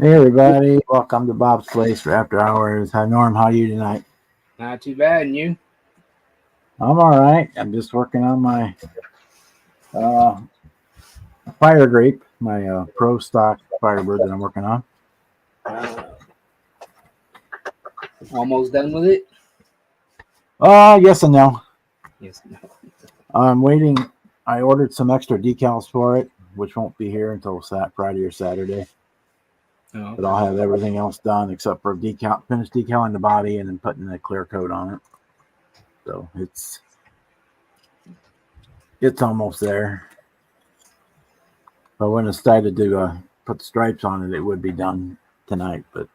Hey everybody, welcome to Bob's Place for After Hours. Hi Norm, how are you tonight? Not too bad, and you? I'm all right. I'm just working on my uh, fire grape, my pro stock Firebird that I'm working on. Uh, Almost done with it? Yes and no. Yes. No. I'm waiting. I ordered some extra decals for it, which won't be here until Friday or Saturday. Oh, But okay. I'll have everything else done except for finish decaling the body and then putting the clear coat on it. So it's almost there. But when I decided to put the stripes on it, it would be done tonight, but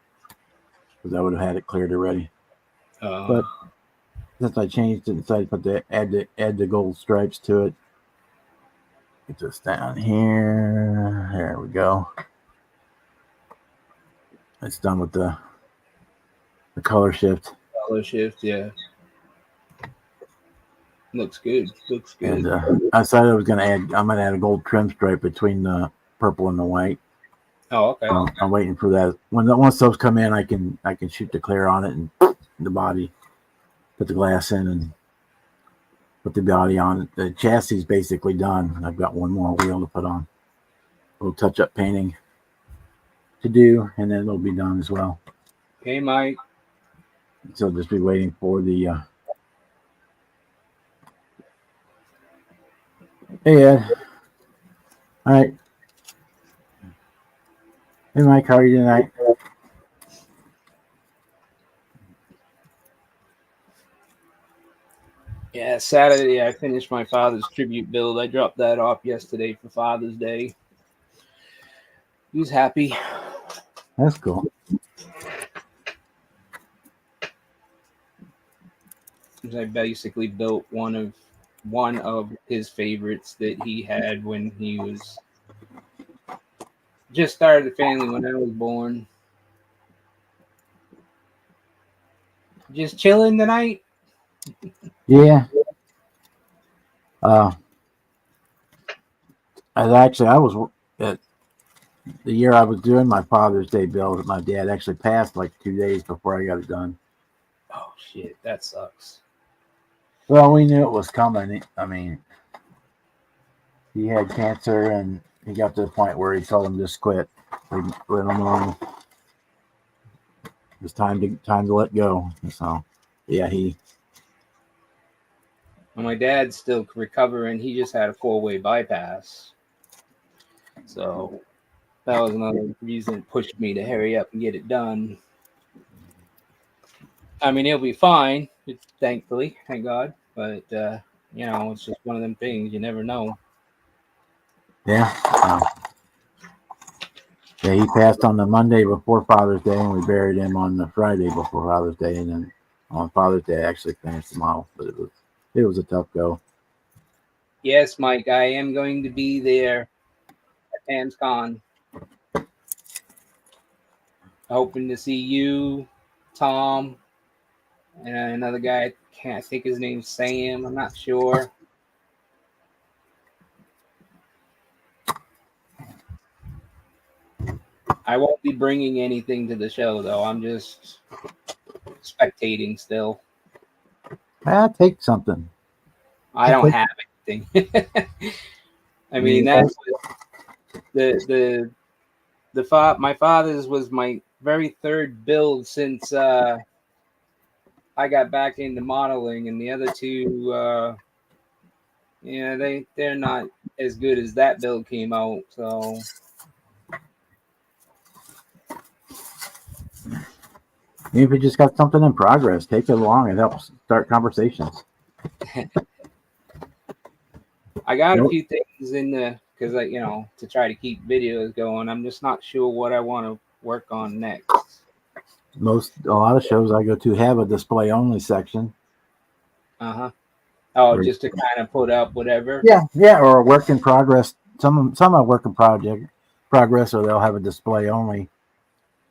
because I would have had it cleared already. Uh, But since I changed it, decided to add the gold stripes to it. Get this down here. There we go. It's done with the color shift, Color shift, yeah. Looks good. Looks and good. I decided I was gonna add. I'm gonna add a gold trim stripe between the purple and the white. Oh, okay. I'm waiting for that. Once those come in, I can shoot the clear on it and the body, put the glass in, and put the body on it. The chassis is basically done. I've got one more wheel to put on. A little touch up painting to do, and then it'll be done as well. Hey, Mike. So just be waiting for the. Hey Ed, all right. Hey Mike, how are you tonight? Yeah, Saturday I finished my father's tribute build. I dropped that off yesterday for Father's Day. He was happy. That's cool. 'Cause I basically built one of his favorites that he had when he was just started the family when I was born. Just chilling tonight. Yeah. Uh, I was at the year I was doing my Father's Day build. My dad actually passed like 2 days before I got it done. Oh shit, that sucks. Well, we knew it was coming. I mean, he had cancer, and he got to the point where he told him just quit. Let him alone. It's time to let go. So, yeah, he. Well, my dad's still recovering. He just had a four-way bypass. So that was another reason it pushed me to hurry up and get it done. I mean, he'll be fine, thankfully, thank God. But it's just one of them things. You never know. Yeah. Yeah, he passed on the Monday before Father's Day, and we buried him on the Friday before Father's Day, and then on Father's Day I actually finished him off. But it was a tough go. Yes, Mike, I am going to be there at Pam's Con. Hoping to see you, Tom, and another guy. I can't think his name's Sam. I'm not sure. I won't be bringing anything to the show though. I'm just spectating still. Take something. I I'll don't take. have anything. I mean, You that's the my father's was my very third build since I got back into modeling, and the other two, they're not as good as that build came out. So If you just got something in progress, take it along. It helps start conversations. I got a Nope. few things in the because to try to keep videos going. I'm just not sure what I want to work on next. A lot of shows I go to have a display only section. Uh huh. Oh, Where, just to kind of put up whatever. yeah, yeah, or a work in progress. Some are work in progress, or they'll have a display only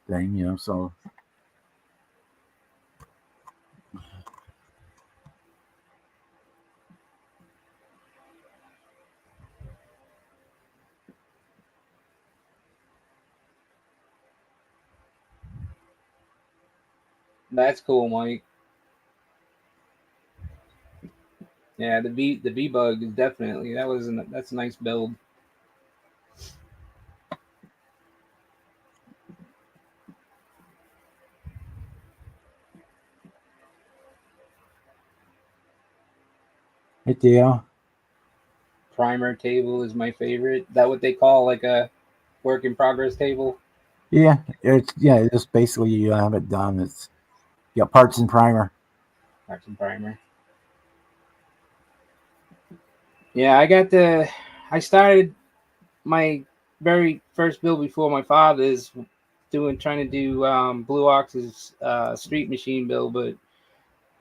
thing. So That's cool, Mike. Yeah, the V bug is definitely that's a nice build. Hey, Theo. Primer table is my favorite. That what they call like a work in progress table? Yeah, it's just basically you have it done. It's you got parts and primer. Parts and primer. Yeah, I started my very first build before my father's trying to do Blue Ox's street machine build, but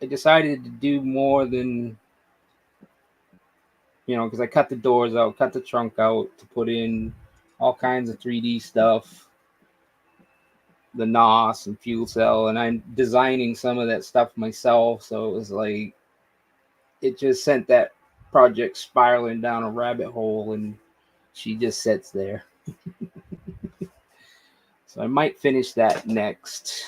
I decided to do more than because I cut the doors out, cut the trunk out to put in all kinds of 3D stuff, the NOS and fuel cell, and I'm designing some of that stuff myself. So it was like it just sent that project spiraling down a rabbit hole, and she just sits there. So I might finish that next.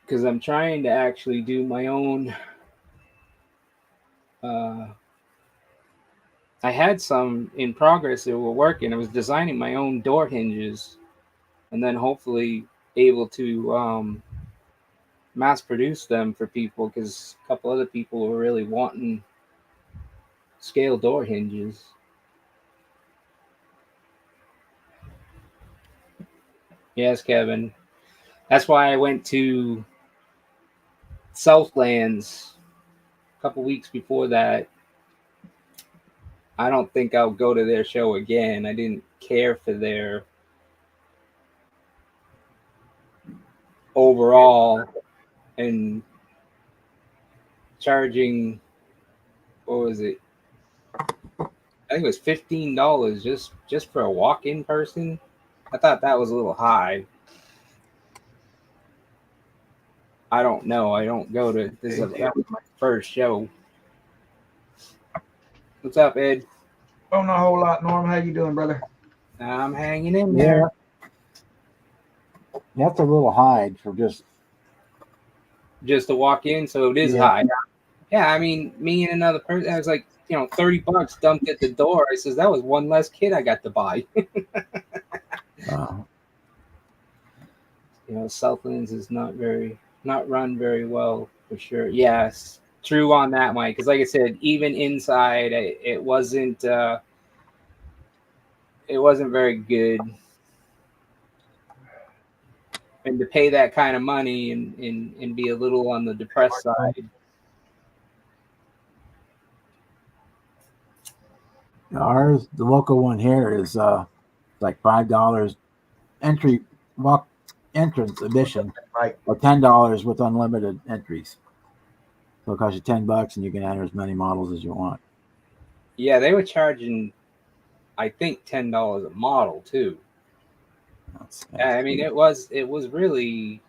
Because I'm trying to actually do my own. I had some in progress that were working. I was designing my own door hinges, and then hopefully able to mass produce them for people because a couple other people were really wanting scale door hinges. Yes, Kevin. That's why I went to Southlands a couple weeks before that. I don't think I'll go to their show again. I didn't care for their overall and charging, what was it? I think it was $15 just for a walk-in person. I thought that was a little high. I don't know. I don't go to this. That was my first show. What's up, Ed? Oh, not a whole lot, Norm. How you doing, brother? I'm hanging in there. That's a little high for just to walk in, so it is high. Yeah, I mean, me and another person, I was like, $30 dumped at the door. I says that was one less kid I got to buy. Southlands is not run very well for sure. Yes, true on that, Mike. Because like I said, even inside, it wasn't very good. And to pay that kind of money and be a little on the depressed side. Ours, the local one here is like $5 entrance admission, Right. or $10 with unlimited entries. So it costs you $10 and you can enter as many models as you want. Yeah, they were charging, I think, $10 a model too. I mean, it was really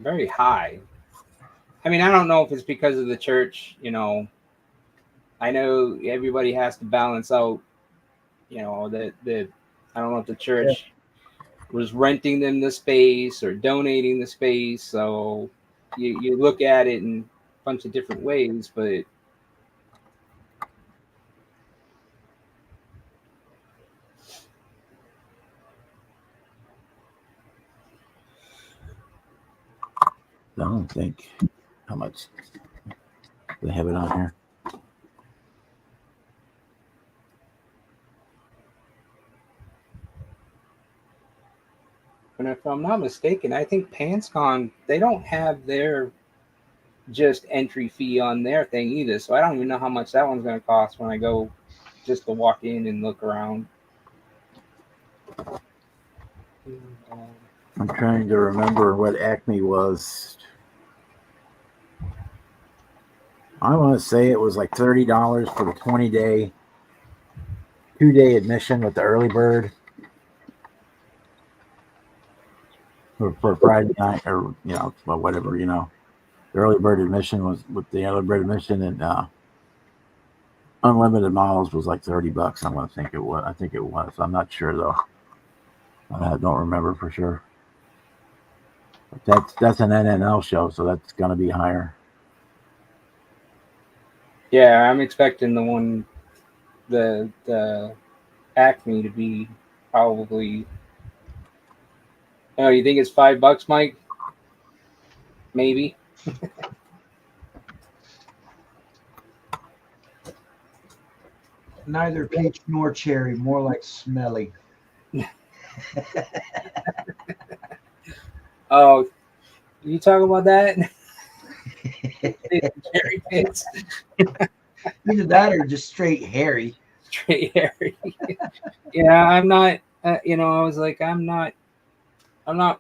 very high. I mean, I don't know if it's because of the church. I know everybody has to balance out. That I don't know if the church was renting them the space or donating the space. So you look at it in a bunch of different ways, but I don't think how much they have it on here. and if I'm not mistaken, I think PantsCon, they don't have their just entry fee on their thing either. So I don't even know how much that one's going to cost when I go just to walk in and look around. I'm trying to remember what Acme was. I want to say it was like $30 for the 2-day admission with the early bird. For Friday night, or whatever, the early bird admission was with the early bird admission, and unlimited models was like $30. I think it was. I'm not sure though. I don't remember for sure. But that's an NNL show, so that's gonna be higher. Yeah, I'm expecting the Acme to be probably. Oh, you think it's $5, Mike? Maybe. Neither peach nor cherry, more like smelly. Oh, you talking about that? Cherry pits, Either that or just straight hairy. straight hairy. Yeah, I'm not. I was like, I'm not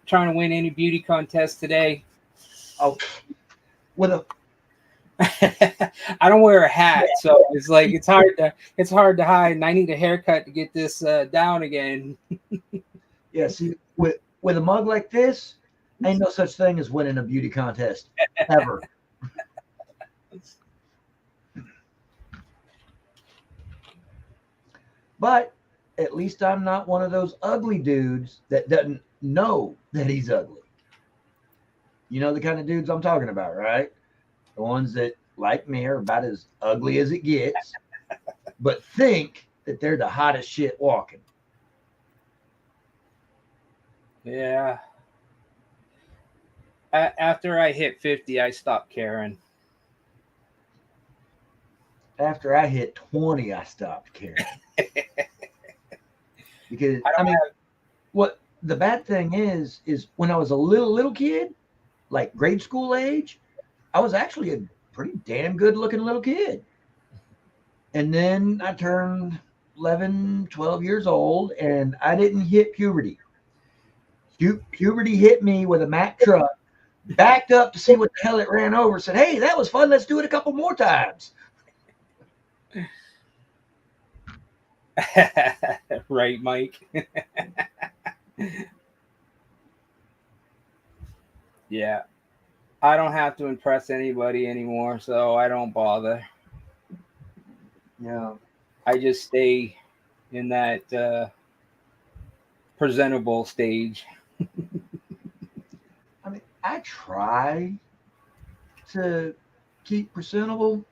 trying to win any beauty contest today. Oh, with a I don't wear a hat, so it's like it's hard to hide, and I need a haircut to get this down again. yeah. See, with a mug like this, ain't no such thing as winning a beauty contest ever. But at least I'm not one of those ugly dudes that doesn't know that he's ugly. You know the kind of dudes I'm talking about, right? The ones that, like me, are about as ugly as it gets, but think that they're the hottest shit walking. Yeah. After I hit 50, I stopped caring. After I hit 20, I stopped caring. Because I mean, what the bad thing is when I was a little kid, like grade school age, I was actually a pretty damn good looking little kid. And then I turned 11, 12 years old, and I didn't hit puberty. Puberty hit me with a Mack truck, backed up to see what the hell it ran over, said, hey, that was fun. Let's do it a couple more times. Right, Mike? Yeah. I don't have to impress anybody anymore, so I don't bother. Yeah. I just stay in that presentable stage. I mean, I try to keep presentable,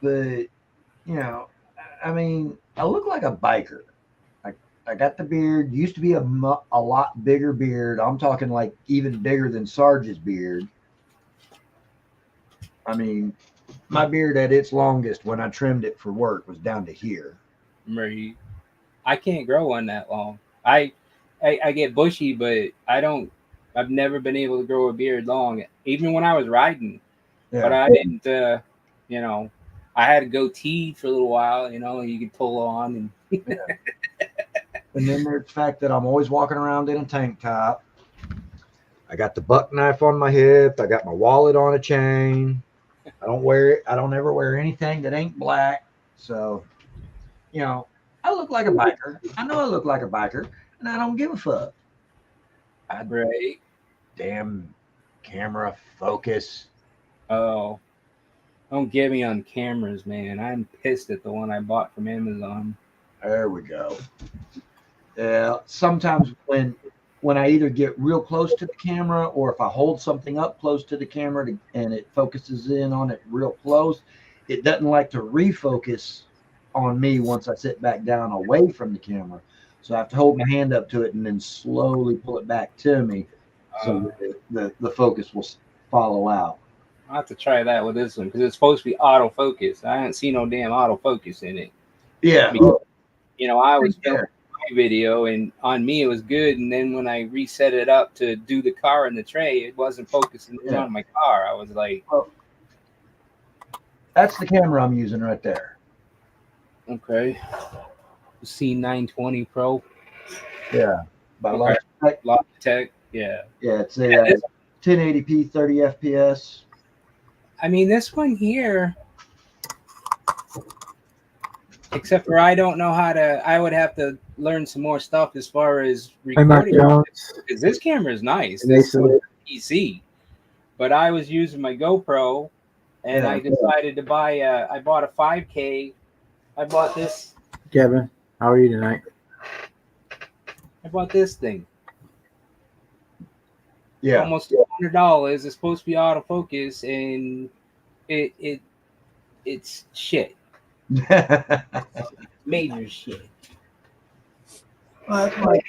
but I mean, I look like a biker. I got the beard. Used to be a lot bigger beard. I'm talking like even bigger than Sarge's beard. I mean, my beard at its longest when I trimmed it for work was down to here. Right. I can't grow one that long. I get bushy, but I've never been able to grow a beard long, even when I was riding. Yeah. But I didn't, I had a goatee for a little while, you could pull on. And Yeah. And then there's the fact that I'm always walking around in a tank top. I got the buck knife on my hip. I got my wallet on a chain. I don't ever wear anything that ain't black. So, I look like a biker. I know I look like a biker, and I don't give a fuck. Right. Damn camera focus. Oh, don't get me on cameras, man. I'm pissed at the one I bought from Amazon. There we go. Sometimes when I either get real close to the camera, or if I hold something up close to the camera and it focuses in on it real close, it doesn't like to refocus on me once I sit back down away from the camera. So I have to hold my hand up to it and then slowly pull it back to me, so the focus will follow out. I'll have to try that with this one because it's supposed to be autofocus. I haven't seen no damn autofocus in it. Yeah. Because, I was filming my video, and on me it was good, and then when I reset it up to do the car and the tray, it wasn't focusing on my car. I was like, that's the camera I'm using right there. Okay. C920 Pro. Yeah. By Logitech. Yeah. Yeah, it's a 1080p 30 FPS. I mean, this one here, except for I don't know I would have to learn some more stuff as far as recording. Because this camera is nice. This is PC. But I was using my GoPro, and I decided to I bought a 5K. I bought this. Kevin, how are you tonight? I bought this thing. Yeah. Almost $200. It's supposed to be autofocus, and it's shit. Major shit. Well,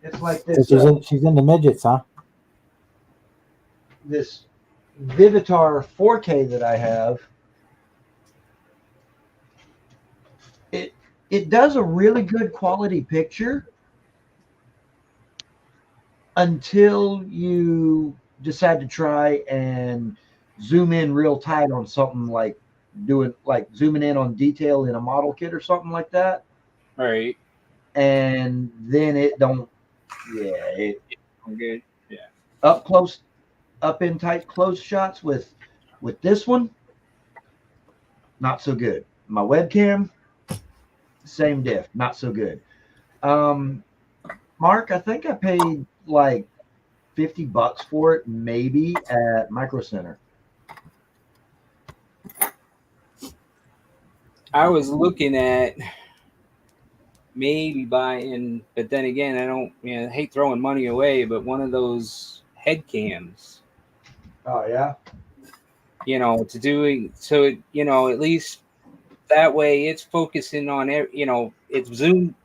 it's like So this. she's in the midgets, huh? This Vivitar 4K that I have. It does a really good quality picture until you decide to try and zoom in real tight on something like zooming in on detail in a model kit or something like that. Right. And then it don't, it I'm good. up close, up in tight close shots with this one, not so good. My webcam, same diff, not so good. Mark, I think I paid like $50 for it, maybe at Micro Center. I was looking at maybe buying, but then again, I hate throwing money away, but one of those head cams, Oh yeah. to doing so it, at least that way it's focusing on it's zoomed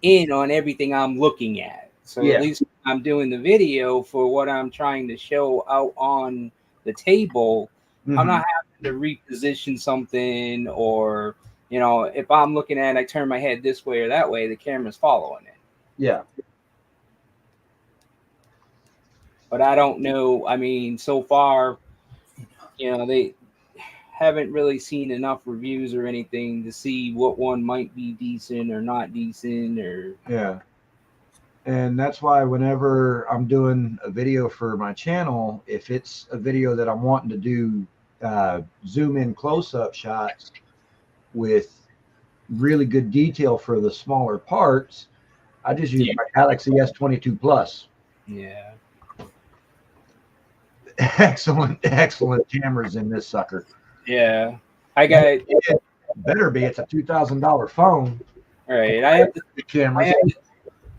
in on everything I'm looking at. So Yeah. at least I'm doing the video for what I'm trying to show out on the table. Mm-hmm. I'm not having to reposition something, or if I'm looking at it, I turn my head this way or that way, the camera's following it. Yeah. But I don't know. I mean, so far, they haven't really seen enough reviews or anything to see what one might be decent or not decent, or Yeah. And that's why whenever I'm doing a video for my channel, if it's a video that I'm wanting to do zoom in close-up shots with really good detail for the smaller parts, I just use my Galaxy S22 Plus. Yeah. Excellent cameras in this sucker. Yeah. I got it. Better be. It's a $2,000 phone. All right. I have the cameras.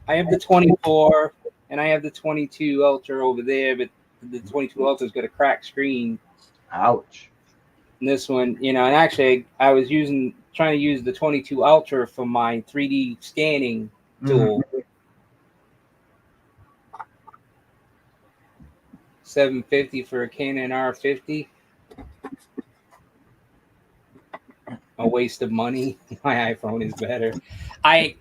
I have the 24 and I have the 22 Ultra over there, but the 22 Ultra's got a cracked screen. Ouch. And this one, and actually I was trying to use the 22 Ultra for my 3D scanning tool. Mm-hmm. $750 for a Canon R50. A waste of money. My iPhone is better. I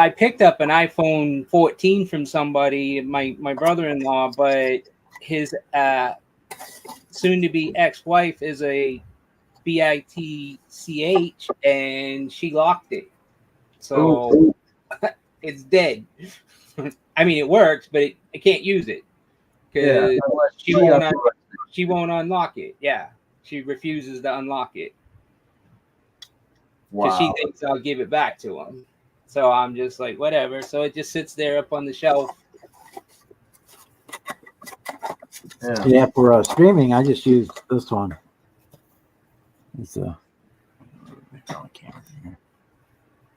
picked up an iPhone 14 from somebody, my brother-in-law, but his soon-to-be ex-wife is a BITCH, and she locked it. So it's dead. I mean, it works, but I can't use it because she won't unlock it. Yeah, she refuses to unlock it because she thinks I'll give it back to him. So I'm just like, whatever. So it just sits there up on the shelf. Yeah, for streaming, I just use this one. It's a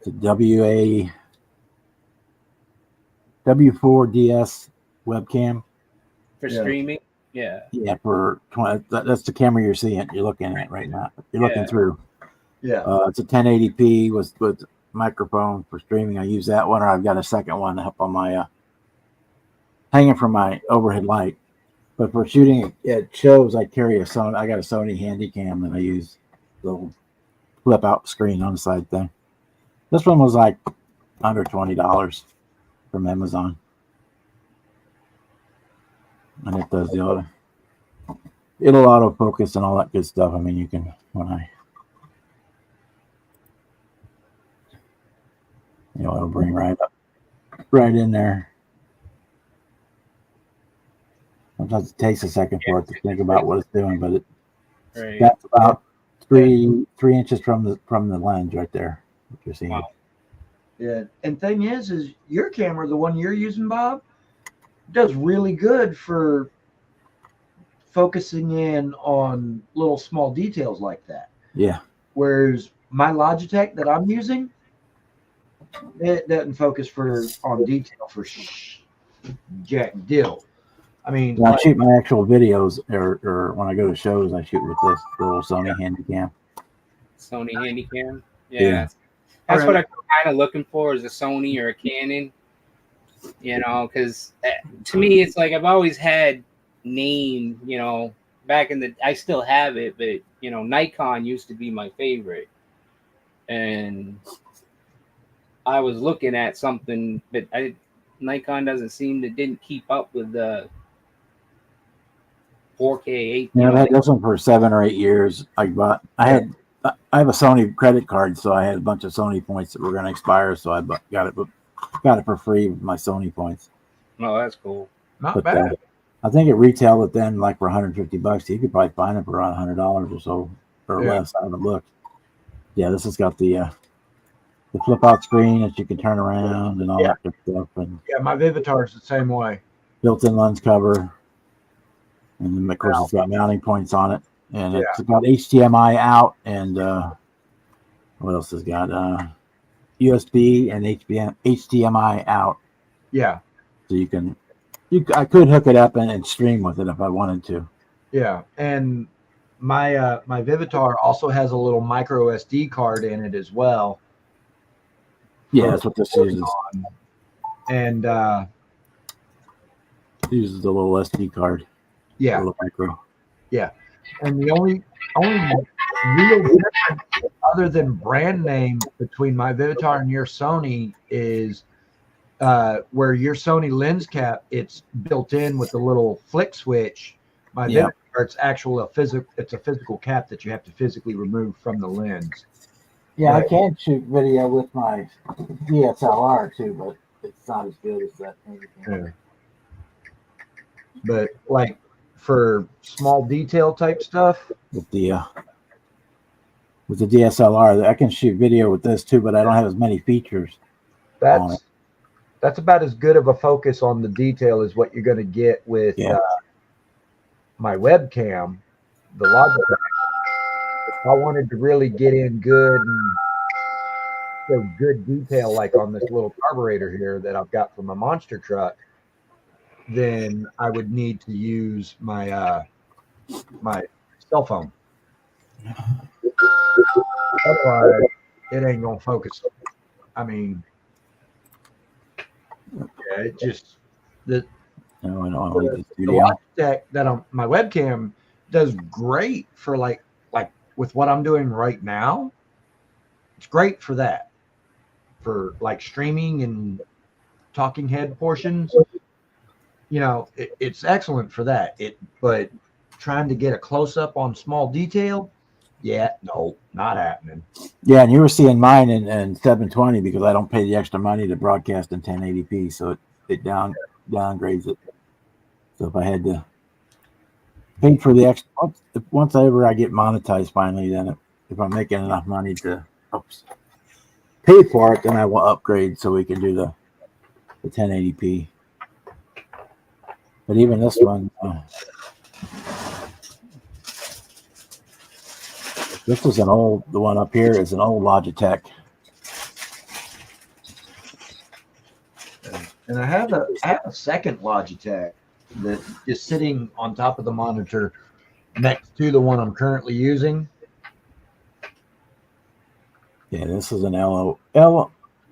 W4DS webcam for streaming. Yeah. Yeah, for 20. That's the camera you're seeing. You're looking at right now. You're looking through. Yeah. It's a 1080p with microphone for streaming. I use that one, or I've got a second one up on my hanging from my overhead light. But for shooting at shows, I carry a Sony. I got a Sony Handycam that I use, the flip out screen on the side thing. This one was like under $20 from Amazon, and it does the other. It'll autofocus and all that good stuff. I mean, you can it'll bring right in there. Sometimes it takes a second for it to think about what it's doing, but that's about 3 inches from the lens right there. What you're seeing. Wow. Yeah, and thing is your camera, the one you're using, Bob, does really good for focusing in on little small details like that. Yeah. Whereas my Logitech that I'm using, it doesn't focus on detail for jack dill. I mean, When I shoot my actual videos, or when I go to shows, I shoot with this little Sony Handycam. Sony Handycam. Yeah. Yeah. That's Alright. what I'm kind of looking for, is a Sony or a Canon. You know, because to me, it's like I've always had name. You know, back in I still have it, but you know, Nikon used to be my favorite, and I was looking at something, but Nikon didn't keep up with the 4K 8. Yeah, I've had this one for 7 or 8 years. I have a Sony credit card, so I had a bunch of Sony points that were going to expire, so I got it for free with my Sony points. Oh, that's cool. Not bad. I think it retailed it then like for $150. You could probably find it for around $100 or so, or less. I haven't looked. Yeah, this has got the flip out screen that you can turn around and all that good stuff, and my Vivitar is the same way. built-in lens cover, and then of course it's got mounting points on it, and it's got HDMI out, and what else has got USB and HDMI out. Yeah. So I could hook it up and stream with it if I wanted to. Yeah, and my my Vivitar also has a little micro SD card in it as well. Yeah, that's what this uses. And uses the little SD card. Yeah. Little micro. Yeah. And the only real difference other than brand name between my Vivitar and your Sony is where your Sony lens cap, it's built in with the little flick switch. My Vivitar, it's it's a physical cap that you have to physically remove from the lens. Yeah, I can shoot video with my DSLR too, but it's not as good as that. Yeah. But like for small detail type stuff, with the DSLR, I can shoot video with this too, but I don't have as many features. That's about as good of a focus on the detail as what you're going to get with my webcam, the Logitech. If I wanted to really get in good and show good detail, like on this little carburetor here that I've got from a monster truck, then I would need to use my my cell phone. Otherwise, it ain't gonna focus. I mean, it just the Logitech that my webcam does great for like with what I'm doing right now. It's great for that, for like streaming and talking head portions. You know, it's excellent for that. But trying to get a close up on small detail, no, not happening. Yeah, and you were seeing mine in 720 because I don't pay the extra money to broadcast in 1080p, so it downgrades it. So if I had to pay for the extra, once I get monetized finally, then if I'm making enough money to pay for it, then I will upgrade so we can do the 1080p. But even this one, this is the one up here is an old Logitech. And I have a second Logitech that is sitting on top of the monitor next to the one I'm currently using. Yeah, this is an LO1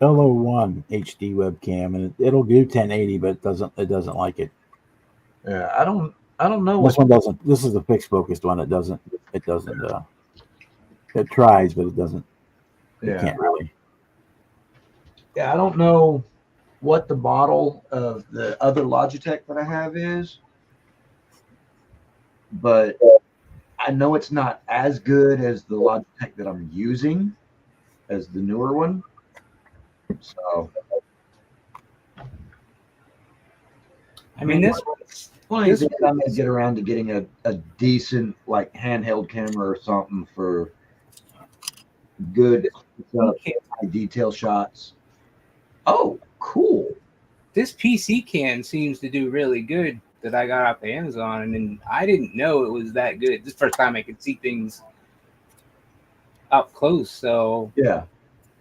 HD webcam, and it'll do 1080, but it doesn't like it. Yeah, I don't know. This one doesn't. This is the fixed focused one. It doesn't. It tries, but it doesn't. It can't really. Yeah, I don't know what the model of the other Logitech that I have is, but I know it's not as good as the Logitech that I'm using, as the newer one. So, I mean, this I'm gonna get around to getting a decent like handheld camera or something for good high detail shots. Oh, cool. This PC cam seems to do really good that I got off Amazon, and then I didn't know it was that good. This is the first time I could see things up close. So yeah,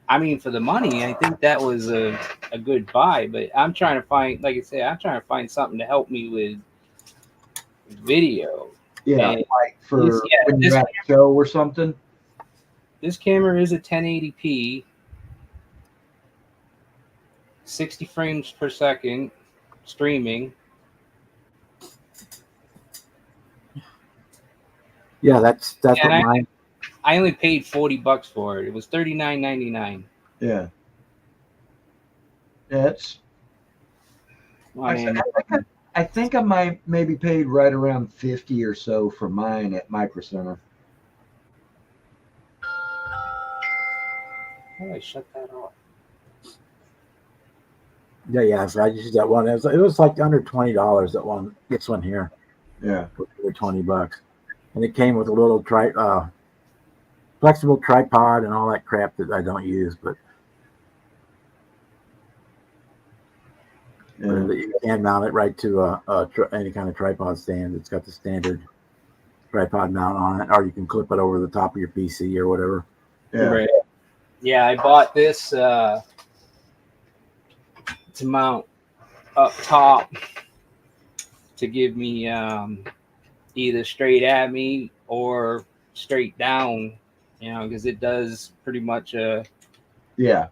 I mean, for the money, I think that was a good buy. But I'm trying to find, like I said, I'm trying to find something to help me with video. Yeah, And like for when this you're at a show or something. this camera is a 1080p, 60 frames per second, streaming. Yeah, that's what And mine. I only paid $40 for it. It was $39.99. Yeah. That's. I mean, I think I might maybe paid right around 50 or so for mine at Micro Center. how do I shut that off? Yeah. So I just used that one. It was like under $20. That one, this one here, Yeah. for $20, and it came with a little flexible tripod and all that crap that I don't use, but Yeah. you can mount it right to any kind of tripod stand. It's got the standard tripod mount on it, or you can clip it over the top of your PC or whatever. Yeah. Right. Yeah, I bought this to mount up top to give me either straight at me or straight down, because it does pretty much Yeah.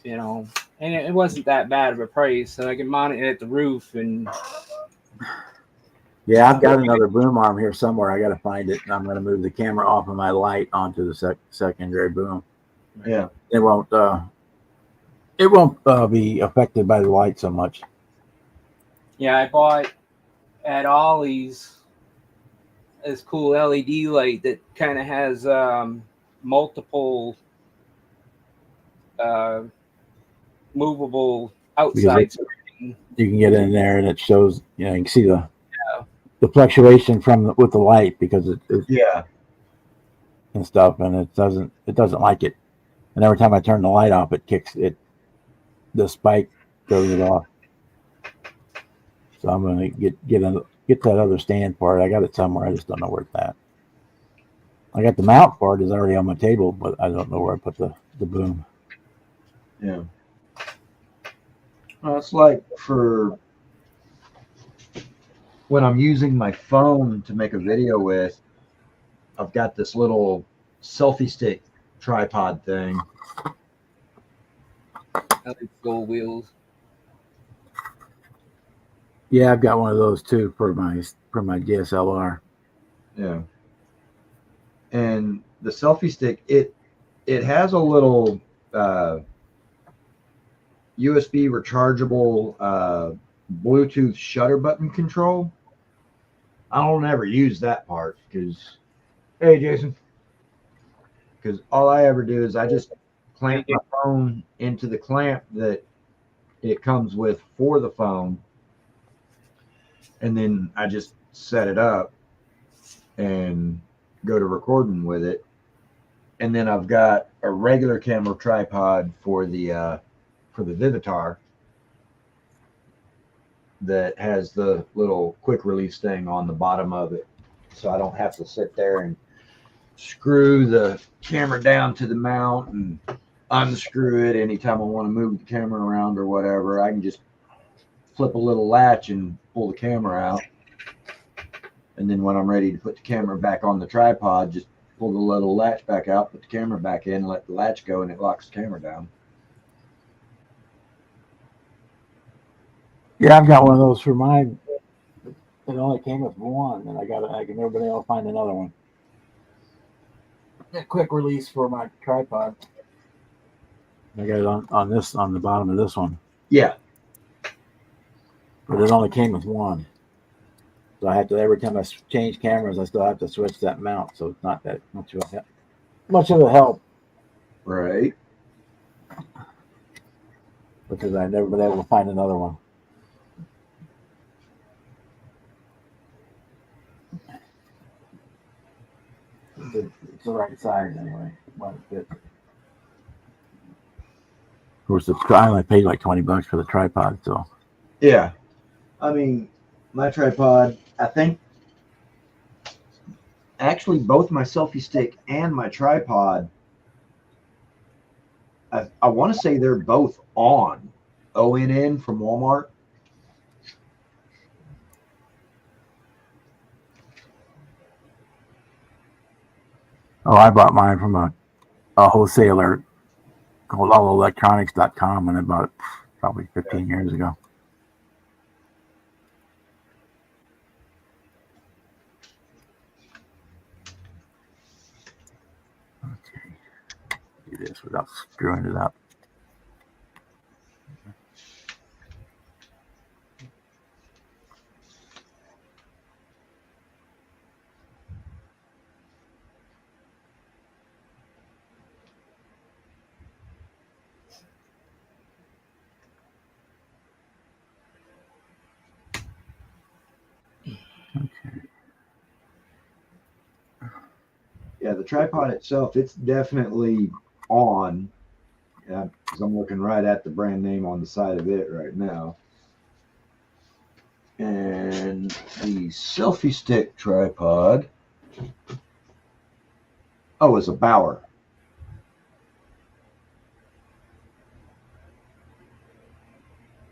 and it wasn't that bad of a price, so I can mount it at the roof. And Yeah, I've got another boom arm here somewhere. I got to find it, and I'm going to move the camera off of my light onto the secondary boom. Yeah. It won't be affected by the light so much. yeah, I bought at Ollie's this cool LED light that kind of has multiple movable outside. You can get in there and it shows, you can see the fluctuation with the light, because it Yeah. and stuff, and it doesn't like it. And every time I turn the light off, the spike throws it off. So I'm gonna get that other stand for it. I got it somewhere. I just don't know where it's at. I got the mount for it is already on my table, but I don't know where I put the boom. Yeah. Well, it's like for when I'm using my phone to make a video with, I've got this little selfie stick tripod thing. Gold wheels. Yeah, I've got one of those too for my DSLR. Yeah. And the selfie stick, it has a little USB rechargeable Bluetooth shutter button control. I don't ever use that part because, hey, Jason, because all I ever do is I just clamp my phone into the clamp that it comes with for the phone, and then I just set it up and go to recording with it. And then I've got a regular camera tripod for the Vivitar that has the little quick release thing on the bottom of it, so I don't have to sit there and screw the camera down to the mount and unscrew it anytime I want to move the camera around or whatever. I can just flip a little latch and pull the camera out, and then when I'm ready to put the camera back on the tripod, just pull the little latch back out, put the camera back in, let the latch go, and it locks the camera down. Yeah, I've got one of those for mine. It only came with one, and I can never been able to find another one. A quick release for my tripod. I got it on the bottom of this one. Yeah. But it only came with one. So I have to, every time I change cameras, I still have to switch that mount. So it's not that much of a help. Right. Because I've never been able to find another one. It's the right size anyway. Of course, I only paid like $20 for the tripod, so. Yeah. I mean, my tripod, I think actually both my selfie stick and my tripod I want to say they're both on. ONN from Walmart. Oh, I bought mine from a wholesaler called allelectronics.com, and I bought it probably 15 years ago. Okay, do this without screwing it up. Okay. Yeah, the tripod itself, it's definitely on. Yeah, because I'm looking right at the brand name on the side of it right now. And the selfie stick tripod. Oh, it's a Bauer.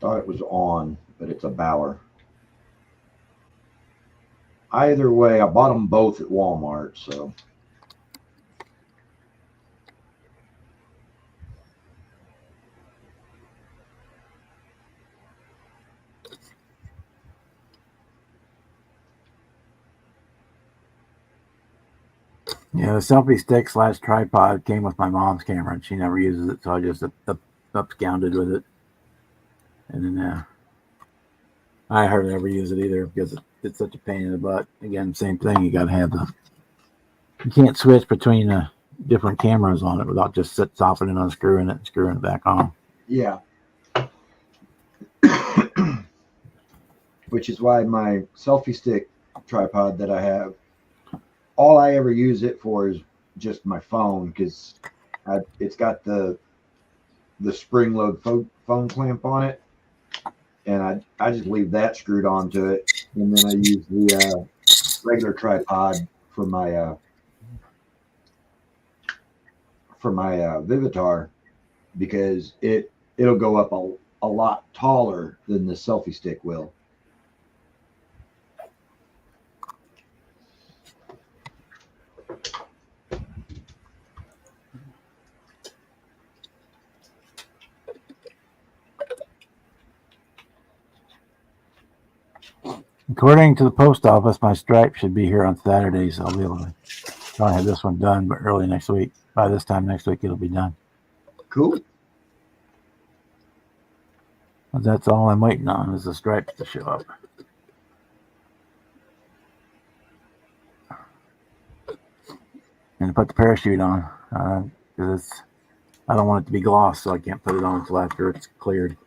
Thought it was on, but it's a Bauer. Either way, I bought them both at Walmart, so. Yeah, the selfie stick / tripod came with my mom's camera, and she never uses it, so I just upscounded with it. And then I hardly ever use it either because it's such a pain in the butt. Again, same thing. You got to have you can't switch between different cameras on it without just softening, unscrewing it, and screwing it back on. Yeah. Which is why my selfie stick tripod that I have, all I ever use it for is just my phone, because it's got the spring load phone clamp on it, and I just leave that screwed onto it, and then I use the regular tripod for my Vivitar, because it'll go up a lot taller than the selfie stick will. According to the post office, my stripe should be here on Saturday, so I'll be able to probably have this one done, but early next week. By this time next week, it'll be done. Cool. But that's all I'm waiting on is the stripes to show up. And to put the parachute on, because I don't want it to be gloss, so I can't put it on until after it's cleared.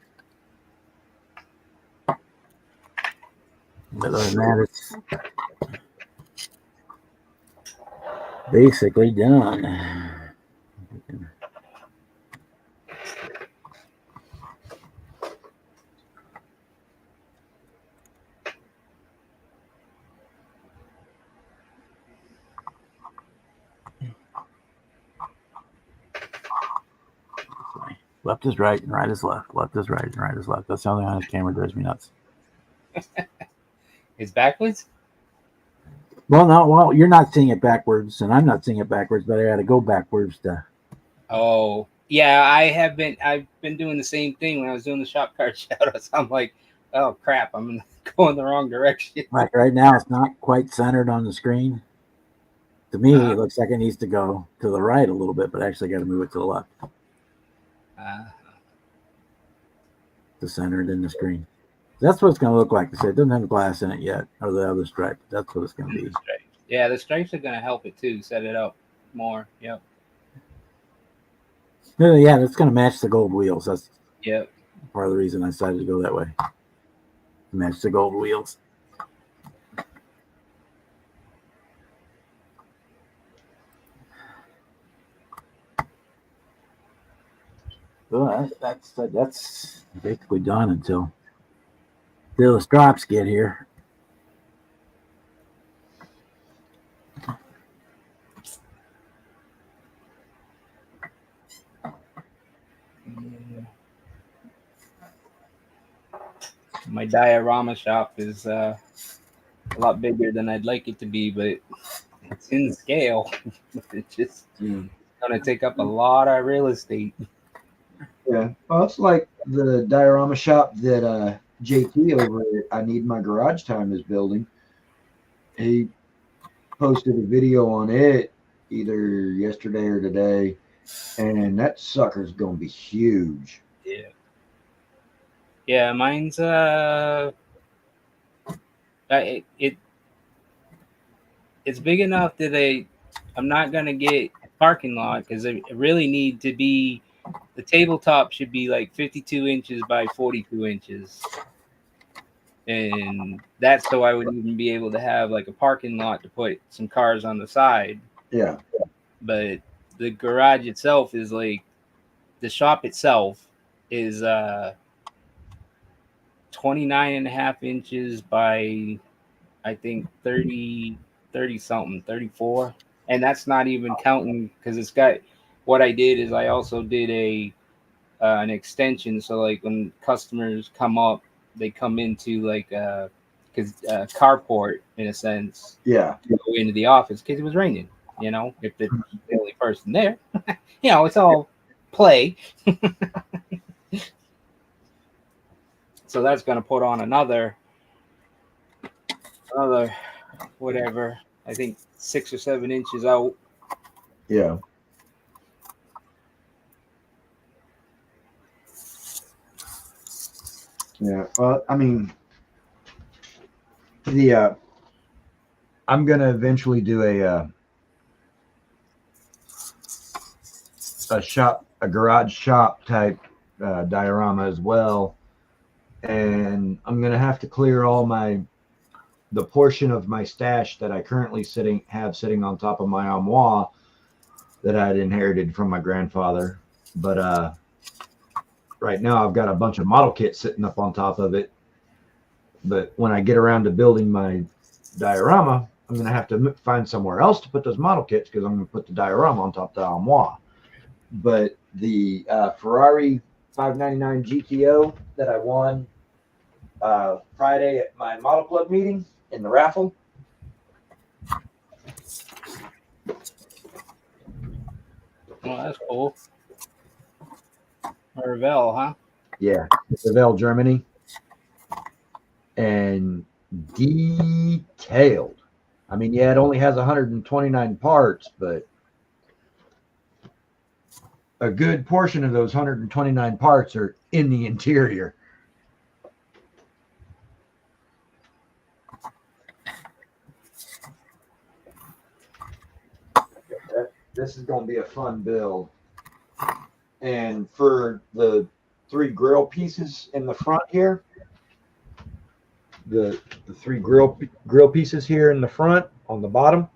But other than that, it's basically done. Left is right and right is left. Left is right and right is left. That's the only on his camera drives me nuts. It's backwards? Well, no, well, you're not seeing it backwards, and I'm not seeing it backwards, but I got to go backwards to. Oh, yeah, I've been doing the same thing when I was doing the shop card shoutouts. I'm like, oh crap, I'm going the wrong direction. Like right now, it's not quite centered on the screen. To me, it looks like it needs to go to the right a little bit, but I actually got to move it to the left to center it in the screen. That's what it's going to look like. It doesn't have glass in it yet, or the other stripe. That's what it's going to be. Yeah, the stripes are going to help it too, set it up more. Yep. Yeah, that's going to match the gold wheels. That's part of the reason I decided to go that way. Match the gold wheels. Well, that's basically done until the straps get here. my diorama shop is a lot bigger than I'd like it to be, but it's in scale. It's just gonna take up a lot of real estate. Yeah. Well, it's like the diorama shop that JT over at I Need My Garage Time is building. He posted a video on it either yesterday or today, and that sucker's gonna be huge. Yeah. Yeah, mine's it's big enough that I'm not gonna get a parking lot because it really need to be, the tabletop should be like 52 inches by 42 inches. And that's so I would even be able to have like a parking lot to put some cars on the side. Yeah. But the garage itself is like, the shop itself is 29 and a half inches by I think 30 something, 34. And that's not even counting because it's got, what I did is I also did an extension, so like when customers come up, they come into like carport in a sense. Yeah. To go into the office because it was raining, if the only person there. It's all play. So that's going to put on another whatever, I think 6 or 7 inches out. Yeah. Yeah. Well, I mean, I'm gonna eventually do a garage shop type diorama as well, and I'm gonna have to clear all the portion of my stash that I currently have sitting on top of my armoire that I'd inherited from my grandfather. But right now I've got a bunch of model kits sitting up on top of it. But when I get around to building my diorama, I'm going to have to find somewhere else to put those model kits because I'm going to put the diorama on top of the armoire. But the Ferrari 599 GTO that I won Friday at my model club meeting in the raffle. Well, that's cool. Revell, huh? Yeah, Revell, Germany. And detailed. I mean, yeah, it only has 129 parts, but a good portion of those 129 parts are in the interior. This is going to be a fun build. And for the 3 grill pieces in the front here, the 3 grill pieces here in the front on the bottom,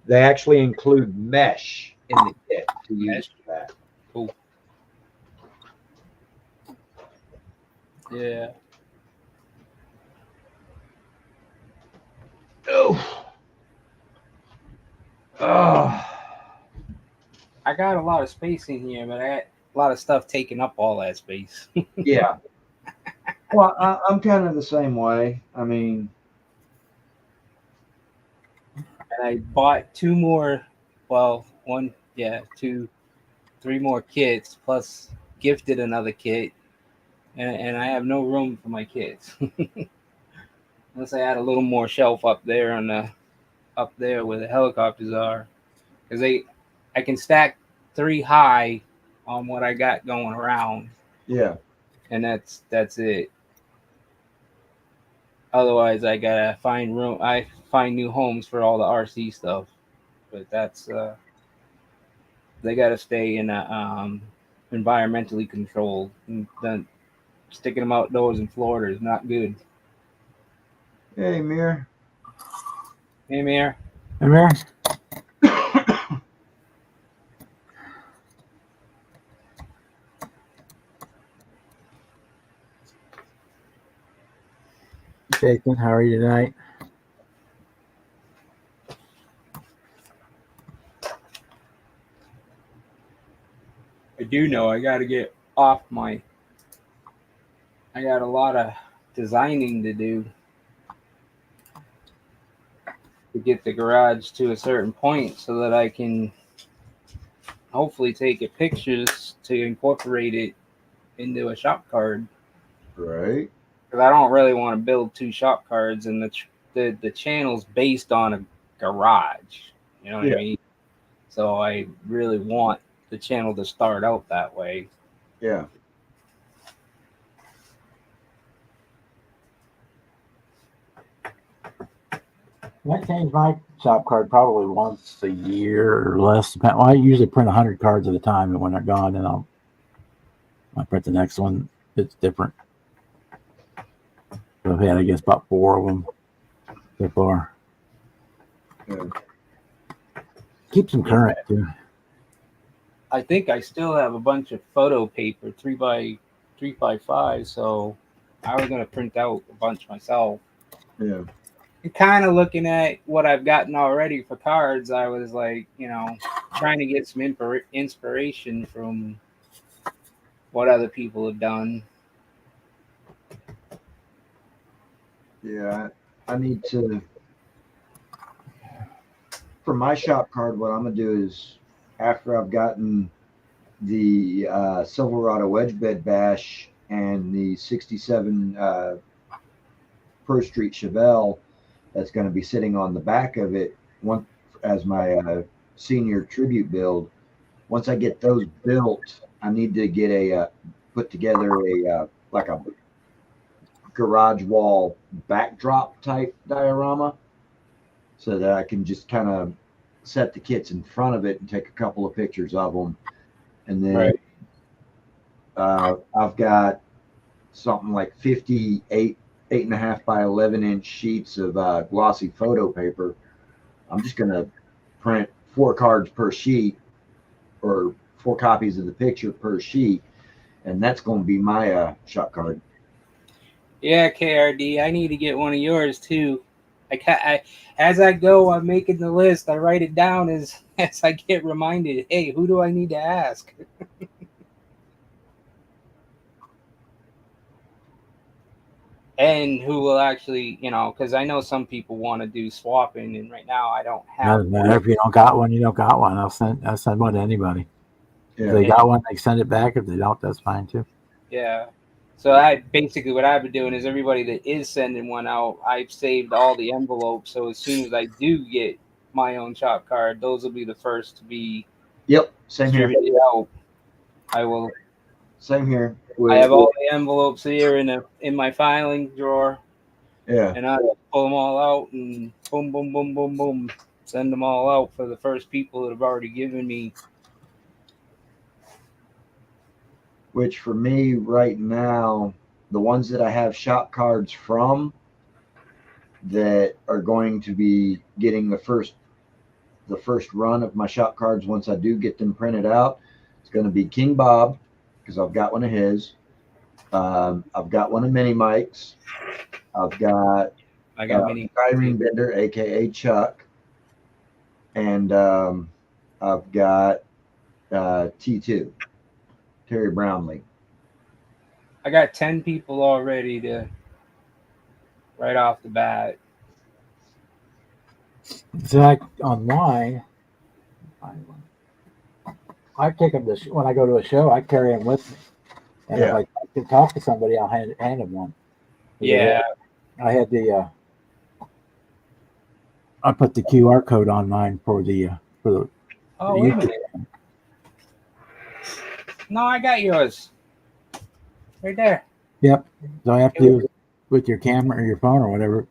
they actually include mesh in the kit to use for that. Cool. Yeah. Oh. I got a lot of space in here, but I got a lot of stuff taking up all that space. Yeah. Well, I'm kind of the same way. I mean, and I bought 2 more, well, 3 more kits, plus gifted another kit, and I have no room for my kits. Unless I add a little more shelf up there where the helicopters are, because I can stack 3 high on what I got going around. Yeah. And that's it. Otherwise, I gotta find room. I find new homes for all the RC stuff, but that's they gotta stay in a environmentally controlled. And then sticking them outdoors in Florida is not good. Hey, Mir. Hey, Mir. Hey, Mir. Jason, how are you tonight? I do know I got to get off I got a lot of designing to do to get the garage to a certain point so that I can hopefully take it pictures to incorporate it into a shop card. Right. Because I don't really want to build 2 shop cards, and the channel's based on a garage. You know what I mean? So I really want the channel to start out that way. Yeah. I change my shop card probably once a year or less. Well, I usually print 100 cards at a time, and when they're gone, then I'll print the next one. It's different. So I've had, I guess, about 4 of them so far. Yeah. Keeps them current too. I think I still have a bunch of photo paper, 3x5, so I was gonna print out a bunch myself. Yeah. And kind of looking at what I've gotten already for cards, I was like, trying to get some inspiration from what other people have done. Yeah. I need to. For my shop card, what I'm gonna do is after I've gotten the Silverado Wedge Bed Bash and the 67 Pro Street Chevelle that's going to be sitting on the back of it one as my senior tribute build. Once I get those built, I need to get put together like a garage wall backdrop type diorama so that I can just kind of set the kits in front of it and take a couple of pictures of them. And then I've got something like 58 8.5 by 11-inch sheets of glossy photo paper. I'm just going to print 4 cards per sheet, or 4 copies of the picture per sheet, and that's going to be my shop card. Yeah, KRD, I need to get one of yours too. As I go, I'm making the list. I write it down as I get reminded. Hey, who do I need to ask? And who will actually, because I know some people want to do swapping, and right now I don't have. Doesn't matter. If you don't got one, you don't got one. I'll send one to anybody. Yeah. If they got one, they send it back. If they don't, that's fine too. Yeah. So basically what I've been doing is everybody that is sending one out, I've saved all the envelopes. So as soon as I do get my own shop card, those will be the first to be same here. Out. I will. Same here. I have all the envelopes here in my filing drawer. Yeah. And I pull them all out and boom, boom, boom, boom, boom, send them all out for the first people that have already given me. Which for me right now, the ones that I have shop cards from that are going to be getting the first run of my shop cards once I do get them printed out, it's going to be King Bob, because I've got one of his. I've got one of Mini Mike's. I got Mini Styrene Bender, aka Chuck, and I've got T2, Terry Brownlee. I got 10 people already to right off the bat. So on mine, I take them when I go to a show. I carry them with me, and if I can talk to somebody, I'll hand them one. Yeah, I had I put the QR code on mine for the Oh, wait a minute. No, I got yours. Right there. Yep. So I have to do with your camera or your phone or whatever,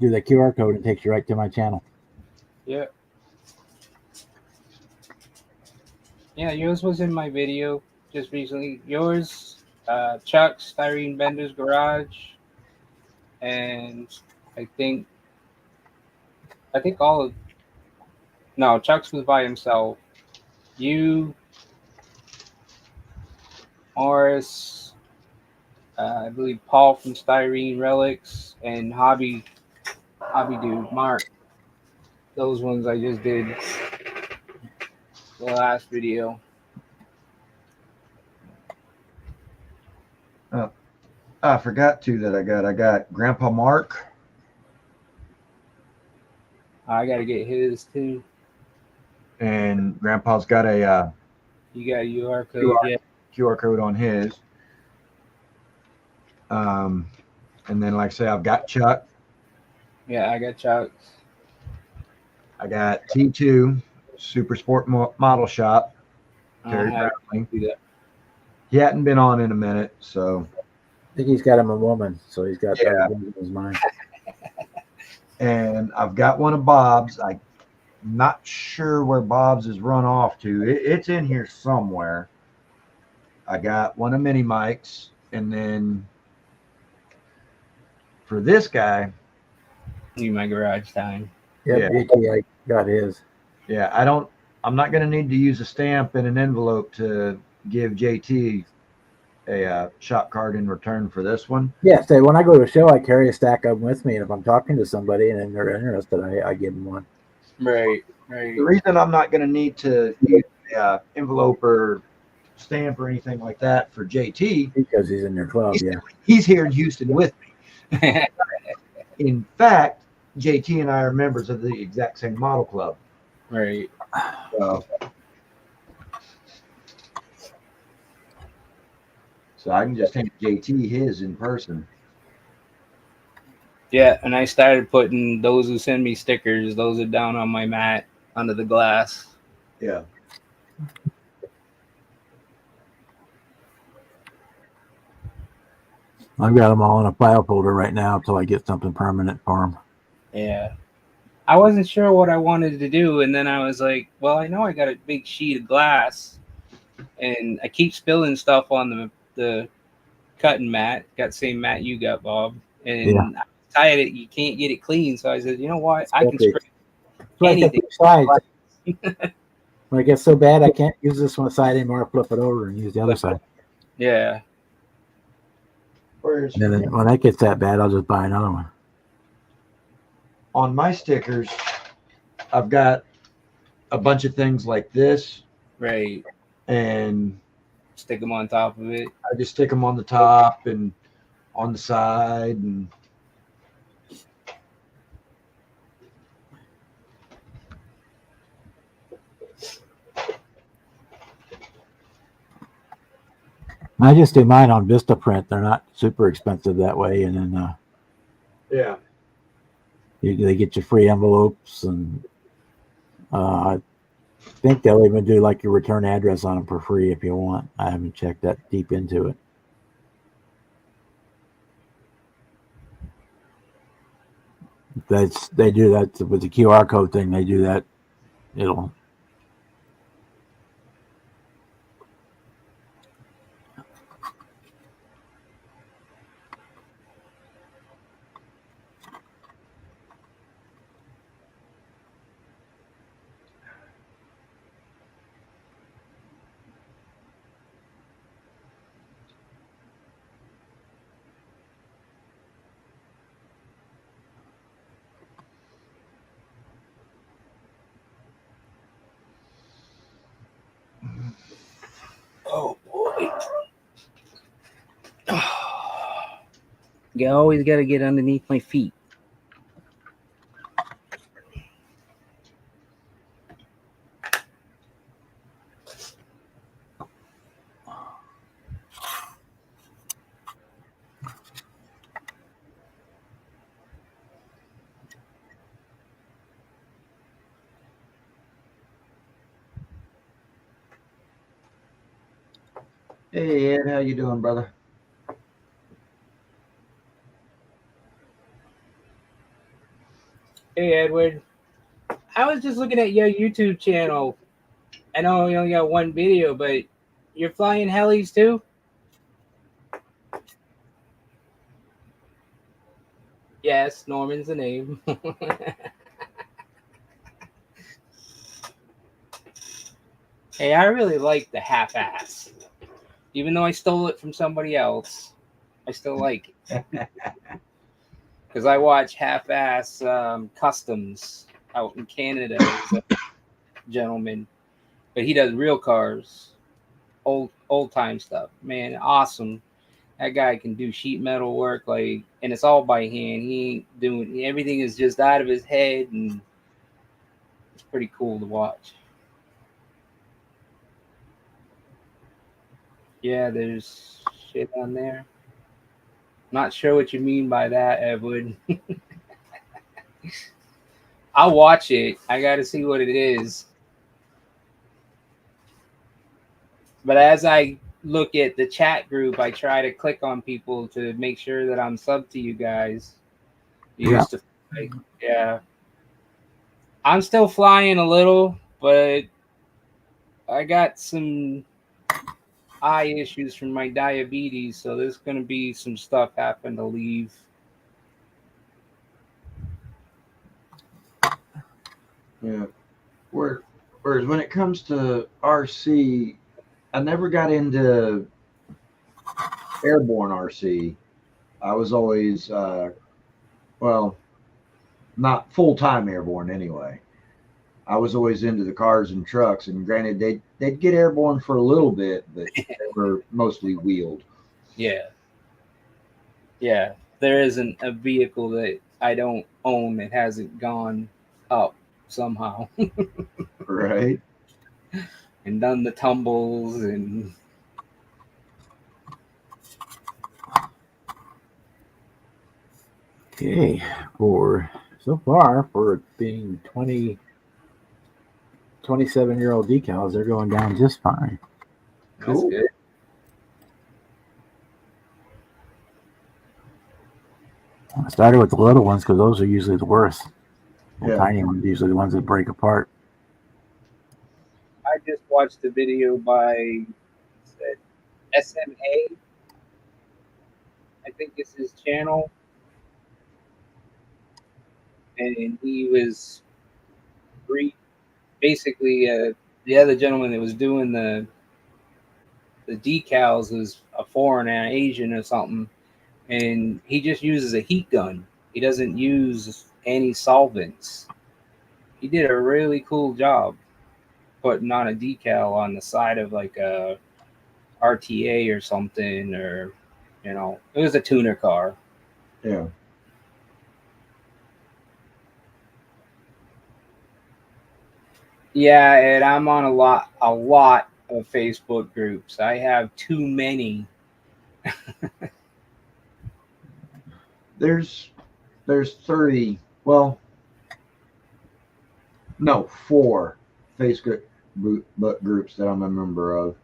do the QR code and it takes you right to my channel. Yeah. Yeah, yours was in my video just recently. Yours, Chuck's Styrene Bender's Garage, and I think Chuck's was by himself. You, Morris, I believe Paul from Styrene Relics, and Hobby Dude Mark. Those ones I just did the last video. I forgot to that I got Grandpa Mark. I gotta get his too. And Grandpa's got a You got a UR code, QR, yeah. QR code on his. And then, like I say, I've got Chuck. Yeah, I got Chuck's. I got T2 Super Sport Model Shop. Terry I Bradley. do that. He hadn't been on in a minute, so. I think he's got him a woman, so he's got Yeah. other things in his mind. And I've got one of Bob's. I'm not sure where Bob's is run off to. It's in here somewhere. I got one of Mini Mike's, and then for this guy, Need my garage time. Yeah, Yeah. JT, I got his. yeah, I'm not going to need to use a stamp and an envelope to give JT a shop card in return for this one. Yeah, so when I go to a show, I carry a stack of them with me, and if I'm talking to somebody and they're interested, I give them one. Right. The reason I'm not going to need to use an envelope or stamp or anything like that for JT, Because he's in your club, yeah. he's here in Houston with me. In fact, JT and I are members of the exact same model club. Right. So I can just hand JT his in person. Yeah, and I started putting those who send me stickers, those are down on my mat under the glass. Yeah. I've got them all in a file folder right now until I get something permanent for them. Yeah. I wasn't sure what I wanted to do, and then I was like, well, I know I got a big sheet of glass, and I keep spilling stuff on the cutting mat. Got the same mat you got, Bob. And Yeah. I'm tired of it. You can't get it clean. So I said, you know what? I can Okay. spray So I anything. take sides. When it gets so bad I can't use this one side anymore, I flip it over and use the other side. Yeah. Whereas And then when that gets that bad, I'll just buy another one. on my stickers, I've got a bunch of things like this, Right. and Stick them on top of it. I just stick them on the top and on the side, and I just do mine on Vistaprint. They're not super expensive that way, and then yeah. they get you free envelopes, and I think they'll even do like your return address on them for free if you want. I haven't checked that deep into it. They do that with the QR code thing. They do that. It'll. Oh boy. You always got to get underneath my feet. Hey Ed, how you doing, brother? Hey, Edward. I was just looking at your YouTube channel. I know you only got one video, but you're flying helis too? Yes, Norman's the name. Hey, I really like the half-ass. Even though I stole it from somebody else, I still like it. Because I watch half-ass customs out in Canada. He's a gentleman, but he does real cars, old time stuff. Man, awesome. That guy can do sheet metal work, like, and it's all by hand. He ain't doing everything is just out of his head, and it's pretty cool to watch. Yeah, there's shit on there. Not sure what you mean by that, Edward. I'll watch it. I got to see what it is. But as I look at the chat group, I try to click on people to make sure that I'm sub to you guys. You Yeah. used to, like, yeah. I'm still flying a little, but I got some eye issues from my diabetes, so there's going to be some stuff happen to leave. Yeah. Whereas when it comes to RC, I never got into airborne RC. I was always, well, not full-time airborne anyway. I was always into the cars and trucks, and granted, they'd get airborne for a little bit, but they were mostly wheeled. Yeah. Yeah. There isn't a vehicle that I don't own that hasn't gone up somehow Right? and done the tumbles and Okay, for so far for it being 27-year-old decals, they're going down just fine. Cool. That's good. I started with the little ones because those are usually the worst. The Yeah. tiny ones are usually the ones that break apart. I just watched a video by SMA. I think it's his channel. And he was basically the other gentleman that was doing the decals was a foreign and Asian or something. And he just uses a heat gun. He doesn't use any solvents. He did a really cool job putting on a decal on the side of like a RTA or something, or it was a tuner car. Yeah. Yeah, and I'm on a lot of Facebook groups. I have too many. There's 30, well, no, 4 Facebook groups that I'm a member of.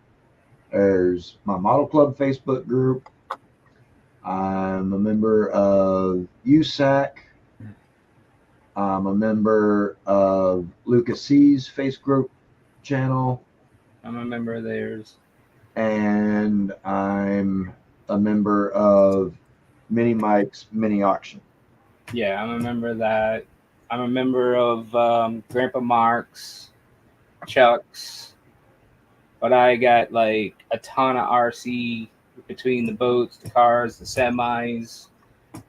There's my Model Club Facebook group. I'm a member of USAC. I'm a member of Lucas C's Facebook channel. I'm a member of theirs. And I'm a member of Mini Mike's Mini Auction. Yeah, I'm a member of that. I'm a member of Grandpa Mark's, Chuck's, but I got like a ton of RC between the boats, the cars, the semis,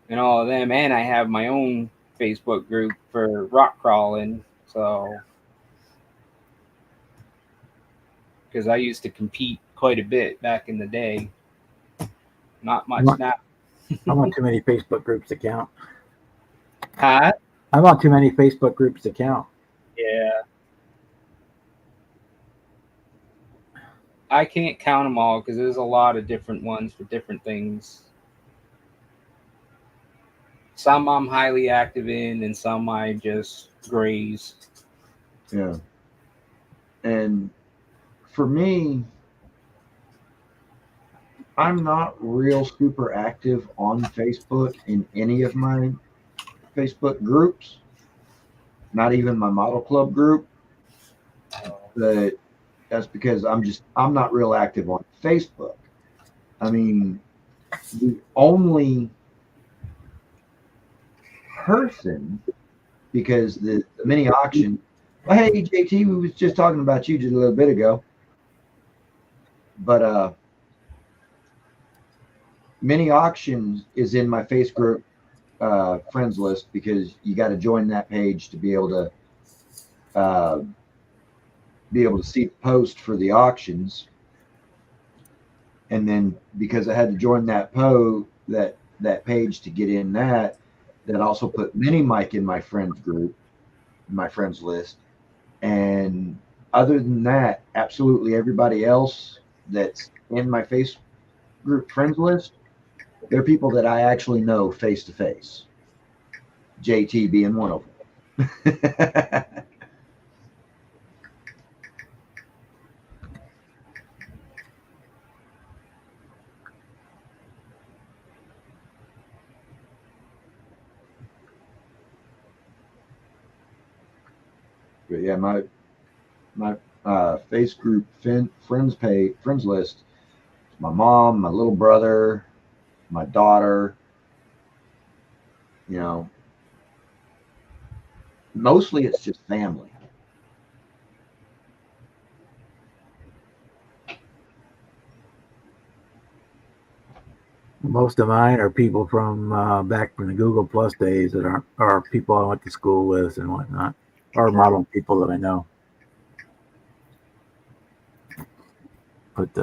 and all of them. And I have my own Facebook group for rock crawling. So, because I used to compete quite a bit back in the day. Not much now. I'm on too many Facebook groups to count. Huh? I'm on too many Facebook groups to count. Yeah. I can't count them all because there's a lot of different ones for different things. Some I'm highly active in, and some I just graze. Yeah. And for me, I'm not real super active on Facebook in any of my Facebook groups, not even my Model Club group. But that's because I'm not real active on Facebook. I mean, the only person, because the mini auction, well, hey JT, we was just talking about you just a little bit ago. But mini auctions is in my Facebook friends list because you got to join that page to be able to see the post for the auctions. And then because I had to join that that page to get in that also put Mini Mike in my friends group, my friends list. And other than that, absolutely everybody else that's in my face group friends list, they're people that I actually know face to face. JT being one of them. But yeah, my face group friends list. My mom, my little brother, my daughter. You know, mostly it's just family. Most of mine are people from back from the Google Plus days that are people I went to school with and whatnot, or model people that I know. But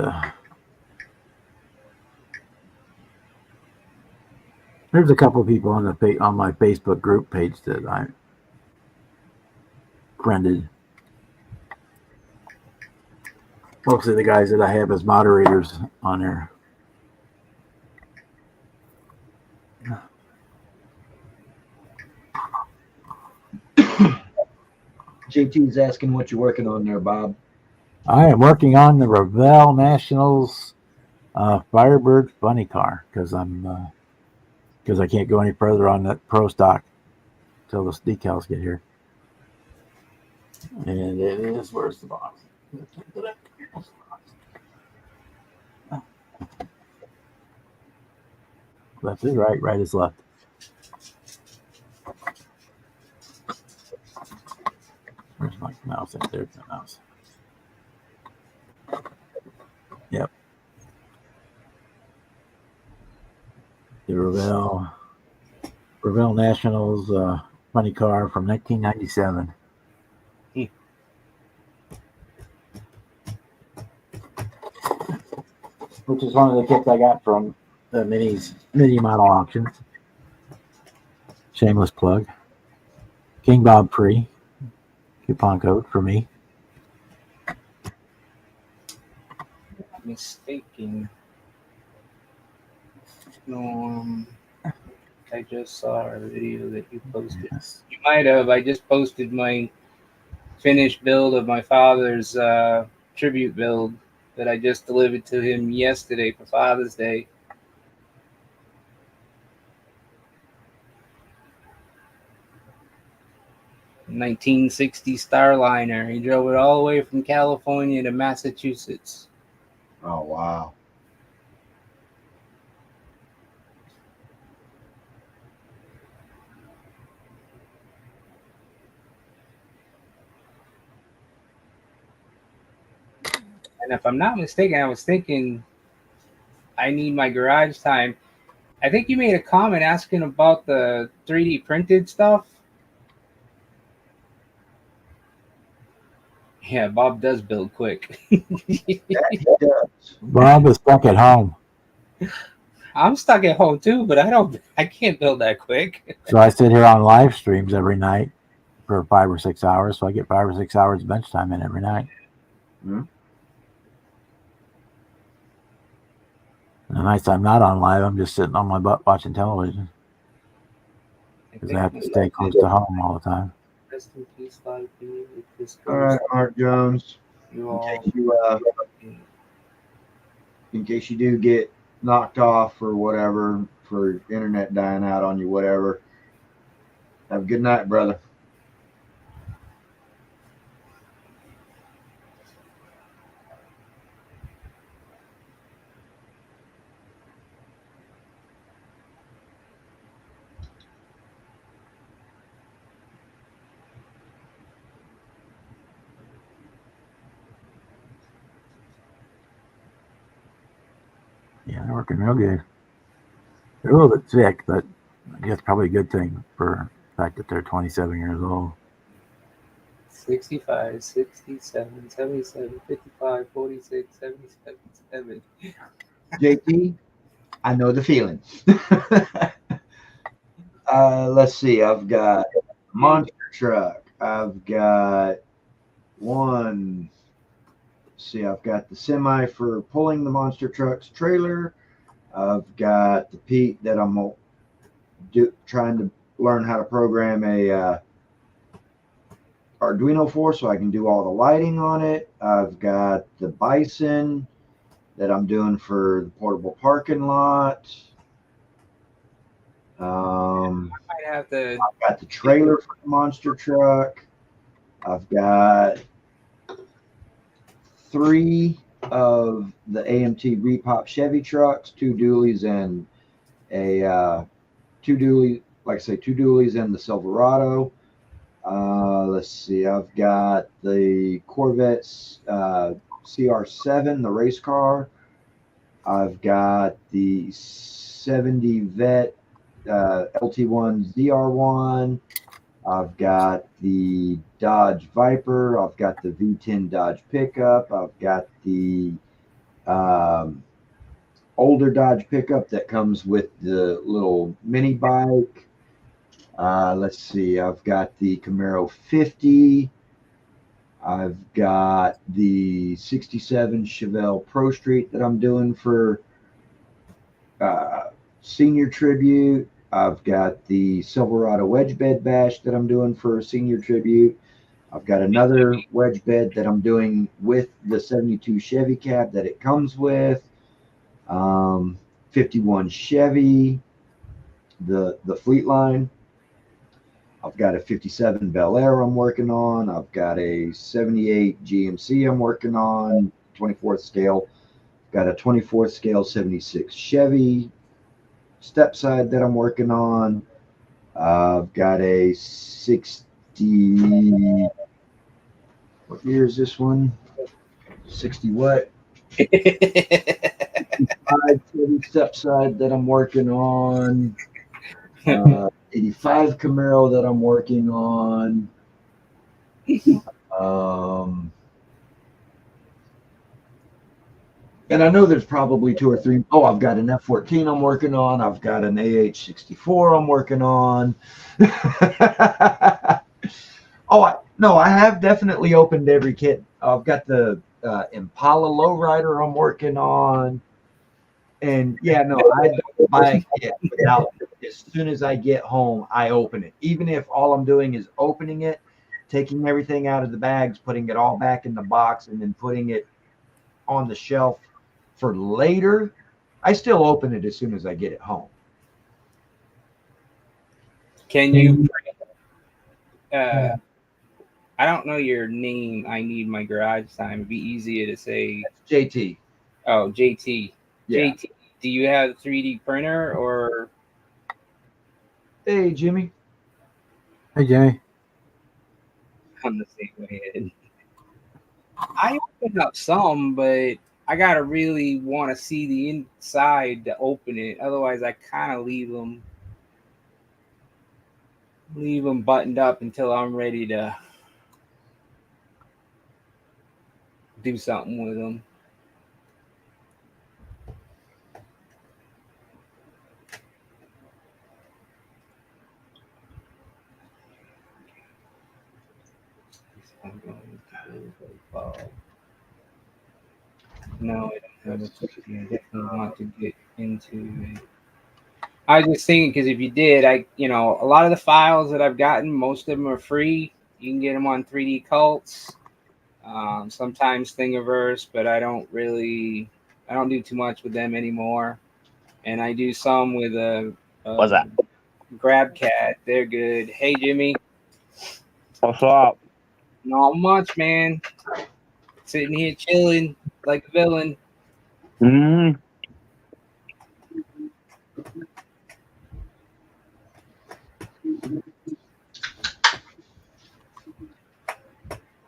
there's a couple of people on on my Facebook group page that I friended. Mostly the guys that I have as moderators on there. JT's asking what you're working on there, Bob. I am working on the Revell Nationals Firebird funny car because I can't go any further on that Pro Stock till the decals get here. And it is, where's the box? Left is right, right is left. Where's my mouse? There's the mouse. Yep. The Revell Nationals funny car from 1997. Which is one of the kits I got from the mini model auctions. Shameless plug. King Bob free. Coupon code for me. Mistaken. No, I just saw a video that you posted. Yes. You might have. I just posted my finished build of my father's tribute build that I just delivered to him yesterday for Father's Day. '60 Starliner. He drove it all the way from California to Massachusetts. Oh wow. And if I'm not mistaken, I was thinking I need my garage time. I think you made a comment asking about the 3D printed stuff. Yeah, Bob does build quick. He does. Bob is stuck at home. I'm stuck at home too, but I can't build that quick. So I sit here on live streams every night for 5 or 6 hours. So I get 5 or 6 hours bench time in every night. Hmm. And the nights I'm not on live, I'm just sitting on my butt watching television because I have to stay close to home all the time. Rest in peace, Live B. All right, Mark Jones. You all. In case you do get knocked off or whatever for internet dying out on you, whatever. Have a good night, brother. Yeah, they're working real good. They're a little bit sick, but I guess probably a good thing for the fact that they're 27 years old. 65, 67, 77, 55, 46, 77, 7. JT, I know the feeling. Let's see. I've got monster truck. I've got one. See, I've got the semi for pulling the monster truck's trailer. I've got the Pete that I'm trying to learn how to program a Arduino for, so I can do all the lighting on it. I've got the Bison that I'm doing for the portable parking lot. Might have to. I've got the trailer for the monster truck. I've got 3 of the AMT Repop Chevy trucks, 2 dualies and a 2 dually, like I say, 2 dualies and the Silverado. Let's see, I've got the Corvette CR7, the race car. I've got the 70 Vet LT1 ZR1. I've got the Dodge Viper. I've got the V10 Dodge pickup. I've got the older Dodge pickup that comes with the little mini bike. Let's see. I've got the Camaro 50. I've got the 67 Chevelle Pro Street that I'm doing for senior tribute. I've got the Silverado wedge bed bash that I'm doing for senior tribute. I've got another wedge bed that I'm doing with the 72 Chevy cab that it comes with. 51 Chevy, the fleet line. I've got a 57 Bel Air I'm working on. I've got a 78 GMC I'm working on, 24th scale. Got a 24th scale 76 Chevy step side that I'm working on. I've got a 60. What year is this one? 60 what? 85 Chevy step side that I'm working on. 85 Camaro that I'm working on. And I know there's probably 2 or 3. Oh, I've got an F14 I'm working on. I've got an AH64 I'm working on. I have definitely opened every kit. I've got the Impala Lowrider I'm working on. And yeah, no, I don't buy a kit without, as soon as I get home, I open it. Even if all I'm doing is opening it, taking everything out of the bags, putting it all back in the box, and then putting it on the shelf for later, I still open it as soon as I get it home. Can you? I don't know your name. I need my garage time. It'd be easier to say JT. Oh, JT. Yeah. JT. Do you have a 3D printer or? Hey, Jimmy. Hey, Jimmy. I'm the same way. I open up some, but I gotta really want to see the inside to open it. Otherwise, I kind of leave them buttoned up until I'm ready to do something with them. No, I don't have a 50. I definitely want to get into it. I was just thinking, because if you did, a lot of the files that I've gotten, most of them are free. You can get them on 3D Cults, sometimes Thingiverse, but I don't do too much with them anymore. And I do some with What's that? GrabCAD. They're good. Hey, Jimmy. What's up? Not much, man. Sitting here chilling like a villain. Mm.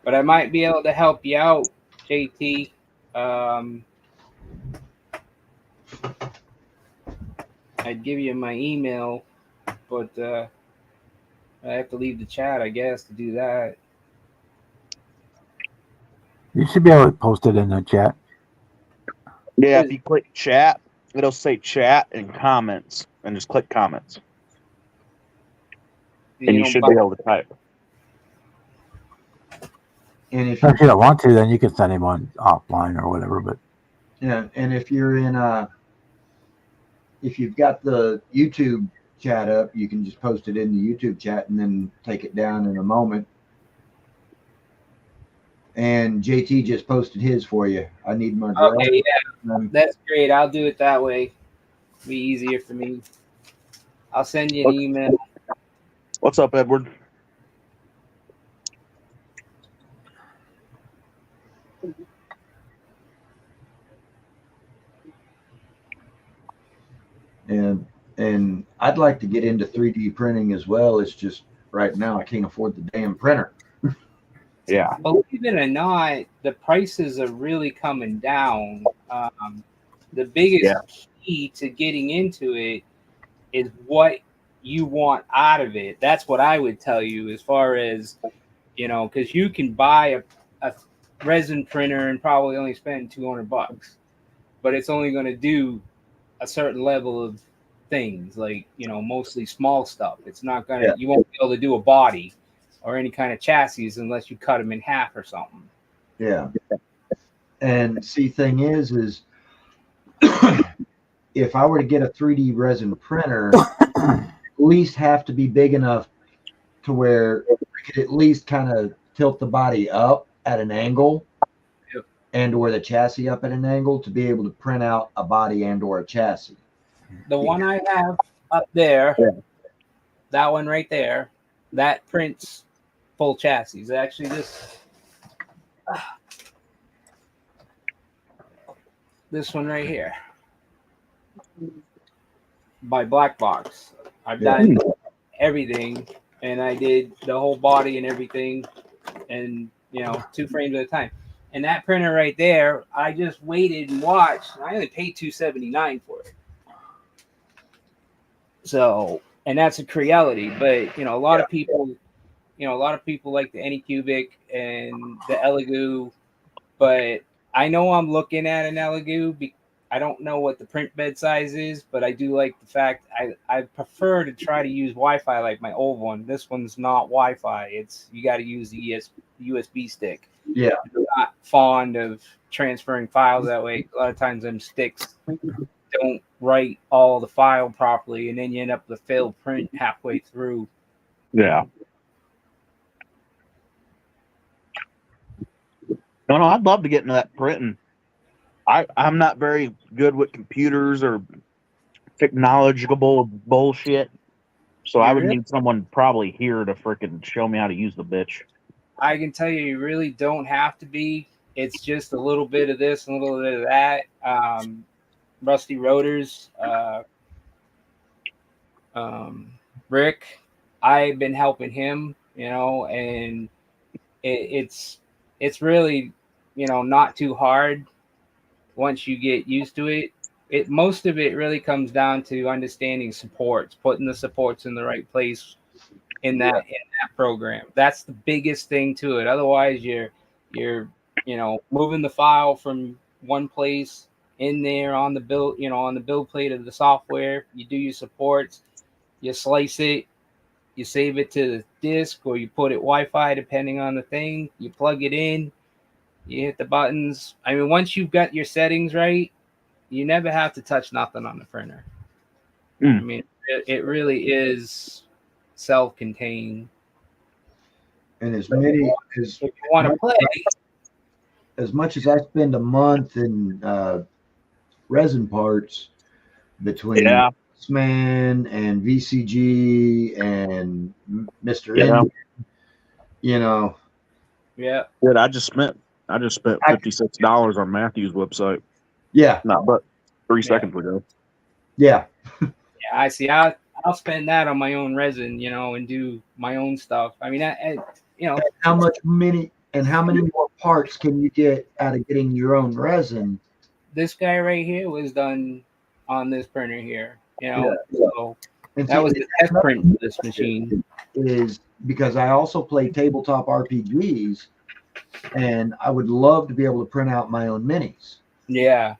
But I might be able to help you out, JT. I'd give you my email, but I have to leave the chat, I guess, to do that. You should be able to post it in the chat. Yeah, if you click chat, it'll say chat and comments, and just click comments, and you don't should buy- be able to type. And if If you don't want to, then you can send him one offline or whatever. But yeah, and if you're in if you've got the YouTube chat up, you can just post it in the YouTube chat and then take it down in a moment. And JT just posted his for you. I need my girl. Okay, yeah, that's great. I'll do it that way. Be easier for me. I'll send you an email. What's up, Edward? And I'd like to get into 3D printing as well. It's just right now I can't afford the damn printer. Yeah. Believe it or not, the prices are really coming down. The biggest key to getting into it is what you want out of it. That's what I would tell you as far as, because you can buy a resin printer and probably only spend $200, but it's only going to do a certain level of things, like, mostly small stuff. It's not going to, you won't be able to do a body or any kind of chassis unless you cut them in half or something. Yeah. And see, thing is if I were to get a 3D resin printer, at least have to be big enough to where I could at least kind of tilt the body up at an angle, and or the chassis up at an angle to be able to print out a body and or a chassis. The one I have up there, that one right there, that prints full chassis. Actually, this one right here by Black Box. I've done everything, and I did the whole body and everything, and 2 frames at a time. And that printer right there, I just waited and watched. I only paid $279 for it. So, and that's a Creality, but a lot of people, like the Anycubic and the Elegoo, but I know I'm looking at an Elegoo. I don't know what the print bed size is, but I do like the fact I prefer to try to use Wi-Fi like my old one. This one's not Wi-Fi. You got to use the USB stick. Yeah. I'm not fond of transferring files that way. A lot of times them sticks don't write all the file properly, and then you end up with a failed print halfway through. Yeah. No, I'd love to get into that printing. I'm not very good with computers or technological bullshit, so I would need someone probably here to freaking show me how to use the bitch. I can tell you really don't have to be. It's just a little bit of this and a little bit of that. Rusty Rotors, Rick, I've been helping him, and it's really, not too hard once you get used to it. Most of it really comes down to understanding supports, putting the supports in the right place in that program. That's the biggest thing to it. Otherwise, you're moving the file from one place in there on the build, on the build plate of the software. You do your supports, you slice it, you save it to the disk, or you put it Wi-Fi depending on the thing. You plug it in, you hit the buttons. I mean, once you've got your settings right, you never have to touch nothing on the printer. I mean, it really is self-contained. And as many as if you want to play, as much as I spend a month in resin parts between X-Man and VCG and Mr. Indian, Yeah. Dude, I just spent $56 on Matthew's website. Yeah. Not but 3 seconds ago. Yeah. Yeah, I see. I'll spend that on my own resin, and do my own stuff. I mean, how many more parts can you get out of getting your own resin? This guy right here was done on this printer here, so and that was the test print for this machine. Is because I also play tabletop RPGs, and I would love to be able to print out my own minis. Yeah.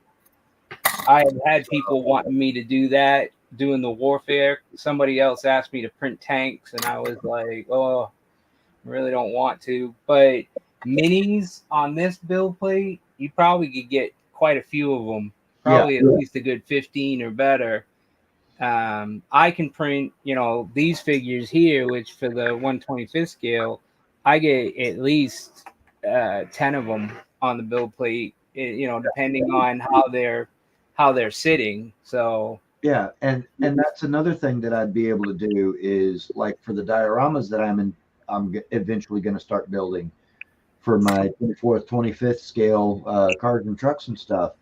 I have had people wanting me to do that, doing the warfare. Somebody else asked me to print tanks, and I was like, oh, I really don't want to. But minis on this build plate, you probably could get quite a few of them, probably at least a good 15 or better. I can print, these figures here, which for the 125th scale, I get at least 10 of them on the build plate, depending on how they're sitting. So Yeah, and that's another thing that I'd be able to do is like for the dioramas that I'm eventually going to start building for my 24th, 25th scale cars and trucks and stuff.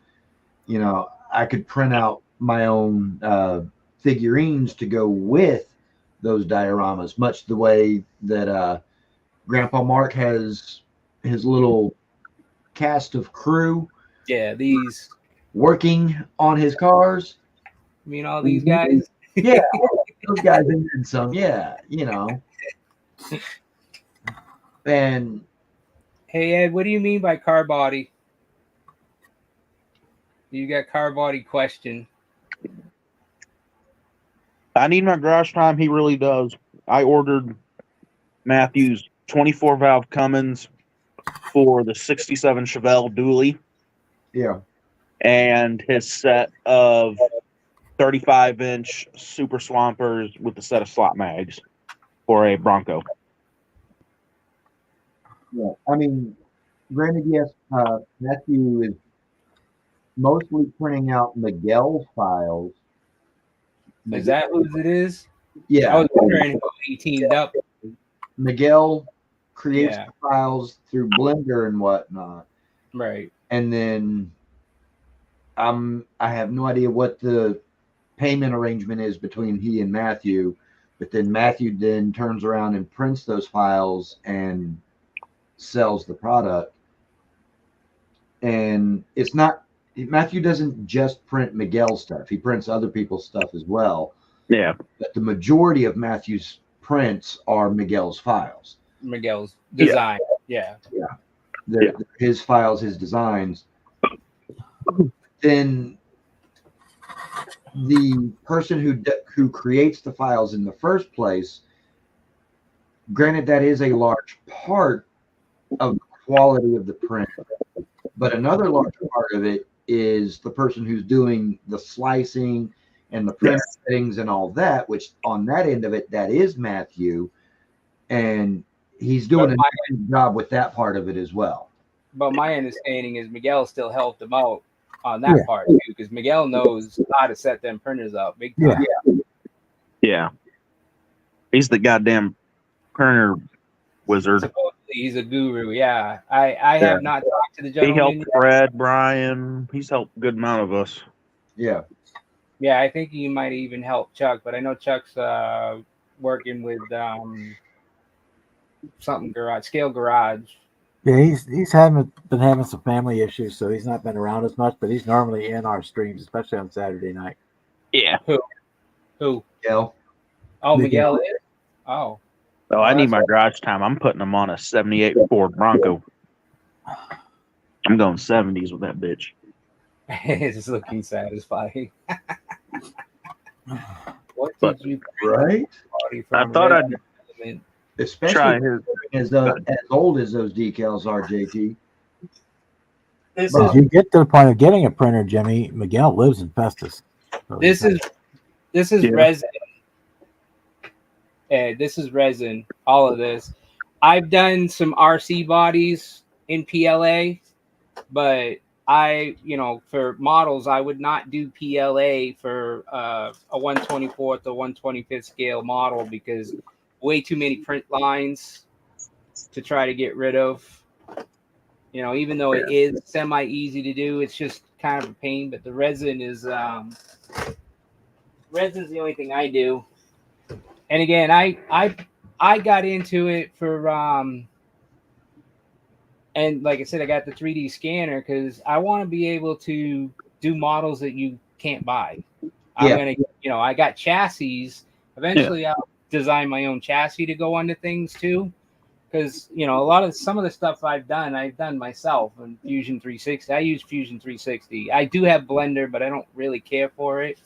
I could print out my own figurines to go with those dioramas, much the way that Grandpa Mark has his little cast of crew. Yeah, these. Working on his cars. I mean, all these guys. Yeah, those guys and then some. Yeah, And hey Ed, what do you mean by car body? You got car body question. I need my garage time. He really does. I ordered Matthew's 24 valve Cummins for the 67 Chevelle dually. Yeah. And his set of 35-inch Super Swampers with a set of slot mags for a Bronco. Yeah. I mean, granted, yes, Matthew is mostly printing out Miguel files. Is that whose it is? Yeah. I was wondering who he teamed up. Miguel creates the files through Blender and whatnot. Right. And then I have no idea what the payment arrangement is between he and Matthew, but then Matthew then turns around and prints those files and sells the product. And it's not, Matthew doesn't just print Miguel stuff. He prints other people's stuff as well. Yeah. But the majority of Matthew's prints are Miguel's files. Miguel's design. Yeah. His files, his designs. Then the person who creates the files in the first place, granted that is a large part of the quality of the print, but another large part of it is the person who's doing the slicing and the print settings and all that, which on that end of it, that is Matthew, and he's doing a good job with that part of it as well. But my understanding is Miguel still helped him out on that part too, because Miguel knows how to set them printers up big time. Yeah. He's the goddamn printer wizard. Supposedly he's a guru. Yeah. I have not talked to the gentleman. He helped Fred, Brian. He's helped a good amount of us. Yeah. Yeah, I think he might even help Chuck, but I know Chuck's working with something garage, Scale Garage. Yeah, he's been having some family issues, so he's not been around as much, but he's normally in our streams, especially on Saturday night. Yeah. Who? Miguel. Oh, Miguel is? Oh. Oh, I need my garage time. I'm putting them on a 78 Ford Bronco. I'm going 70s with that bitch. It's looking satisfying. What But- did you Right? I thought I'd Especially try his. as old as those decals are, JT. This If you get to the point of getting a printer, Jimmy, Miguel lives in Festus. So is Yeah. resin. This is resin. All of this. I've done some RC bodies in PLA, but for models, I would not do PLA for a 124th or 125th scale model because way too many print lines to try to get rid of. Even though it is semi easy to do, it's just kind of a pain. But the resin is resin's the only thing I do. And again, I got into it for and like I said, I got the 3D scanner because I want to be able to do models that you can't buy. I'm gonna, I got chassis. Eventually, I'll design my own chassis to go onto things too. because some of the stuff I've done myself in Fusion 360. I use Fusion 360. I do have Blender, but I don't really care for it.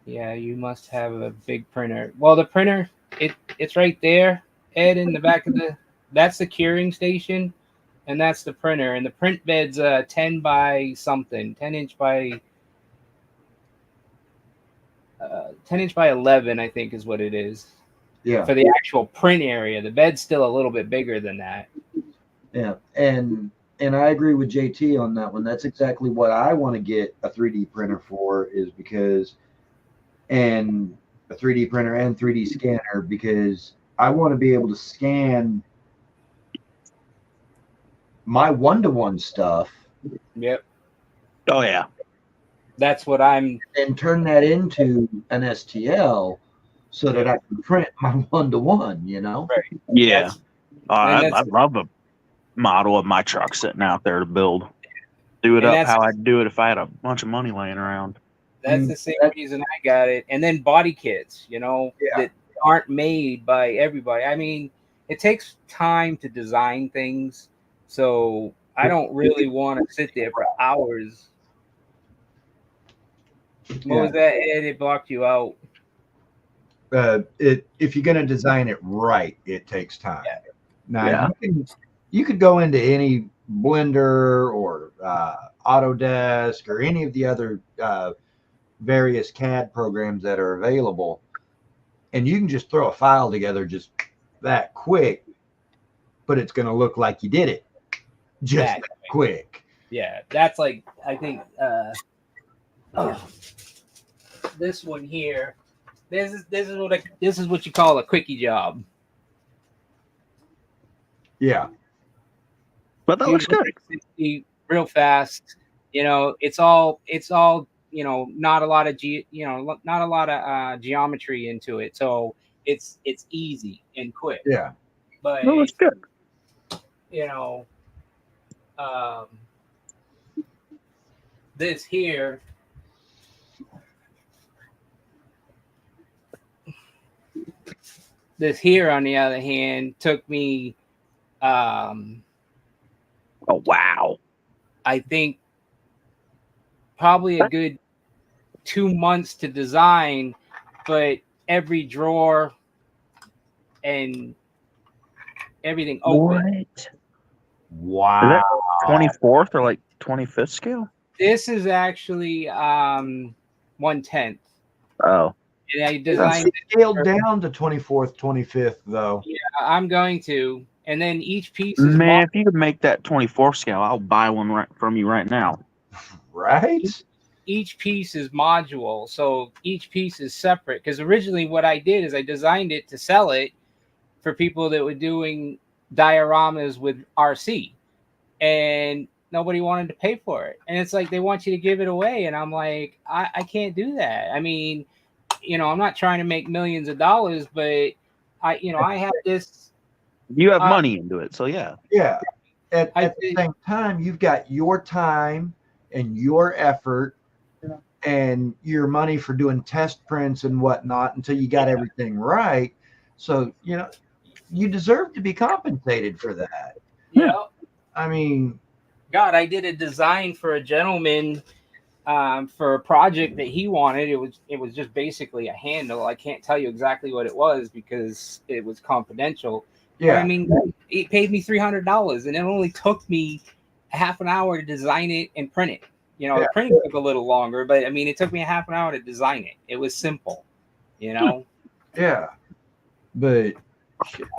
Yeah, you must have a big printer. Well, the printer, it's right there, Ed, in the back of that's the curing station, and that's the printer. And the print bed's 10 by something, 10 inch by 11, I think is what it is. Yeah. For the actual print area, the bed's still a little bit bigger than that. Yeah, and I agree with JT on that one. That's exactly what I want to get a 3D printer for, is because, and a 3D printer and 3D scanner, because I want to be able to scan my one-to-one stuff. Yep. Oh yeah. That's what I'm. And turn that into an STL so that I can print my one-to-one, Right. Yeah. I that's- love a model of my truck sitting out there to build. Do it up how I'd do it if I had a bunch of money laying around. That's the same reason I got it. And then body kits, that aren't made by everybody. I mean, it takes time to design things. So I don't really want to sit there for hours. What was that, Ed? It blocked you out. If you're going to design it right, it takes time. Yeah. Now, you could go into any Blender or Autodesk or any of the other various CAD programs that are available, and you can just throw a file together just that quick, but it's going to look like you did it just that quick. Yeah, that's like, I think this one here. This is what you call a quickie job. Yeah, but that looks good. Real fast. It's all not a lot of geometry into it, so it's easy and quick. Yeah, but that looks good. This here. This here, on the other hand, took me, oh wow, I think probably a good 2 months to design, but every drawer and everything open. Wow. Is that 24th or like 25th scale? This is actually 1/10. Oh. And I designed scaled down to 24th, 25th, though. Yeah, I'm going to. And then each piece is if you could make that 24 scale, I'll buy one from you right now. Right? Each piece is module, so each piece is separate. Because originally what I did is I designed it to sell it for people that were doing dioramas with RC. And nobody wanted to pay for it. And it's like, they want you to give it away. And I'm like, I can't do that. I mean, I'm not trying to make millions of dollars, but I have this. You have money into it, so yeah. Yeah. At the same time, you've got your time and your effort and your money for doing test prints and whatnot until you got everything right. So, you deserve to be compensated for that. Yeah. I mean, God, I did a design for a gentleman for a project that he wanted. It was just basically a handle. I can't tell you exactly what it was because it was confidential. Yeah. But, I mean, he paid me $300, and it only took me half an hour to design it and print it. The printing took a little longer, but I mean, it took me a half an hour to design it. It was simple, Yeah. But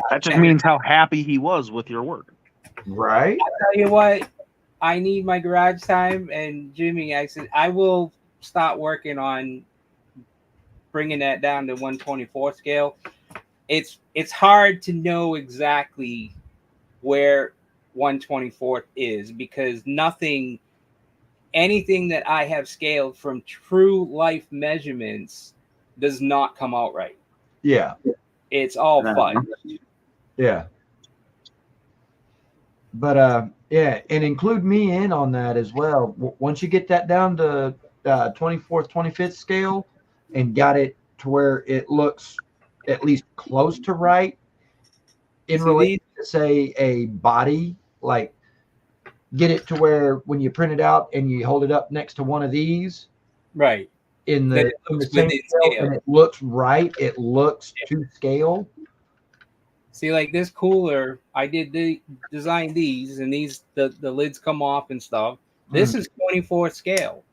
that just means how happy he was with your work. Right. I'll tell you what, I need my garage time, and Jimmy, I will start working on bringing that down to 1/24 scale. It's hard to know exactly where 1/24 is because anything that I have scaled from true life measurements does not come out right. Yeah. It's all fun. Yeah. But and include me in on that as well. Once you get that down to 24th, 25th scale and got it to where it looks at least close to right, in So relation to say a body, like get it to where when you print it out and you hold it up next to one of these right. in That the, it in the looks same within scale, scale. and it looks right, it looks to scale. See, like this cooler, I did design these, and these the lids come off and stuff. This is 24 scale,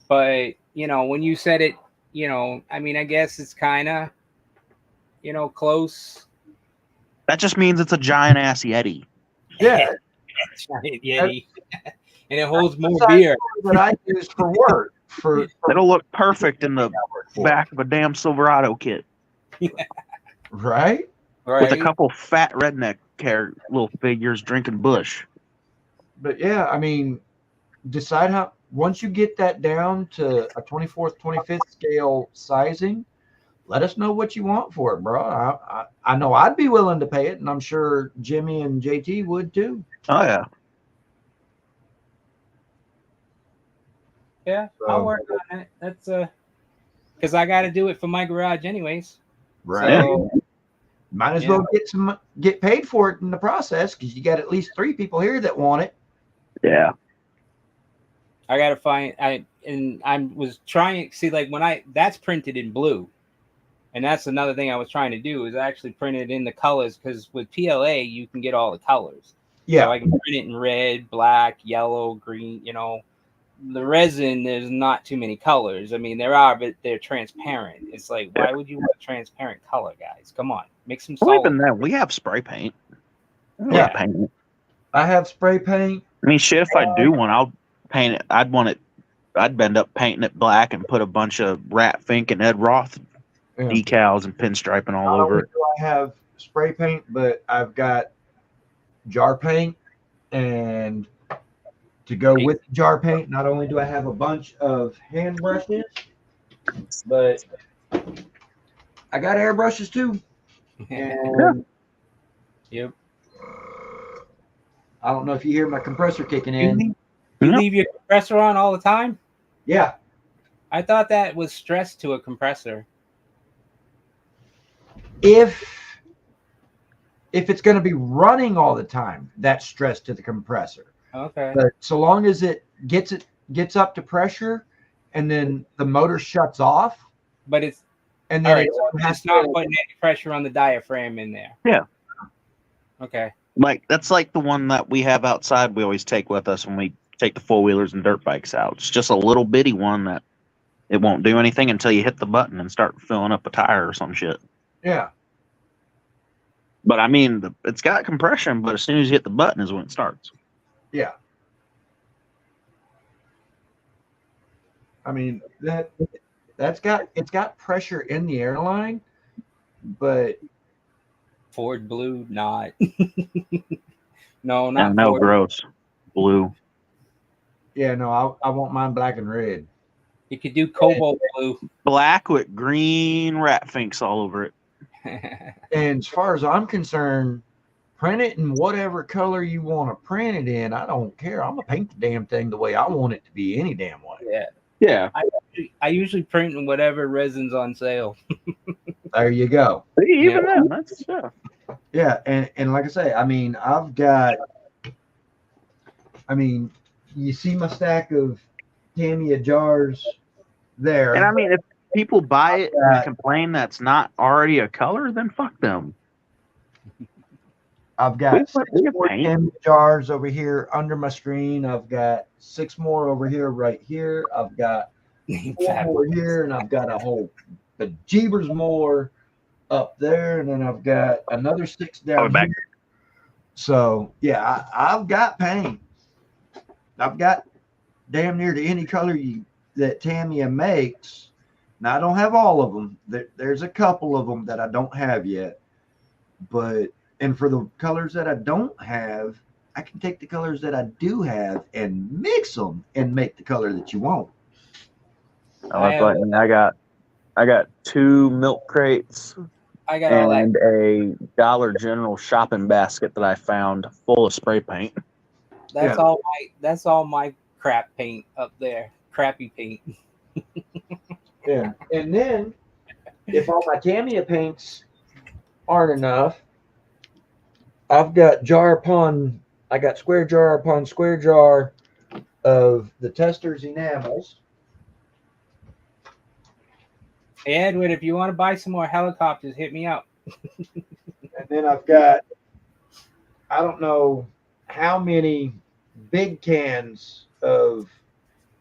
but when you said it, I mean, I guess it's kind of, close. That just means it's a giant ass Yeti. Yeah, Giant Yeti, and it holds more That's beer. that I use for work. For It'll look perfect in the back of a damn Silverado kit right. Right. with a couple fat redneck little figures drinking Bush. But yeah, I mean, decide how once you get that down to a 24th, 25th scale sizing, let us know what you want for it, bro. I know I'd be willing to pay it, and I'm sure Jimmy and JT would too. Oh yeah. Yeah, So- I'll work on it. That's because I got to do it for my garage, anyways. Right. So, Might as Yeah. well get paid for it in the process, because you got at least 3 people here that want it. Yeah. I gotta find. I was trying to see, like, that's printed in blue, and that's another thing I was trying to do is actually print it in the colors, because with PLA you can get all the colors. Yeah. So I can print it in red, black, yellow, green. The resin, there's not too many colors. I mean, there are, but they're transparent. It's like, why would you want transparent color, guys? Come on, mix some Well, solid. even then, we have spray paint. Yeah. Paint it. I have spray paint. I mean, shit, if I do one, I'll paint it. I'd end up painting it black and put a bunch of Rat Fink and Ed Roth Yeah. decals and pinstriping all Not over only it. do I have spray paint, but I've got jar paint, and to go with jar paint, not only do I have a bunch of hand brushes, but I got airbrushes too. And Yep. I don't know if you hear my compressor kicking You in. leave, you Yep. leave your compressor on all the time? Yeah. I thought that was stress to a compressor. If it's going to be running all the time, that's stress to the compressor. Okay. But so long as it gets up to pressure, and then the motor shuts off, But it's and all then right. So it's not putting any pressure on the diaphragm in there. Yeah. Okay. Like that's like the one that we have outside. We always take with us when we take the 4-wheelers and dirt bikes out. It's just a little bitty one that it won't do anything until you hit the button and start filling up a tire or some shit. yeah. But I mean, it's got compression, but as soon as you hit the button is when it starts. Yeah. I mean, it's got pressure in the airline, but Ford Blue, not. No, I not know, Ford. gross. Blue. yeah, no, I want mine black and red. You could do cobalt blue. Black with green rat finks all over it. And as far as I'm concerned, print it in whatever color you want to print it in. I don't care. I'm gonna paint the damn thing the way I want it to be, any damn way. Yeah. Yeah. I usually print in whatever resin's on sale. There you go. Even then, that's Yeah, and like I say, I mean, you see my stack of Tamiya jars there. And I mean, if people buy it Yeah. and complain that's not already a color, then fuck them. I've got We 6 more paint. Tamiya jars over here under my screen. I've got 6 more over here, right here. I've got 4 more here, and I've got a whole bejeebers more up there, and then I've got another 6 down back. here. So yeah, I've got paint. I've got damn near to any color that Tamiya makes. Now I don't have all of them. There's a couple of them that I don't have yet, and for the colors that I don't have, I can take the colors that I do have and mix them and make the color that you want. I got 2 milk crates I got all that. and a Dollar General shopping basket that I found full of spray paint. That's Yeah. That's all my crap paint up there. Crappy paint. Yeah. And then if all my Tamiya paints aren't enough, I've got I got square jar upon square jar of the Testors enamels. Hey, Edwin, if you want to buy some more helicopters, hit me up. And then I've got, I don't know how many big cans of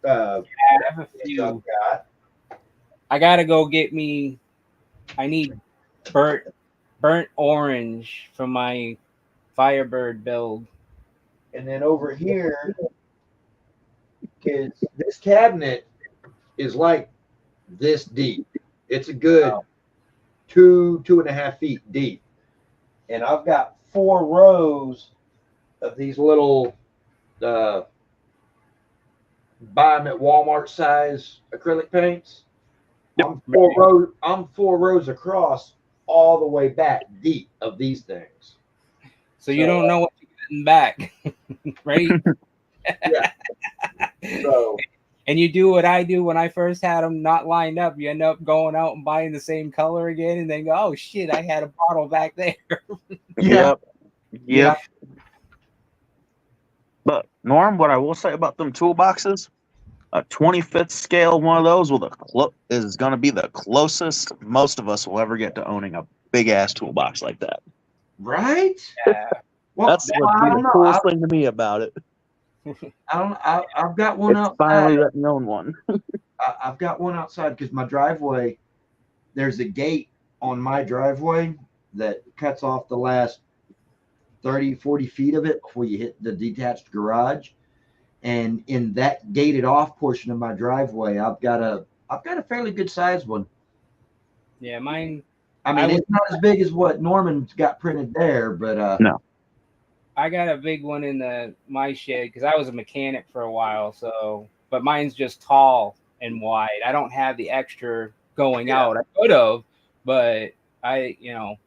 I have a I've few. got. I gotta go get me. I need burnt orange for my Firebird build. And then over here is this cabinet is like this deep. It's a good Wow. 2.5 feet deep. And I've got 4 rows of these little buy them at Walmart size acrylic paints. I'm 4 rows across all the way back deep of these things. So you don't know what you're getting back, right? Yeah. So And you do what I do when I first had them not lined up. You end up going out and buying the same color again, and then go, "Oh shit, I had a bottle back there." yeah. Yep. But Norm, what I will say about them toolboxes, a 25th scale one of those is going to be the closest most of us will ever get to owning a big ass toolbox like that. Right? Yeah. Well, That's I what's don't the know. coolest thing to me about it. I've got one It's outside. finally let me own one. I've got one outside because my driveway, there's a gate on my driveway that cuts off the last 30, 40 feet of it before you hit the detached garage. And in that gated off portion of my driveway, I've got a fairly good sized one. Yeah, mine. I mean, it's not as big as what Norman's got printed there, but No. I got a big one in my shed because I was a mechanic for a while. So, but mine's just tall and wide. I don't have the extra going out. I could have, but I didn't.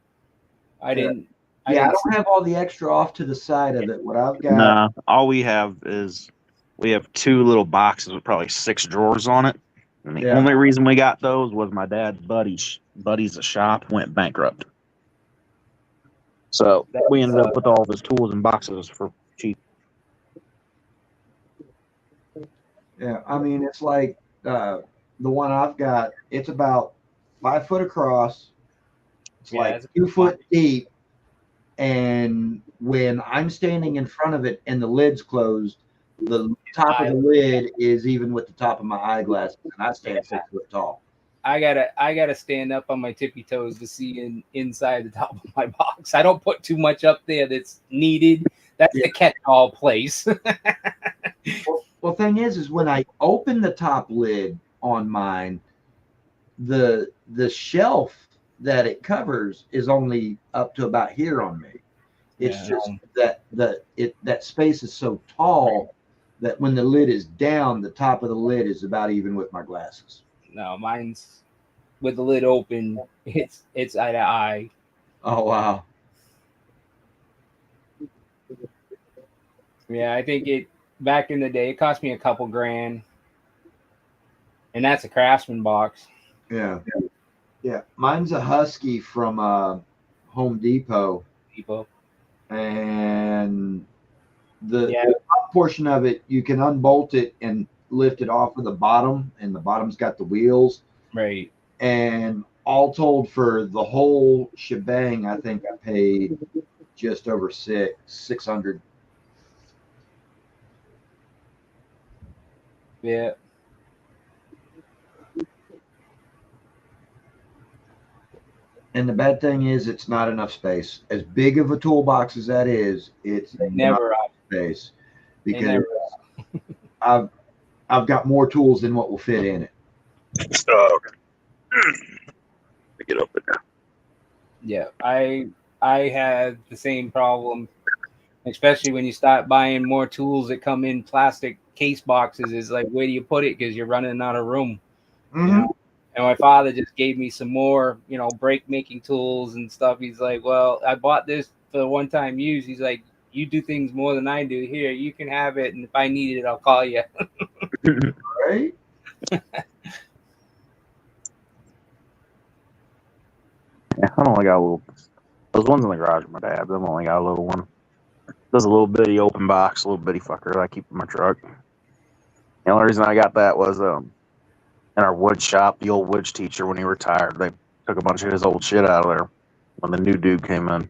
I didn't don't have all the extra off to the side of it. What I've got, Nah, all we have 2 little boxes with probably 6 drawers on it. And the only reason we got those was my dad's buddy's shop went bankrupt. So we ended up with all of his tools and boxes for cheap. yeah, I mean, it's like the one I've got. It's about 5 foot across. It's like 2 foot deep, and when I'm standing in front of it and the lid's closed, the top of the lid is even with the top of my eyeglasses, and I stand 6 foot tall. I gotta stand up on my tippy toes to see inside the top of my box. I don't put too much up there that's needed. That's the catch-all place. Well, thing is when I open the top lid on mine, the shelf that it covers is only up to about here on me. It's just that that space is so tall that when the lid is down, the top of the lid is about even with my glasses. No, mine's with the lid open. It's eye to eye. Oh wow. Yeah, I think back in the day it cost me a couple grand, and that's a Craftsman box. Yeah. Mine's a Husky from Home Depot. And the top portion of it, you can unbolt it and lift it off of the bottom, and the bottom's got the wheels. Right. And all told, for the whole shebang, I think I paid just over $600. Yeah. And the bad thing is, it's not enough space. As big of a toolbox as that is, it's never enough space because I've got more tools than what will fit in it. Oh, okay. Get up there. Yeah, I had the same problem, especially when you start buying more tools that come in plastic case boxes. Is like, where do you put it? Because you're running out of room. Mm-hmm. You know? And my father just gave me some more, brake making tools and stuff. He's like, well, I bought this for one-time use. He's like, you do things more than I do. Here, you can have it, and if I need it, I'll call you. Right? Yeah, I only got a Those ones in the garage of my dad's. I've only got a little one. There's a little bitty open box, a little bitty fucker that I keep in my truck. The only reason I got that was in our wood shop, the old wood teacher, when he retired, they took a bunch of his old shit out of there when the new dude came in.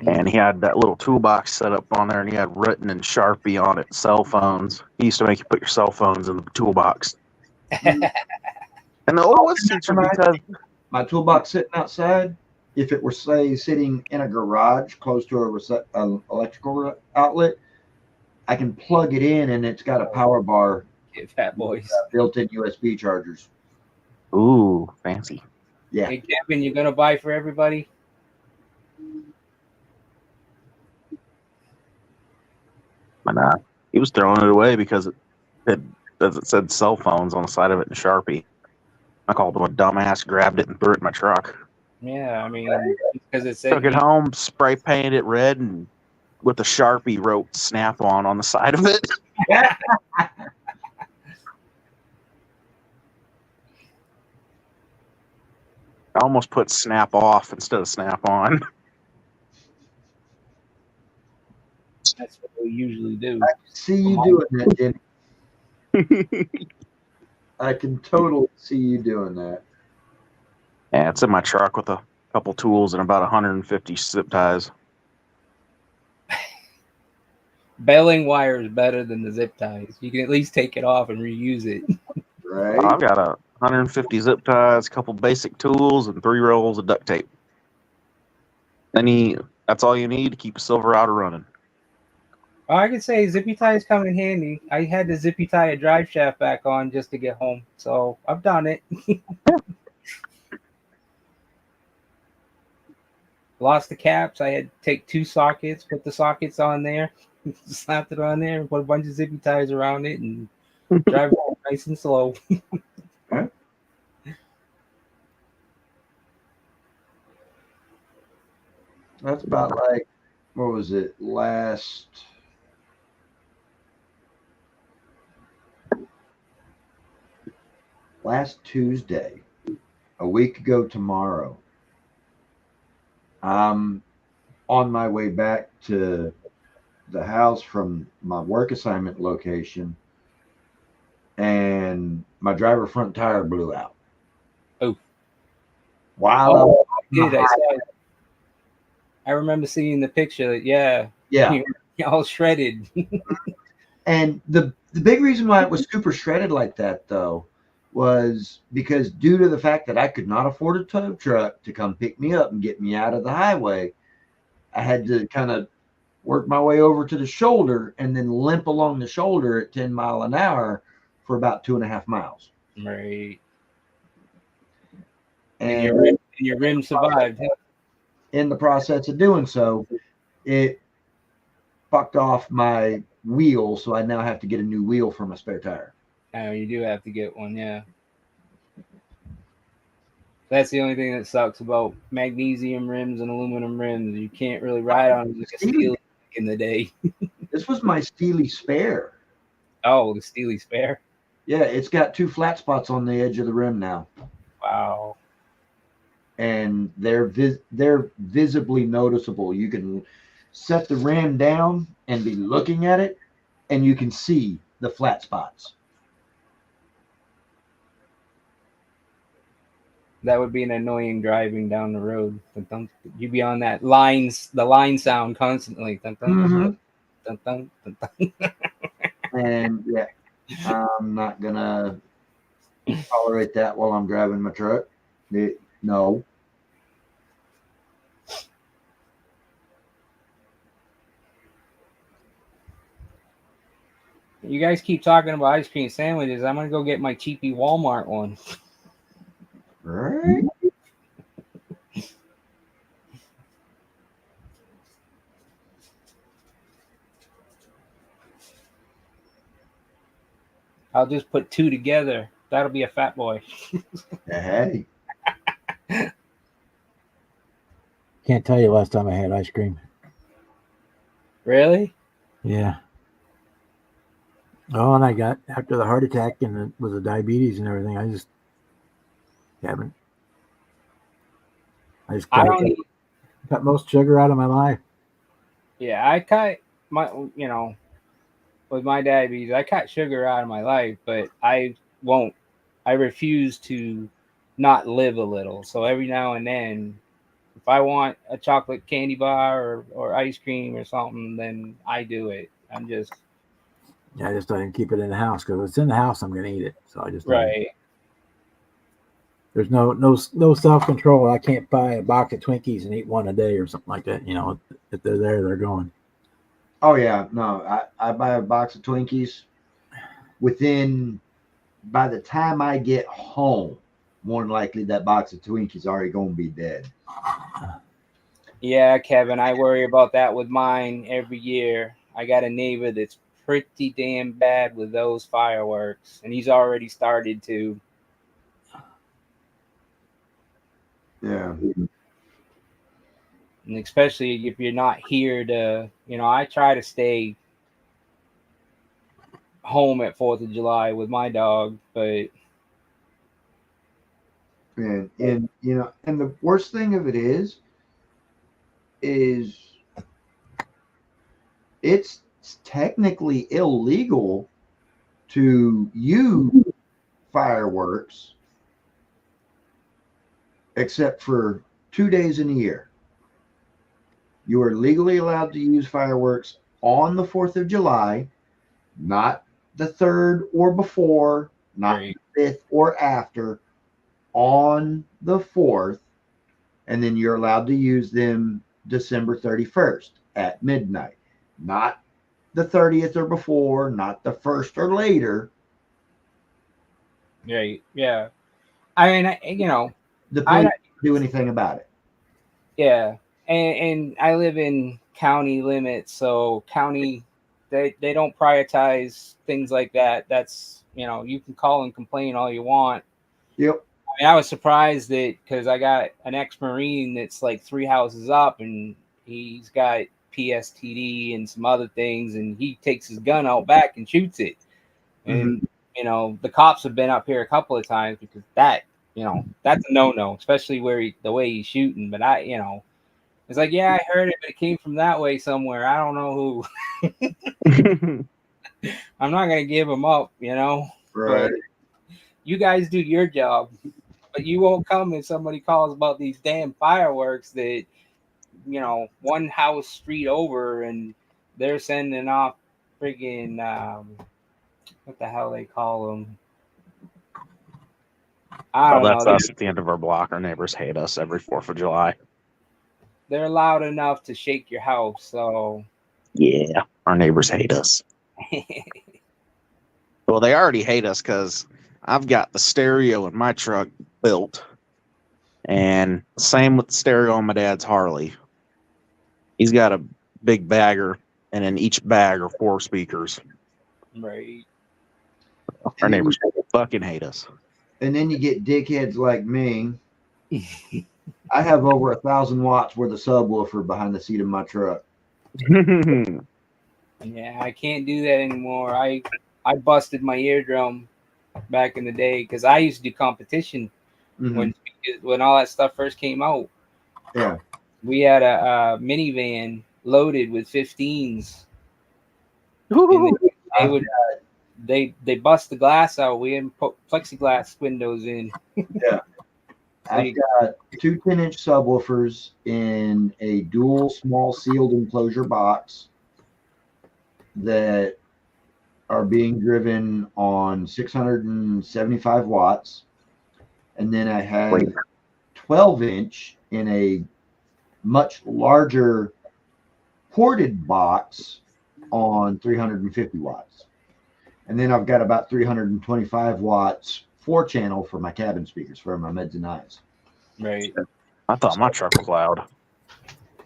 And he had that little toolbox set up on there, and he had written in Sharpie on it, cell phones. He used to make you put your cell phones in the toolbox. And the old wood teacher, because my toolbox sitting outside, if it were, say, sitting in a garage close to an electrical outlet, I can plug it in, and it's got a power bar, Fat boys. built-in USB chargers. ooh, fancy. Yeah. Hey, Kevin, you gonna buy for everybody? And he was throwing it away because it said cell phones on the side of it in Sharpie. I called him a dumbass, grabbed it, and threw it in my truck. Yeah, I mean, because it said Took it home, spray painted it red, and with a Sharpie wrote Snap on the side of it. I almost put Snap off instead of Snap on. that's what we usually do. I see you doing that, Jimmy. I can totally see you doing that. Yeah, it's in my truck with a couple tools and about 150 zip ties. Baling wire is better than the zip ties. You can at least take it off and reuse it. Right? I've got 150 zip ties, a couple basic tools, and 3 rolls of duct tape. That's all you need to keep a Silverado running. I could say zippy ties come in handy. I had to zippy tie a drive shaft back on just to get home, so I've done it. Lost the caps. I had to take 2 sockets, put the sockets on there, slapped it on there, and put a bunch of zippy ties around it, and drive home nice and slow. That's about like, what was it, last Tuesday, a week ago tomorrow. I'm on my way back to the house from my work assignment location, and my driver front tire blew out. Oh. Wow. Dude, I remember seeing the picture. Yeah. Yeah. You're all shredded. And the big reason why it was super shredded like that, though, was because due to the fact that I could not afford a tow truck to come pick me up and get me out of the highway, I had to kind of work my way over to the shoulder and then limp along the shoulder at 10 miles an hour for about 2.5 miles. Right. And your rim survived. in the process of doing so, it fucked off my wheel, so I now have to get a new wheel for my spare tire. Oh, you do have to get one, yeah. That's the only thing that sucks about magnesium rims and aluminum rims. You can't really ride on them like a steel in the day. This was my Steely Spare. Oh, the Steely Spare. Yeah, it's got 2 flat spots on the edge of the rim now. Wow. And they're visibly noticeable. You can set the rim down and be looking at it, and you can see the flat spots. That would be an annoying driving down the road. You'd be on the line sound constantly. And yeah, I'm not gonna tolerate that while I'm driving my truck. No. You guys keep talking about ice cream sandwiches. I'm gonna go get my cheapy Walmart one. Right? I'll just put 2 together. That'll be a fat boy. Hey. Can't tell you last time I had ice cream. Really? Yeah. Oh, and I got after the heart attack and with the diabetes and everything. I just haven't. I don't Cut most sugar out of my life. Yeah, I cut my, with my diabetes, I cut sugar out of my life, but I won't. I refuse to not live a little. So every now and then, if I want a chocolate candy bar or ice cream or something, then I do it. I'm just Yeah, I just don't even keep it in the house because if it's in the house, I'm gonna eat it. So I just don't. right. There's no self control. I can't buy a box of Twinkies and eat one a day or something like that. You know, if they're there, they're going. Oh yeah, no, I buy a box of Twinkies. By the time I get home, more than likely that box of Twinkies already gonna be dead. Yeah, Kevin, I worry about that with mine every year. I got a neighbor that's pretty damn bad with those fireworks, and he's already started to. Yeah. And especially if you're not here to, I try to stay home at 4th of July with my dog, but And and the worst thing of it is it's technically illegal to use fireworks except for 2 days in a year. You are legally allowed to use fireworks on the 4th of July, not the 3rd or before, not right. the 5th or after, on the 4th. And then you're allowed to use them December 31st at midnight, not the 30th or before, not the 1st or later. Right. Yeah. I mean, The I police don't do anything about it. yeah, and I live in county limits, so county they don't prioritize things like that. That's you can call and complain all you want. Yep. I mean, I was surprised that because I got an ex-Marine that's like 3 houses up, and he's got PSTD and some other things, and he takes his gun out back and shoots it. And the cops have been up here a couple of times because that's a no-no, especially the way he's shooting. But it's like, yeah, I heard it, but it came from that way somewhere. I don't know who. I'm not gonna give him up, Right. But you guys do your job, but you won't come if somebody calls about these damn fireworks that one house street over, and they're sending off friggin' what the hell they call them. I don't That's know. us at the end of our block. Our neighbors hate us every 4th of July. They're loud enough to shake your house, so Yeah, our neighbors hate us. Well, they already hate us because I've got the stereo in my truck built, and same with the stereo on my dad's Harley. He's got a big bagger, and in each bag are 4 speakers. right. Our neighbors fucking hate us. And then you get dickheads like me. I have over 1,000 watts worth of subwoofer behind the seat of my truck. Yeah, I can't do that anymore. I busted my eardrum back in the day because I used to do competition when all that stuff first came out. Yeah. We had a minivan loaded with 15s. And they bust the glass out. We didn't put plexiglass windows in. Yeah. I've got 2 10-inch subwoofers in a dual small sealed enclosure box that are being driven on 675 watts. And then I have 12-inch in a much larger ported box on 350 watts. And then I've got about 325 watts 4-channel for my cabin speakers for my mids and highs. Right. I thought my truck was loud.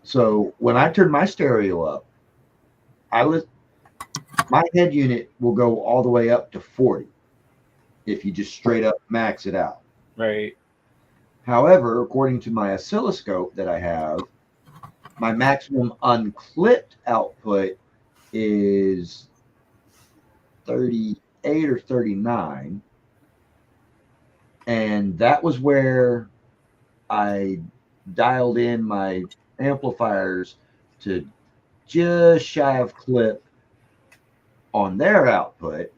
So when I turn my stereo up, my head unit will go all the way up to 40 if you just straight up max it out. Right. However, according to my oscilloscope that I have, my maximum unclipped output is 38 or 39. And that was where I dialed in my amplifiers to just shy of clip on their output.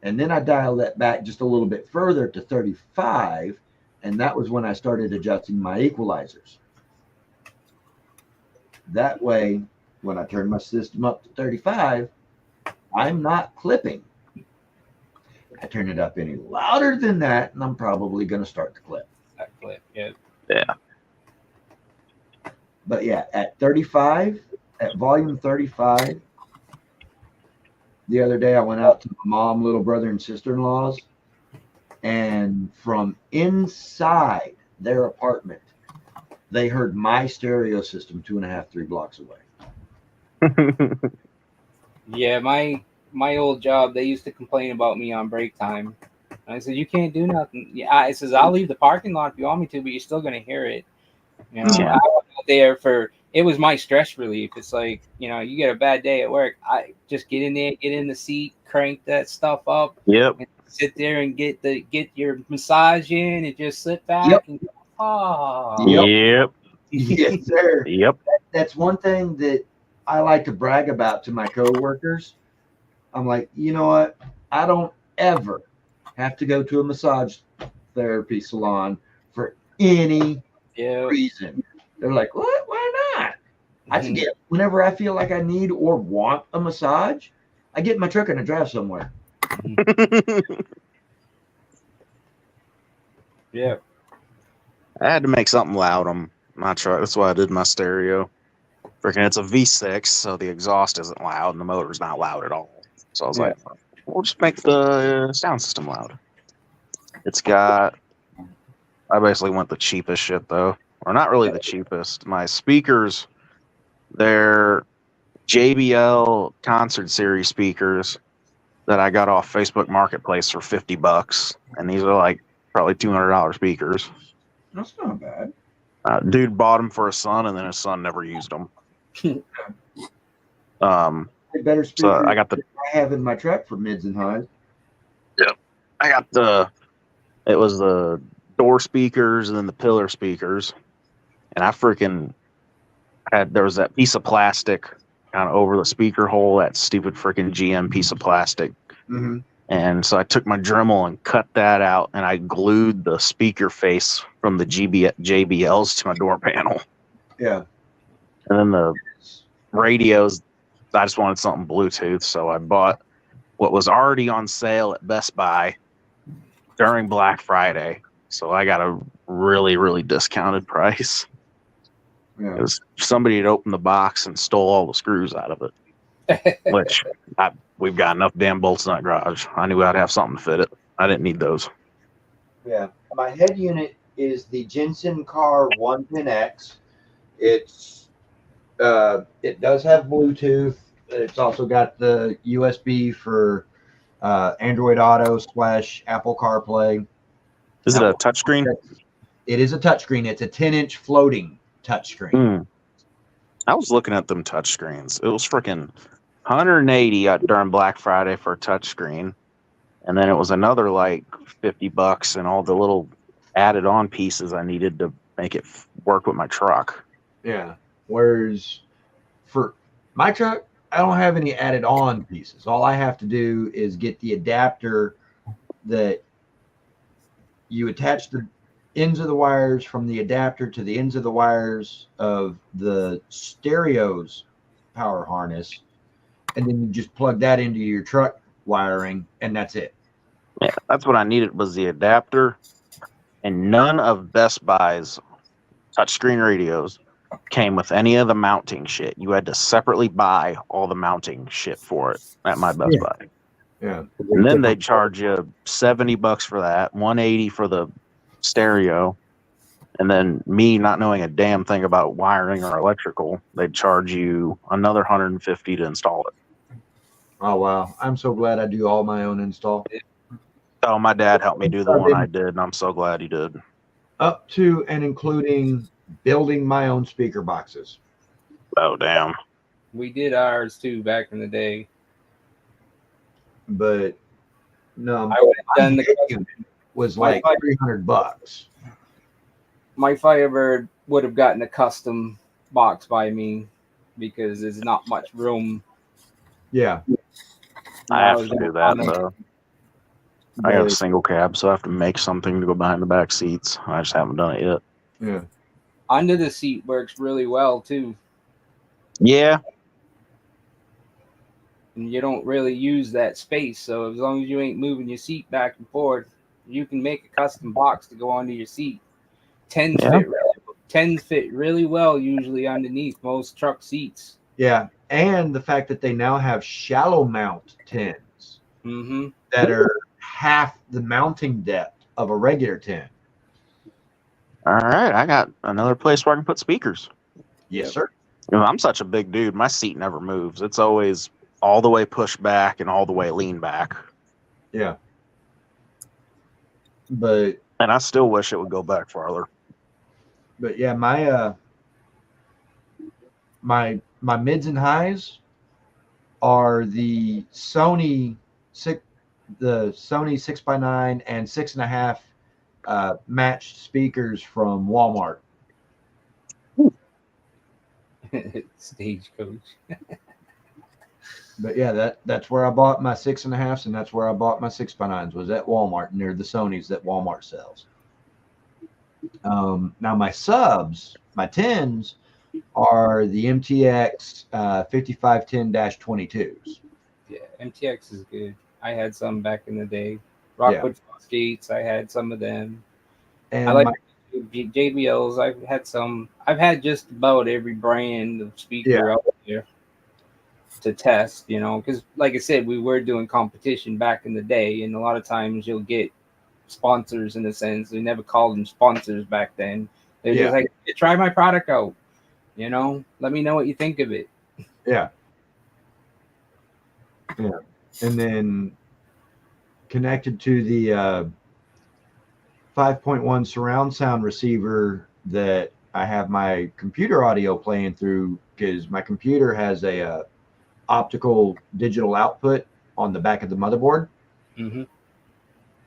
And then I dialed that back just a little bit further to 35. And that was when I started adjusting my equalizers. That way, when I turn my system up to 35, I'm not clipping. I turn it up any louder than that, and I'm probably going to start to clip. That clip, yeah. Yeah. But yeah, at 35, at volume 35, the other day I went out to my mom, little brother, and sister-in-law's, and from inside their apartment, they heard my stereo system 2.5-3 blocks away. Yeah, my old job, they used to complain about me on break time. And I said, you can't do nothing. Yeah, I says, I'll leave the parking lot if you want me to, but you're still gonna hear it. You know, Yeah. I was out there it was my stress relief. It's like, you know, you get a bad day at work. I just get in there, get in the seat, crank that stuff up, Yep. and sit there and get your massage in and just sit back Yep. and go, oh. Yep. Yes, sir. Yep. That's one thing that I like to brag about to my coworkers. I'm like, you know what? I don't ever have to go to a massage therapy salon for any Yeah. reason. They're like, what? Why not? I can get whenever I feel like I need or want a massage, I get in my truck and I drive somewhere. Yeah. I had to make something loud on my truck. That's why I did my stereo. Freaking, it's a V6, so the exhaust isn't loud and the motor's not loud at all. So I was like, we'll just make the sound system loud. It's got, I basically went the cheapest shit though. Or not really the cheapest. My speakers, they're JBL Concert Series speakers that I got off Facebook Marketplace for $50. And these are like probably $200 speakers. That's not bad. Dude bought them for his son, and then his son never used them. The better speakers So I got the I have in my truck for mids and highs. it was the door speakers and then the pillar speakers, and I freaking there was that piece of plastic kind of over the speaker hole, that stupid freaking GM piece of plastic. Mm-hmm. And so I took my Dremel and cut that out, and I glued the speaker face from the JBLs to my door panel. Yeah. And then the radios, I just wanted something Bluetooth, so I bought what was already on sale at Best Buy during Black Friday. So I got a really, really discounted price. Yeah. Because somebody had opened the box and stole all the screws out of it, which we've got enough damn bolts in that garage. I knew I'd have something to fit it. I didn't need those. Yeah. My head unit is the Jensen Car 110X. It does have Bluetooth. It's also got the USB for Android Auto / Apple CarPlay. Is it a touchscreen? It is a touchscreen. It's a 10-inch floating touchscreen. I was looking at them touchscreens. It was freaking $180 during Black Friday for a touchscreen, and then it was another like $50 and all the little added on pieces I needed to make it work with my truck. Yeah. Whereas for my truck, I don't have any added on pieces. All I have to do is get the adapter that you attach the ends of the wires from the adapter to the ends of the wires of the stereo's power harness, and then you just plug that into your truck wiring, and that's it. Yeah, that's what I needed, was the adapter, and none of Best Buy's touchscreen radios came with any of the mounting shit. You had to separately buy all the mounting shit for it at my Best Buy. Yeah. And then they charge you $70 for that, $180 for the stereo, and then me not knowing a damn thing about wiring or electrical, they'd charge you another $150 to install it. Oh wow! I'm so glad I do all my own install. Oh, my dad helped me do the one I did, and I'm so glad he did. Up to and including building my own speaker boxes. Oh, damn. We did ours too back in the day. But no, I would have done my the unit was like $300. my Firebird would have gotten a custom box by me because there's not much room. Yeah. I have to do that though. I got a But, single cab, so I have to make something to go behind the back seats. I just haven't done it yet. yeah. Under the seat works really well too, Yeah, and you don't really use that space. So as long as you ain't moving your seat back and forth, you can make a custom box to go onto your seat. Tens fit really well usually underneath most truck seats. Yeah. And the fact that they now have shallow mount tins Mm-hmm. that are half the mounting depth of a regular tin. all right. I got another place where I can put speakers. Yes, Yep. sir. You know, I'm such a big dude. My seat never moves. It's always all the way pushed back and all the way lean back. Yeah. But And I still wish it would go back farther. yeah, my mids and highs are the Sony 6x9 and 6.5 matched speakers from Walmart. Stagecoach. But yeah, that's where I bought my 6.5s, and that's where I bought my 6x9s was at Walmart, and they're the Sonys that Walmart sells. Now my subs, my 10s, are the MTX 5510-22s. Yeah, MTX is good. I had some back in the day. Rockwood Fosgates, I had some of them. And I like JBLs. I've had some. I've had just about every brand of speaker out there to test. You know, because like I said, we were doing competition back in the day, and a lot of times you'll get sponsors in a sense. We never called them sponsors back then. They're just like, hey, try my product out. You know, let me know what you think of it. Yeah. Yeah. And then connected to the 5.1 surround sound receiver that I have my computer audio playing through, because my computer has a optical digital output on the back of the motherboard,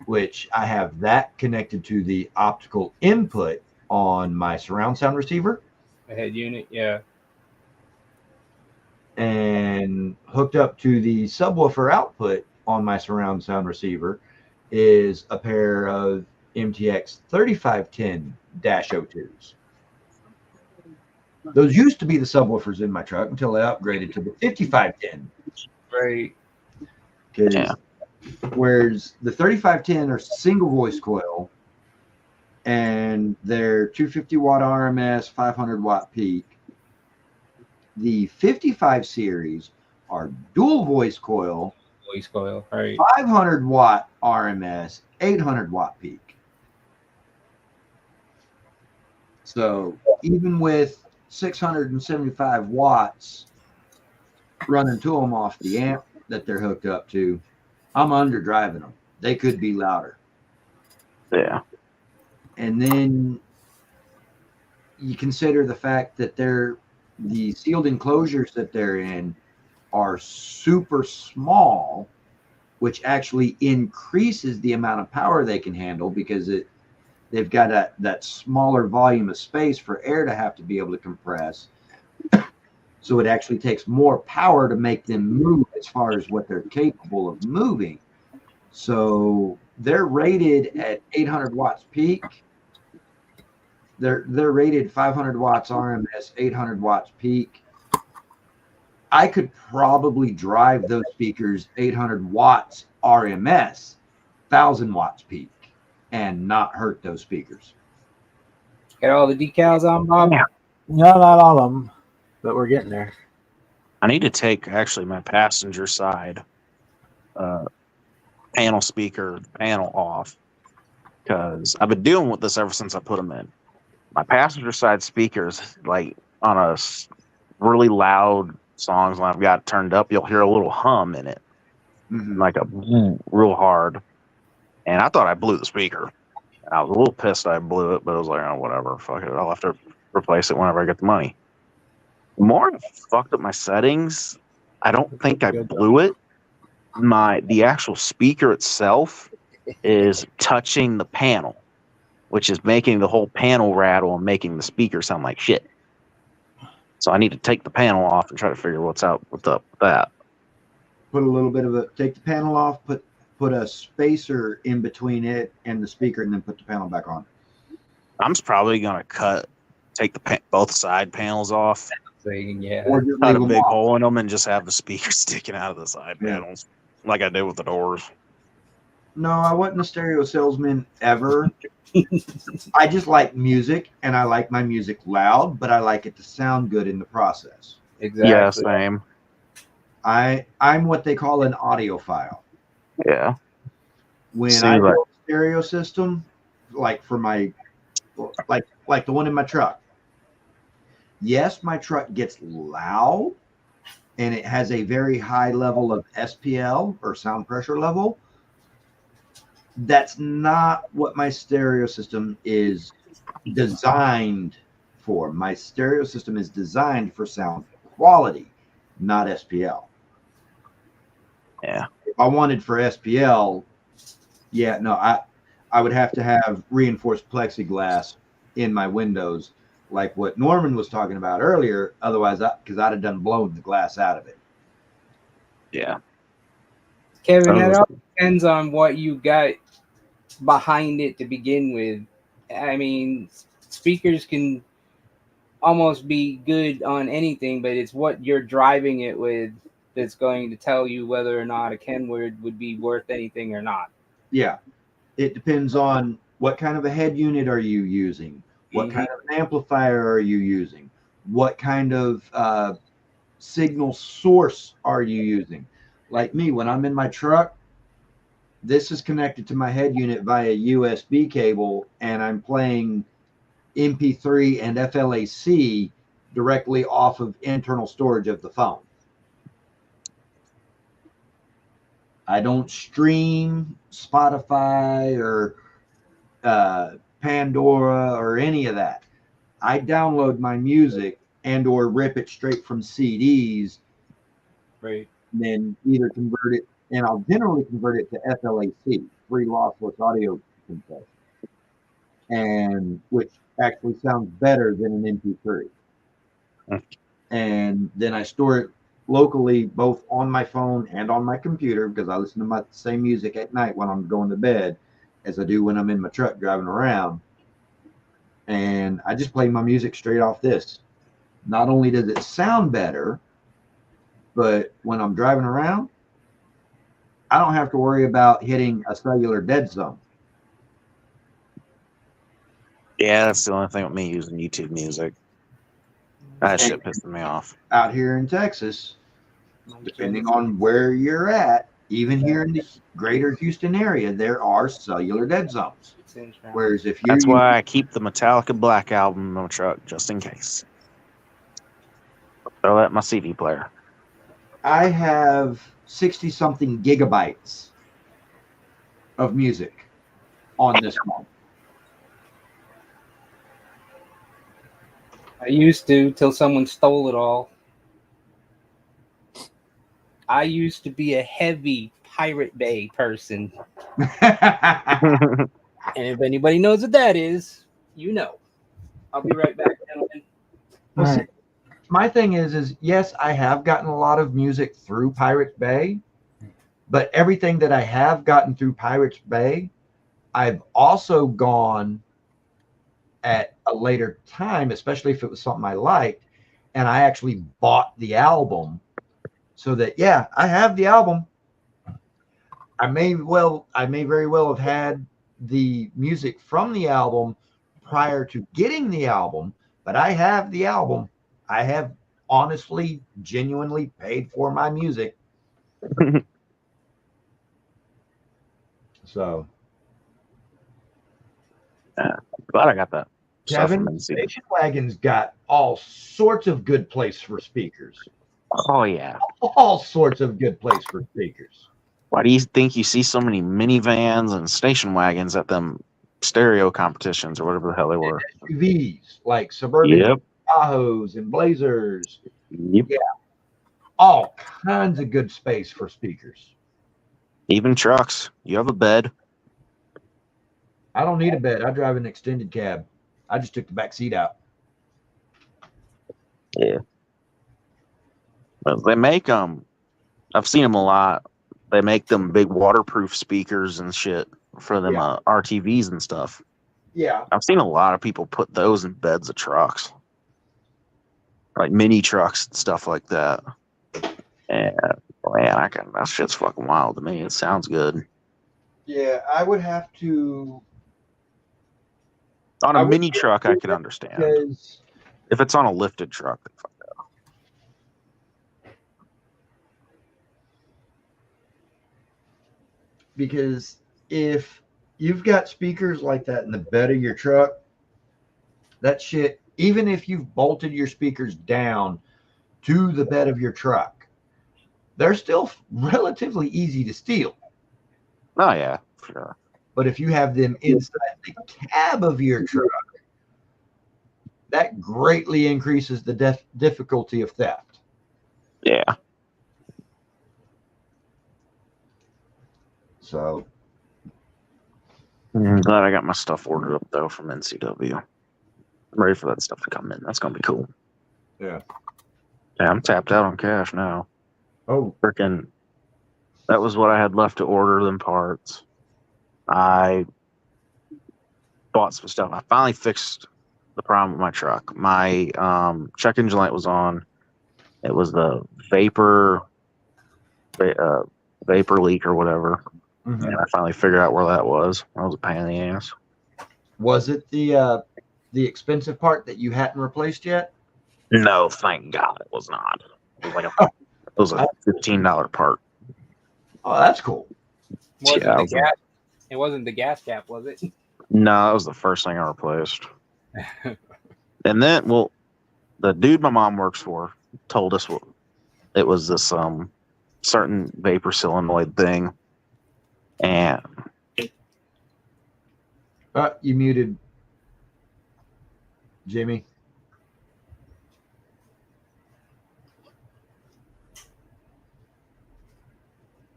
which I have that connected to the optical input on my surround sound receiver. A head unit, yeah. And hooked up to the subwoofer output on my surround sound receiver is a pair of MTX 3510-02s. Those used to be the subwoofers in my truck until I upgraded to the 5510. Right. Whereas the 3510 are single voice coil, and they're 250 watt RMS, 500 watt peak. The 55 series are dual voice coil, right. 500 watt RMS, 800 watt peak. So even with 675 watts running to them off the amp that they're hooked up to, I'm underdriving them. They could be louder. Yeah. And then you consider the fact that the sealed enclosures that they're in are super small, which actually increases the amount of power they can handle, because they've got that smaller volume of space for air to have to be able to compress. So it actually takes more power to make them move as far as what they're capable of moving. So they're rated at 800 watts peak. They're rated 500 watts RMS, 800 watts peak. I could probably drive those speakers 800 watts RMS, 1,000 watts peak, and not hurt those speakers. Got all the decals on, Bob? No, not all of them, but we're getting there. I need to take actually my passenger side panel off, because I've been dealing with this ever since I put them in. My passenger side speakers, like on a really loud songs when I've got it turned up, you'll hear a little hum in it, like a real hard. And I thought I blew the speaker. I was a little pissed I blew it, but I was like, oh, whatever, fuck it. I'll have to replace it whenever I get the money. The more I fucked up my settings, I don't think I blew it. The actual speaker itself is touching the panel, which is making the whole panel rattle and making the speaker sound like shit. So I need to take the panel off and try to figure what's up with that. Put a little bit of take the panel off, put a spacer in between it and the speaker, and then put the panel back on. I'm probably gonna take both side panels off, Yeah. Or just cut leave a them big off. hole in them, and just have the speakers sticking out of the side Yeah. panels, like I did with the doors. No, I wasn't a stereo salesman ever. I just like music, and I like my music loud, but I like it to sound good in the process. Exactly. Yeah, same. I'm what they call an audiophile. Yeah. When Seems I like- build a stereo system, like for my like the one in my truck. Yes, my truck gets loud and it has a very high level of SPL or sound pressure level. That's not what my stereo system is designed for. My stereo system is designed for sound quality, not SPL. Yeah. If I wanted for SPL, yeah, no, I would have to have reinforced plexiglass in my windows, like what Norman was talking about earlier. Otherwise, because I'd have done blown the glass out of it. Yeah. Kevin, that all depends on what you got behind it to begin with. I mean, speakers can almost be good on anything, but it's what you're driving it with that's going to tell you whether or not a Kenwood would be worth anything or not. Yeah, it depends on what kind of a head unit are you using, what kind of an amplifier are you using, what kind of signal source are you using. Like me, when I'm in my truck, this is connected to my head unit via USB cable, and I'm playing MP3 and FLAC directly off of internal storage of the phone. I don't stream Spotify or Pandora or any of that. I download my music and or rip it straight from CDs, Right. and then either convert it, and I'll generally convert it to FLAC, free lossless audio compression, and which actually sounds better than an MP3. And then I store it locally, both on my phone and on my computer, because I listen to my same music at night when I'm going to bed as I do when I'm in my truck driving around. And I just play my music straight off this. Not only does it sound better, but when I'm driving around, I don't have to worry about hitting a cellular dead zone. Yeah, that's the only thing with me using YouTube music. That shit pissing me off. Out here in Texas, depending on where you're at, even here in the greater Houston area, there are cellular dead zones. Whereas if you're That's why I keep the Metallica Black album in my truck, just in case. Throw that in my CD player. I have 60 something gigabytes of music on this phone. I used to till someone stole it all. I used to be a heavy Pirate Bay person. And if anybody knows what that is, you know. I'll be right back, gentlemen. Well, see, my thing is yes, I have gotten a lot of music through Pirate Bay, but everything that I have gotten through Pirate Bay, I've also gone at a later time, especially if it was something I liked, and I actually bought the album, so that yeah, I have the album. I may very well have had the music from the album prior to getting the album, but I have the album. I have honestly, genuinely paid for my music. So, Glad I got that. Kevin, Station Wagon's got all sorts of good place for speakers. Oh, yeah. All sorts of good place for speakers. Why do you think you see so many minivans and station wagons at them stereo competitions or whatever the hell they were? SUVs like Suburban Yep. Tahoes and Blazers. Yep. Yeah. All kinds of good space for speakers. Even trucks. You have a bed. I don't need a bed. I drive an extended cab. I just took the back seat out. Yeah. But they make them. I've seen them a lot. They make them big waterproof speakers and shit for them RTVs and stuff. Yeah. I've seen a lot of people put those in beds of trucks, like mini trucks and stuff like that. And man, that shit's fucking wild to me. It sounds good. Yeah, I would have to. On a mini truck, I can understand. Because If it's on a lifted truck, then fuck that. because if you've got speakers like that in the bed of your truck, that shit, even if you've bolted your speakers down to the bed of your truck, they're still relatively easy to steal. Oh yeah, sure. But if you have them inside the cab of your truck, that greatly increases the difficulty of theft. Yeah. So I'm glad I got my stuff ordered up though from NCW. I'm ready for that stuff to come in. That's gonna be cool. Yeah. Yeah, I'm tapped out on cash now. Oh, Freaking, that was what I had left to order them parts. I bought some stuff. I finally fixed the problem with my truck. My check engine light was on. It was the vapor leak or whatever. mm-hmm. And I finally figured out where that was. That was a pain in the ass. Was it the expensive part that you hadn't replaced yet? No, thank God it was not. It was a $15 part. Oh, that's cool. It wasn't the gas cap, was it? No, that was the first thing I replaced. And then, well, the dude my mom works for told us it was this certain vapor solenoid thing. And You muted Jimmy.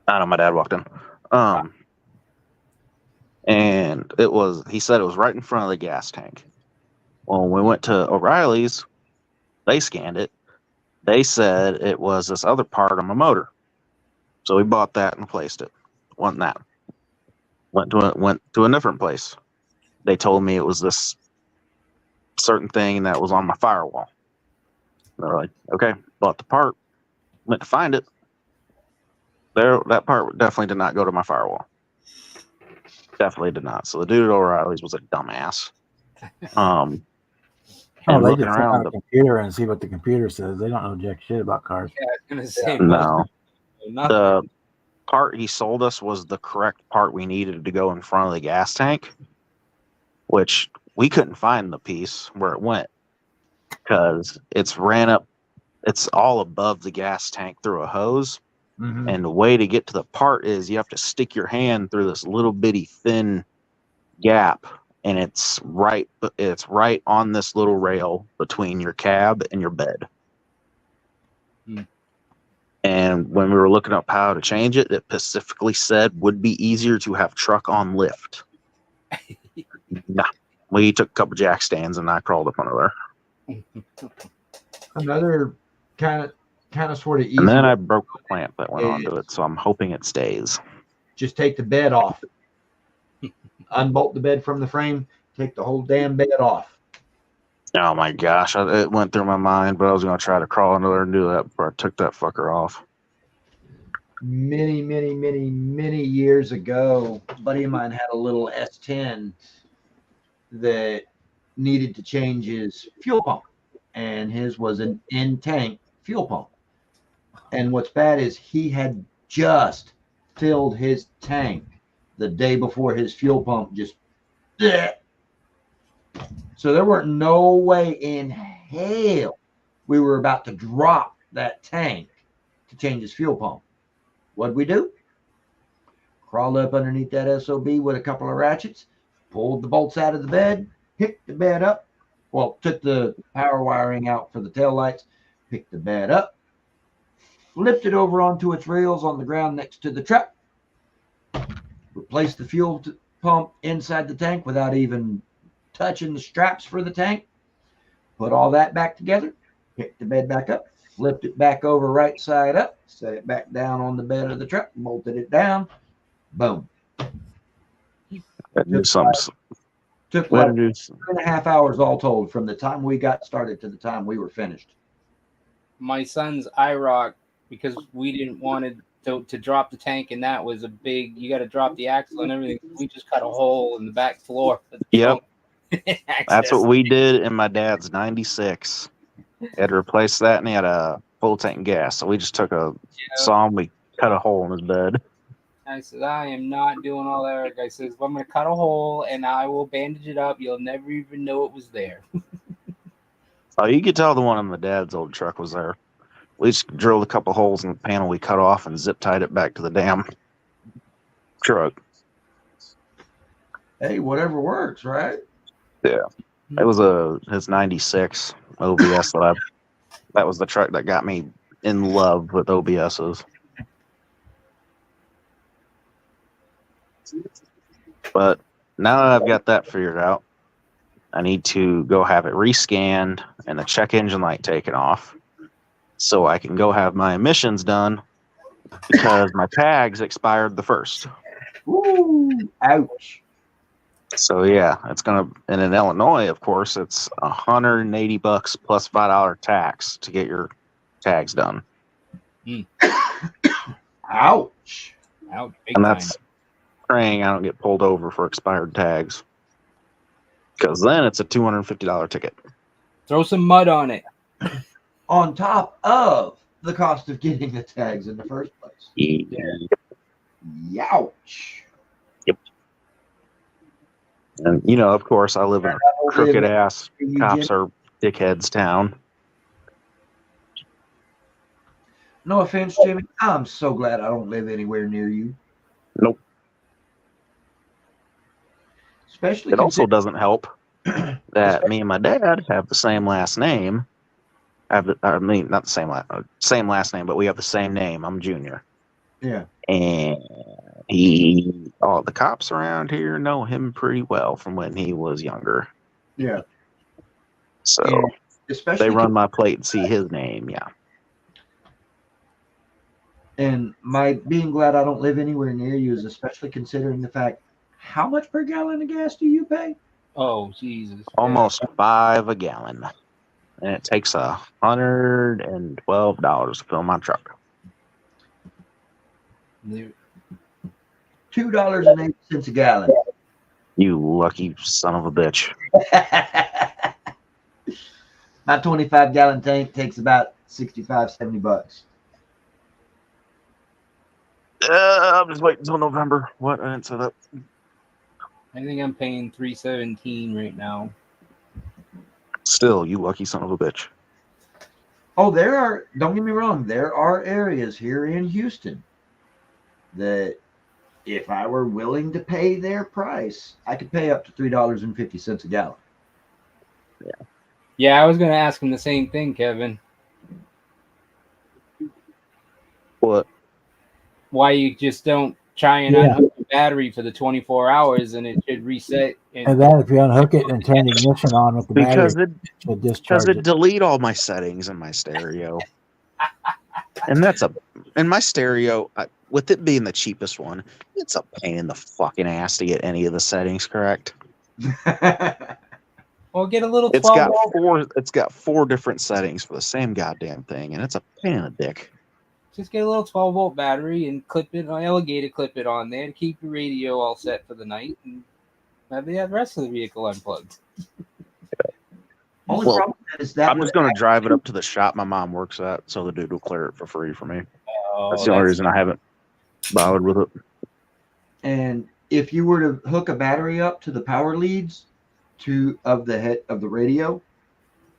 I know my dad walked in. And he said it was right in front of the gas tank. Well, when we went to O'Reilly's, they scanned it. They said it was this other part on my motor. So we bought that and replaced it. Wasn't that. Went to a different place. They told me it was this certain thing that was on my firewall. They're like, okay, bought the part. Went to find it. That part definitely did not go to my firewall. Definitely did not. So the dude at O'Reilly's was a dumbass. Oh, And they looking just turn on around, the computer and see what the computer says. They don't know jack shit about cars. Yeah, I was gonna say no, nothing. the part he sold us was the correct part we needed to go in front of the gas tank, which we couldn't find the piece where it went because it's all above the gas tank through a hose. Mm-hmm. And the way to get to the part is you have to stick your hand through this little bitty thin gap, and it's right on this little rail between your cab and your bed. And when we were looking up how to change it, it specifically said would be easier to have truck on lift. Nah, we took a couple jack stands and I crawled up under there. Another kind of sort of easy. And then I broke the clamp that went onto it, so I'm hoping it stays. Just take the bed off. Unbolt the bed from the frame. Take the whole damn bed off. Oh my gosh, it went through my mind, but I was going to try to crawl under there and do that before I took that fucker off. Many years ago, a buddy of mine had a little S10 that needed to change his fuel pump, and his was an in-tank fuel pump. And what's bad is he had just filled his tank the day before his fuel pump just. So there weren't no way in hell we were about to drop that tank to change his fuel pump. What'd we do? Crawled up underneath that SOB with a couple of ratchets, pulled the bolts out of the bed, picked the bed up. Well, took the power wiring out for the taillights, picked the bed up, flipped it over onto its rails on the ground next to the truck, replaced the fuel pump inside the tank without even touching the straps for the tank, put all that back together, picked the bed back up, flipped it back over right side up, set it back down on the bed of the truck, bolted it down. Boom. Do some. Took We had like to do 2.5 hours all told from the time we got started to the time we were finished. My son's IROC, because we didn't want to drop the tank, and that was a big. You got to drop the axle and everything. We just cut a hole in the back floor. For the Yep. trunk. That's what we did in my dad's 96. He had to replace that, and he had a full tank of gas. So we just took a saw and we cut a hole in his bed. I said, I am not doing all that. I says, well, I'm going to cut a hole and I will bandage it up. You'll never even know it was there. Oh, you could tell the one in my dad's old truck was there. We just drilled a couple holes in the panel we cut off and zip tied it back to the damn truck. Hey, whatever works, right? Yeah. It was his 96 OBS that was the truck that got me in love with OBSs. But now that I've got that figured out, I need to go have it rescanned and the check engine light taken off so I can go have my emissions done because my tags expired the 1st. Ooh, ouch. So yeah, it's gonna, and in Illinois, of course, it's $180 plus $5 tax to get your tags done. Ouch. Out big And time. that's praying I don't get pulled over for expired tags, because then it's a $250 ticket. Throw some mud on it. On top of the cost of getting the tags in the first place. Youch. And you know, of course, I live in a crooked ass cops are dickheads town. No offense, Jimmy. I'm so glad I don't live anywhere near you. Nope. Especially It also doesn't help that me and my dad have the same last name. Not the same last name, but we have the same name. I'm Junior. Yeah. And all the cops around here know him pretty well from when he was younger. Yeah. So And especially they run my plate and see his name. Yeah. And my being glad I don't live anywhere near you is especially considering the fact, how much per gallon of gas do you pay? Oh, Jesus. Almost $5 a gallon. And it takes $112 to fill my truck. Yeah. $2.80 a gallon. You lucky son of a bitch. My 25-gallon tank takes about $65-70. I'm just waiting until November. What? I didn't say that. I think I'm paying $317 right now. Still, you lucky son of a bitch. Oh, don't get me wrong, there are areas here in Houston that if I were willing to pay their price, I could pay up to $3.50 a gallon. Yeah, I was going to ask him the same thing, Kevin. What? Why you just don't try and unhook the battery for the 24 hours and it should reset. And then if you unhook it and turn the ignition on with the Because battery, it'll discharge it it. delete all my settings in my stereo. And in my stereo, with it being the cheapest one, it's a pain in the fucking ass to get any of the settings correct. Well, get a little 12 volt. It's got 4 different settings for the same goddamn thing, and it's a pain in the dick. Just get a little 12-volt battery and clip it on there to keep your radio all set for the night and have the rest of the vehicle unplugged. Only Well, problem is that I'm just going to drive it up to the shop my mom works at, so the dude will clear it for free for me. Oh, That's the only reason I haven't bothered with it. And if you were to hook a battery up to the power leads of the head of the radio,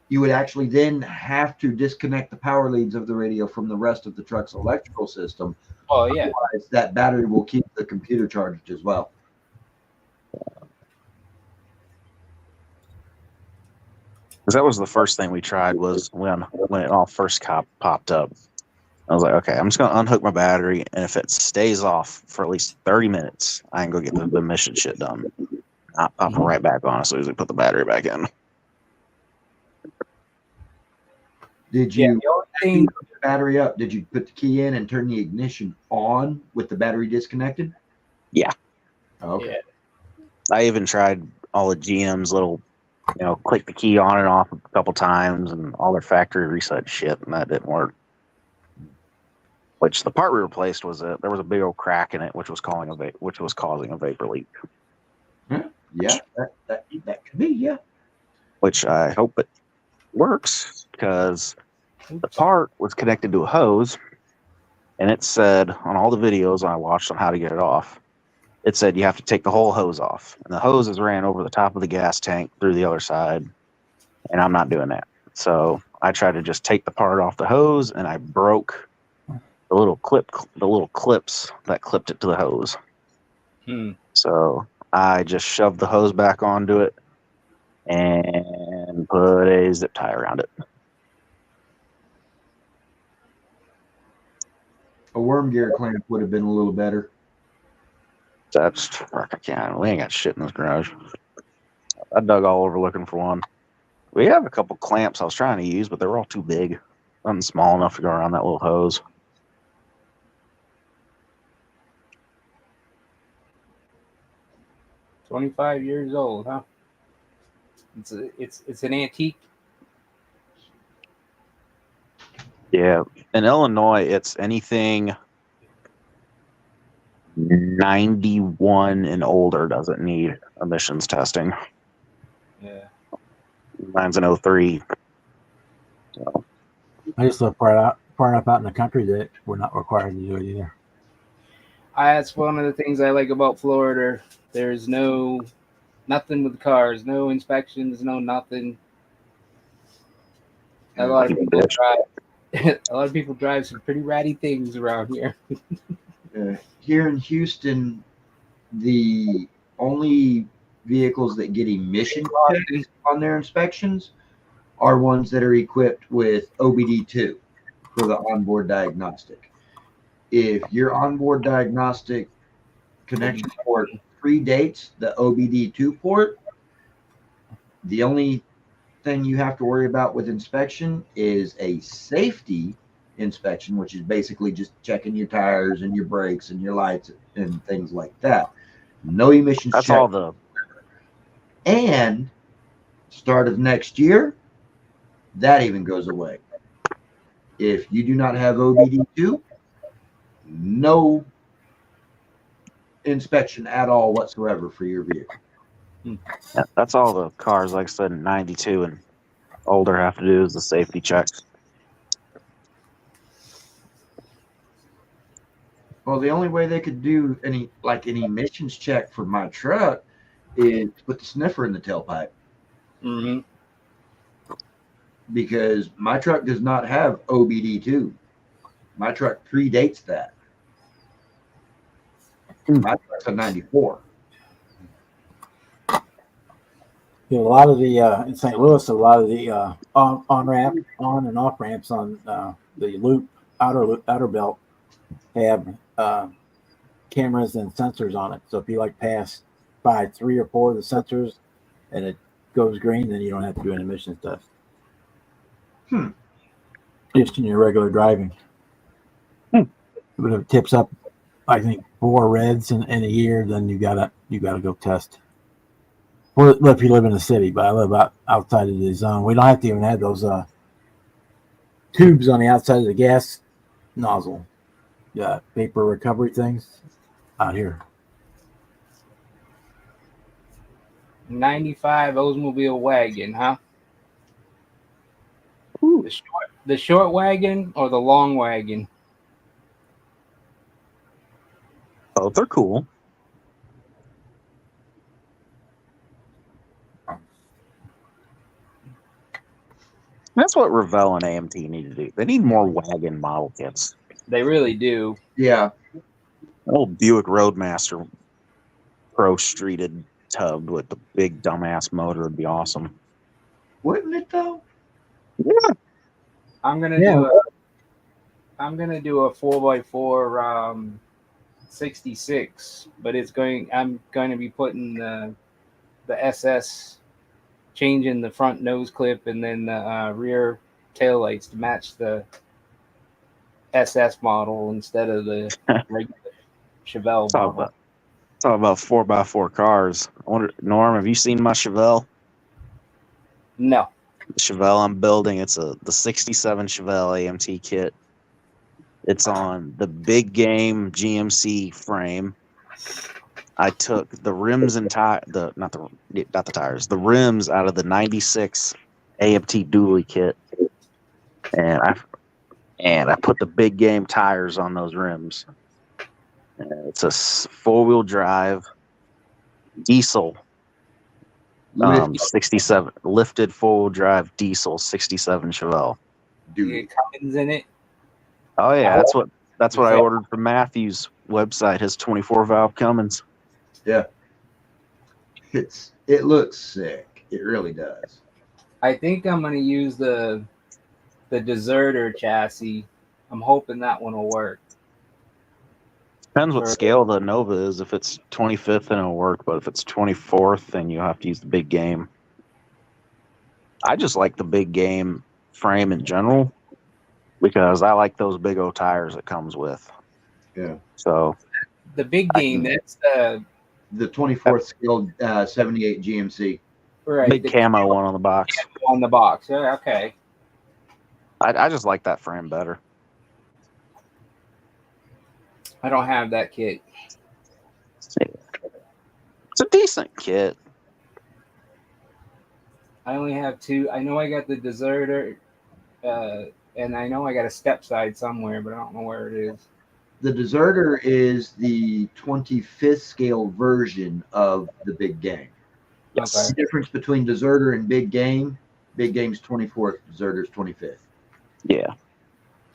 you would actually then have to disconnect the power leads of the radio from the rest of the truck's electrical system. Oh, yeah. Otherwise, that battery will keep the computer charged as well. Because that was the first thing we tried was when it all first popped up. I was like, okay, I'm just going to unhook my battery, and if it stays off for at least 30 minutes, I can go get the mission shit done. I'll pop it right back on as soon as we put the battery back in. Did Yeah, you the only thing, put the battery up? Did you put the key in and turn the ignition on with the battery disconnected? Yeah. Okay. yeah, I even tried all of GM's little, click the key on and off a couple times and all their factory reset shit, and that didn't work. Which the part we replaced there was a big old crack in it, which was causing a vapor leak. Yeah, that could be. Yeah. Which I hope it works because the part was connected to a hose, and it said on all the videos I watched on how to get it off, it said you have to take the whole hose off, and the hoses ran over the top of the gas tank through the other side, and I'm not doing that. So I tried to just take the part off the hose, and I broke the little clips that clipped it to the hose. So I just shoved the hose back onto it and put a zip tie around it. A worm gear clamp would have been a little better. That's fuck, I can't. We ain't got shit in this garage. I dug all over looking for one. We have a couple clamps I was trying to use, but they were all too big. Nothing small enough to go around that little hose. 25 years old, huh? It's an antique. Yeah, in Illinois, it's anything 91 and older doesn't need emissions testing. Yeah. Mine's an 03. So, I just live far enough out in the country that we're not required to do it either. That's one of the things I like about Florida. There's nothing with cars, no inspections, no nothing. A lot of people drive some pretty ratty things around here. Here in Houston, the only vehicles that get emission checks on their inspections are ones that are equipped with OBD2 for the onboard diagnostic. If your onboard diagnostic connection port predates the OBD2 port, the only thing you have to worry about with inspection is a safety inspection, which is basically just checking your tires and your brakes and your lights and things like that. No emissions that's check. all the. And start of next year, that even goes away. If you do not have OBD2, no inspection at all whatsoever for your vehicle. Yeah, that's all the cars, like I said, 92 and older have to do is the safety checks. Well, the only way they could do any emissions check for my truck is to put the sniffer in the tailpipe. Mm-hmm. Because my truck does not have OBD2. My truck predates that. My truck's a 94. You know, a lot of the in St. Louis, a lot of the on and off ramps on the loop outer belt have cameras and sensors on it. So if you pass by 3 or 4 of the sensors and it goes green, then you don't have to do an emissions test. Just in your regular driving. But if it tips up, I think 4 reds in a year, then you gotta go test. Well, if you live in the city, but I live outside of the zone. We don't have to even have those tubes on the outside of the gas nozzle, vapor recovery things out here. 95 Oldsmobile wagon, huh? The short wagon or the long wagon? Both are cool. That's what Revell and AMT need to do. They need more wagon model kits. They really do. Yeah. Old Buick Roadmaster Pro Streeted tub with the big dumbass motor would be awesome. Wouldn't it though? Yeah. I'm gonna do a 4x4 66, but I'm going to be putting the SS, changing the front nose clip and then the rear taillights to match the SS model instead of the regular Chevelle Talk model. about 4x4 cars. I wonder, Norm, have you seen my Chevelle? No. The Chevelle I'm building, it's the 67 Chevelle AMT kit. It's on the big game GMC frame. I took the rims and the rims out of the 96 AMT dually kit, and I put the big game tires on those rims. It's a 4-wheel drive diesel 67 lifted 4-wheel drive diesel 67 Chevelle. You get Cummins in it. Oh yeah, that's what I ordered from Matthew's website. His 24 valve Cummins. Yeah. It looks sick. It really does. I think I'm gonna use the Deserter chassis. I'm hoping that one will work. Depends what scale the Nova is. If it's 25th, then it'll work. But if it's 24th, then you have to use the big game. I just like the big game frame in general because I like those big old tires it comes with. Yeah. So the big game, that's the 24th scale 78 GMC. Right. Big camo one on the box. On the box. Yeah, okay. I just like that frame better. I don't have that kit. It's a decent kit. I only have two. I know I got the Deserter, and I know I got a step side somewhere, but I don't know where it is. The Deserter is the 25th scale version of the big game. Yes. The difference between Deserter and big game's 24th, Deserter's 25th. Yeah.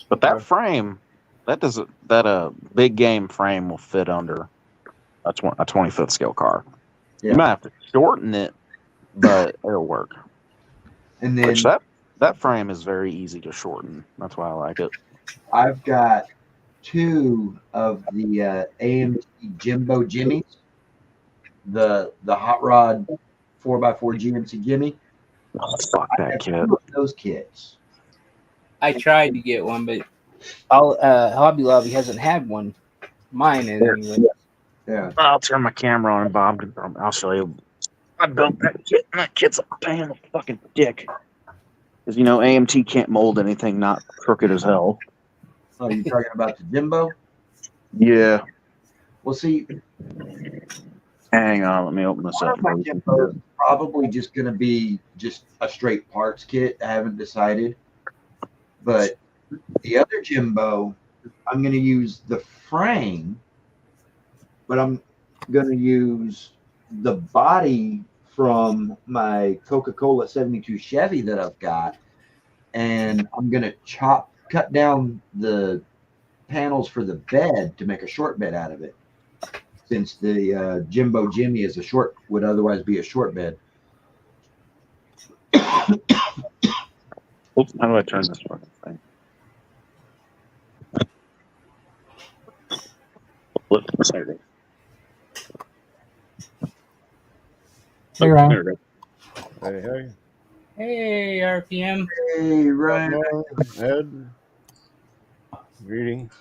But that frame, that big game frame will fit under a 25th scale car. Yeah. You might have to shorten it, but it'll work. And then Which that frame is very easy to shorten. That's why I like it. I've got two of the AMT Jimbo Jimmies, the hot rod 4x4 GMC Jimmy. Oh, fuck that kit. Two of those kits. I tried to get one, but Hobby Lobby hasn't had one. Mine is anyway. Yeah. I'll turn my camera on, Bob. I'll show you. I built that kit, and that kit's a pain in the fucking dick. Because, AMT can't mold anything not crooked as hell. Oh, you talking about the Jimbo? Yeah. Well, see, Hang on, let me open this up. my Jimbo is probably just going to be just a straight parts kit. I haven't decided. But the other Jimbo, I'm going to use the frame, but I'm going to use the body from my Coca-Cola 72 Chevy that I've got, and I'm going to cut down the panels for the bed to make a short bed out of it, since the Jimbo Jimmy would otherwise be a short bed. Oops, how do I turn this fucking thing? Flip it. There it is. Hey, Ron. There it is. Hey, Hey, RPM. Hey, Ryan. Ed. Greetings.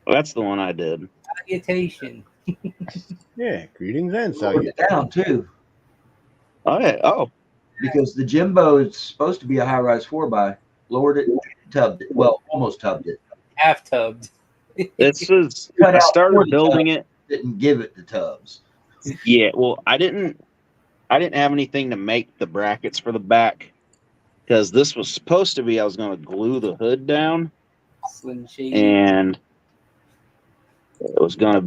Well, that's the one I did. Salutation. Yeah, greetings and Lowered it salutations. down too, Oh, yeah. Oh, because the Jimbo is supposed to be a high-rise 4x. Lowered it, tubbed it. Well, almost tubbed it. Half tubbed. this is. Cut I out started 40 building it. Didn't give it the tubs. Yeah, well, I didn't have anything to make the brackets for the back because this was supposed to be I was going to glue the hood down Slim Shady. and it was going to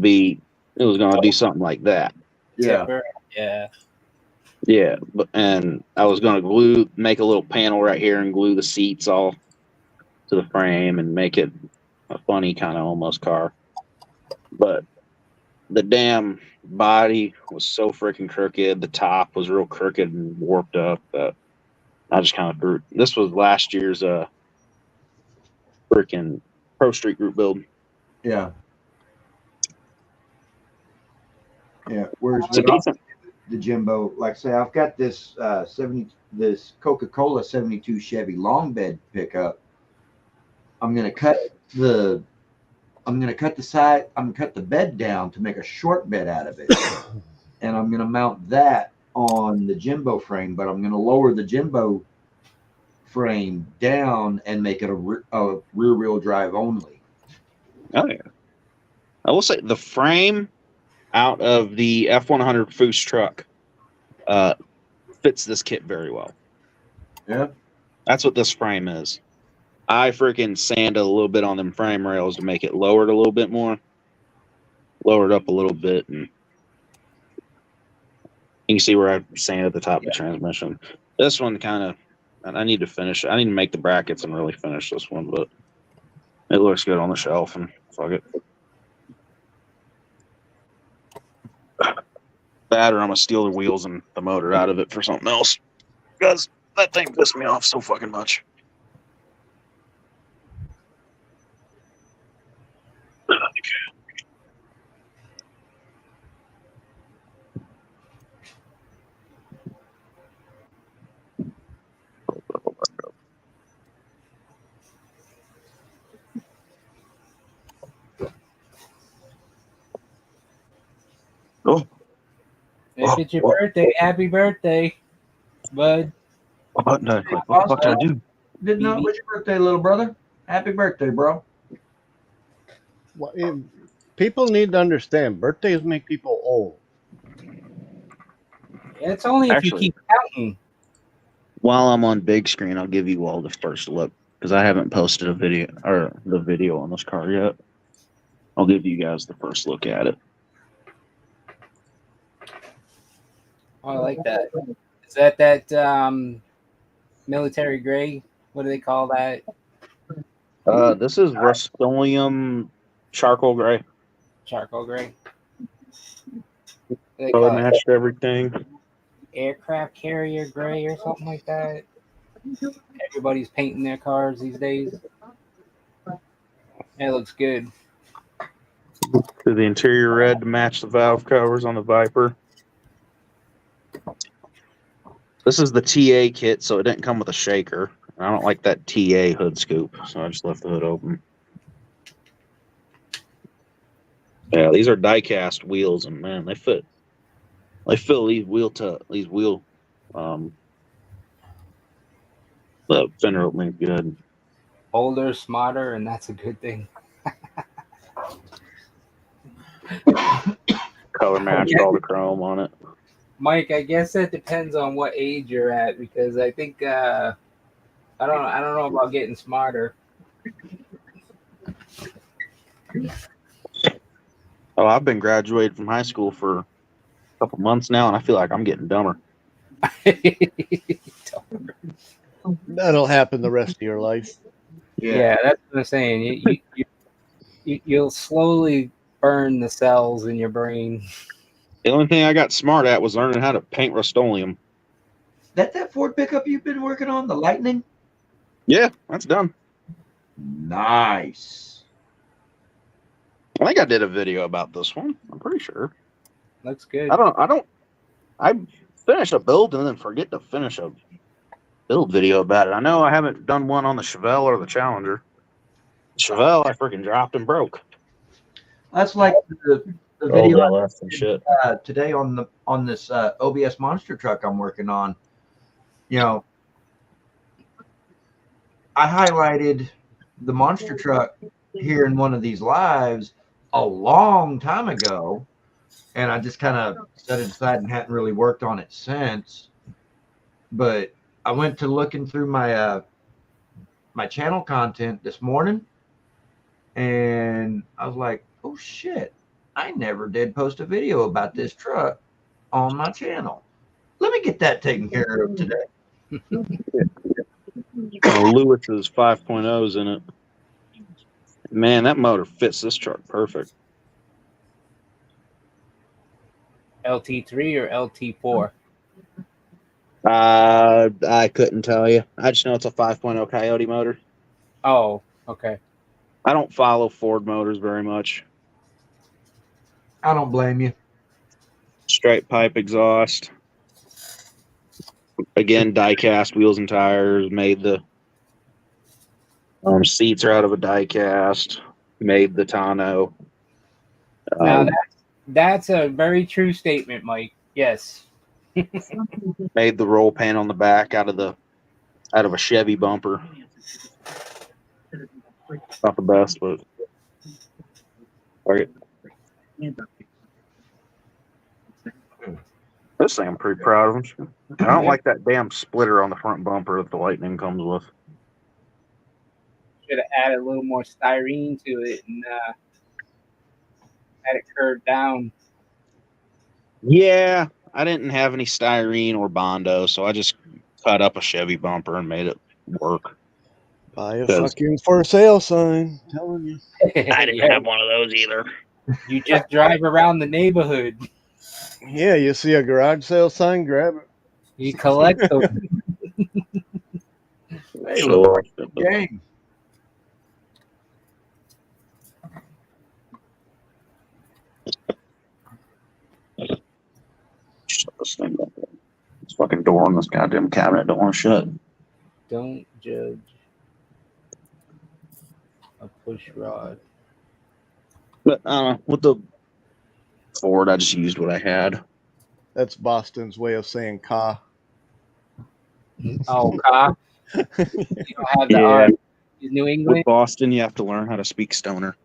do something like that. Yeah. Yeah. Yeah, and I was going to make a little panel right here and glue the seats all to the frame and make it a funny kind of almost car. But the damn body was so freaking crooked. The top was real crooked and warped up that I just kind of threw. This was last year's freaking Pro Street Group build. Yeah. Yeah. Whereas It's a decent. the Jimbo, like I say, I've got this this Coca-Cola 72 Chevy long bed pickup. I'm gonna cut the side. I'm gonna cut the bed down to make a short bed out of it, and I'm gonna mount that on the Jimbo frame. But I'm gonna lower the Jimbo frame down and make it a rear wheel drive only. Oh yeah. I will say the frame out of the F100 Foose truck fits this kit very well. Yeah. That's what this frame is. I freaking sanded a little bit on them frame rails to make it lowered a little bit more. Lowered up a little bit, and you can see where I sanded the top of the transmission. This one kind of, I need to finish. I need to make the brackets and really finish this one, but it looks good on the shelf, and fuck it. That, or I'm gonna steal the wheels and the motor out of it for something else, because that thing pissed me off so fucking much. Oh, If it's your birthday, happy birthday, bud. what the fuck did I do? Didn't know it was your birthday, little brother. Happy birthday, bro. Well, people need to understand birthdays make people old. It's only if Actually- you keep counting. While I'm on big screen, I'll give you all the first look, because I haven't posted a video or the video on this car yet. I'll give you guys the first look at it. Oh, I like that. Is that military gray? What do they call that? This is Rust-Oleum charcoal gray. Charcoal gray. They Color call it matched everything. aircraft carrier gray or something like that. Everybody's painting their cars these days. It looks good. To the interior red to match the valve covers on the Viper. This is the TA kit, so it didn't come with a shaker. I don't like that TA hood scoop, so I just left the hood open. Yeah, these are die-cast wheels, and man, they fit. They fill these wheel, the fender opening good. Older, smarter, and that's a good thing. Color matched all the chrome on it. Mike, I guess that depends on what age you're at, because I think I don't know about getting smarter. Oh, I've been graduated from high school for a couple months now, and I feel like I'm getting dumber. That'll happen the rest of your life. Yeah, that's what I'm saying. You'll slowly burn the cells in your brain. The only thing I got smart at was learning how to paint Rust-Oleum. That Ford pickup you've been working on, the Lightning? Yeah, that's done. Nice. I think I did a video about this one. I'm pretty sure. Looks good. I finish a build and then forget to finish a build video about it. I know I haven't done one on the Chevelle or the Challenger. Chevelle, I freaking dropped and broke. That's like the video Oh, that's some shit. today on this OBS monster truck I'm working on. You know, I highlighted the monster truck here in one of these lives a long time ago, and I just kind of set it aside and hadn't really worked on it since. But I went to looking through my my channel content this morning, and I was like, oh shit, I never did post a video about this truck on my channel. Let me get that taken care of today. Lewis's 5.0s in it. Man, that motor fits this truck perfect. LT3 or LT4? I couldn't tell you. I just know it's a 5.0 Coyote motor. Oh, okay. I don't follow Ford motors very much. I don't blame you. Straight pipe exhaust. Again, die cast wheels and tires. Made the seats are out of a die cast. Made the tonneau. Now Um, that's a very true statement, Mike. Yes. made the roll pan on the back out of a Chevy bumper. Not the best, but all right. This thing I'm pretty proud of them. I don't like that damn splitter on the front bumper that the Lightning comes with. Should have added a little more styrene to it and had it curved down. Yeah, I didn't have any styrene or Bondo, so I just cut up a Chevy bumper and made it work. Buy a Does- fucking for sale sign. Telling you. I didn't have one of those either. You just drive around the neighborhood. Yeah, you see a garage sale sign, grab it. You collect them. Hey, look, game. Shut this thing up. This fucking door on this goddamn cabinet don't want to shut. Don't judge a push rod. But with the Ford, I just used what I had. That's Boston's way of saying "ka." Oh, cock. You don't have the Yeah. R. New With England. Boston, you have to learn how to speak stoner.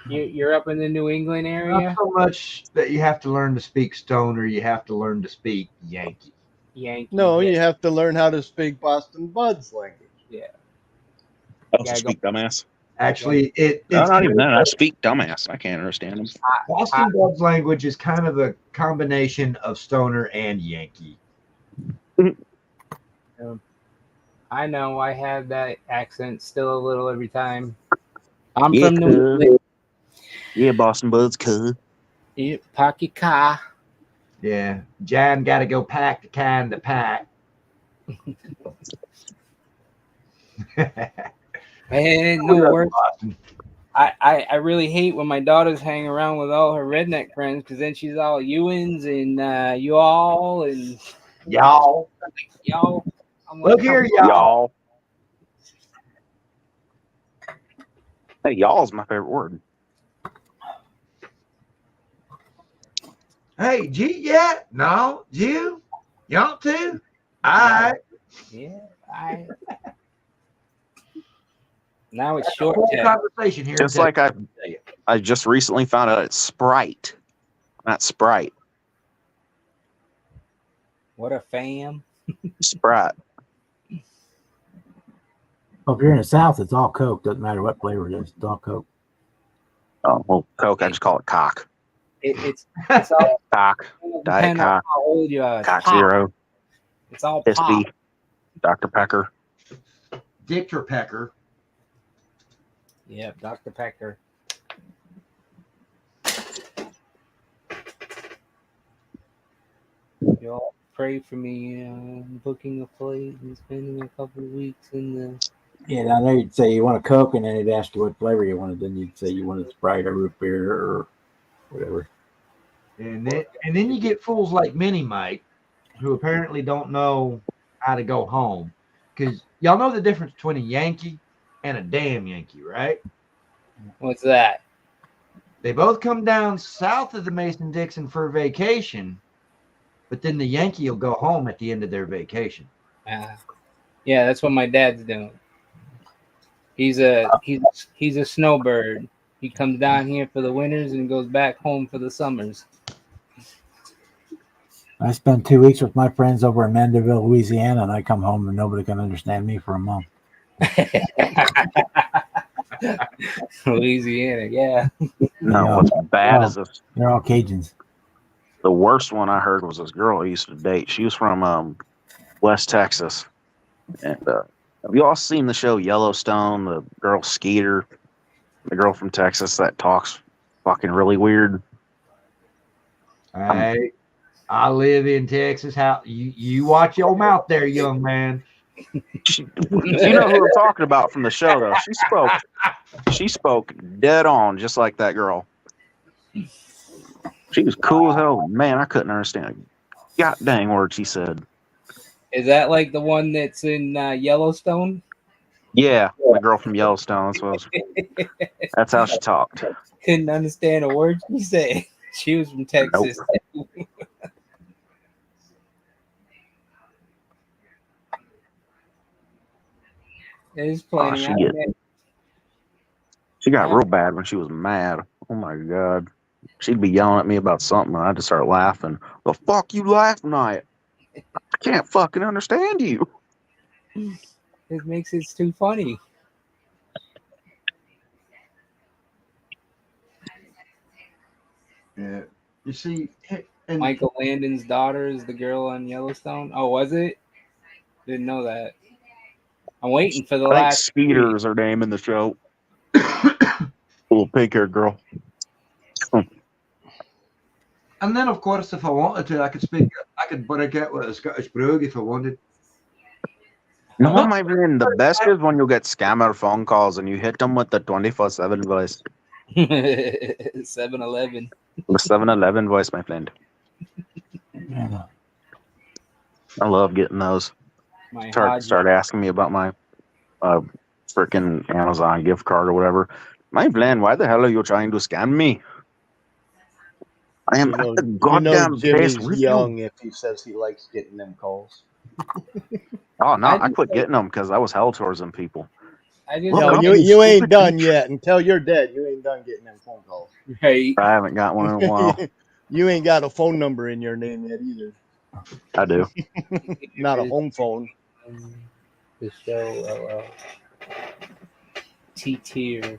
You're up in the New England Not area. so much that you have to learn to speak Stoner, you have to learn to speak Yankee. Yankee. No, yeah. you have to learn how to speak Boston Bud's language. I also Yeah, speak dumbass. Actually, it's No, not kind even of- that. I speak dumbass. I can't understand them. Boston Bud's language is kind of a combination of Stoner and Yankee. I know. I have that accent still a little every time. I'm Yeah, from New cool. England. Yeah, Boston Buds, cool. Yeah, pocket car. Yeah, Jan got to go pack the kind of pack. Man, no words. Boston. I really hate when my daughters hang around with all her redneck friends because then she's all Ewans and you all and Y'all, y'all. I'm look here, y'all. Y'all. Hey, y'all's my favorite word. Hey, G, yeah, no, you, y'all too. All right. Yeah, now it's short Whole text. conversation here. Just in like I just recently found out it's Sprite, not Sprite. What a fam. Sprite. Well, if you're in the South, it's all Coke. Doesn't matter what flavor it is. It's all Coke. Oh, well, Coke. I just call it cock. It's all Cock. Diet depending on Cock. how old you are. It's Cock pop. Zero. It's all Piss pop. Bee. Dr. Pecker. Dictor Pecker. Yeah, Dr. Pecker. Y'all pray for me. Booking a flight and spending a couple of weeks in the. Yeah, I know you'd say you want a Coke, and then it'd ask you what flavor you wanted. Then you'd say you wanted Sprite or root beer or whatever. And then you get fools like Mini Mike, who apparently don't know how to go home. Because y'all know the difference between a Yankee and a damn Yankee, right? What's that? They both come down south of the Mason-Dixon for vacation, but then the Yankee will go home at the end of their vacation. Yeah, that's what my dad's doing. He's a snowbird. He comes down here for the winters and goes back home for the summers. I spend 2 weeks with my friends over in Mandeville, Louisiana, and I come home and nobody can understand me for a month. Louisiana, yeah. No, Yeah. what's bad is this. They're all Cajuns. The worst one I heard was this girl I used to date. She was from West Texas. And have you all seen the show Yellowstone? The girl Skeeter, the girl from Texas that talks fucking really weird. I live in Texas. How you watch your mouth there, young man. You know who I'm talking about from the show, though. She spoke dead on, just like that girl. She was cool as hell. Man, I couldn't understand a god dang word she said. Is that like the one that's in Yellowstone? Yeah, the girl from Yellowstone. That's how she talked. Couldn't understand a word she said. She was from Texas. There's plenty. She got real bad when she was mad. Oh my god. She'd be yelling at me about something and I'd just start laughing. The fuck you laughing at? I can't fucking understand you. It makes it too funny. Yeah. You see, and Michael Landon's daughter is the girl on Yellowstone. Oh, was it? Didn't know that. I'm waiting for the I think last. Skeeter is her name in the show. Little pink-haired girl. and then of course, if I wanted to, I could break out with a Scottish brogue if I wanted. No, my friend, the best is when you get scammer phone calls and you hit them with the 24/7 voice. 7-Eleven. The 7-Eleven voice, my friend. Yeah. I love getting those. Start asking me about my freaking Amazon gift card or whatever. My friend, why the hell are you trying to scam me? I am at the goddamn place Jimmy's with young you. if he says he likes getting them calls. Oh no, I quit getting them because I was hell towards them people. No, you ain't done yet. Until you're dead, you ain't done getting them phone calls. Right. I haven't got one in a while. You ain't got a phone number in your name yet either. I do. Not a home phone. The show T-tier.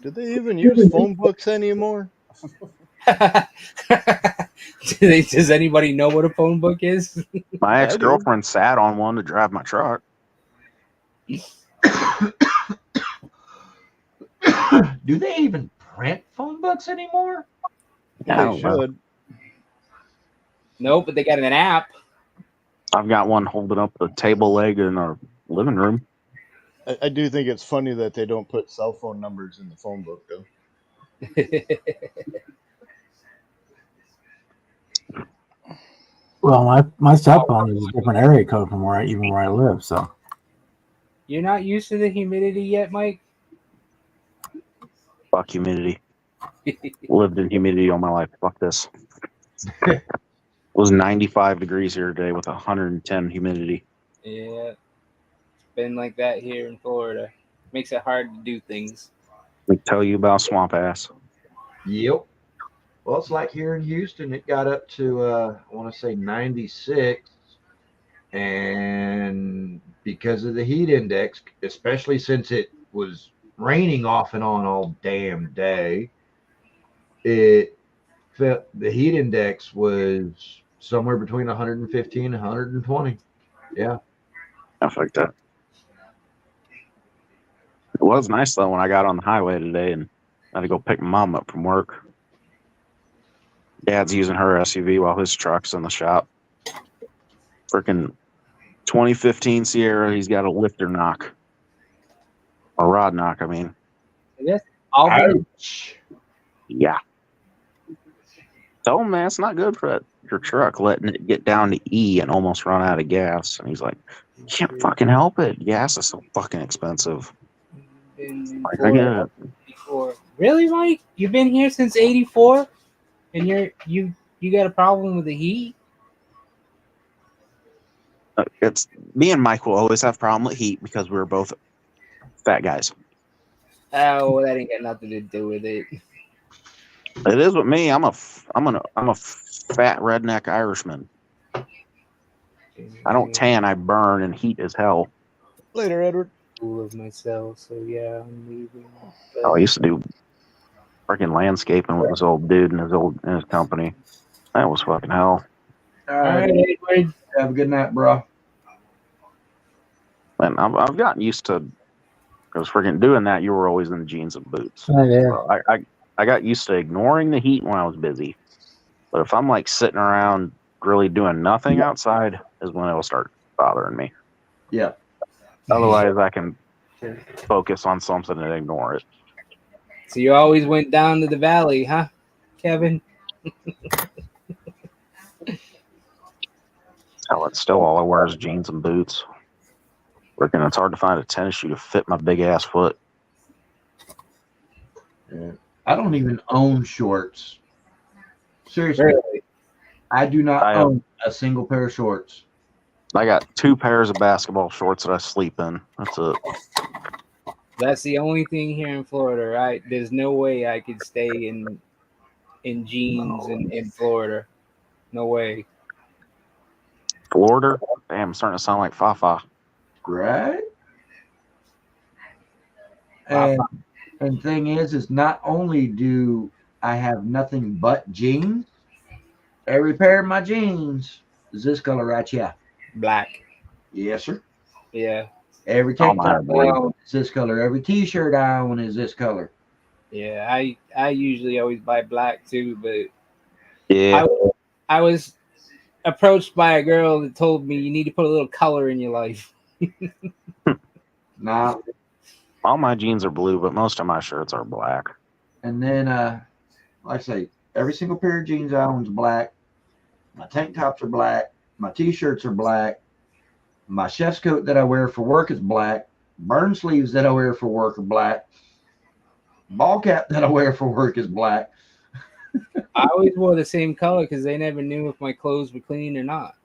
Do they even use phone books anymore? Does anybody know what a phone book is? My ex-girlfriend sat on one to drive my truck. Do they even print phone books anymore? They should. No, but they got an app. I've got one holding up the table leg in our living room. I do think it's funny that they don't put cell phone numbers in the phone book, though. Well, my cell phone is a different area code from where I live. So You're not used to the humidity yet, Mike? Fuck humidity. Lived in humidity all my life. Fuck this. It was 95 degrees here today with 110 humidity. Yeah. It's been like that here in Florida. Makes it hard to do things. Let me tell you about swamp ass. Yep. Well, it's like here in Houston, it got up to, I want to say 96. And because of the heat index, especially since it was raining off and on all damn day, the heat index was somewhere between 115 and 120. Yeah. Stuff like that. It was nice, though, when I got on the highway today and I had to go pick my mom up from work. Dad's using her SUV while his truck's in the shop. Freaking 2015 Sierra, he's got a lifter knock. A rod knock, I mean. Yes. Ouch. Yeah. Tell him, man, it's not good for your truck letting it get down to E and almost run out of gas. And he's like, can't fucking help it. Gas is so fucking expensive. Like, I get it. 84. Really, Mike? You've been here since 84? And you got a problem with the heat? It's me and Mike will always have a problem with heat because we're both fat guys. Oh, that ain't got nothing to do with it. It is with me. I'm a fat redneck Irishman. I don't tan. I burn, and heat is hell. Later, Edward. Cool of myself, so yeah, I'm leaving. I used to do freaking landscaping with this old dude and his company. That was fucking hell. All right, Edward. Have a good night, bro. And I've gotten used to, because freaking doing that, you were always in jeans and boots. Oh, yeah. So I got used to ignoring the heat when I was busy. But if I'm like sitting around really doing nothing outside is when it'll start bothering me. Yeah. Otherwise, I can focus on something and ignore it. So you always went down to the valley, huh, Kevin? Hell, it's still all I wear is jeans and boots. Freaking, it's hard to find a tennis shoe to fit my big ass foot. I don't even own shorts. Seriously, Really? I do not I own a single pair of shorts. I got 2 pairs of basketball shorts that I sleep in. That's it. That's the only thing here in Florida. There's no way I could stay in jeans in Florida. No way. Florida? Damn, I'm starting to sound like Fafa. Right? Wow. And thing is not only do I have nothing but jeans, every pair of my jeans is this color right here. Black. Yes, sir. Yeah. Every Oh, tank my top I boy. own is this color. Every t-shirt I own is this color. Yeah. I usually always buy black too, but Yeah. I was approached by a girl that told me you need to put a little color in your life. Nah. All my jeans are blue, but most of my shirts are black. And then like I say, every single pair of jeans I own is black. My tank tops are black. My t-shirts are black. My chef's coat that I wear for work is black. Burn sleeves that I wear for work are black. Ball cap that I wear for work is black. I always wore the same color because they never knew if my clothes were clean or not.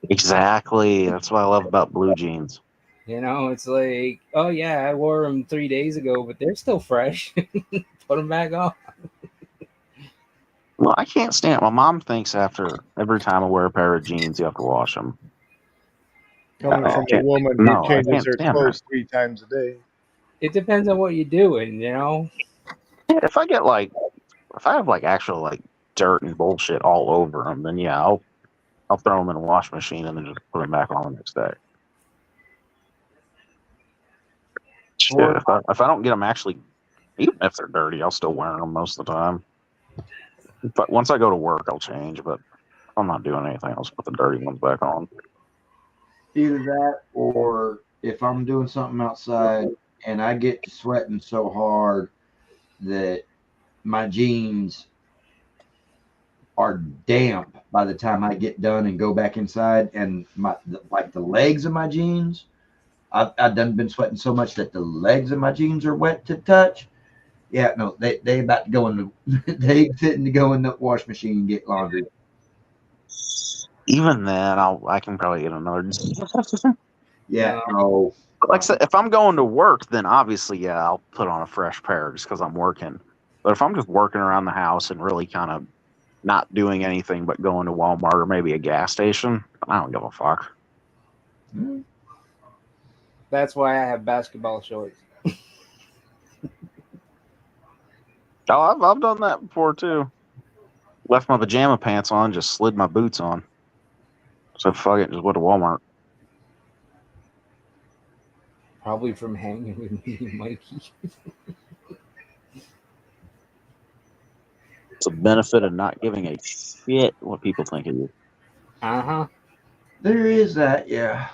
Exactly. That's what I love about blue jeans. You know, it's like, oh yeah, I wore them 3 days ago, but they're still fresh. Put them back on. Well, I can't stand. My mom thinks after every time I wear a pair of jeans, you have to wash them. Coming I from a can't- woman no, who I changes can't her stand clothes 3 times a day. It depends on what you're doing, you know. Yeah, if I have like actual like dirt and bullshit all over them, then yeah, I'll throw them in a wash machine and then just put them back on the next day. Shit, if I don't get them actually, even if they're dirty, I'll still wear them most of the time. But once I go to work, I'll change. But if I'm not doing anything, I'll just put the dirty ones back on. Either that or if I'm doing something outside and I get to sweating so hard that my jeans are damp by the time I get done and go back inside, and the legs of my jeans, I've done been sweating so much that the legs of my jeans are wet to touch. Yeah, no, they about to go in the they fitting to go in the wash machine and get laundry. Even then, I can probably get another. Yeah, no. Like I said, if I'm going to work, then obviously, yeah, I'll put on a fresh pair just because I'm working. But if I'm just working around the house and really kind of not doing anything but going to Walmart or maybe a gas station, I don't give a fuck. That's why I have basketball shorts. Oh, I've done that before too. Left my pajama pants on, just slid my boots on. So fuck it, just went to Walmart. Probably from hanging with me and Mikey. It's a benefit of not giving a shit what people think of you. Uh-huh. There is that, yeah.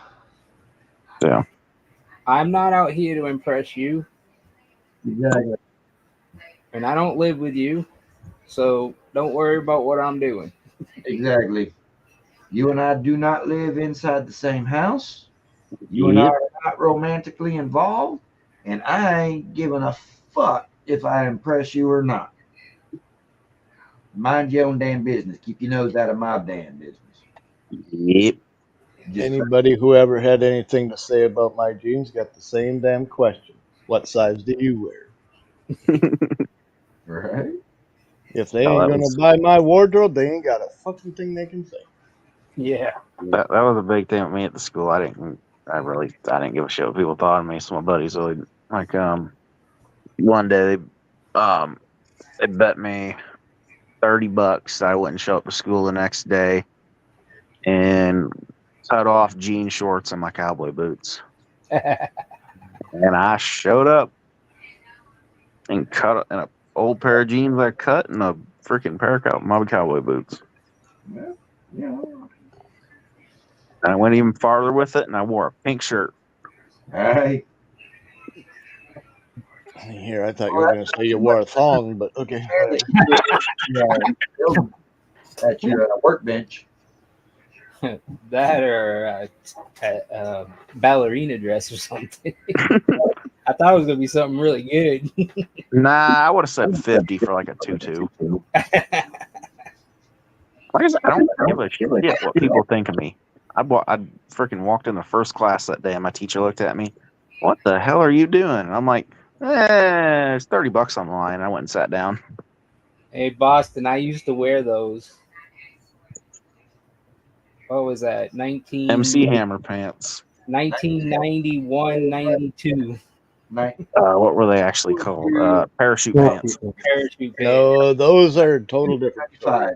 Yeah. I'm not out here to impress you, Exactly. and I don't live with you, so don't worry about what I'm doing. Exactly. You and I do not live inside the same house. You and I are not romantically involved, and I ain't giving a fuck if I impress you or not. Mind your own damn business. Keep your nose out of my damn business. Yep. Just Anybody who ever had anything to say about my jeans got the same damn question. What size do you wear? right. If they Oh, ain't that gonna was- buy my wardrobe, they ain't got a fucking thing they can say. Yeah. That was a big thing with me at the school. I didn't give a shit what people thought of me. So my buddies really one day they bet me $30 I wouldn't show up to school the next day and cut off jean shorts and my cowboy boots. And I showed up and cut an old pair of jeans I cut and a freaking pair of my cowboy boots. Yeah. And I went even farther with it and I wore a pink shirt. Hey. Here, I thought you were gonna say you wore a thong, but okay. Whatever. At your workbench. That or a ballerina dress or something. I thought it was gonna be something really good. Nah, I would have said 50 for like a tutu. Like I said, I don't give a shit what people think of me. I freaking walked in the first class that day, and my teacher looked at me. What the hell are you doing? And I'm like, it's $30 on the line. I went and sat down. Hey, Boston, I used to wear those. What was that? MC Hammer pants. 1991, 92. What were they actually called? Parachute pants. Parachute pants. No, those are total different. story.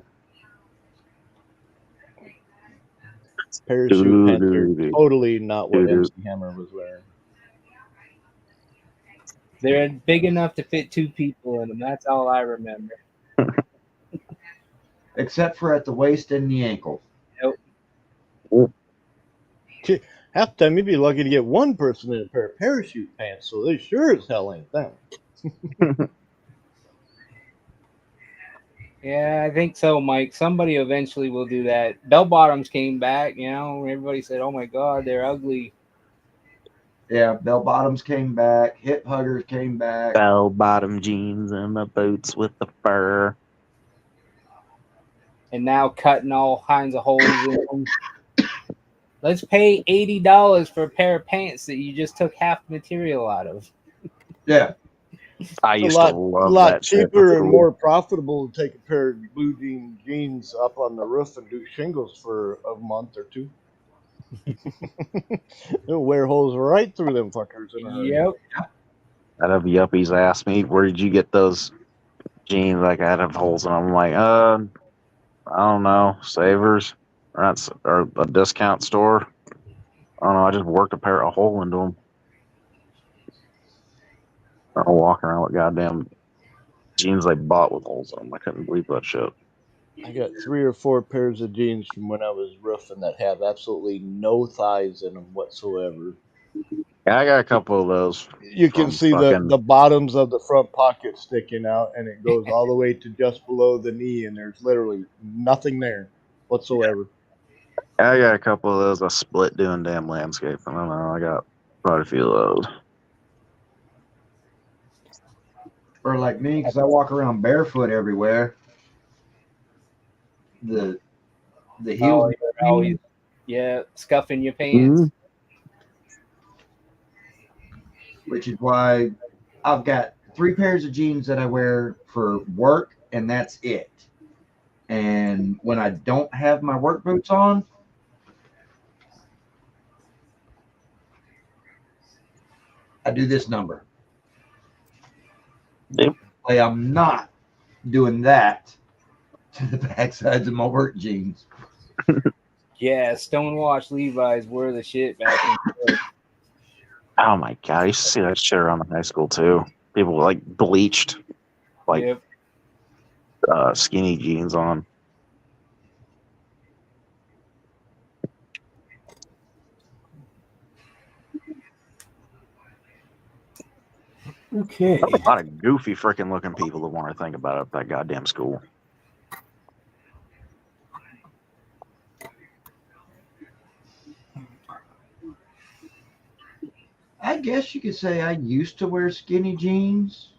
Parachute pants are totally not what MC Hammer was wearing. They're big enough to fit two people in them. That's all I remember. Except for at the waist and the ankle. Half the time you'd be lucky to get one person in a pair of parachute pants, so they sure as hell ain't them. Yeah, I think so, Mike. Somebody eventually will do that. Bell bottoms came back, you know. Everybody said, "Oh my God, they're ugly." Yeah, bell bottoms came back. Hip huggers came back. Bell bottom jeans and the boots with the fur. And now cutting all kinds of holes in them. Let's pay $80 for a pair of pants that you just took half the material out of. Yeah. I It's used a to love lot that shit. cheaper and more profitable to take a pair of blue jeans up on the roof and do shingles for a month or two. They'll wear holes right through them fuckers. Yep. I'd have yuppies ask me, "Where did you get those jeans?" Like I'd have holes in them. I'm like, I don't know, Savers or a discount store. I don't know. I just worked a hole into them. I'm walking around with goddamn jeans they bought with holes in them. I couldn't believe that shit. I got 3 or 4 pairs of jeans from when I was roofing that have absolutely no thighs in them whatsoever. Yeah, I got a couple of those. You can see the bottoms of the front pocket sticking out, and it goes all the way to just below the knee, and there's literally nothing there whatsoever. I got a couple of those. I split doing damn landscape. I don't know. I got quite a few of those. Or like me, because I walk around barefoot everywhere. The heels. Always, scuffing your pants. Mhm. Which is why I've got 3 pairs of jeans that I wear for work, and that's it. And when I don't have my work boots on, I do this number. Yep. Like I'm not doing that to the backsides of my work jeans. Yeah, stonewashed Levi's were the shit back in the day. Oh my god, I used to see that shit around the high school too. People with like bleached, like Yep. Skinny jeans on. Okay. There's a lot of goofy freaking looking people that want to think about it at that goddamn school. I guess you could say I used to wear skinny jeans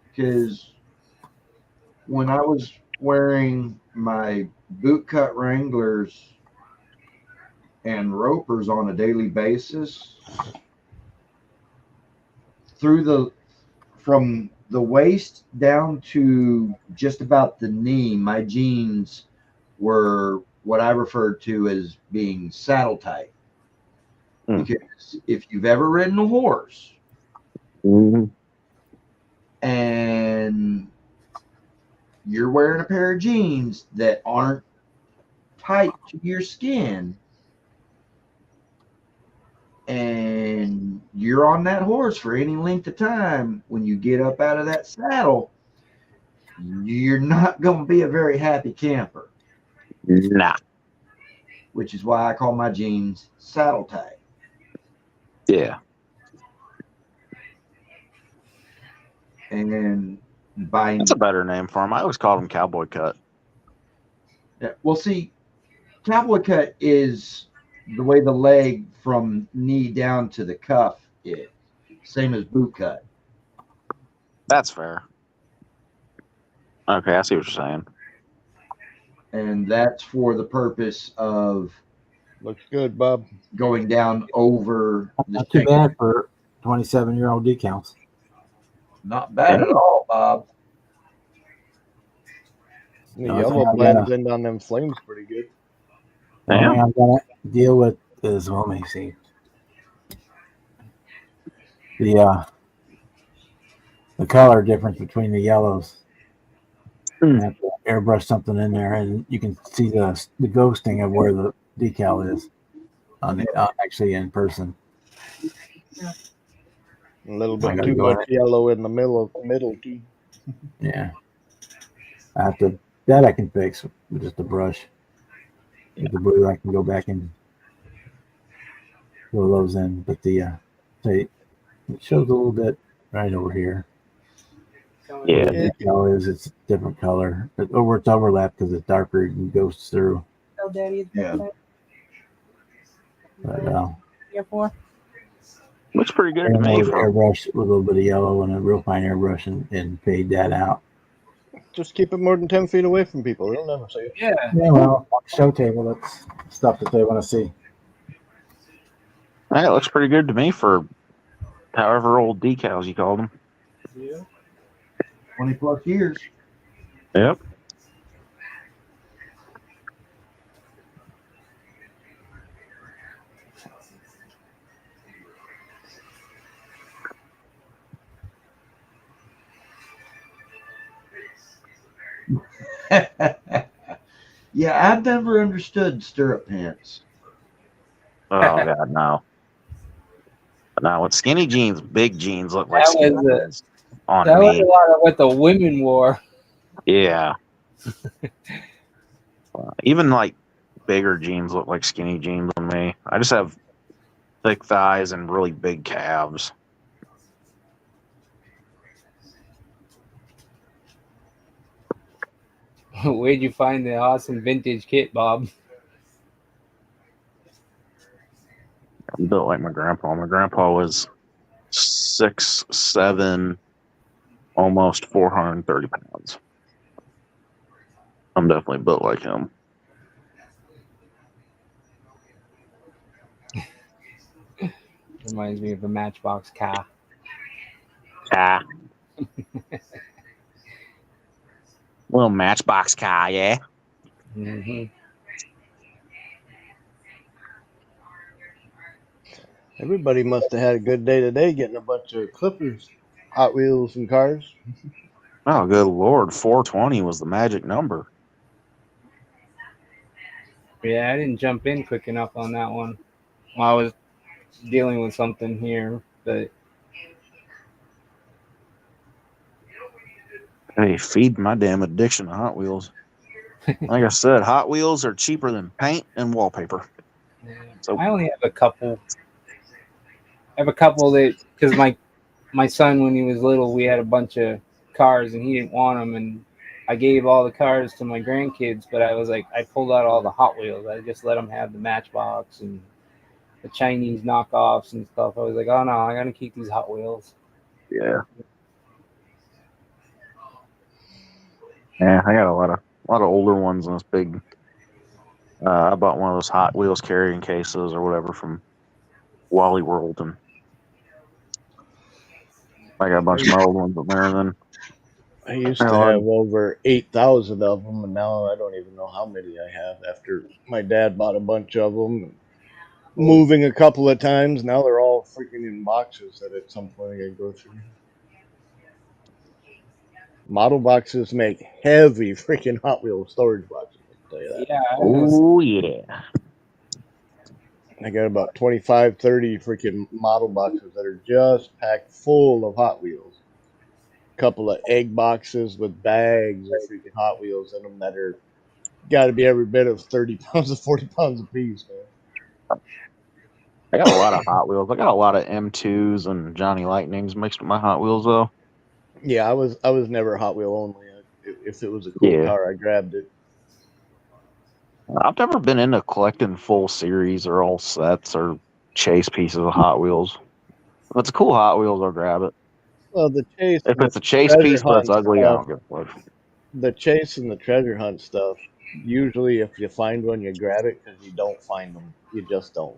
because when I was wearing my bootcut Wranglers and ropers on a daily basis, from the waist down to just about the knee, my jeans were what I referred to as being saddle tight. Because if you've ever ridden a horse and you're wearing a pair of jeans that aren't tight to your skin, and you're on that horse for any length of time, when you get up out of that saddle, you're not going to be a very happy camper. Nah. Which is why I call my jeans saddle tight. Yeah. And by That's a better name for them. I always called them cowboy cut. yeah, well, see, cowboy cut is the way the leg from knee down to the cuff is. Same as boot cut. That's fair. Okay, I see what you're saying. And that's for the purpose of Looks good, Bob. going down over the Not too shank. bad for 27-year-old decals. Not bad at all, Bob. The No, I yellow think I blends gotta- in on them flames pretty good. The only Damn. thing I'm gonna deal with is, let me see, the color difference between the yellows. Hmm. I have to airbrush something in there, and you can see the ghosting of where the decal is actually in person. A little I bit gotta too go in much yellow in the middle too. Yeah, I have to. That I can fix with just a brush. With the blue, I can go back and fill those in, but say it shows a little bit right over here. Yeah. The decal is, it's a different color. But over it's overlapped because it's darker and goes through. Tell Daddy it's Yeah. But Here for. Looks pretty good to and me. with airbrush with a little bit of yellow and a real fine airbrush and fade that out. Just keep it more than 10 feet away from people. They'll never see it. Yeah. Yeah, well, on the show table, that's stuff that they want to see. Hey, it looks pretty good to me for however old decals you called them. Yeah. 20 plus years. Yep. Yeah, I've never understood stirrup pants. Oh God, no. Now with skinny jeans, big jeans look like That skinny was jeans on That was me. a lot of what the women wore. Yeah. Even like bigger jeans look like skinny jeans on me. I just have thick thighs and really big calves. Where'd you find the awesome vintage kit, Bob? I'm built like my grandpa. My grandpa was 6'7", almost 430 pounds. I'm definitely built like him. Reminds me of a Matchbox car. Ah. Little Matchbox car, yeah. Mm-hmm. Everybody must have had a good day today getting a bunch of Clippers, Hot Wheels, and cars. Oh, good Lord. 420 was the magic number. Yeah, I didn't jump in quick enough on that one. Well, I was dealing with something here, but Hey, feed my damn addiction to Hot Wheels. Like I said, Hot Wheels are cheaper than paint and wallpaper. So I only have a couple. I have a couple that, because my son, when he was little, we had a bunch of cars and he didn't want them, and I gave all the cars to my grandkids, but I was like, I pulled out all the Hot Wheels. I just let them have the Matchbox and the Chinese knockoffs and stuff. I was like, oh no, I gotta keep these Hot Wheels. yeah. Yeah, I got a lot of older ones in this big. I bought one of those Hot Wheels carrying cases or whatever from Wally World, and I got a bunch of my old ones in there. And then I used to have over 8,000 of them, and now I don't even know how many I have after my dad bought a bunch of them. Moving a couple of times, now they're all freaking in boxes that at some point I gotta go through. Model boxes make heavy freaking Hot Wheels storage boxes, I can tell you that. Yeah, oh yeah, I got about 25, 30 freaking model boxes that are just packed full of Hot Wheels. A couple of egg boxes with bags of freaking Hot Wheels in them that are got to be every bit of 30 pounds to 40 pounds a piece, man. I got a lot of Hot Wheels. I got a lot of M2s and Johnny Lightnings mixed with my Hot Wheels, though. Yeah, I was never Hot Wheel only. If it was a cool car, I grabbed it. I've never been into collecting full series or all sets or chase pieces of Hot Wheels. If it's a cool Hot Wheels, I'll grab it. Well, the chase. If and it's the a chase treasure piece but it's hunt ugly, I stuff- don't give a fuck. The chase and the treasure hunt stuff. Usually, if you find one, you grab it. Because you don't find them, you just don't.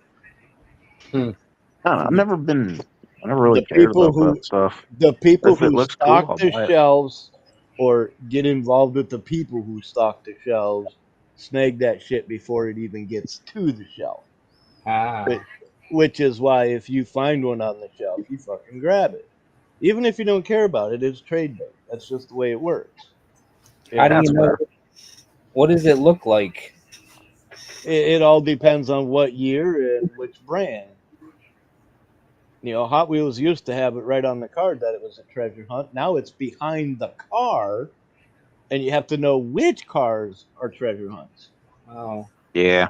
I don't know, I've never really The cared people about who- that stuff. The people If it who looks cool, stock I'll the buy it. shelves or get involved with the people who stock the shelves snag that shit before it even gets to the shelf. Ah, Which is why if you find one on the shelf, you fucking grab it. Even if you don't care about it, it's trade bait. That's just the way it works. how do That's you know? fair. What does it look like? It all depends on what year and which brand. You know, Hot Wheels used to have it right on the card that it was a treasure hunt. Now it's behind the car, and you have to know which cars are treasure hunts Oh, Yeah.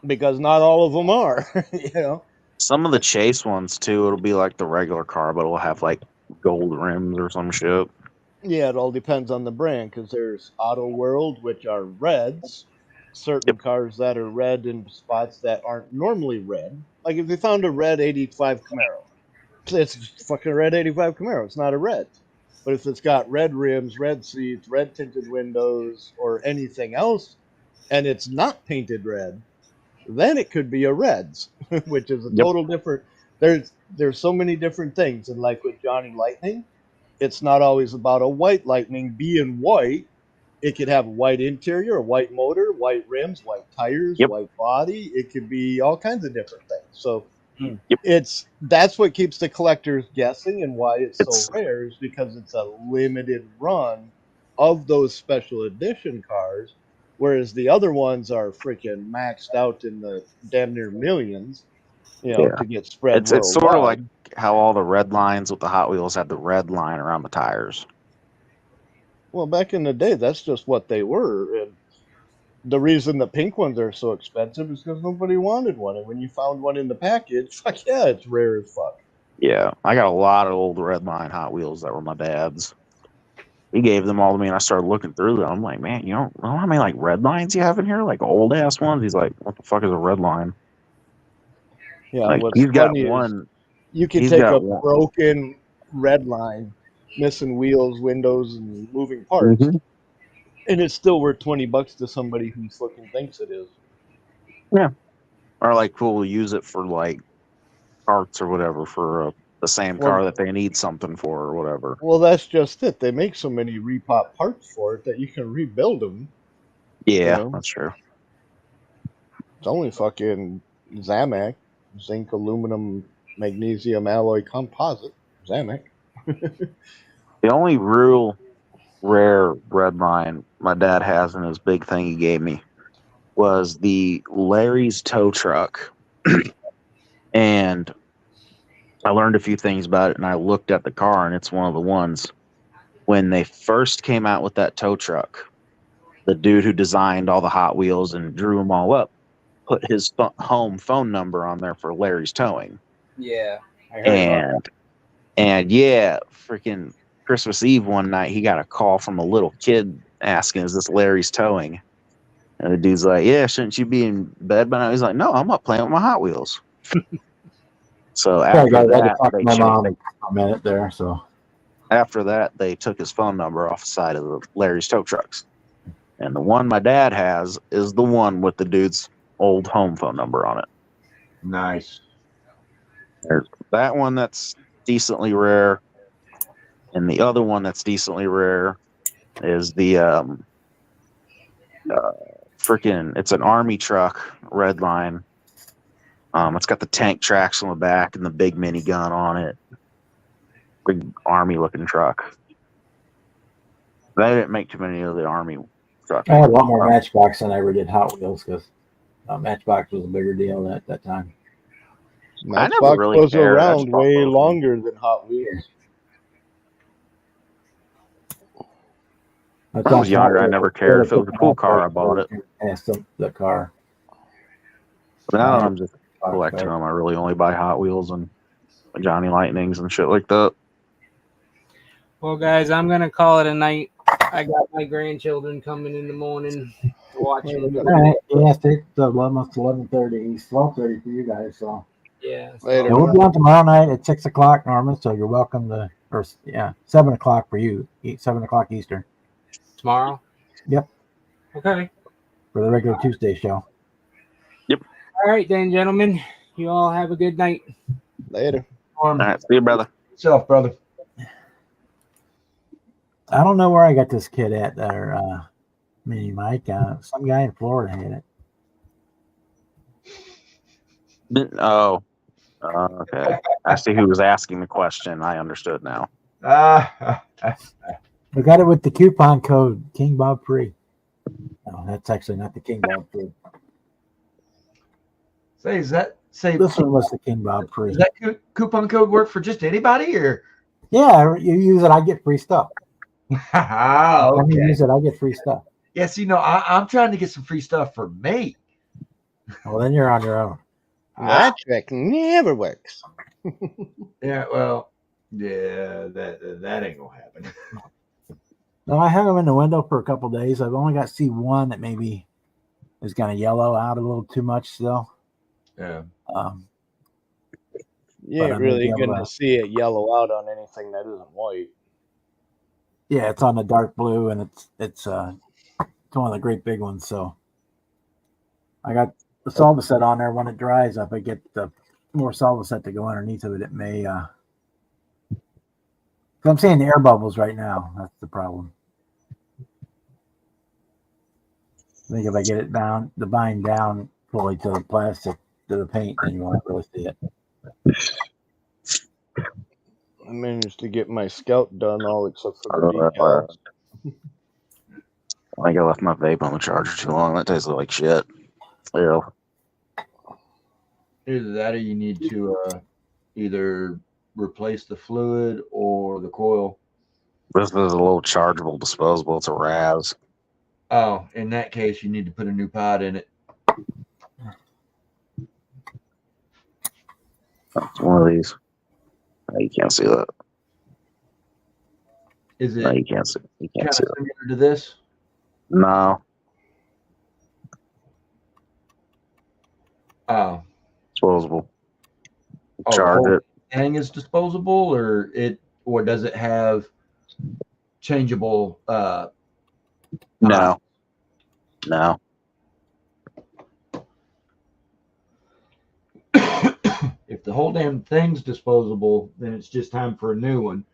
because not all of them are. You know, Some of the chase ones too, it'll be like the regular car, but it'll have like gold rims or some shit. yeah, it all depends on the brand because there's Auto World, which are reds. Certain Yep. cars that are red in spots that aren't normally red. Like if you found a red 85 Camaro, it's fucking red 85 Camaro. It's not a red. But if it's got red rims, red seats, red tinted windows, or anything else, and it's not painted red, then it could be a reds, which is a Yep. total different. There's so many different things, and like with Johnny Lightning, it's not always about a white Lightning being white. It could have a white interior, a white motor, white rims, white tires, Yep. white body. It could be all kinds of different things. So Yep. that's what keeps the collectors guessing, and why it's It's- so rare is because it's a limited run of those special edition cars, whereas the other ones are freaking maxed out in the damn near millions, you know, Yeah. to get spread It's sort of worldwide. like how all the red lines with the Hot Wheels had the red line around the tires. Well, back in the day, that's just what they were, and the reason the pink ones are so expensive is because nobody wanted one, and when you found one in the package, fuck yeah, it's rare as fuck. Yeah, I got a lot of old red line Hot Wheels that were my dad's. He gave them all to me, and I started looking through them. I'm like, man, you know how many like red lines you have in here, like old ass ones? He's like, what the fuck is a red line? Yeah, Like what's he's got funny is one. you can he's take got a one- broken red line, missing wheels, windows, and moving parts, Mhm. and it's still worth $20 to somebody who fucking thinks it is. Or like people will use it for like parts or whatever for the same Well- car that they need something for or whatever. Well, that's just it. They make so many repop parts for it that you can rebuild them. Yeah, know? that's true. It's only fucking Zamac, zinc, aluminum, magnesium alloy composite. Zamac. The only real rare red line my dad has in his big thing he gave me was the Larry's tow truck. And I learned a few things about it, and I looked at the car, and it's one of the ones when they first came out with that tow truck. The dude who designed all the Hot Wheels and drew them all up put his home phone number on there for Larry's Towing. yeah. I heard about And yeah, freaking Christmas Eve one night, he got a call from a little kid asking, "Is this Larry's Towing?" And the dude's like, "Yeah, shouldn't you be in bed by now?" He's like, "No, I'm up playing with my Hot Wheels." So I after got to that, talk to they my mom changed. a minute there. So After that, they took his phone number off the side of the Larry's tow trucks. And the one my dad has is the one with the dude's old home phone number on it. nice. There's that one that's decently rare, and the other one that's decently rare is the freaking. It's an army truck, red line. It's got the tank tracks on the back and the big minigun on it. Big army looking truck. They didn't make too many of the army trucks. I had a lot more Matchbox than I ever did Hot Wheels because Matchbox was a bigger deal at that time. I never Matchbox really was cared. I around just bought way both of them. longer than Hot Wheels. I When I was younger, I never cared. If it was a cool car, I bought it. Asked the car. But now I'm just collecting them. I really only buy Hot Wheels and Johnny Lightnings and shit like that. Well, guys, I'm gonna call it a night. I got my grandchildren coming in the morning to watch them. All right. Yes, it's almost 11:30. It's 12:30 for you guys. So Yeah. So, Later. yeah, we'll be on tomorrow night at 6:00, Norman. So you're welcome to, or 7:00 for you. 7:00 Eastern tomorrow? Yep. Okay. for the regular Tuesday show. All right, then, gentlemen. You all have a good night. Later. All right, see you, brother. Yourself, brother. I don't know where I got this kid at there, Mini Mike. Some guy in Florida had it. Oh, okay. I see who was asking the question. I understood now. We got it with the coupon code King Bob Free. No, that's actually not the King Bob Free. Say, This one was the King Bob Free. does that coupon code work for just anybody, or? Yeah, you use it, I get free stuff. When you Okay. use it, I get free stuff. Yes, I'm trying to get some free stuff for me. Well, then you're on your own. That trick never works. Yeah, well, yeah, that ain't gonna happen. No, I have them in the window for a couple days. I've only got to see one that maybe is going to yellow out a little too much still. Yeah. You But ain't I may really be able going to- to see it yellow out on anything that isn't white. Yeah, it's on the dark blue, and it's one of the great big ones. So I got the Solvaset on there. When it dries up, I get the more Solvaset to go underneath of it. It may. I'm seeing the air bubbles right now. That's the problem. I think if I get it down, the bind down fully to the plastic, to the paint, then you won't really see it. I managed to get my Scout done all except for the decals. I think I left my vape on the charger too long. That tasted like shit. Yeah. Either that, or you need to either replace the fluid or the coil. This is a little chargeable disposable. It's a Raz. Oh, in that case, you need to put a new pod in it. It's one of these. No, you can't see that. Is it No, you can't see. You kind can't of see that. similar to this? No, Oh, disposable. oh, the Charge whole it. thing is disposable, or does it have changeable? No. No. If the whole damn thing's disposable, then it's just time for a new one.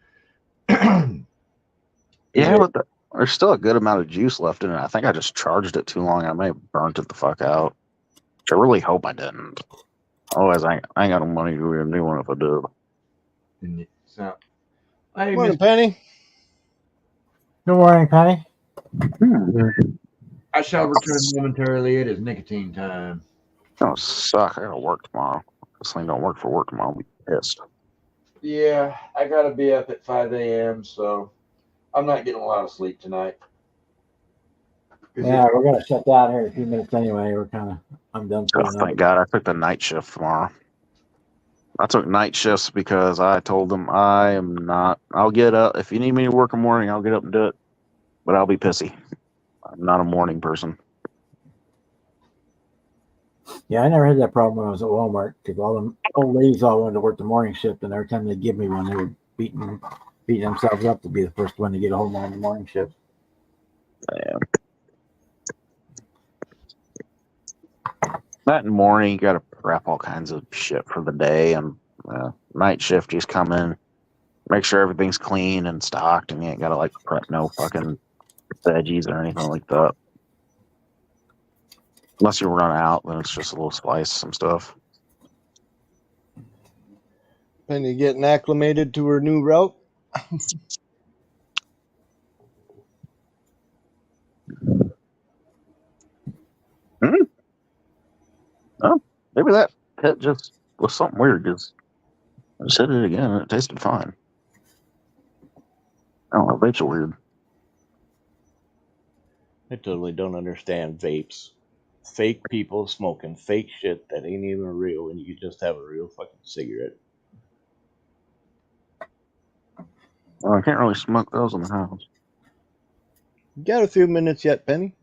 Yeah, but there's still a good amount of juice left in it. I think I just charged it too long. I may have burnt it the fuck out. Which I really hope I didn't. Otherwise, I ain't got no money to get a new one if I do. And so, hey, Morning, Miss, Penny. Good morning, Penny. I shall return momentarily. It is nicotine time. Oh, suck. I gotta work tomorrow. This thing don't work for work tomorrow. I'll be pissed. Yeah, I gotta be up at 5 a.m., so I'm not getting a lot of sleep tonight. Yeah, we're gonna shut down here in a few minutes anyway. I'm done for Oh, the night. thank God. I took the night shift tomorrow. I took night shifts because I told them I am not. I'll get up. If you need me to work in the morning, I'll get up and do it. But I'll be pissy. I'm not a morning person. Yeah, I never had that problem when I was at Walmart because all the old ladies all wanted to work the morning shift, and every time they give me one, they were beating themselves up to be the first one to get home on the morning shift. Yeah. That in the morning, you got to prep all kinds of shit for the day, and night shift, you just come in, make sure everything's clean and stocked, and you ain't got to like prep no fucking veggies or anything like that. Unless you run out, then it's just a little slice, some stuff. Penny getting acclimated to her new route. Oh, maybe that hit just was something weird. Just I just hit it again, and it tasted fine. I don't know, vapes are weird. I totally don't understand vapes. Fake people smoking fake shit that ain't even real, and you could just have a real fucking cigarette. Well, I can't really smoke those in the house. Got a few minutes yet, Penny?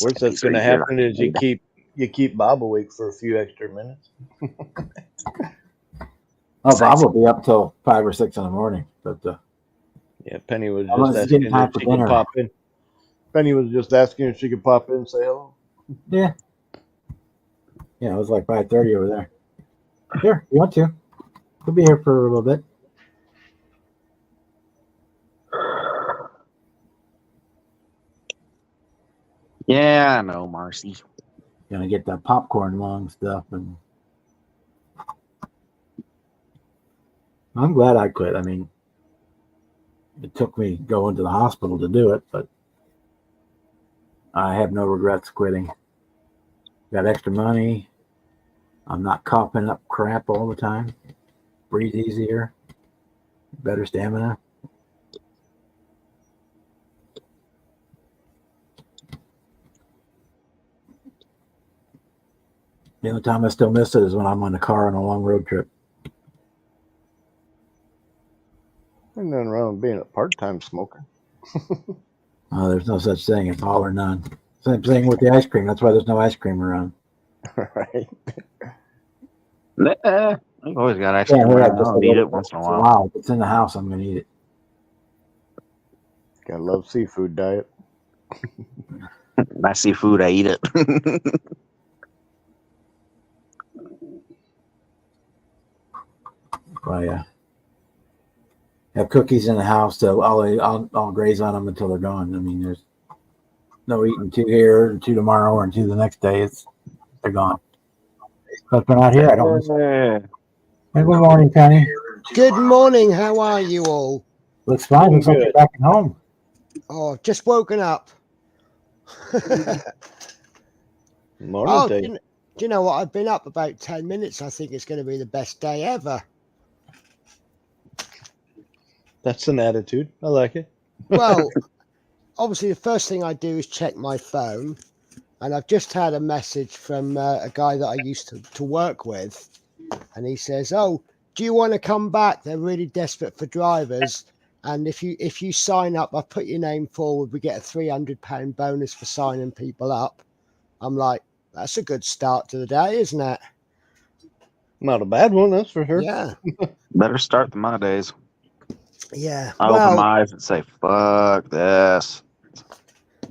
Worst that's going to happen is you keep Bob awake for a few extra minutes. Oh, Bob will be up till 5 or 6 in the morning. But Yeah, Penny was Unless just it's getting asking time if for she could dinner. pop in. Penny was just asking if she could pop in and say hello. yeah, it was like 5:30 over there. Sure, you want to? We'll be here for a little bit. Yeah, I know, Marcy. Gonna get that popcorn lung stuff, and I'm glad I quit. I mean, it took me going to the hospital to do it, but I have no regrets quitting. Got extra money. I'm not coughing up crap all the time. Breathe easier. Better stamina. The only time I still miss it is when I'm on the car on a long road trip. There's nothing wrong with being a part-time smoker. There's no such thing. It's all or none. Same thing with the ice cream. That's why there's no ice cream around. Right. I've always got ice cream. I'll eat it once in a while. Wow, if it's in the house, I'm gonna eat it. Gotta love seafood diet. I see food, I eat it. I have cookies in the house, so I'll graze on them until they're gone. I mean, there's no eating 2 here and 2 tomorrow and 2 the next day. They're gone. But if they're not here, I don't. Hey, good morning, Penny. Good morning. How are you all? Looks fine. Looks like you're back at home. Oh, just woken up. Morning, do you know what? I've been up about 10 minutes. I think it's going to be the best day ever. That's an attitude. I like it. Well, obviously, the first thing I do is check my phone. And I've just had a message from a guy that I used to work with. And he says, oh, do you want to come back? They're really desperate for drivers. And if you sign up, I'll put your name forward. We get a £300 bonus for signing people up. I'm like, that's a good start to the day, isn't it? Not a bad one, that's for sure. Yeah. Better start than my days. Yeah. I open my eyes and say, fuck this.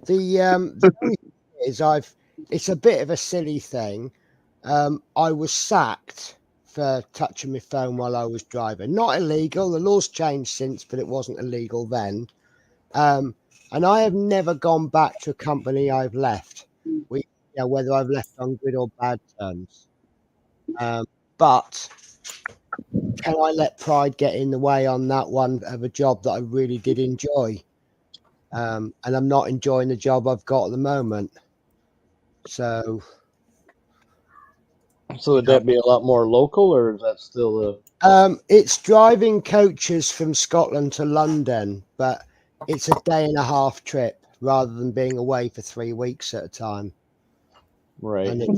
The only thing is it's a bit of a silly thing. I was sacked for touching my phone while I was driving. Not illegal. The law's changed since, but it wasn't illegal then. And I have never gone back to a company I've left. Whether I've left on good or bad terms. But can I let pride get in the way on that one of a job that I really did enjoy? And I'm not enjoying the job I've got at the moment. So would that be a lot more local, or is that still it's driving coaches from Scotland to London, but it's a day and a half trip rather than being away for 3 weeks at a time. right? And it's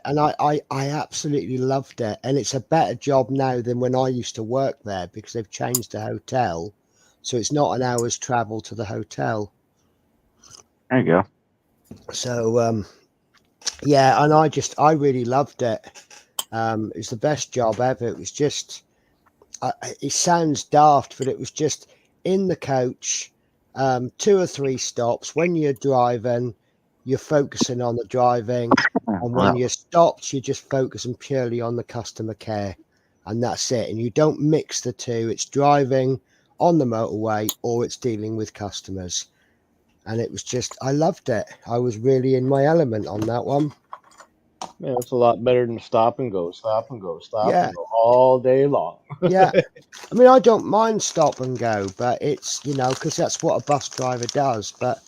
and I absolutely loved it. And it's a better job now than when I used to work there because they've changed the hotel. So it's not an hour's travel to the hotel. There you go. So, and I really loved it. It was the best job ever. It was just, it sounds daft, but it was just in the coach, 2 or 3 stops. When you're driving, you're focusing on the driving. And when you're stopped, you're just focusing purely on the customer care. And that's it. And you don't mix the two. It's driving on the motorway or it's dealing with customers. And it was just, I loved it. I was really in my element on that one. Yeah, it's a lot better than stop and go and go all day long. Yeah. I mean, I don't mind stop and go, but it's, because that's what a bus driver does. But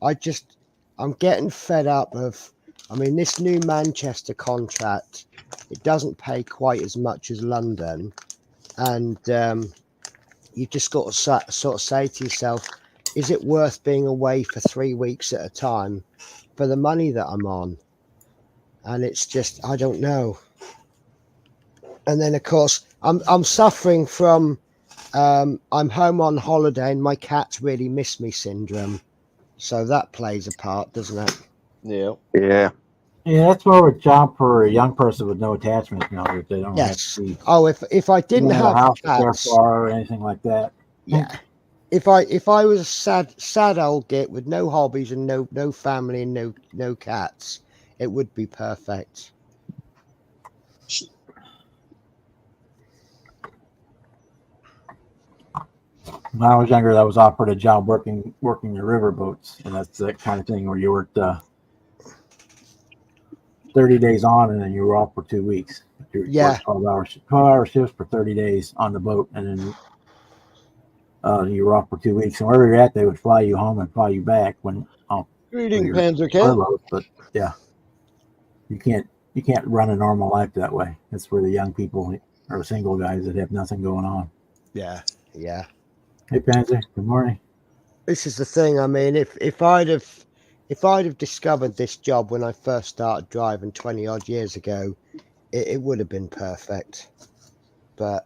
I'm getting fed up of, this new Manchester contract, it doesn't pay quite as much as London. And you've just got to sort of say to yourself, is it worth being away for 3 weeks at a time for the money that I'm on? And it's just, I don't know. And then of course I'm suffering from I'm home on holiday and my cats really miss me syndrome. So that plays a part, doesn't it? Yeah. Yeah. Yeah, that's more of a job for a young person with no attachment. You know, if they don't Yes. have to be Oh, if I didn't in a have house to care cats, for or anything like that. yeah. If I was a sad old git with no hobbies and no family and no cats, it would be perfect. When I was younger, I was offered a job working the river boats, and that's that kind of thing where you worked 30 days on, and then you were off for 2 weeks. You Yeah. worked 12-hour shifts for 30 days on the boat, and then you were off for 2 weeks. And wherever you're at, they would fly you home and fly you back when Greeting, your Panzer Cat. furloughed. But yeah, you can't run a normal life that way. That's for the young people or single guys that have nothing going on. Yeah. Hey, Panzer, good morning. This is the thing. I mean, if I'd have discovered this job when I first started driving 20 odd years ago, it would have been perfect. But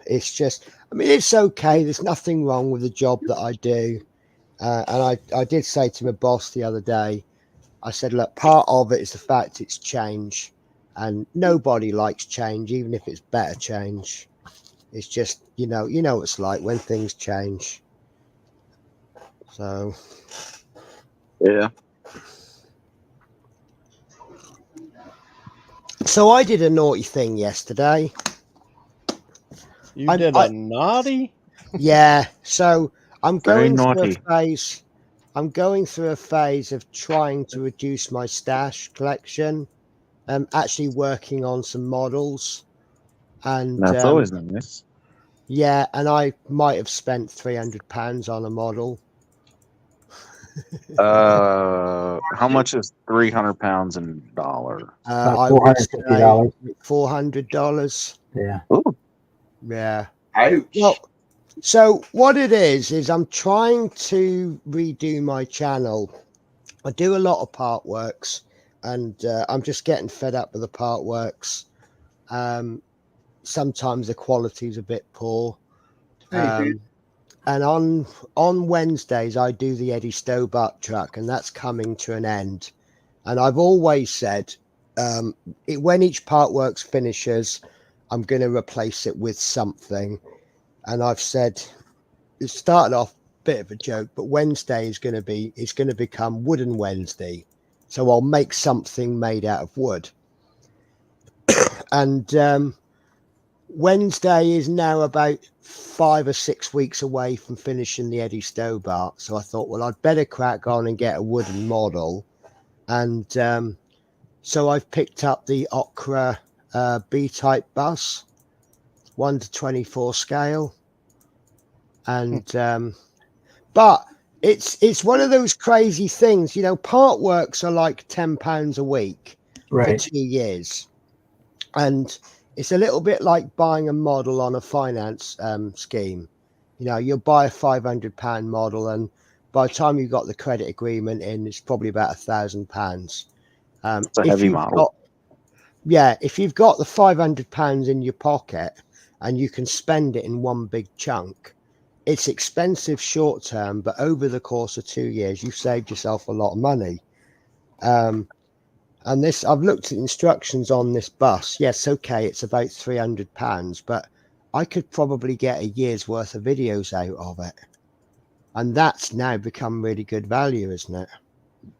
it's just, I mean, it's okay. There's nothing wrong with the job that I do. And I did say to my boss the other day, I said, look, part of it is the fact it's change, and nobody likes change, even if it's better change. It's just, you know what it's like when things change. So Yeah. I did a naughty thing yesterday. You did a naughty? Yeah. So I'm Very going through naughty. a phase. I'm going through a phase of trying to reduce my stash collection. I'm actually working on some models, and That's always nice. yeah, and I might have spent £300 on a model. How much is 300 pounds in dollar? I would say $450. $400. Yeah. Ooh. Yeah. Ouch. Well, so what it is I'm trying to redo my channel. I do a lot of part works, and I'm just getting fed up with the part works. Sometimes the quality's a bit poor. And on Wednesdays I do the Eddie Stobart truck, and that's coming to an end. And I've always said when each part works finishes, I'm going to replace it with something. And I've said, it started off a bit of a joke, but Wednesday is going to become Wooden Wednesday. So I'll make something made out of wood. And Wednesday is now about 5 or 6 weeks away from finishing the Eddie Stobart. So I thought, well, I'd better crack on and get a wooden model. And so I've picked up the Okra B-type bus, 1:24 scale. And but it's one of those crazy things, part works are like £10 a week for 2 years. And it's a little bit like buying a model on a finance scheme. You'll buy a £500 model, and by the time you've got the credit agreement in, it's probably about £1,000. It's a heavy model. If you've got the £500 in your pocket and you can spend it in one big chunk, it's expensive short term, but over the course of 2 years, you've saved yourself a lot of money. And this, I've looked at instructions on this bus. Yes, okay, it's about £300, but I could probably get a year's worth of videos out of it. And that's now become really good value, isn't it?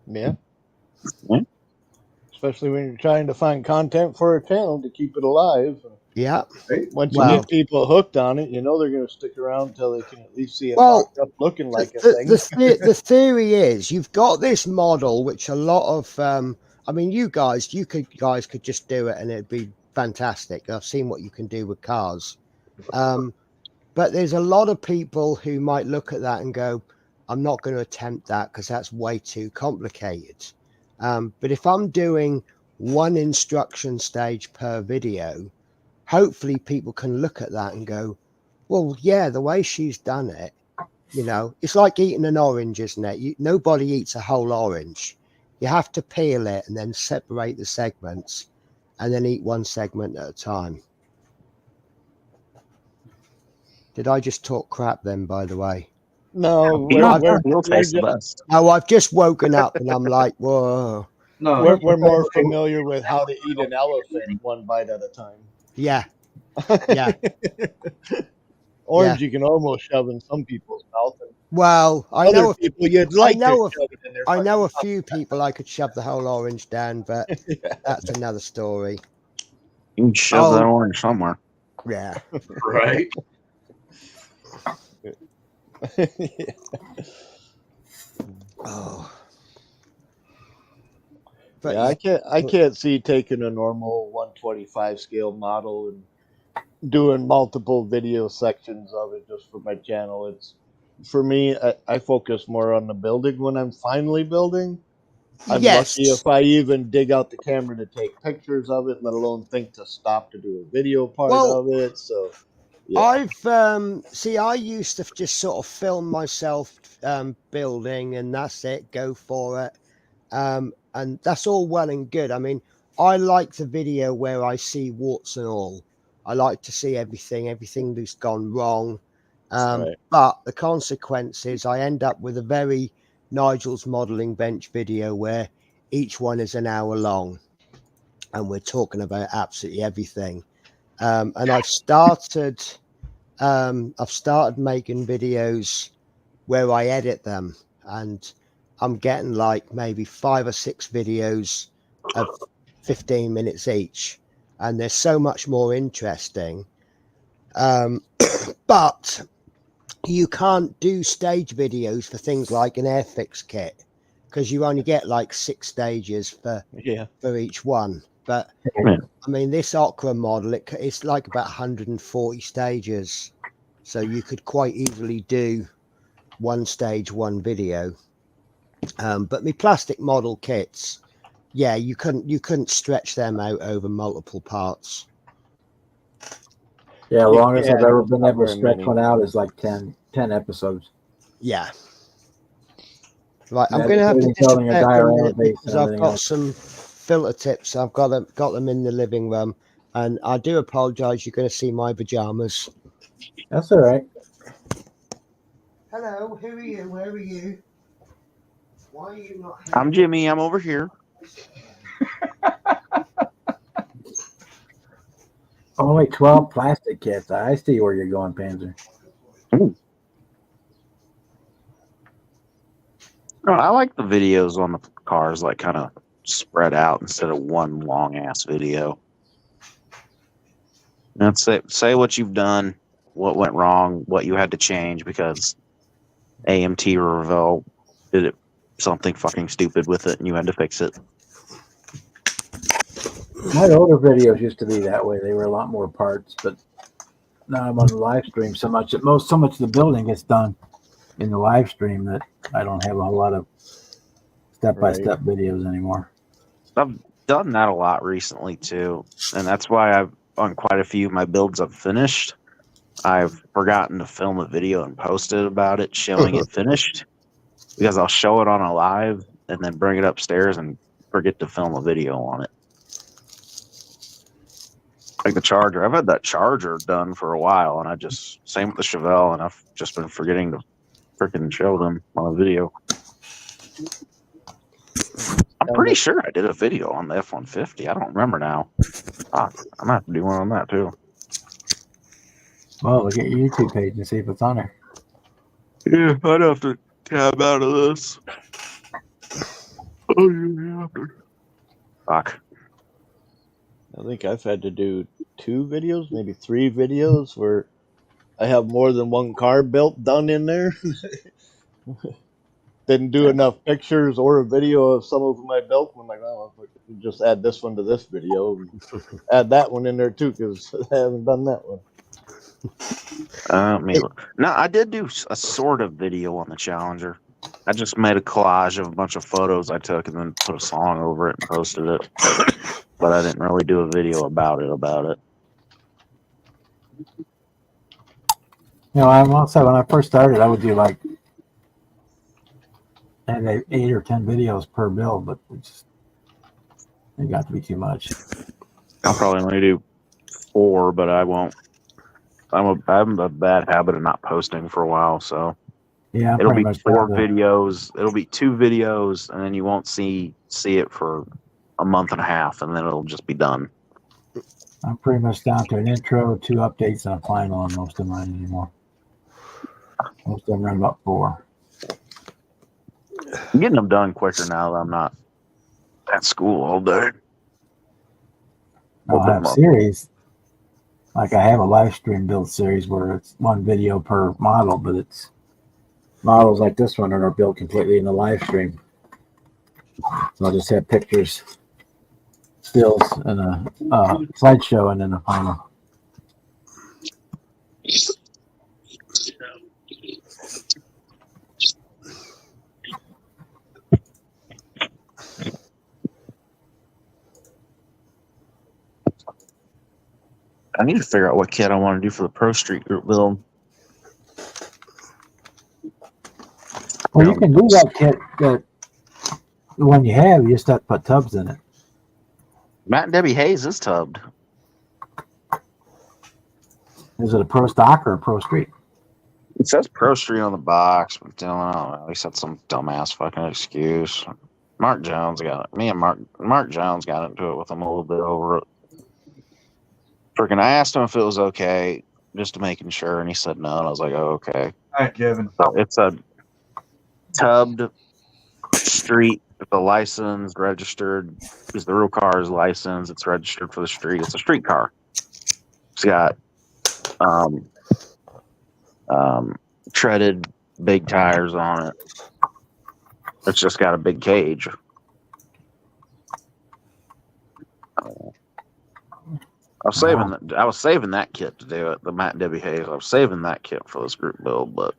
Yeah. Yeah. Especially when you're trying to find content for a channel to keep it alive. Yeah. Once you get people hooked on it, they're going to stick around until they can at least see it locked up looking like a thing. The theory is you've got this model, which a lot of, you guys could just do it and it'd be fantastic. I've seen what you can do with cars. But there's a lot of people who might look at that and go, I'm not going to attempt that because that's way too complicated. But if I'm doing one instruction stage per video, hopefully people can look at that and go, well, yeah, the way she's done it, it's like eating an orange, isn't it? Nobody eats a whole orange. You have to peel it and then separate the segments and then eat one segment at a time. Did I just talk crap then, by the way? No, You'll taste the best. Oh, I've just woken up and I'm like, whoa. No, we're more familiar with how to eat an elephant one bite at a time. Yeah. Yeah. Orange you can almost shove in some people's mouth. And Well, I other know people you'd like know to of- shove it in their I know a fucking few people I could shove the whole orange down, but that's another story. You can shove that Oh. orange somewhere. Yeah. right? mouth. Oh. But Yeah, I can't see taking a normal 125 scale model and doing multiple video sections of it just for my channel. It's for me, I focus more on the building when I'm finally building. I'm yes. lucky if I even dig out the camera to take pictures of it, let alone think to stop to do a video part Well, of it. So yeah. I used to just sort of film myself building and that's it, go for it. And that's all well and good. I mean, I like the video where I see warts and all. I like to see everything that's gone wrong. Right. But the consequences, I end up with a very Nigel's modeling bench video where each one is an hour long and we're talking about absolutely everything. And I've started making videos where I edit them, and I'm getting like maybe 5 or 6 videos of 15 minutes each, and they're so much more interesting. But you can't do stage videos for things like an Airfix kit because you only get like 6 stages for each one. But Yeah. I mean, this Okra model, it's like about 140 stages. So you could quite easily do one stage, one video. But my plastic model kits, yeah, you couldn't stretch them out over multiple parts. Yeah, the You longest I've can, ever been not able to very stretch many. one out is like 10 episodes. Yeah. Right, I'm That's going to have to including building a disappear for a diorama minute base because and I've everything got else. some filter tips. I've got them in the living room, and I do apologise. You're going to see my pajamas. That's all right. Hello, who are you? Where are you? Why are you not here? I'm Jimmy. I'm over here. Only 12 plastic kits. I see where you're going, Panzer. No, I like the videos on the cars, like kind of spread out instead of one long ass video. And say what you've done, what went wrong, what you had to change because AMT or Revell did something fucking stupid with it, and you had to fix it. My older videos used to be that way. They were a lot more parts, but now I'm on the live stream so much that so much of the building gets done in the live stream that I don't have a whole lot of step-by-step videos anymore. I've done that a lot recently too, and that's why I've on quite a few of my builds I've finished. I've forgotten to film a video and post it about it, showing it finished, because I'll show it on a live and then bring it upstairs and forget to film a video on it. Like the Charger, I've had that Charger done for a while, and same with the Chevelle, and I've just been forgetting to freaking show them on a video. I'm pretty sure I did a video on the F-150. I don't remember now. I'm gonna have to do one on that too. Well, look at your YouTube page and see if it's on there. Yeah, I'd have to tab out of this. Oh, yeah. Fuck. I think I've had to do 2 videos, maybe 3 videos where I have more than one car built done in there. Didn't do enough pictures or a video of some of them I built. I'm like, oh, I'll just add this one to this video. And add that one in there too, because I haven't done that one. No, I did do a sort of video on the Challenger. I just made a collage of a bunch of photos I took and then put a song over it and posted it. But I didn't really do a video about it. You know, I'm also, when I first started, I would do like 8 or 10 videos per build, but it got to be too much. I'll probably only do 4, but I won't I'm a bad habit of not posting for a while, so Yeah, I'm it'll pretty be much 4 down to, videos. It'll be 2 videos, and then you won't see it for a month and a half, and then it'll just be done. I'm pretty much down to an intro, 2 updates, and a final on most of mine anymore. Most of them run about 4. I'm getting them done quicker now that I'm not at school all day. I'll have series. Like I have a live stream build series where it's 1 video per model, but it's models like this one are built completely in the live stream. So I'll just have pictures, stills, and a slideshow, and then a final. I need to figure out what kit I want to do for the Pro Street group build. Well, you can do that kit, that the one you have, you just have to put tubs in it. Matt and Debbie Hayes is tubbed. Is it a Pro Stock or a Pro Street? It says Pro Street on the box, but I don't know. He said some dumbass fucking excuse. Mark Jones got it. Me and Mark Jones got into it with him a little bit over it. Freaking, I asked him if it was okay, just to making sure, and he said no, and I was like, oh, okay. All right, Kevin. So it's a tubbed street with a license registered, because the real car is licensed. It's registered for the street. It's a street car. It's got treaded big tires on it. It's just got a big cage. I was saving that kit to do it. The Matt and Debbie Hayes. I was saving that kit for this group build, but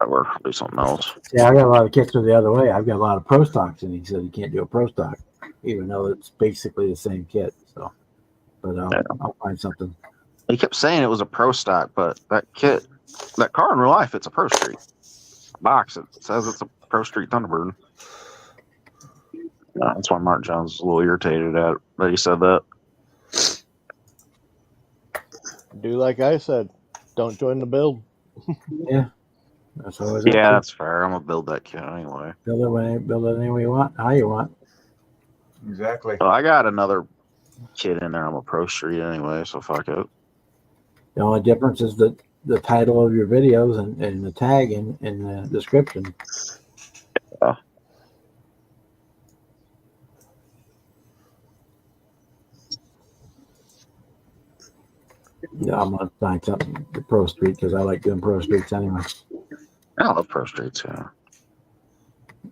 I'll do something else. Yeah, I got a lot of kits the other way. I've got a lot of Pro Stocks, and he said you can't do a Pro Stock, even though it's basically the same kit. So, but I'll find something. He kept saying it was a Pro Stock, but that car in real life, it's a Pro Street box. It says it's a Pro Street Thunderbird. That's why Mark Jones is a little irritated at it, that he said that. Do like I said. Don't join the build. Yeah, that's always. Yeah, that's fair. I'm gonna build that kit anyway. Build it any way you want, how you want. Exactly. So I got another kit in there. I'm a Pro Street anyway, so fuck it. The only difference is the title of your videos and the tag in the description. Yeah. Yeah, I'm gonna find something the Pro Street because I like doing Pro Streets anyway. I love Pro Streets, yeah.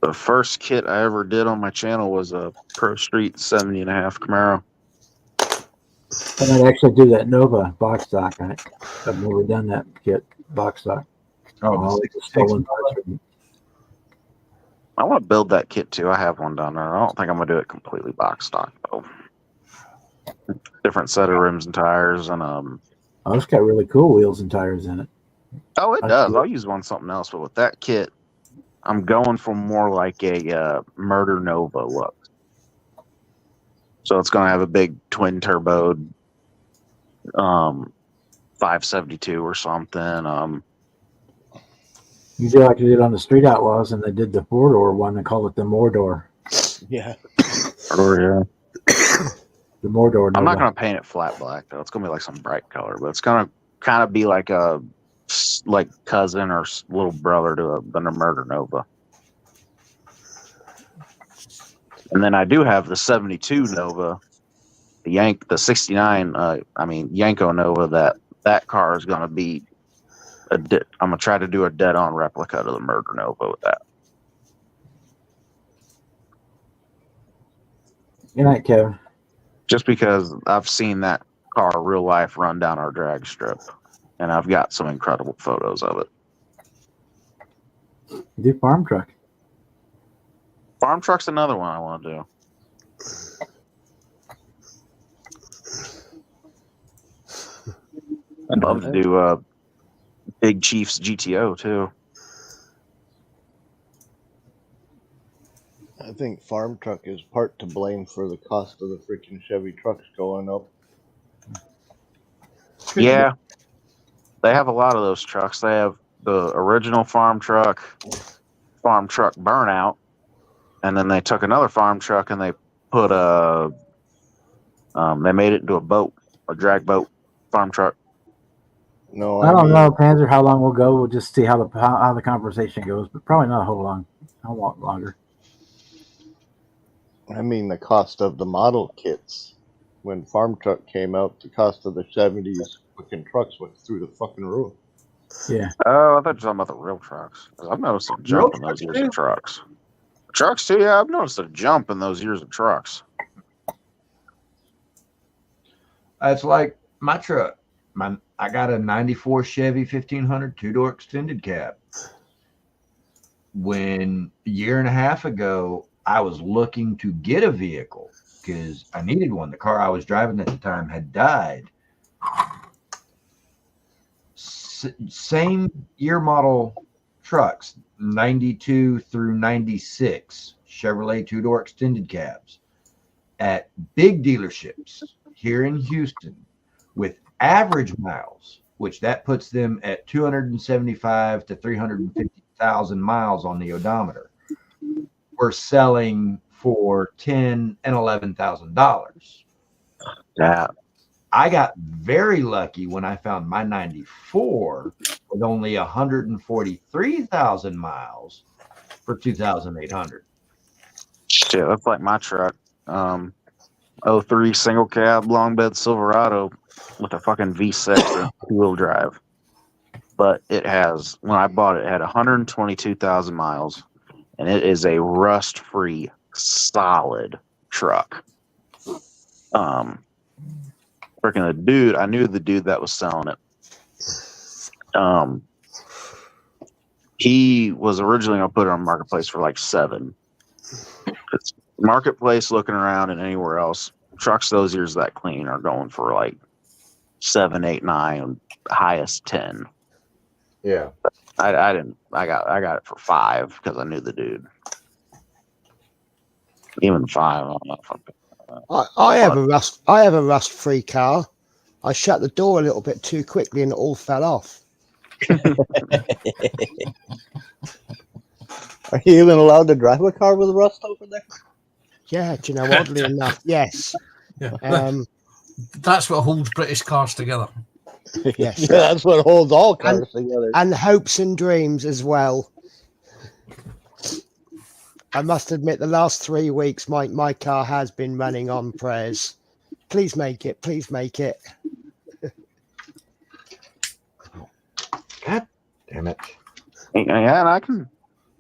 The first kit I ever did on my channel was a Pro Street 70.5 Camaro. And I'd actually do that Nova box stock. I've never done that kit box stock. Oh, the stolen parts from- I want to build that kit too. I have one down there. I don't think I'm gonna do it completely box stock though. Different set of rims and tires, and Oh, it's got really cool wheels and tires in it. oh, it That's does. cool. I'll use one something else, but with that kit, I'm going for more like a Murder Nova look. So it's gonna have a big twin turboed 572 or something. You do like you did on the Street Outlaws, and they did the 4-door one. They call it the Mordor. Yeah. Or, yeah. The Mordor. I'm not Nova. gonna paint it flat black though. It's gonna be like some bright color, but it's gonna kind of be like a cousin or little brother to the Murder Nova. And then I do have the 72 Nova, the 69. Yanko Nova. That car is gonna be I'm gonna try to do a dead-on replica to the Murder Nova with that. Good night, Kevin. Just because I've seen that car real life run down our drag strip, and I've got some incredible photos of it. Do farm truck. Farm truck's another one I want to do. I'd love to do Big Chief's GTO too. I think farm truck is part to blame for the cost of the freaking Chevy trucks going up. Yeah, they have a lot of those trucks. They have the original farm truck burnout, and then they took another farm truck and they put they made it into a drag boat farm truck. No, I don't know, Panzer, how long we'll go. We'll just see how the conversation goes, but probably not a whole lot longer. I mean the cost of the model kits. When farm truck came out, the cost of the 70s fucking trucks went through the fucking roof. Yeah. Oh, I thought you were talking about the real trucks. 'Cause I've noticed a jump in those years of trucks. Trucks too, yeah. I've noticed a jump in those years of trucks. It's like my truck. I got a 94 Chevy 1500 two-door extended cab. When a year and a half ago, I was looking to get a vehicle because I needed one. The car I was driving at the time had died. Same year model trucks, 92 through 96 Chevrolet two-door extended cabs at big dealerships here in Houston with average miles, which that puts them at 275 to 350,000 miles on the odometer. We're selling for $10,000 and $11,000. Yeah. I got very lucky when I found my 94 with only 143,000 miles for 2,800. Yeah, that's like my truck. 03 single cab long bed Silverado with a fucking V6 two-wheel drive. But it has, when I bought it, it had 122,000 miles, and it is a rust-free, solid truck. Freaking the dude, I knew the dude that was selling it. He was originally going to put it on Marketplace for like $7,000. It's Marketplace, looking around, and anywhere else, trucks those years that clean are going for like 7, 8, 9, highest 10. Yeah. I got it for $5,000 because I knew the dude. Even $5,000, I don't know if I have a rust-free car. I shut the door a little bit too quickly and it all fell off. Are you even allowed to drive a car with rust over there? Yeah, do you know, oddly enough, yes. Yeah. That's what holds British cars together. Yes. Yeah, that's what holds all cars together. And hopes and dreams as well. I must admit, the last 3 weeks, my car has been running on prayers. Please make it. Please make it. God damn it. Yeah, and I can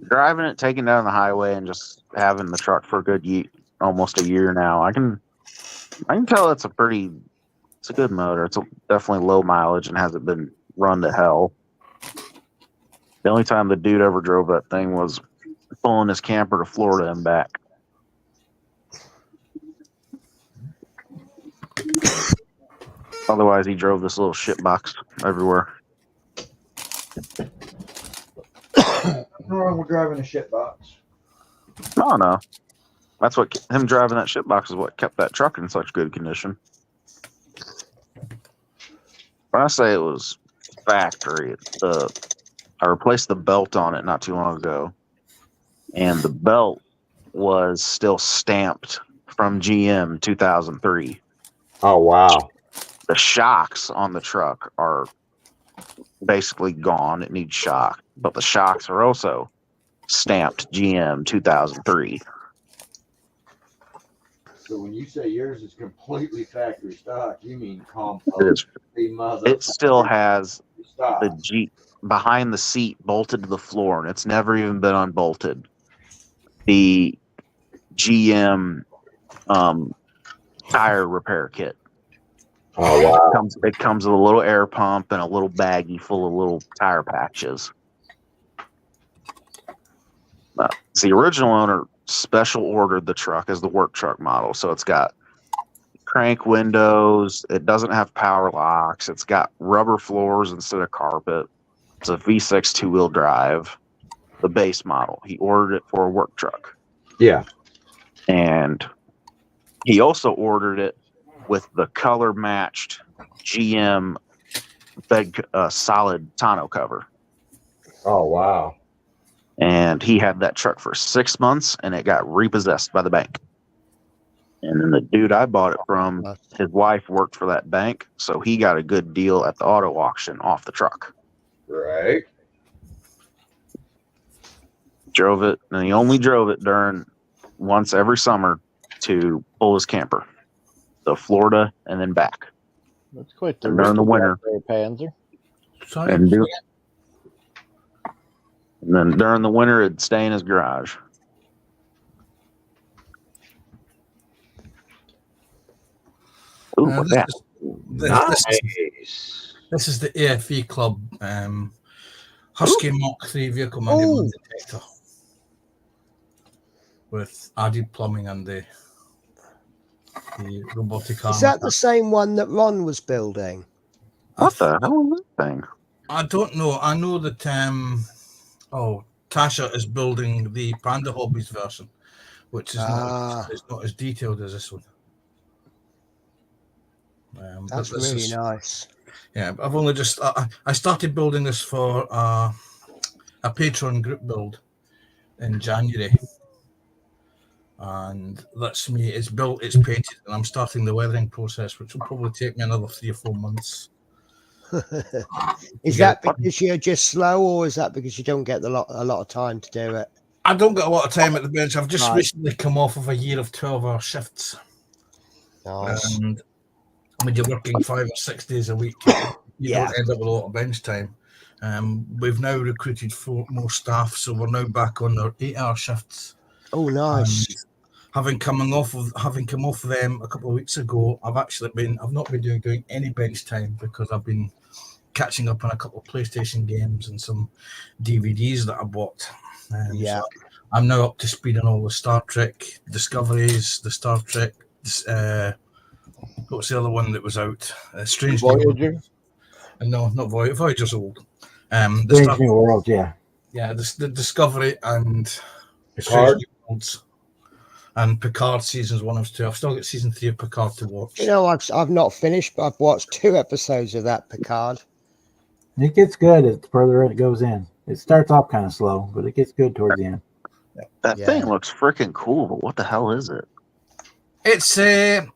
driving it, taking down the highway, and just having the truck for a good almost a year now. I can tell it's a good motor. It's definitely low mileage and hasn't been run to hell. The only time the dude ever drove that thing was pulling his camper to Florida and back. Otherwise, he drove this little shit box everywhere. Nothing wrong with driving a shit box. No. That's what him driving that shit box is what kept that truck in such good condition. When I say it was factory, I replaced the belt on it not too long ago, and the belt was still stamped from GM 2003. Oh, wow. The shocks on the truck are basically gone. It needs shock, but the shocks are also stamped GM 2003. So when you say yours is completely factory stock, you mean It still has stock. the Jeep behind the seat bolted to the floor, and it's never even been unbolted. The GM tire repair kit. Oh, wow. It comes with a little air pump and a little baggie full of little tire patches. The original owner special ordered the truck as the work truck model, so it's got crank windows. It doesn't have power locks. It's got rubber floors instead of carpet. It's a V6 two-wheel drive, the base model. He ordered it for a work truck. Yeah. And he also ordered it with the color matched GM big solid tonneau cover. Oh wow. And he had that truck for 6 months, and it got repossessed by the bank. And then the dude I bought it from, his wife worked for that bank, so he got a good deal at the auto auction off the truck. Right. Drove it, and he only drove it during once every summer to pull his camper, to Florida and then back. That's quite the And during the winter, there, Panzer. Sorry. and then during the winter, it'd stay in his garage. Ooh, what's that? This is the AFE Club Husky Mach 3 vehicle manual detector with added plumbing and the robotic arm. Is that the same one that Ron was building? What the hell is that thing? I don't know. I know that Tasha is building the Panda Hobbies version, which is not as detailed as this one. That's really nice. Yeah, I've only just I started building this for a Patreon group build in January, and that's me. It's built, it's painted, and I'm starting the weathering process, which will probably take me another 3 or 4 months. Is that because you're just slow, or is that because you don't get a lot of time to do it? I don't get a lot of time at the bench. I've just recently come off of a year of 12-hour shifts. Nice. And when you're working 5 or 6 days a week, you don't end up with a lot of bench time. We've now recruited 4 more staff, so we're now back on our 8-hour shifts. Oh, nice. And having come off of them a couple of weeks ago, I've not been doing any bench time because I've been catching up on a couple of PlayStation games and some DVDs that I bought. So I'm now up to speed on all the Star Trek Discoveries, the Star Trek. What's the other one that was out? Strange Voyager? No, not Voyager. Voyager's old. Strange New World, yeah. Yeah, the Discovery and Picard. And Picard seasons 1 and 2. I've still got season 3 of Picard to watch. You know, I've not finished, but I've watched 2 episodes of that Picard. It gets good the further it goes in. It starts off kind of slow, but it gets good towards the end. That thing looks freaking cool, but what the hell is it? It's a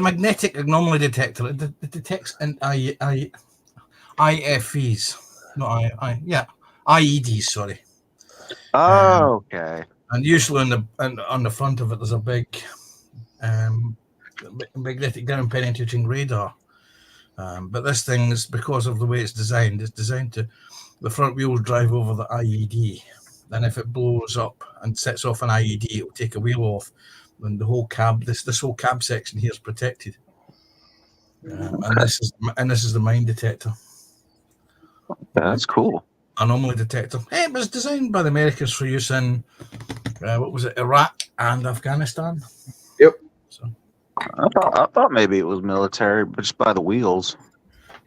magnetic anomaly detector. It detects an IFEs, not IEDs. Sorry. Oh, okay. And usually on the front of it, there's a big magnetic ground penetrating radar. But this thing is, because of the way it's designed to the front wheels drive over the IED. Then if it blows up and sets off an IED, it will take a wheel off. And the whole cab, this whole cab section here is protected. And this is the mine detector. That's cool. Anomaly detector. It was designed by the Americans for use in Iraq and Afghanistan. Yep. So I thought maybe it was military, but just by the wheels.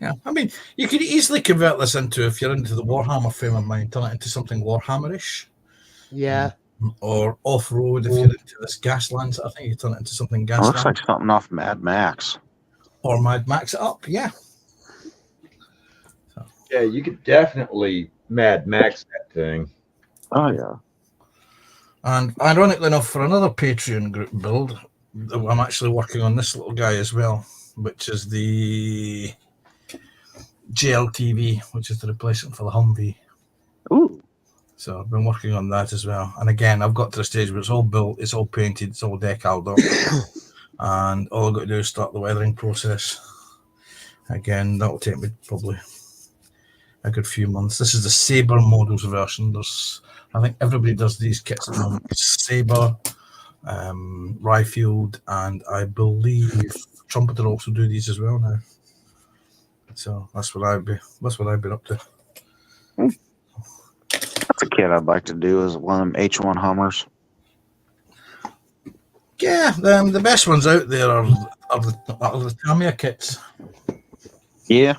yeah, I mean, you could easily convert this into, if you're into the Warhammer frame of mind, turn it into something Warhammerish. Yeah. Or off-road, if you're into this Gaslands, I think you turn it into something It Gaslands. looks like something off Mad Max. Or Mad Max it up, yeah. Yeah, you could definitely Mad Max that thing. Oh, yeah. And ironically enough, for another Patreon group build, I'm actually working on this little guy as well, which is the JLTV, which is the replacement for the Humvee. Ooh. So I've been working on that as well. And again, I've got to the stage where it's all built, it's all painted, it's all decaled up. And all I've got to do is start the weathering process. Again, that will take me probably a good few months. This is the Sabre models version. I think everybody does these kits at the moment. Sabre, Ryefield, and I believe Trumpeter also do these as well now. So that's what I've been up to. That's a kit I'd like to do, is one of them H1 Hummers. Yeah, the best ones out there are the Tamiya kits. Yeah.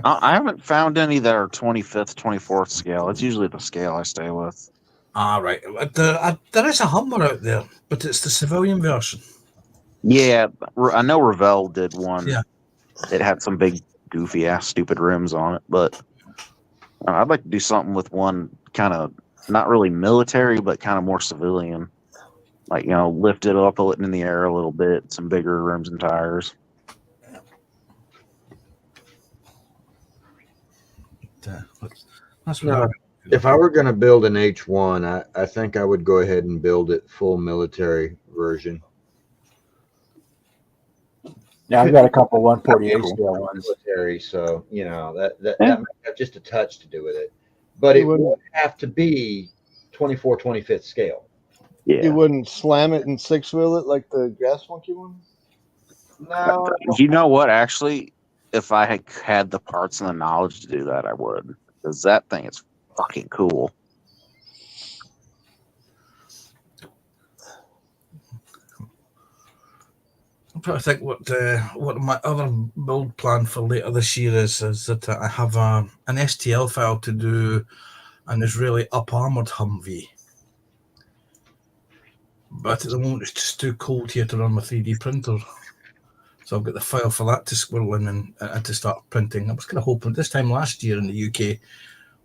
I haven't found any that are 25th, 24th scale. It's usually the scale I stay with. Right. There is a Hummer out there, but it's the civilian version. Yeah, I know Revell did one. Yeah. It had some big goofy ass stupid rims on it. But I'd like to do something with one kind of not really military, but kind of more civilian. Like, lift it up, pull it in the air a little bit, some bigger rims and tires. That's what No, if I were going to build an H1, I think I would go ahead and build it full military version. Yeah, I've got a couple 148 Cool. scale ones. Military, so that Yeah. might have just a touch to do with it, but it You wouldn't- would have to be 24/25 scale. Yeah. You wouldn't slam it and six wheel it like the Gas Monkey one? No, You know what? Actually, if I had the parts and the knowledge to do that, I would. Because that thing is fucking cool. I'm trying to think what my other build plan for later this year is that I have an STL file to do an Israeli up armored Humvee. But at the moment, it's just too cold here to run my 3D printer. So I've got the file for that to squirrel in and to start printing. I was kind of hoping this time last year in the UK,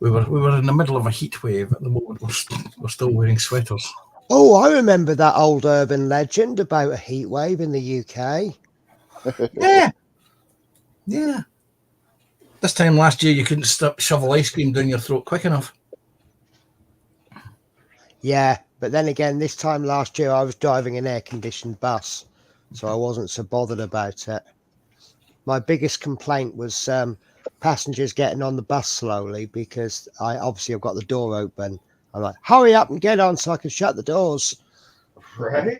we were in the middle of a heat wave. At the moment, we're still wearing sweaters. Oh, I remember that old urban legend about a heat wave in the UK. Yeah. This time last year, you couldn't shovel ice cream down your throat quick enough. Yeah, but then again, this time last year, I was driving an air-conditioned bus, so I wasn't so bothered about it. My biggest complaint was passengers getting on the bus slowly because I've got the door open. I'm like, hurry up and get on so I can shut the doors. right?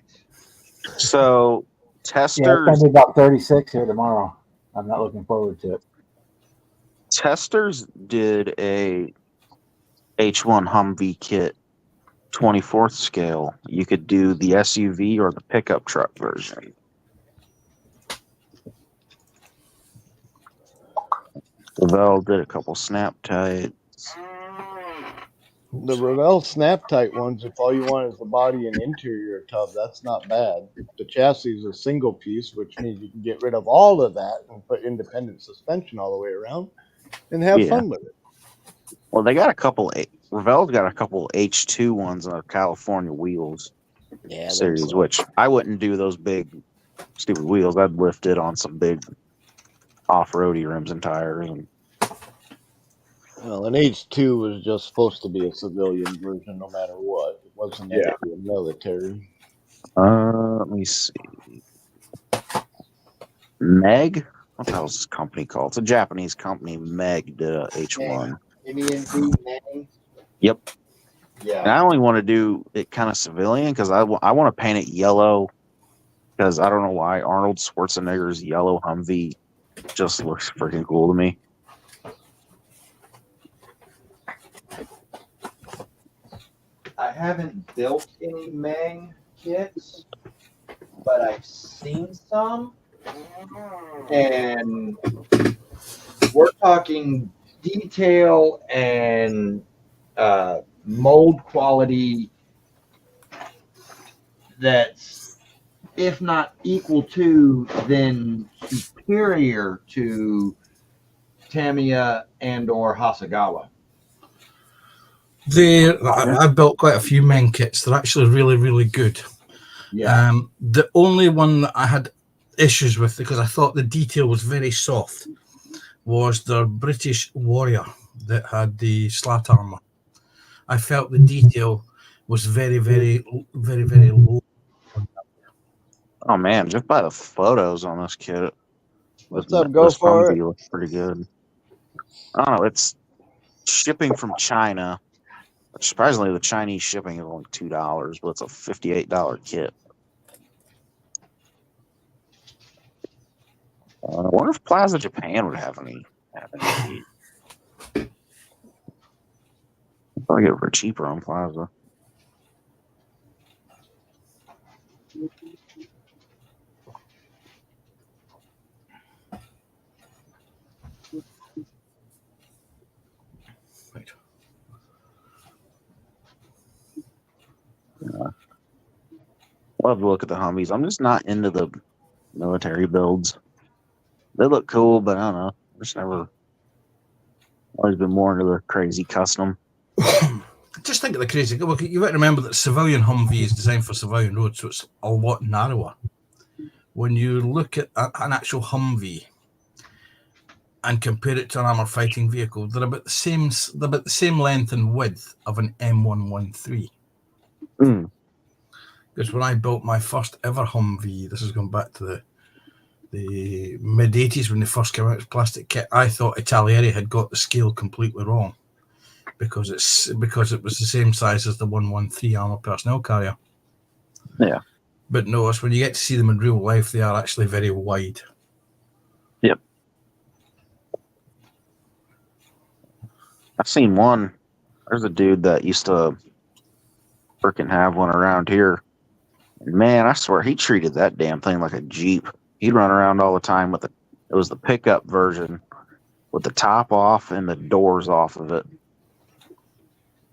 So, Yeah, it's testers gonna be about 36 here tomorrow. I'm not looking forward to it. testers did a H1 Humvee kit 24th scale. You could do the SUV or the pickup truck version. Revell did a couple snap tights. The Revell snap tight ones, if all you want is the body and interior tub, that's not bad. The chassis is a single piece, which means you can get rid of all of that and put independent suspension all the way around and have Yeah. fun with it. Well, they got a couple. Revell's got a couple H2 ones on California wheels Yeah, series, which I wouldn't do those big, stupid wheels. I'd lift it on some big off-roady rims and tires. And well, an H2 was just supposed to be a civilian version no matter what. It wasn't meant to be a military. let me see. Meg, what the hell is this company called? It's a Japanese company. Meg did a H1. Indian V Yep. Yeah. And I only want to do it kind of civilian because I want to paint it yellow because I don't know why Arnold Schwarzenegger's yellow Humvee just looks freaking cool to me. I haven't built any Meng kits, but I've seen some. And we're talking detail and mold quality that's, if not equal to, then superior to Tamiya and or Hasegawa. I built quite a few Meng kits. They're actually really, really good. Yeah. The only one that I had issues with, because I thought the detail was very soft, was their British Warrior that had the slat armor. I felt the detail was very, very, very, very low. Oh man, just by the photos on this kit, What's up, go for it. looks pretty good. I don't know. It's shipping from China. Surprisingly, the Chinese shipping is only $2, but it's a $58 kit. I wonder if Plaza Japan would have any. Probably get it for cheaper on Plaza. Right. Love to look at the Humvees. I'm just not into the military builds. They look cool, but I don't know. Just never. Always been more into the crazy custom. Just think of the crazy. Well, you got to remember that civilian Humvee is designed for civilian roads, so it's a lot narrower. When you look at an actual Humvee and compare it to an armored fighting vehicle, they're about the same. They're about the same length and width of an M113. Because when I built my first ever Humvee, this is going back to the mid 80s when they first came out as plastic kit, I thought Italieri had got the scale completely wrong because it was the same size as the 113 armored personnel carrier. Yeah. But no, it's when you get to see them in real life, they are actually very wide. Yep. I've seen one. There's a dude that used to freaking have one around here. And man, I swear he treated that damn thing like a Jeep. He'd run around all the time with it was the pickup version with the top off and the doors off of it.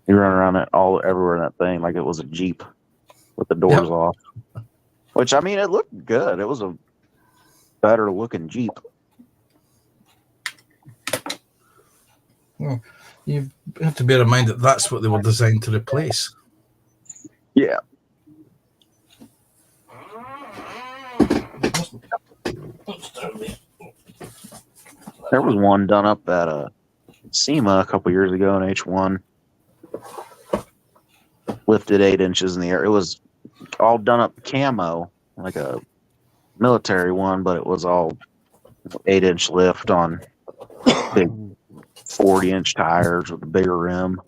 He'd run around it everywhere in that thing like it was a Jeep with the doors off. Which, I mean, it looked good. It was a better looking Jeep. Well, you have to bear in mind that that's what they were designed to replace. Yeah. There was one done up at SEMA a couple years ago in H1. Lifted 8 inches in the air. It was all done up camo, like a military one, but it was all 8-inch lift on big 40-inch tires with a bigger rim.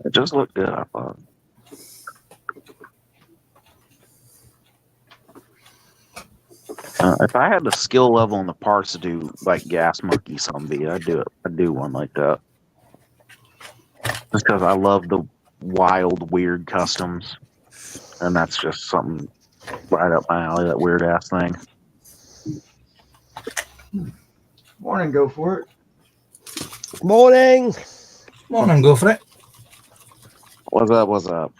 It just looked good, I thought. If I had the skill level and the parts to do like Gas Monkey Humvee, I'd do one like that. Just because I love the wild, weird customs, and that's just something right up my alley. That weird ass thing. Morning, go for it. Morning. Morning, go for it. What's up? What's up?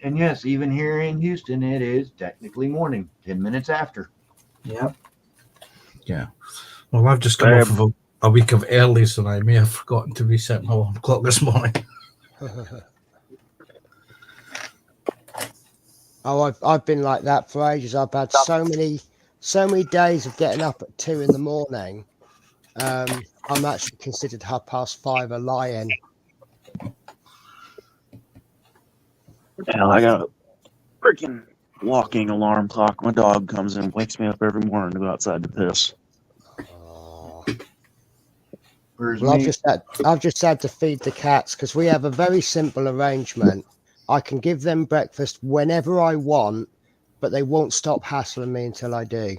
And yes, even here in Houston, it is technically morning, 10 minutes after. Yep. Yeah. Well, I've just come off of a week of early, so I may have forgotten to reset my alarm clock this morning. Oh, I've been like that for ages. I've had so many days of getting up at 2 a.m. I'm actually considered 5:30 a lion. Hell, I got a freaking walking alarm clock. My dog comes in, wakes me up every morning to go outside to piss. Well, I've just had to feed the cats because we have a very simple arrangement. I can give them breakfast whenever I want, but they won't stop hassling me until I do.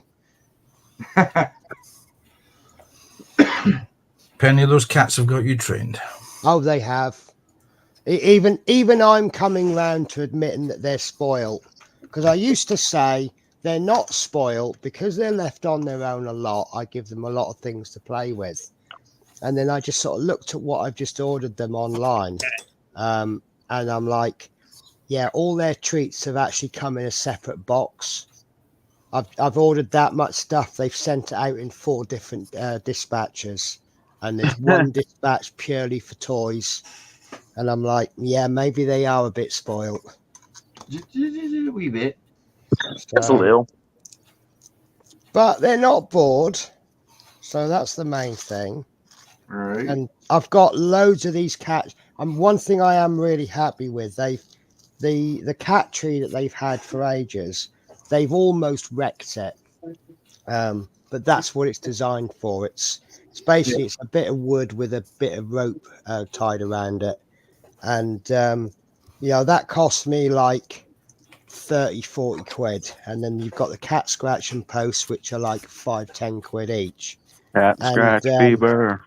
Penny, those cats have got you trained. Oh, they have. Even I'm coming round to admitting that they're spoiled, because I used to say they're not spoiled because they're left on their own a lot. I give them a lot of things to play with, and then I just sort of looked at what I've just ordered them online, and I'm like, yeah, all their treats have actually come in a separate box. I've ordered that much stuff. They've sent it out in 4 different dispatchers, and there's one dispatch purely for toys. And I'm like, yeah, maybe they are a bit spoiled. Just a wee bit. That's a little. But they're not bored. So that's the main thing. All right. And I've got loads of these cats. And one thing I am really happy with, the cat tree that they've had for ages, they've almost wrecked it. But that's what it's designed for. It's basically it's a bit of wood with a bit of rope tied around it. And, that cost me like 30-40 quid. And then you've got the cat scratching posts, which are like 5-10 quid each. Cat scratch fever.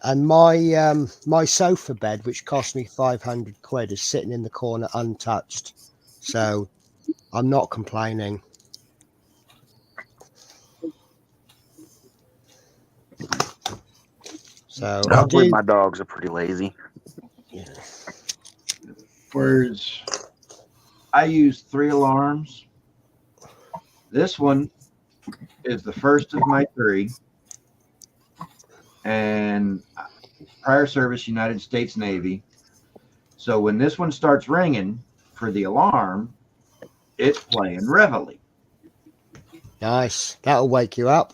And my sofa bed, which cost me 500 quid, is sitting in the corner untouched. So I'm not complaining. So I Hopefully do. my dogs are pretty lazy. Whereas I use 3 alarms. This one is the first of my 3. And prior service, United States Navy. So when this one starts ringing for the alarm, it's playing Reveille. Nice. That'll wake you up.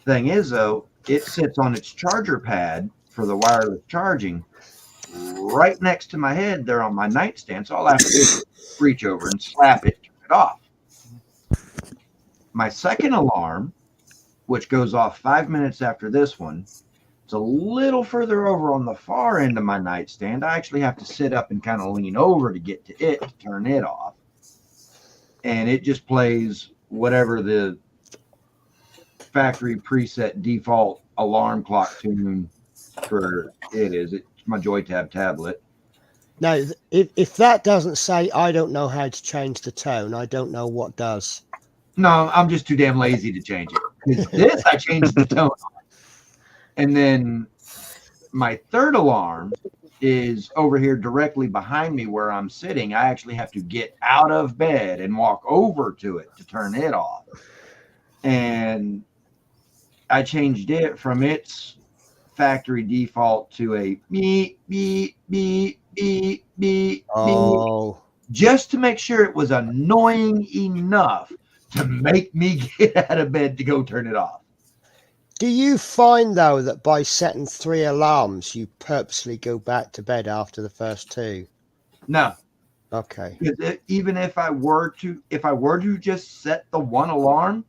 Thing is, though, it sits on its charger pad for the wireless charging right next to my head there on my nightstand. So all I have to do is reach over and slap it, turn it off. My second alarm, which goes off 5 minutes after this one, it's a little further over on the far end of my nightstand. I actually have to sit up and kind of lean over to get to it to turn it off. And it just plays whatever the factory preset default alarm clock tune for it is. It's my JoyTab tablet. Now, if that doesn't say I don't know how to change the tone, I don't know what does. No, I'm just too damn lazy to change it. 'Cause this I changed the tone on. And then my third alarm is over here directly behind me where I'm sitting. I actually have to get out of bed and walk over to it to turn it off. And I changed it from its factory default to a beep, beep, beep, beep, beep, Oh, just to make sure it was annoying enough to make me get out of bed to go turn it off. do you find though that by setting 3 alarms, you purposely go back to bed after the first 2? No, Okay. even if I were to just set the one alarm,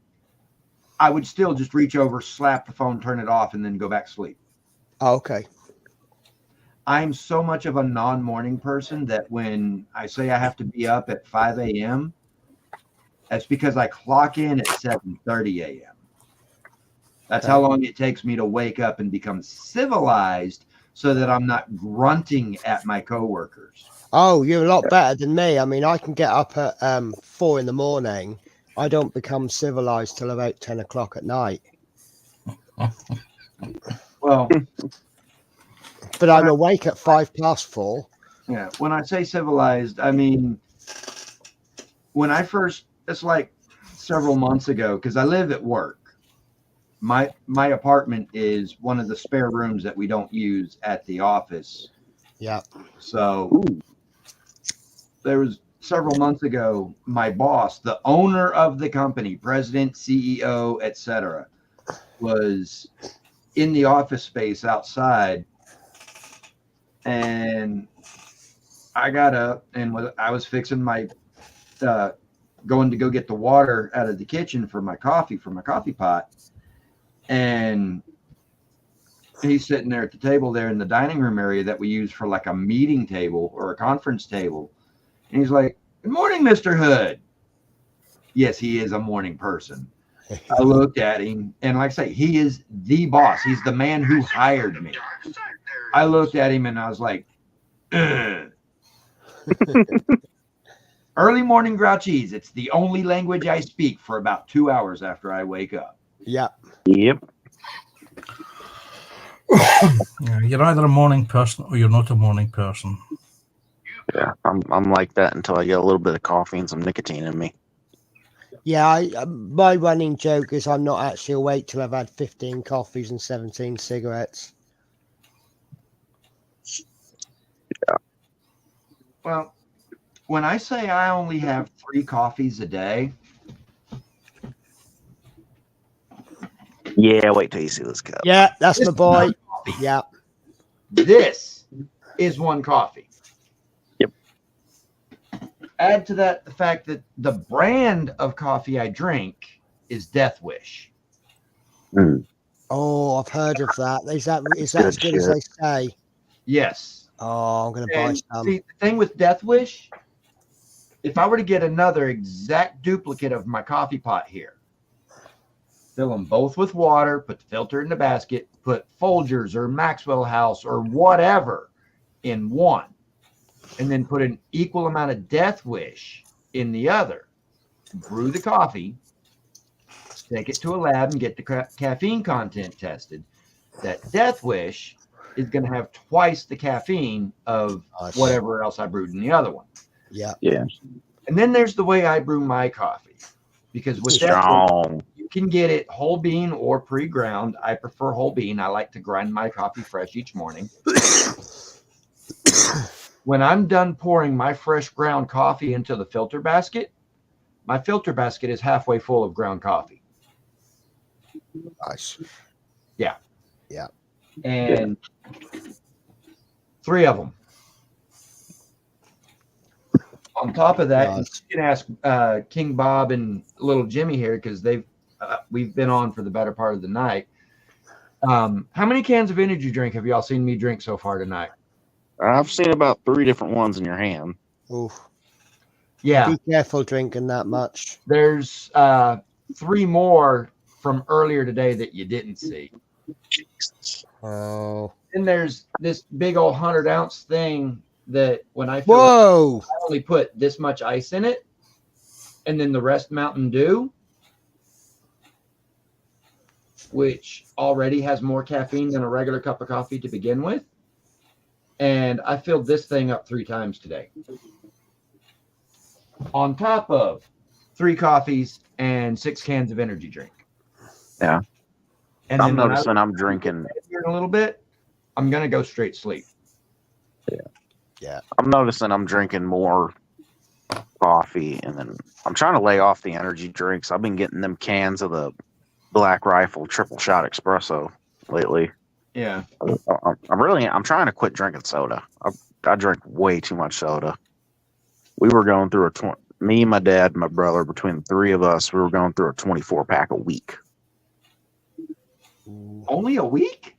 I would still just reach over, slap the phone, turn it off, and then go back to sleep. Oh, okay. I'm so much of a non-morning person that when I say I have to be up at 5 a.m., that's because I clock in at 7:30 a.m. That's how long it takes me to wake up and become civilized so that I'm not grunting at my coworkers. Oh, you're a lot better than me. I mean, I can get up at 4 in the morning. I don't become civilized till about 10 o'clock at night. Well, But I'm awake at 4:05. yeah, when I say civilized, I mean, when I first, it's like several months ago, because I live at work. My apartment is one of the spare rooms that we don't use at the office. Yeah. So there was several months ago, my boss, the owner of the company, president, CEO, etc., was in the office space outside. And I got up and I was fixing my, going to go get the water out of the kitchen for my coffee pot. And he's sitting there at the table there in the dining room area that we use for like a meeting table or a conference table. And he's like, "Good morning, Mr. Hood." Yes, he is a morning person. I looked at him, and like I say, he is the boss. He's the man who hired me. I looked at him and I was like, ugh. Early morning grouchies. It's the only language I speak for about 2 hours after I wake up. Yeah. Yep. Yeah, you're either a morning person or you're not a morning person. Yeah, I'm like that until I get a little bit of coffee and some nicotine in me. Yeah, my running joke is I'm not actually awake till I've had 15 coffees and 17 cigarettes. Yeah. Well, when I say I only have 3 coffees a day, Yeah, wait till you see this cup. Yeah, that's this my is boy. one coffee. Yeah. This is one coffee. Yep. Add to that the fact that the brand of coffee I drink is Death Wish. Mm. Oh, I've heard of that. Is that as good as they say? Yes. Oh, I'm going to buy And some. see, the thing with Death Wish, if I were to get another exact duplicate of my coffee pot here, fill them both with water, put the filter in the basket, put Folgers or Maxwell House or whatever in one, and then put an equal amount of Death Wish in the other. Brew the coffee, take it to a lab and get the caffeine content tested. that Death Wish is going to have twice the caffeine of Nice. whatever else I brewed in the other one. Yeah. Yeah. And then there's the way I brew my coffee, because with Death Wish, Strong. you can get it whole bean or pre-ground. I prefer whole bean. I like to grind my coffee fresh each morning. When I'm done pouring my fresh ground coffee into the filter basket, my filter basket is halfway full of ground coffee. Nice. And 3 of them. On top of that, Nice. you can ask King Bob and Little Jimmy here, because we've been on for the better part of the night. How many cans of energy drink have y'all seen me drink so far tonight? I've seen about 3 different ones in your hand. Oof. Yeah, Be careful drinking that much. there's 3 more from earlier today that you didn't see. Oh. Then there's this big old 100-ounce thing that when I fill it, Whoa. I only put this much ice in it, and then the rest Mountain Dew, which already has more caffeine than a regular cup of coffee to begin with. And I filled this thing up 3 times today. On top of 3 coffees and 6 cans of energy drink. Yeah. And I'm then when I noticing I'm drinking. here in a little bit, I'm gonna go straight sleep. I'm noticing I'm drinking more coffee, and then I'm trying to lay off the energy drinks. I've been getting them cans of the Black Rifle triple shot espresso lately. Yeah. I'm trying to quit drinking soda. I drink way too much soda. We were going through me, my dad, and my brother, between the 3 of us, we were going through a 24 pack a week. Only a week?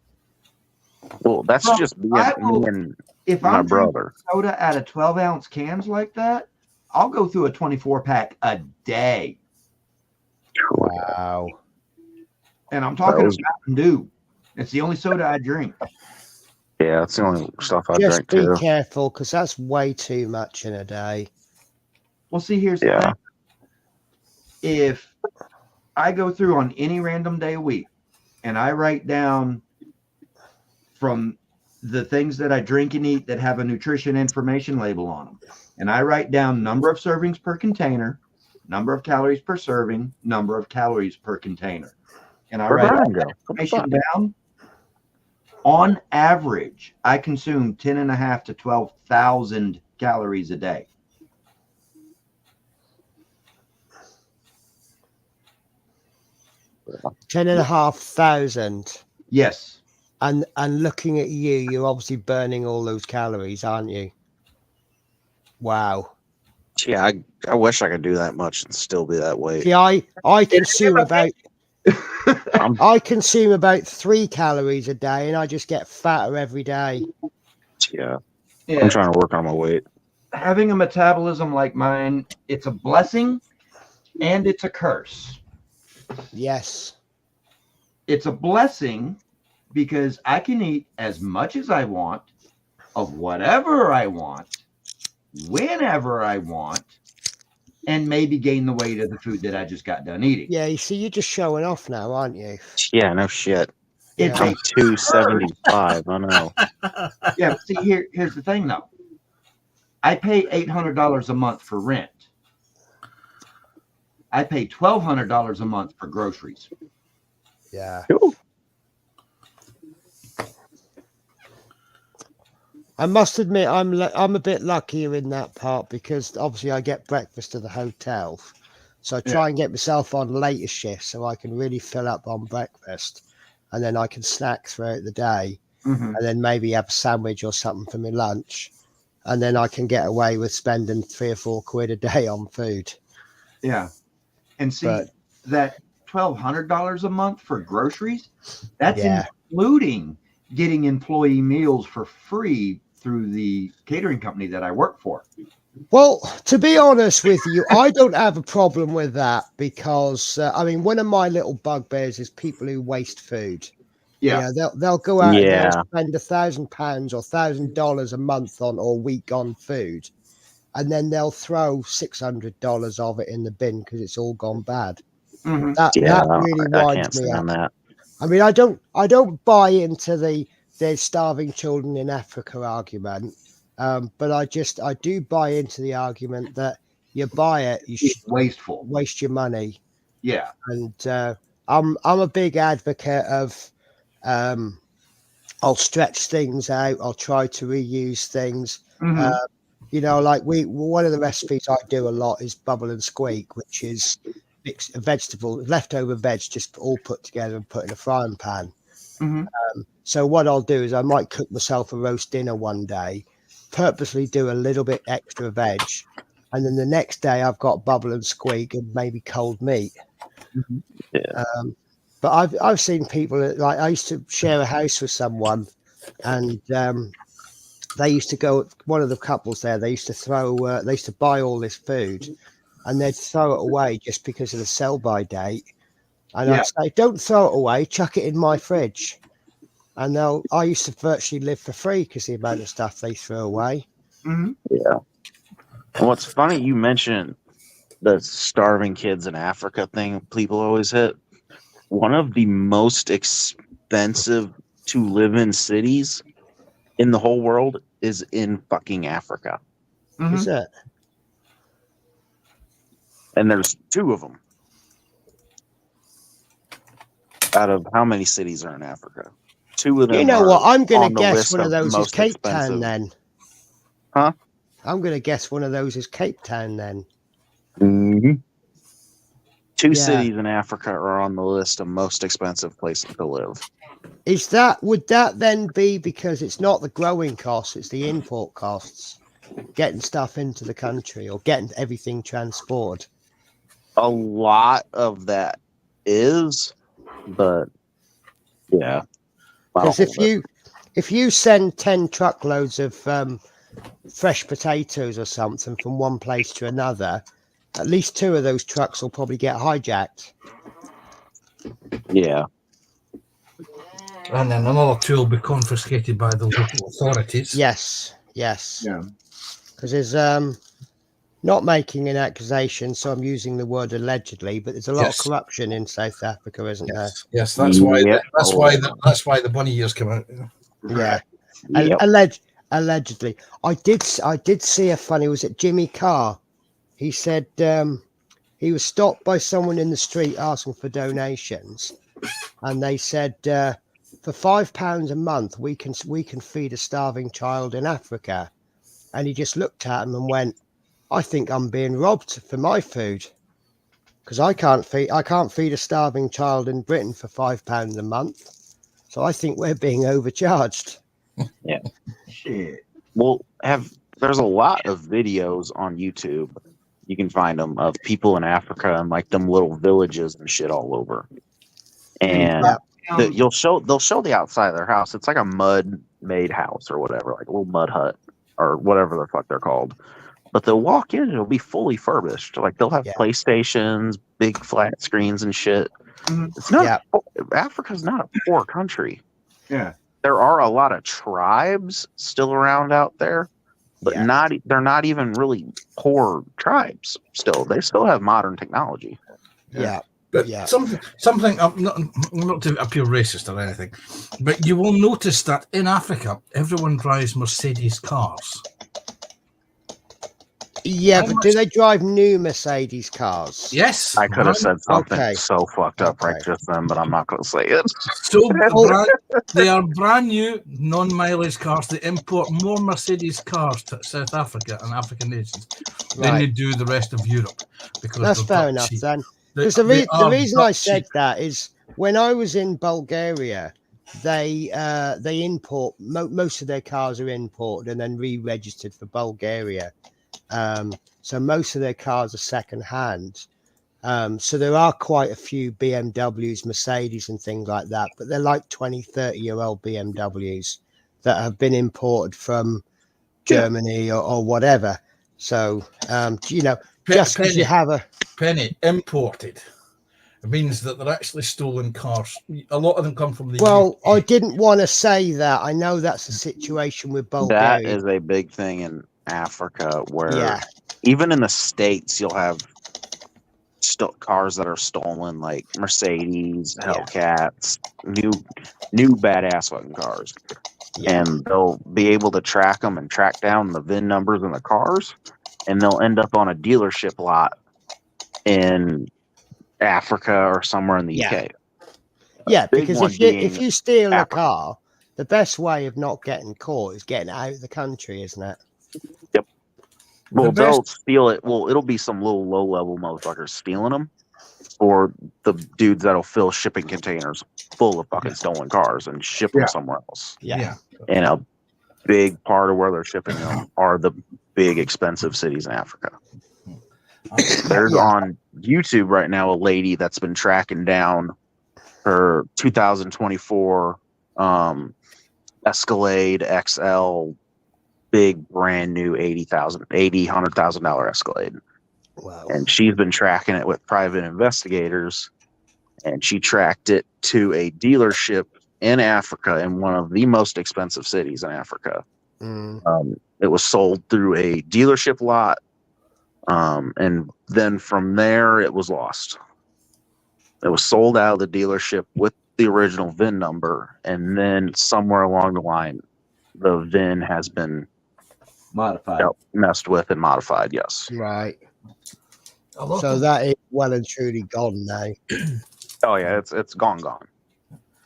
Well, that's Well, just being I will- me and If my I'm drinking brother. soda out of 12-ounce cans like that, I'll go through a 24-pack a day. Wow. And I'm talking Those- about Mountain Dew. It's the only soda I drink. Yeah, that's the only stuff I Just drink be too. careful, because that's way too much in a day. Well, see, here's the Yeah. thing. If I go through on any random day a week and I write down from the things that I drink and eat that have a nutrition information label on them, and I write down number of servings per container, number of calories per serving, number of calories per container, and I Where'd write Brian that go? information down, on average, I consume 10.5 to 12,000 calories a day. Ten and a half thousand. Yes. And looking at you, you're obviously burning all those calories, aren't you? Wow. Yeah, I wish I could do that much and still be that weight. See, I consume about I consume about 3 calories a day, and I just get fatter every day. Yeah, Yeah. I'm trying to work on my weight. Having a metabolism like mine, it's a blessing and it's a curse. Yes. It's a blessing because I can eat as much as I want of whatever I want, whenever I want, and maybe gain the weight of the food that I just got done eating. Yeah, you see, you're just showing off now, aren't you? Yeah, no shit. It's Yeah. I'm 275. I know. Yeah, but see, here's the thing though. I pay $800 a month for rent. I pay $1,200 a month for groceries. Yeah. Cool. I must admit, I'm a bit luckier in that part, because obviously I get breakfast at the hotel, so I try and get myself on later shifts so I can really fill up on breakfast, and then I can snack throughout the day, Mhm. and then maybe have a sandwich or something for my lunch, and then I can get away with spending 3 or 4 quid a day on food. Yeah. And see, But- that $1,200 a month for groceries, that's Yeah. including getting employee meals for free through the catering company that I work for. Well, to be honest with you, I don't have a problem with that, because I mean, one of my little bugbears is people who waste food. Yeah. You know, they'll go out and Yeah. they'll spend £1,000 or $1,000 a month on or week on food, and then they'll throw $600 of it in the bin because it's all gone bad. Mhm. That Yeah, really I winds can't me up. stand that. I mean, I don't buy into there's starving children in Africa argument, but I do buy into the argument that you buy it, you It's should wasteful. waste your money. Yeah. And I'm a big advocate of I'll stretch things out. I'll try to reuse things. Mhm. You know, like one of the recipes I do a lot is bubble and squeak, which is mixed vegetable, leftover veg, just all put together and put in a frying pan. Mhm. So what I'll do is I might cook myself a roast dinner one day, purposely do a little bit extra veg, and then the next day I've got bubble and squeak and maybe cold meat. Mhm. Yeah. But I've seen people like I used to share a house with someone, and they used to go. One of the couples there, they used to buy all this food, and they'd throw it away just because of the sell-by date. And Yeah. I'd say, don't throw it away, chuck it in my fridge. And I used to virtually live for free because the amount of stuff they threw away. Mhm. Yeah. And what's funny, you mentioned the starving kids in Africa thing people always hit. One of the most expensive to live in cities in the whole world is in fucking Africa. Mhm. Is it? And there's 2 of them. Out of how many cities are in Africa? 2 of them. You know are what? I'm going on to the guess list one of of those is most Cape expensive. Town then. Huh? I'm going to guess one of those is Cape Town then. Mm-hmm. 2 Yeah. cities in Africa are on the list of most expensive places to live. Would that then be because it's not the growing costs, it's the import costs, getting stuff into the country or getting everything transported? A lot of that is, but yeah. Because if you send 10 truckloads of fresh potatoes or something from one place to another, at least 2 of those trucks will probably get hijacked. Yeah. And then another 2 will be confiscated by the local authorities. Yes. Yeah. Because there's not making an accusation, so I'm using the word allegedly, but there's a lot Yes. of corruption in South Africa, isn't Yes, that's why. Yep. That's why the bunny ears come out. there? Yeah. Yep. Allegedly. I did see a funny, was it Jimmy Carr? He said he was stopped by someone in the street asking for donations, and they said for £5 a month we can feed a starving child in Africa. And he just looked at him and went, I think I'm being robbed for my food, because I can't feed a starving child in Britain for £5 a month. So I think we're being overcharged. Yeah. Shit. Well, there's a lot of videos on YouTube. You can find them of people in Africa and like them little villages and shit all over. And they'll show the outside of their house. It's like a mud-made house or whatever, like a little mud hut or whatever the fuck they're called. But they'll walk in and it'll be fully furbished. Like they'll have PlayStations, big flat screens and shit. Mhm. It's not Africa's not a poor country. Yeah. There are a lot of tribes still around out there, but they're not even really poor tribes still. They still have modern technology. Yeah. But something not to appear racist or anything, but you will notice that in Africa, everyone drives Mercedes cars. Yeah, but do they drive new Mercedes cars? Yes. I could have said something so fucked up right just then, but I'm not going to say it. They are brand new, non-mileage cars. They import more Mercedes cars to South Africa and African nations than they do the rest of Europe. Because that's fair enough then. Because the reason I said that is when I was in Bulgaria, they import most of their cars are imported and then re-registered for Bulgaria. So most of their cars are second hand. So there are quite a few BMWs, Mercedes and things like that, but they're like 20, 30-year-old BMWs that have been imported from Germany or whatever. So, just because you have a... Penny, imported. It means that they're actually stolen cars. A lot of them come from the Well, UK. I didn't want to say that. I know that's the situation with Bulgaria. That is a big thing in Africa where even in the States you'll have cars that are stolen, like Mercedes, Yeah. Hellcats, new badass fucking cars, Yeah. and they'll be able to track them and track down the VIN numbers in the cars, and they'll end up on a dealership lot in Africa or somewhere in the Yeah. UK. Yeah, Big because one if being you steal a Africa. car, the best way of not getting caught is getting out of the country, isn't it? Well, The best- they'll steal it. Well, it'll be some little low-level motherfuckers stealing them, or the dudes that'll fill shipping containers full of fucking stolen cars and ship them Yeah. somewhere else. Yeah. And a big part of where they're shipping them are the big expensive cities in Africa. There's Yeah. on YouTube right now a lady that's been tracking down her 2024 Escalade XL, big brand new $100,000 Escalade. Wow. And she's been tracking it with private investigators, and she tracked it to a dealership in Africa, in one of the most expensive cities in Africa. Mm. It was sold through a dealership lot, and then from there it was lost. It was sold out of the dealership with the original VIN number, and then somewhere along the line the VIN has been Modified. messed with and modified. Yes. Right. A lot So of- that is well and truly gone now. Oh yeah, it's gone,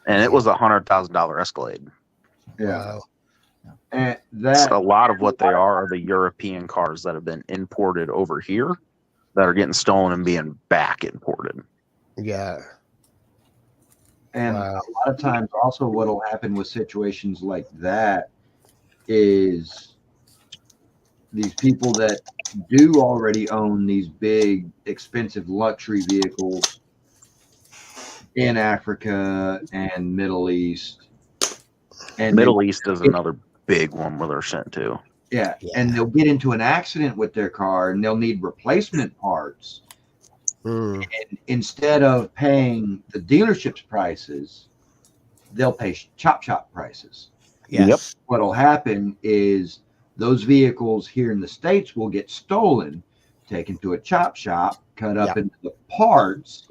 and it was $100,000 Escalade. Yeah. Wow. And It's that a lot of what they are the European cars that have been imported over here that are getting stolen and being back imported. Yeah. And Wow. a lot of times also what'll happen with situations like that is these people that do already own these big expensive luxury vehicles in Africa and Middle East. And Middle East is another big one where they're sent to. yeah, Yeah. and they'll get into an accident with their car and they'll need replacement parts. Mm. And instead of paying the dealership's prices, they'll pay chop shop prices. Yes. What'll happen is those vehicles here in the States will get stolen, taken to a chop shop, cut up Yeah. into the parts,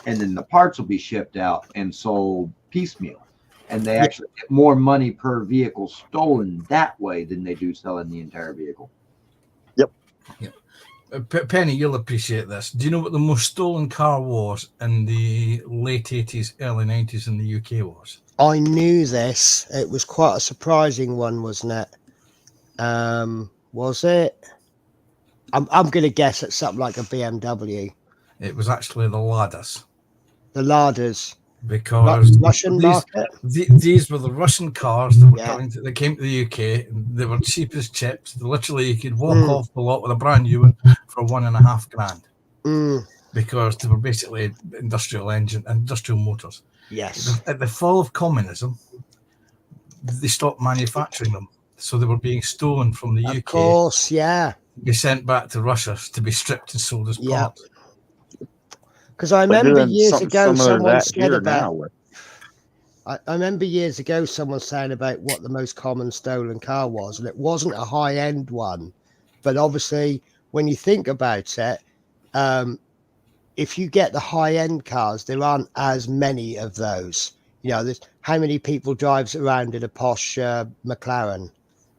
and then the parts will be shipped out and sold piecemeal. And they actually get more money per vehicle stolen that way than they do selling the entire vehicle. Penny, you'll appreciate this. Do you know what the most stolen car was in the late 80s, early 90s in the UK was? I knew this. It was quite a surprising one, wasn't it? Was it? I'm going to guess at something like a BMW. It was actually the Ladas, The Ladas. because Russian market. these were the Russian cars that were Yeah. coming that came to the UK. They were cheap as chips. Literally, you could walk Mm. off the lot with a brand new one for $1.5 grand Mm. because they were basically industrial motors. Yes. At the fall of communism, they stopped manufacturing them, so they were being stolen from the Of UK, course. Yeah. be sent back to Russia to be stripped and sold as Yeah. parts. Because I They're remember doing years something ago similar to someone that said here about. now with I remember years ago someone saying about what the most common stolen car was, and it wasn't a high end one. But obviously, when you think about it, if you get the high end cars, there aren't as many of those. You know, there's how many people drives around in a posh McLaren,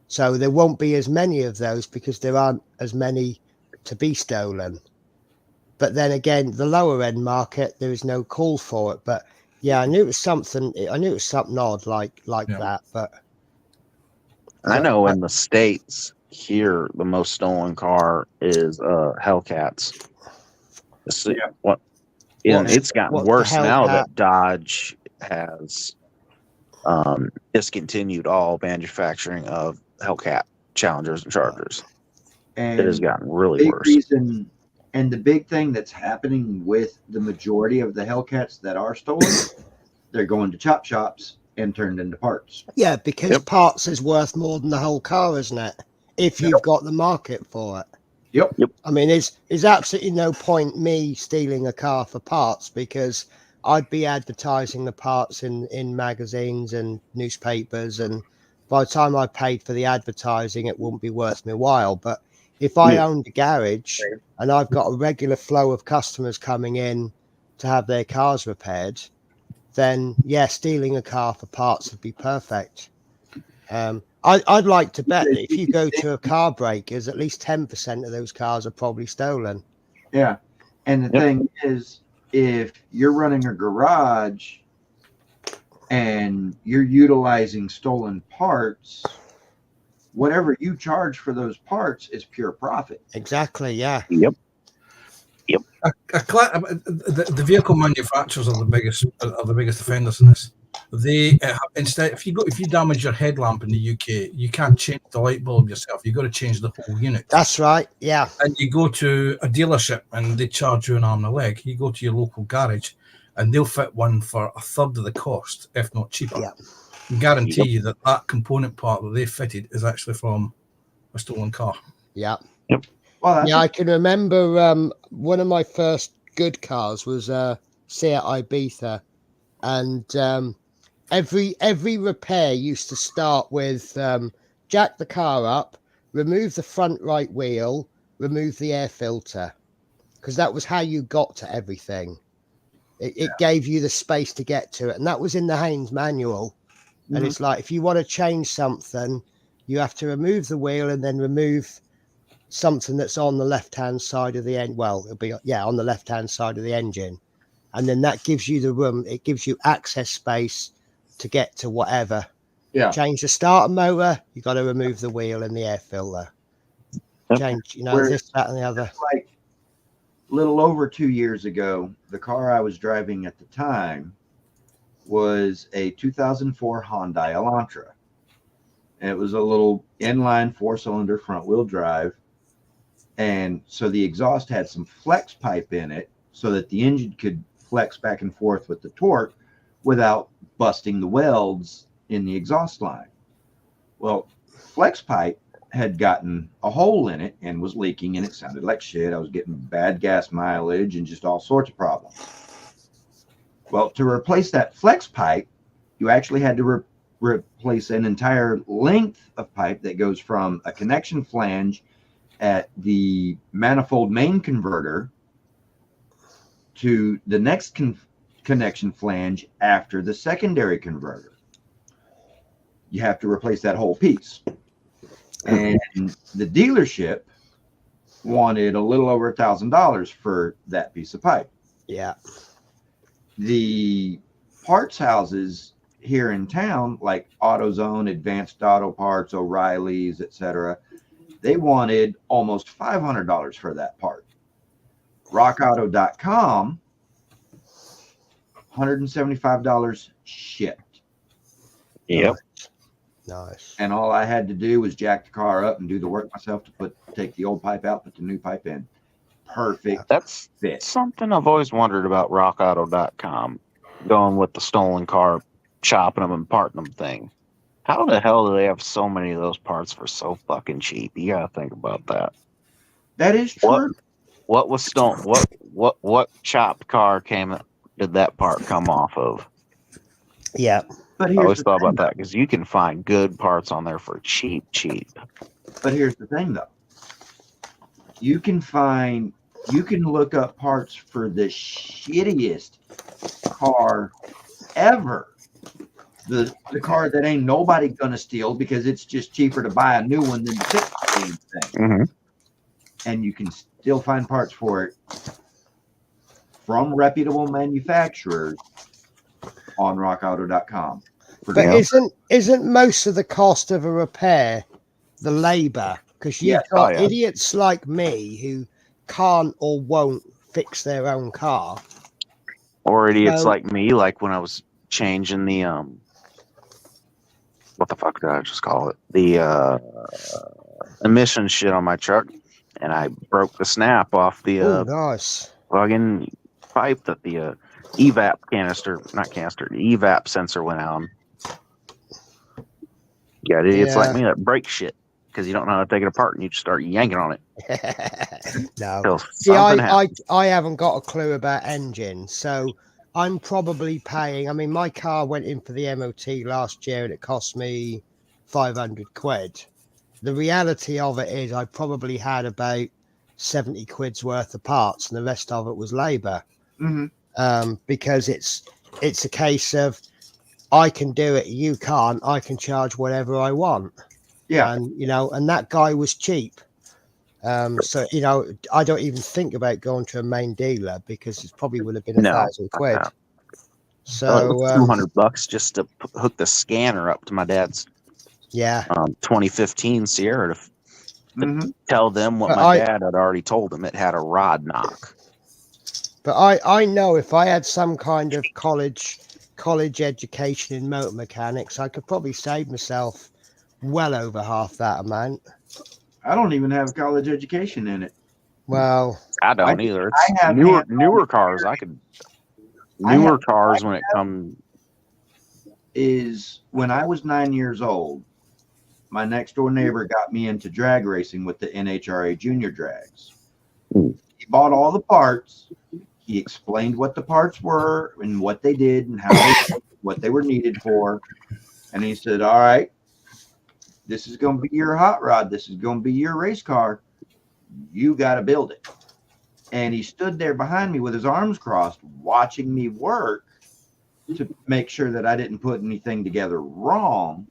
so there won't be as many of those because there aren't as many to be stolen. But then again, the lower end market, there is no call for it. But yeah, I knew it was something. I knew it was something odd like Yeah. that. But I know in the States here, the most stolen car is Hellcats. What? And What's- it's gotten what's the worse now Hellcat? that Dodge has discontinued all manufacturing of Hellcat Challengers and Chargers. And It has gotten really big worse. reason, and the big thing that's happening with the majority of the Hellcats that are stolen, they're going to chop shops and turned into parts. yeah, because Yep. parts is worth more than the whole car, isn't it? If you've got the market for it. Yep. I mean, there's absolutely no point me stealing a car for parts because I'd be advertising the parts in magazines and newspapers, and by the time I paid for the advertising, it wouldn't be worth my while. But If I Yeah. owned a garage and I've got a regular flow of customers coming in to have their cars repaired, then yeah, stealing a car for parts would be perfect. I'd like to bet that if you go to a car breakers, at least 10% of those cars are probably stolen. Yeah. And the Yep. thing is, if you're running a garage and you're utilizing stolen parts, whatever you charge for those parts is pure profit. Exactly. Yeah. Yep. The vehicle manufacturers are the biggest offenders in this. They instead, if you damage your headlamp in the UK, you can't change the light bulb yourself. You got to change the whole unit. That's right. Yeah. And you go to a dealership and they charge you an arm and a leg. You go to your local garage and they'll fit one for a third of the cost, if not cheaper. Yeah. I can guarantee you that component part that they fitted is actually from a stolen car. Yeah. Well, that's Yeah, I can remember one of my first good cars was a Seat Ibiza, and every repair used to start with jack the car up, remove the front right wheel, remove the air filter, because that was how you got to everything. It gave you the space to get to it, and that was in the Haynes manual. And it's like, if you want to change something, you have to remove the wheel and then remove something that's on the left-hand side of the end. Well, it'll be, on the left-hand side of the engine. And then that gives you the room. It gives you access space to get to whatever. Yeah. Change the starter motor, you got to remove the wheel and the air filter. Yep. Change, Where- this, that, and the other. like little over 2 years ago, the car I was driving at the time was a 2004 Hyundai Elantra. And it was a little inline 4-cylinder front wheel drive. And so the exhaust had some flex pipe in it so that the engine could flex back and forth with the torque without busting the welds in the exhaust line. Well, flex pipe had gotten a hole in it and was leaking, and it sounded like shit. I was getting bad gas mileage and just all sorts of problems. Well, to replace that flex pipe, you actually had to replace an entire length of pipe that goes from a connection flange at the manifold main converter to the next connection flange after the secondary converter. You have to replace that whole piece. And the dealership wanted a little over $1,000 for that piece of pipe. Yeah. The parts houses here in town, like AutoZone, Advanced Auto Parts, O'Reilly's, etc., they wanted almost $500 for that part. RockAuto.com, $175 shipped. Yep. Nice. And all I had to do was jack the car up and do the work myself to take the old pipe out, put the new pipe in. Perfect That's fit. something I've always wondered about RockAuto.com, going with the stolen car, chopping them and parting them thing. How the hell do they have so many of those parts for so fucking cheap? You gotta think about that. That is true. What was stolen? What chopped car did that part come off of? Yeah. But I here's always the thought thing, about that because you can find good parts on there for cheap. But here's the thing, though. You can look up parts for the shittiest car ever. The car that ain't nobody gonna steal because it's just cheaper to buy a new one than to fix the same thing. Mm-hmm. And you can still find parts for it from reputable manufacturers on rockauto.com. But isn't most of the cost of a repair the labor? Because you've Yes. got Oh, yeah. idiots like me who can't or won't fix their own car. Or idiots So- like me, like when I was changing the what the fuck did I just call it? The emission shit on my truck, and I broke the snap off the Oh, nice. plug-in pipe that the evap evap sensor went on. You got idiots like Yeah. me that break shit because you don't know how to take it apart and you just start yanking on it. No. Till See, something happens. I haven't got a clue about engine, so I'm probably paying. I mean, my car went in for the MOT last year and it cost me 500 quid. the reality of it is I probably had about 70 quid's worth of parts, and the rest of it was labor. Because it's a case of I can do it, you can't. I can charge whatever I want. Yeah. And and that guy was cheap. So I don't even think about going to a main dealer because it probably would have been No, 1,000 quid. no. So it was $200 just to hook the scanner up to my dad's yeah. 2015 Sierra to tell them what But my dad had already told him. It had a rod knock. But I know if I had some kind of college education in motor mechanics, I could probably save myself well over half that amount. I don't even have college education in it. Well, I don't either. I It's have newer cars. Newer cars when it comes. Is when I was 9 years old, my next door neighbor got me into drag racing with the NHRA junior drags. He bought all the parts. He explained what the parts were and what they did and what they were needed for. And he said, all right, this is going to be your hot rod. This is going to be your race car. You got to build it. And he stood there behind me with his arms crossed, watching me work to make sure that I didn't put anything together wrong.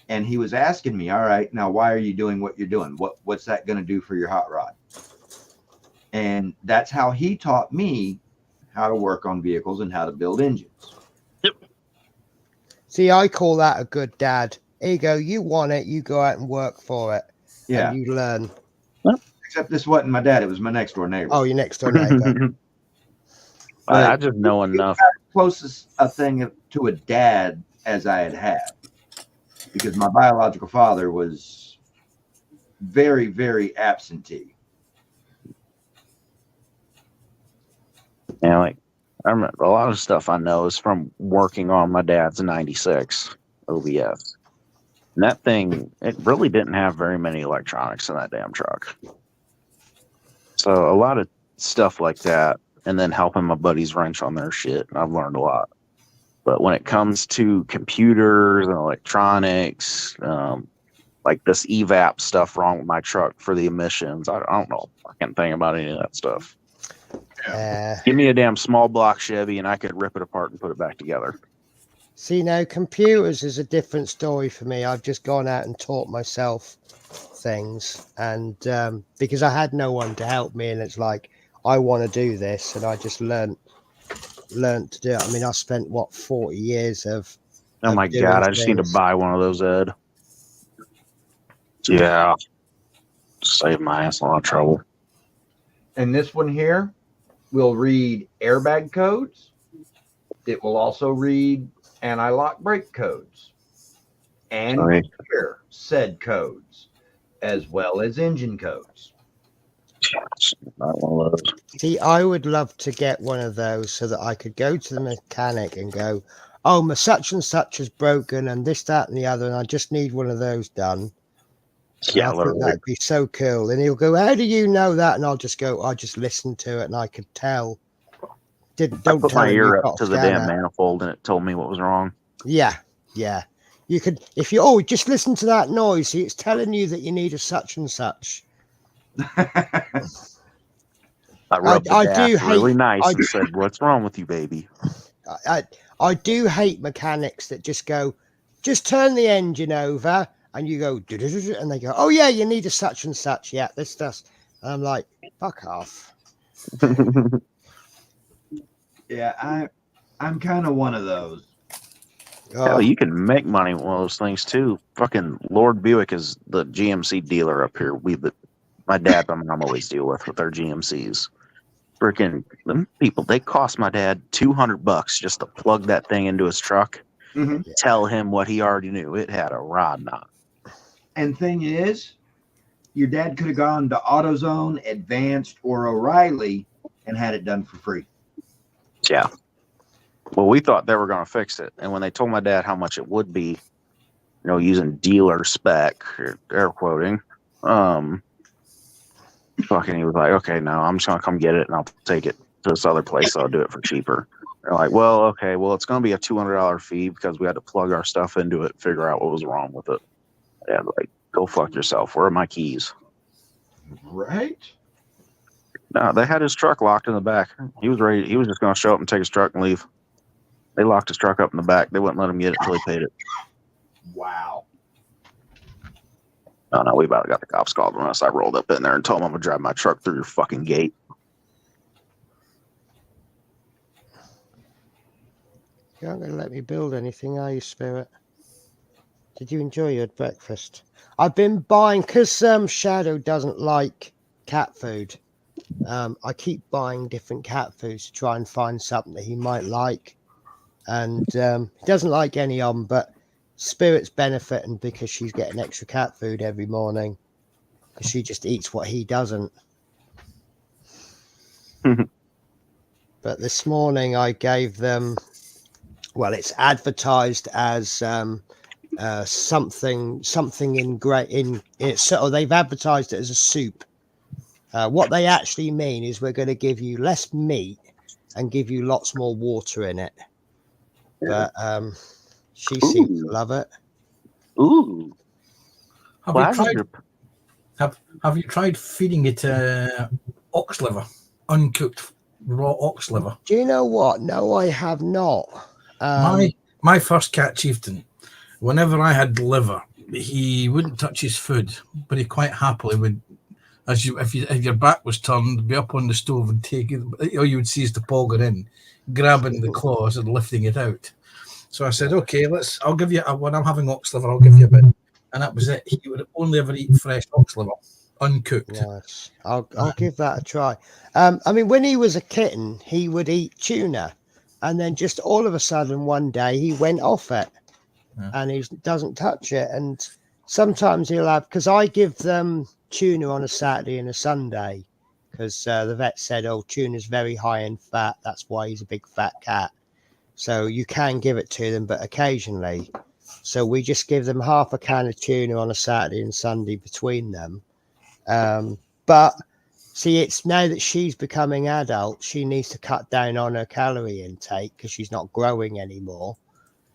And he was asking me, all right, now why are you doing what you're doing? What's that going to do for your hot rod? And that's how he taught me how to work on vehicles and how to build engines. Yep. See, I call that a good dad. Here you go. You want it. You go out and work for it. Yeah. And you learn. Except this wasn't my dad. It was my next door neighbor. Oh, your next door neighbor. I just know enough. Closest a thing to a dad as I had, because my biological father was very, very absentee. Yeah, like I remember a lot of stuff I know is from working on my dad's 96 OBS. And that thing, it really didn't have very many electronics in that damn truck. So a lot of stuff like that, and then helping my buddies wrench on their shit, and I've learned a lot. But when it comes to computers and electronics, like this EVAP stuff wrong with my truck for the emissions, I don't know a fucking thing about any of that stuff. Give me a damn small block Chevy and I could rip it apart and put it back together. See, now computers is a different story for me. I've just gone out and taught myself things, and because I had no one to help me, and it's like I want to do this, and I just learned to do it. I mean, I spent 40 years of Oh my god, I just need to buy one of those, Ed. Yeah. Save my ass a lot of trouble. And this one here will read airbag codes. It will also read anti-lock brake codes and clear said codes, as well as engine codes. Not one of those. See, I would love to get one of those so that I could go to the mechanic and go, oh, my such and such is broken and this, that, and the other, and I just need one of those done. Yeah, I think that'd be so cool. And he'll go, how do you know that? And I'll just go, I just listened to it and I could tell. I put my ear up to the damn manifold and it told me what was wrong. Yeah, yeah. You could, if you, just listen to that noise. See, it's telling you that you need a such and such. I rubbed the dash really nice and said, what's wrong with you, baby? I do hate mechanics that just go, just turn the engine over, and you go, and they go, oh yeah, you need a such and such. Yeah, this does. And I'm like, fuck off. Yeah, I'm kind of one of those. Hell, you can make money with one of those things too. Fucking Lord Buick is the GMC dealer up here. My dad and mom always deal with their GMCs. Freaking them people, they cost my dad $200 just to plug that thing into his truck. Mm-hmm. Tell him what he already knew. It had a rod knot. And thing is, your dad could have gone to AutoZone, Advanced, or O'Reilly and had it done for free. Yeah. Well, we thought they were going to fix it. And when they told my dad how much it would be, using dealer spec, air quoting, fucking he was like, okay, no, I'm just going to come get it and I'll take it to this other place. So I'll do it for cheaper. They're like, well, okay, well, it's going to be a $200 fee because we had to plug our stuff into it and figure out what was wrong with it. Yeah, like, Go fuck yourself. Where are my keys? Right? No, they had his truck locked in the back. He was ready. He was just going to show up and take his truck and leave. They locked his truck up in the back. They wouldn't let him get it until he paid it. Wow. Oh, no, we about got the cops called on us. I rolled up in there and told them I'm going to drive my truck through your fucking gate. You aren't going to let me build anything, are you, Spirit? Did you enjoy your breakfast? I've been buying, because Shadow doesn't like cat food. I keep buying different cat foods to try and find something that he might like. And he doesn't like any of them, but Spirit's benefiting because she's getting extra cat food every morning because she just eats what he doesn't. But this morning I gave them, well, it's advertised as something in it. So they've advertised it as a soup. What they actually mean is we're going to give you less meat and give you lots more water in it. But she seems to love it. Ooh. Have you tried feeding it ox liver, uncooked raw ox liver? Do you know what? No, I have not. My first cat chieftain, whenever I had liver, he wouldn't touch his food, but he quite happily would. If your back was turned, be up on the stove and take it. All you would see is the pogger in, grabbing the claws and lifting it out. So I said, okay, I'll give you when I'm having ox liver, I'll give you a bit. And that was it. He would only ever eat fresh ox liver, uncooked. Nice. I'll give that a try. I mean, when he was a kitten, he would eat tuna, and then just all of a sudden one day he went off it, and he doesn't touch it. And sometimes he'll have, because I give them tuna on a Saturday and a Sunday, because the vet said, oh, tuna's very high in fat. That's why he's a big fat cat. So you can give it to them, but occasionally. So we just give them half a can of tuna on a Saturday and Sunday between them. But see, it's now that she's becoming adult, she needs to cut down on her calorie intake because she's not growing anymore.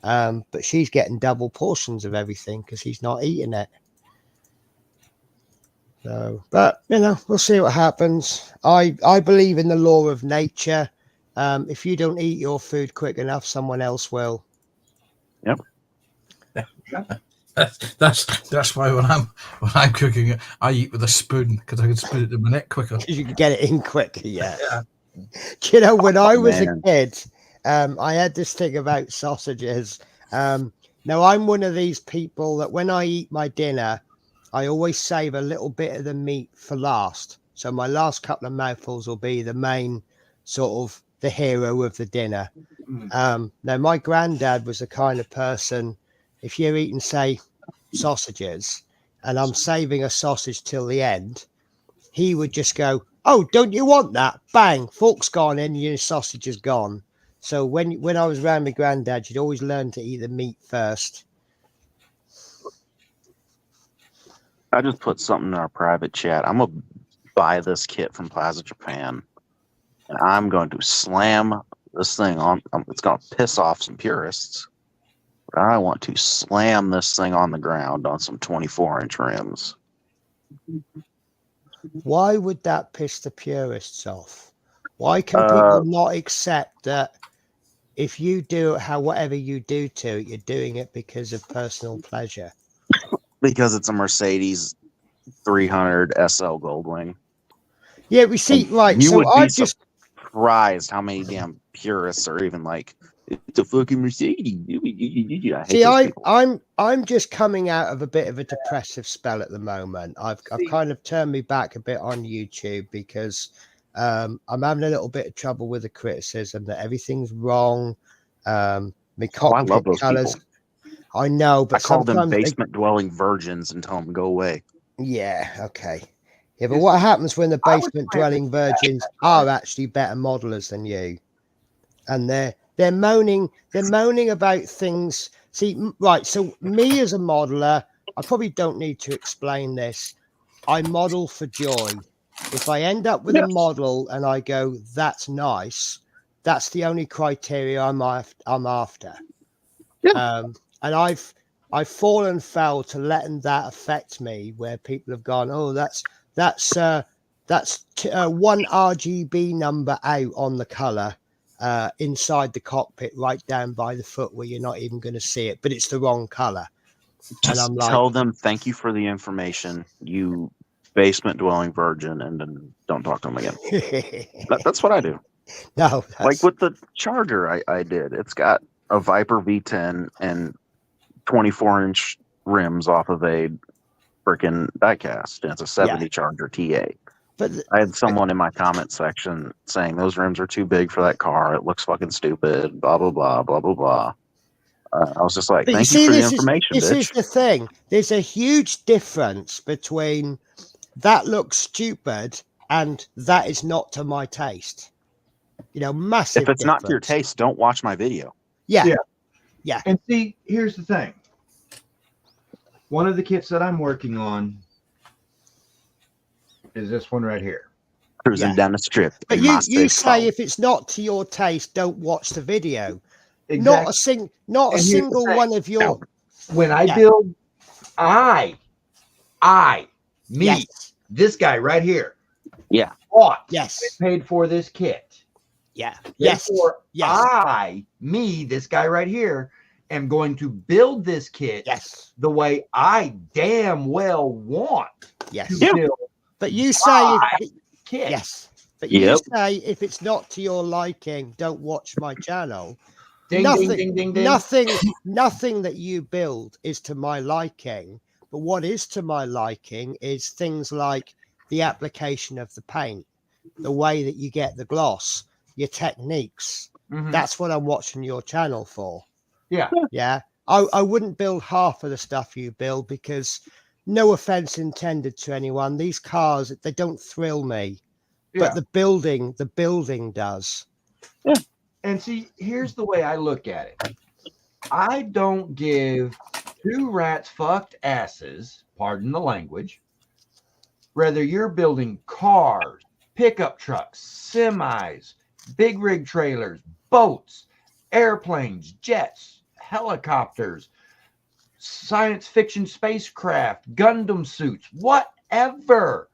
But she's getting double portions of everything because he's not eating it. So, but we'll see what happens. I believe in the law of nature. If you don't eat your food quick enough, someone else will. Yep. That's why when I'm cooking it, I eat with a spoon because I can spoon it in my neck quicker. Because you can get it in quicker. Yeah. Do you know, when I was a kid, I had this thing about sausages. Now I'm one of these people that when I eat my dinner, I always save a little bit of the meat for last. So my last couple of mouthfuls will be the main sort of the hero of the dinner. Now my granddad was the kind of person, if you're eating, say, sausages, and I'm saving a sausage till the end, he would just go, oh, don't you want that? Bang, fork's gone in, your sausage is gone. So when I was around my granddad, you'd always learn to eat the meat first. I just put something in our private chat. I'm going to buy this kit from Plaza Japan, and I'm going to slam this thing on. It's going to piss off some purists, but I want to slam this thing on the ground on some 24-inch rims. Why would that piss the purists off? Why can people not accept that if you do whatever you do to it, you're doing it because of personal pleasure? Because it's a Mercedes 300 SL Goldwing. Yeah, we see, right. You so would I be just surprised how many damn purists are even like, it's a fucking Mercedes. I'm just coming out of a bit of a depressive spell at the moment. I've kind of turned me back a bit on YouTube because I'm having a little bit of trouble with the criticism that everything's wrong. My I love those colors. people. I know, but I call them sometimes basement dwelling virgins and tell them go away. Yeah, okay. Yeah, but what happens when the basement dwelling virgins are actually better modelers than you? And they're moaning about things. See, right, so me as a modeler, I probably don't need to explain this. I model for joy. If I end up with a model and I go, that's nice, that's the only criteria I'm after. Yeah. And I've fallen foul to letting that affect me, where people have gone, oh, that's one RGB number out on the color inside the cockpit, right down by the foot where you're not even going to see it, but it's the wrong color. Just I'm like, tell them thank you for the information, you basement dwelling virgin, and then don't talk to them again. That's what I do. no, Like with the charger I did, it's got a Viper V10 and 24-inch rims off of a freaking diecast, and it's a 70 Charger TA. but I had someone in my comment section saying those rims are too big for that car. It looks fucking stupid. Blah blah blah blah blah blah. I was just like, But thank you for the this information, this bitch. is the thing. There's a huge difference between that looks stupid and that is not to my taste. You know, massive. If it's not to your difference. taste, don't watch my video. Yeah. And see, here's the thing. One of the kits that I'm working on is this one right here. Cruising down the strip. But in you my say 6.5. if it's not to your taste, don't watch the video. Exactly. Not a And here's the single thing. one of your. When I Yeah. build, me, Yes. this guy right here, Yeah. bought, Yes. paid for this kit. Yeah. Yes. Therefore, Yes. this guy right here, am going to build this kit Yes. the way I damn well want Yes. to build But you say kit. yes. But Yep. you say if it's not to your liking, don't watch my channel. Ding, nothing, ding, ding, ding, ding. nothing that you build is to my liking. But what is to my liking is things like the application of the paint, the way that you get the gloss, your techniques. Mhm. That's what I'm watching your channel for. Yeah. Yeah. I wouldn't build half of the stuff you build because no offense intended to anyone. These cars, they don't thrill me. Yeah. But the building does. And see, here's the way I look at it. I don't give two rats fucked asses, pardon the language, whether you're building cars, pickup trucks, semis, big rig trailers, boats, airplanes, jets, helicopters, science fiction spacecraft, Gundam suits, whatever.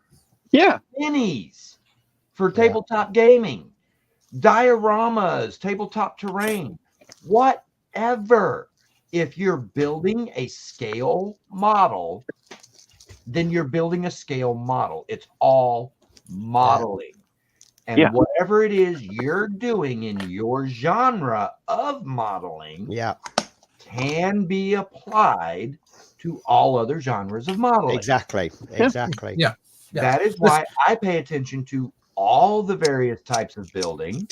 Yeah. Minis for tabletop gaming, dioramas, tabletop terrain, whatever. If you're building a scale model, then you're building a scale model. It's all modeling. And Yeah. whatever it is you're doing in your genre of modeling Yeah. can be applied to all other genres of modeling. Exactly. Exactly. Yeah. That is why I pay attention to all the various types of building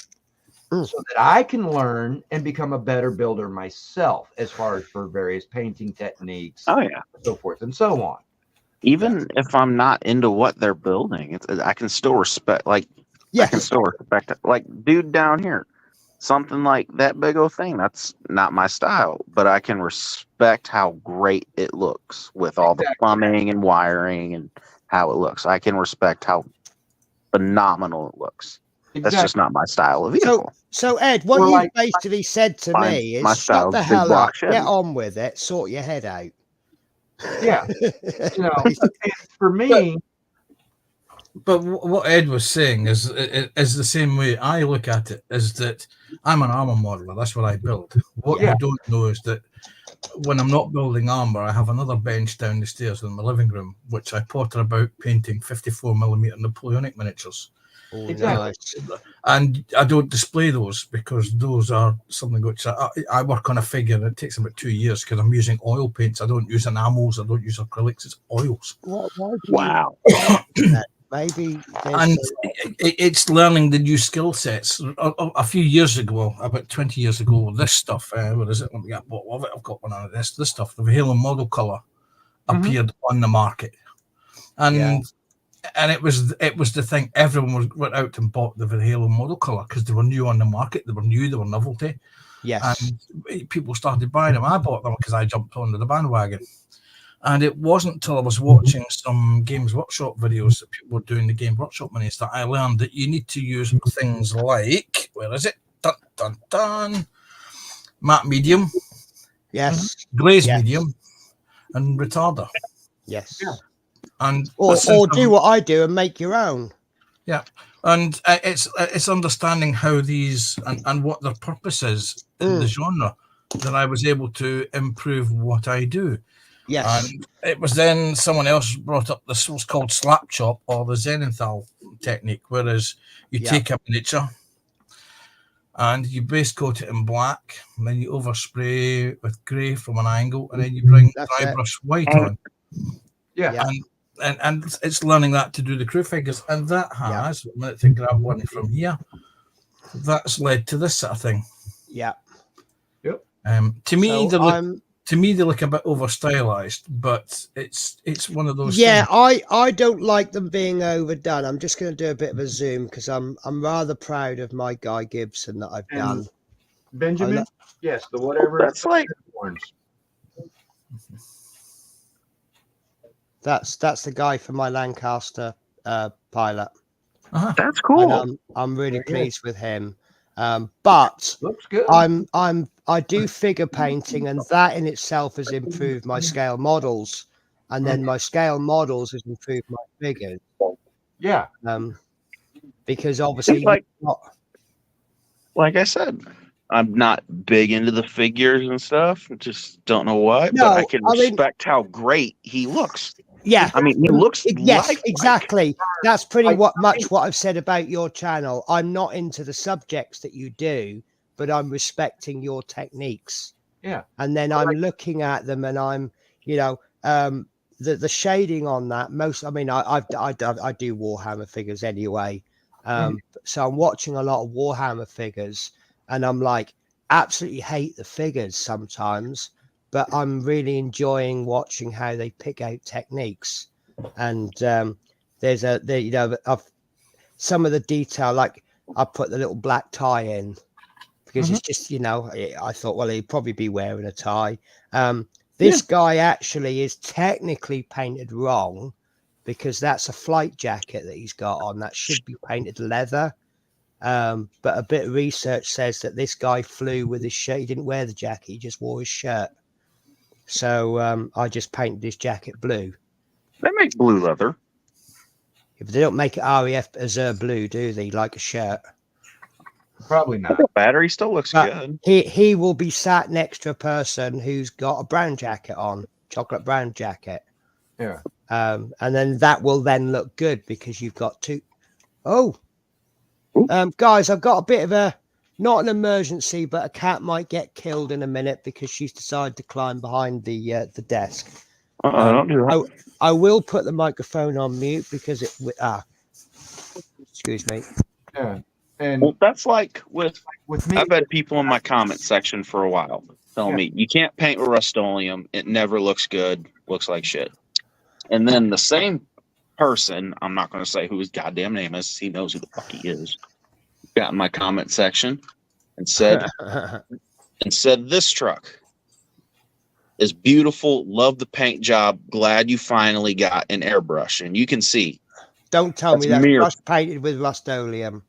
Mm. so that I can learn and become a better builder myself as far as for various painting techniques, Oh yeah. so forth and so on. Even if I'm not into what they're building, I can still respect. Like I can Yes. still respect it. Like dude down here, something like that big old thing. That's not my style, but I can respect how great it looks with all the Exactly. plumbing and wiring and how it looks. I can respect how phenomenal it looks. That's just not my style of vehicle. So Ed, what Or you like- basically said to My- me is my shut style's the big hell block up, Chevy. get on with it, sort your head out. Yeah, you know, and for me, But what Ed was saying is the same way I look at it, is that I'm an armor modeler. That's what I build. What Yeah. you don't know is that when I'm not building armor, I have another bench down the stairs in my living room, which I potter about painting 54mm Napoleonic miniatures. Oh, Exactly. nice. And I don't display those because those are something which I work on a figure and it takes about 2 years because I'm using oil paints. I don't use enamels. I don't use acrylics. It's oils. Why do you- Wow. Maybe And there's it's learning the new skill sets. A few years ago, about 20 years ago, this stuff, what is it? Let me get a bottle of it. I've got one of this. This stuff, the Halo model color, Mhm. appeared on the market. And Yeah. and it was the thing. Everyone went out and bought the Halo model color because they were new on the market. They were new. They were novelty. yes. And people started buying them. I bought them because I jumped onto the bandwagon. And it wasn't until I was watching some Games Workshop videos that people were doing the Game Workshop minis that I learned that you need to use things like, where is it? Dun, dun, dun. Matte medium, Yes. glaze Yes. medium, and retarder. Yes. Yeah. And Or since do what I do and make your own. and it's understanding how these and what their purpose is in the genre that I was able to improve what I do. Yes. And it was then someone else brought up this was called slap chop or the Zenithal technique, whereas you take a miniature and you base coat it in black, and then you overspray with grey from an angle, and then you bring dry brush white on. Yeah. And it's learning that to do the crew figures, and that has a minute to grab one from here. That's led to this sort of thing. Yeah. Yep. To me, So they look a bit over stylized, but it's one of those. Yeah, things. I don't like them being overdone. I'm just going to do a bit of a zoom because I'm rather proud of my Guy Gibson that I've done. Benjamin, yes, the whatever. That's like orange. That's the guy for my Lancaster pilot. That's cool. And I'm really pleased with him. But Looks good. I do figure painting, and that in itself has improved my scale models, and then my scale models has improved my figures. Yeah. Because obviously, like I said, I'm not big into the figures and stuff. Just don't know what, but I can respect how great he looks. Yeah, I mean, he looks. Yes, lifelike. exactly. That's pretty much what I've said about your channel. I'm not into the subjects that you do, but I'm respecting your techniques. Yeah. And then I'm looking at them, and I'm, the shading on that. I do Warhammer figures anyway. So I'm watching a lot of Warhammer figures, and I'm like, absolutely hate the figures sometimes, but I'm really enjoying watching how they pick out techniques. And there's some of the detail, like I put the little black tie in because it's just, I thought, well, he'd probably be wearing a tie. This guy actually is technically painted wrong because that's a flight jacket that he's got on. That should be painted leather. But a bit of research says that this guy flew with his shirt. He didn't wear the jacket. He just wore his shirt. So I just painted his jacket blue. They make blue leather. If they don't make it RAF Azure blue, do they? Like a shirt? Probably not. The battery still looks good. He will be sat next to a person who's got a brown jacket on, chocolate brown jacket. Yeah. And then that will then look good because you've got two. Guys, I've got a bit of a, not an emergency, but a cat might get killed in a minute because she's decided to climb behind the desk. Don't do that. I will put the microphone on mute because excuse me. Yeah. And Well, that's like with with me, I've had people in my comment section for a while telling me you can't paint with Rust-Oleum. It never looks good. Looks like shit. And then the same person, I'm not going to say who his goddamn name is. He knows who the fuck he is. Got in my comment section and said this truck is beautiful. Love the paint job. Glad you finally got an airbrush. And you can see. Don't tell me that's mirror. rust painted with Rust-Oleum.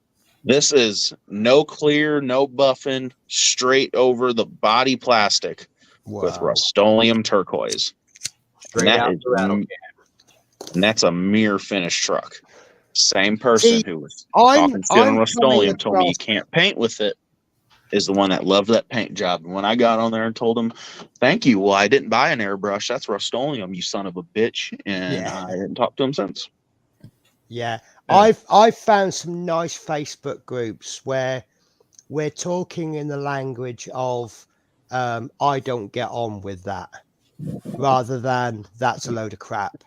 This is no clear, no buffing, straight over the body plastic with Rust-Oleum turquoise. straight out the rattle can. And that's a mirror finish truck. Same person See, who was I'm talking shit on coming Rust-Oleum told me you across- can't paint with it is the one that loved that paint job. And when I got on there and told him, thank you, well, I didn't buy an airbrush. That's Rust-Oleum, you son of a bitch. And I didn't talk to him since. Yeah. I've found some nice Facebook groups where we're talking in the language of I don't get on with that, rather than that's a load of crap.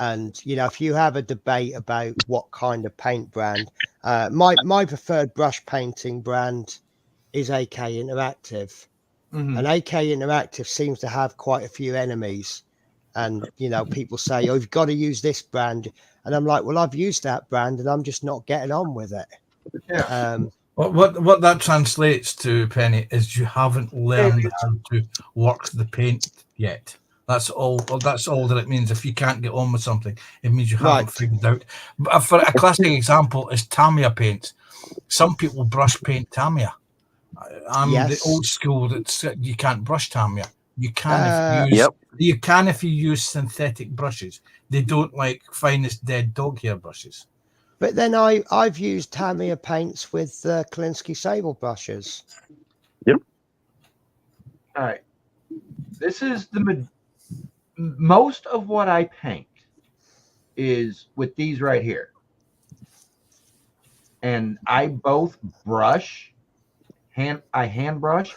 And if you have a debate about what kind of paint brand, my preferred brush painting brand is AK Interactive. And AK Interactive seems to have quite a few enemies. And people say, oh, you've got to use this brand. And I'm like, well, I've used that brand and I'm just not getting on with it. Yeah. What that translates to, Penny, is you haven't learned how to work the paint yet. That's all that it means. If you can't get on with something, it means you haven't figured out. But for a classic example is Tamiya paint. Some people brush paint Tamiya. I'm the old school that you can't brush Tamiya. You can if you use Yep. you can if you use synthetic brushes. They don't like finest dead dog hair brushes. But then I've used Tamiya paints with Kolinsky Sable brushes. All right. This is most of what I paint is with these right here. And I both brush, I hand brush,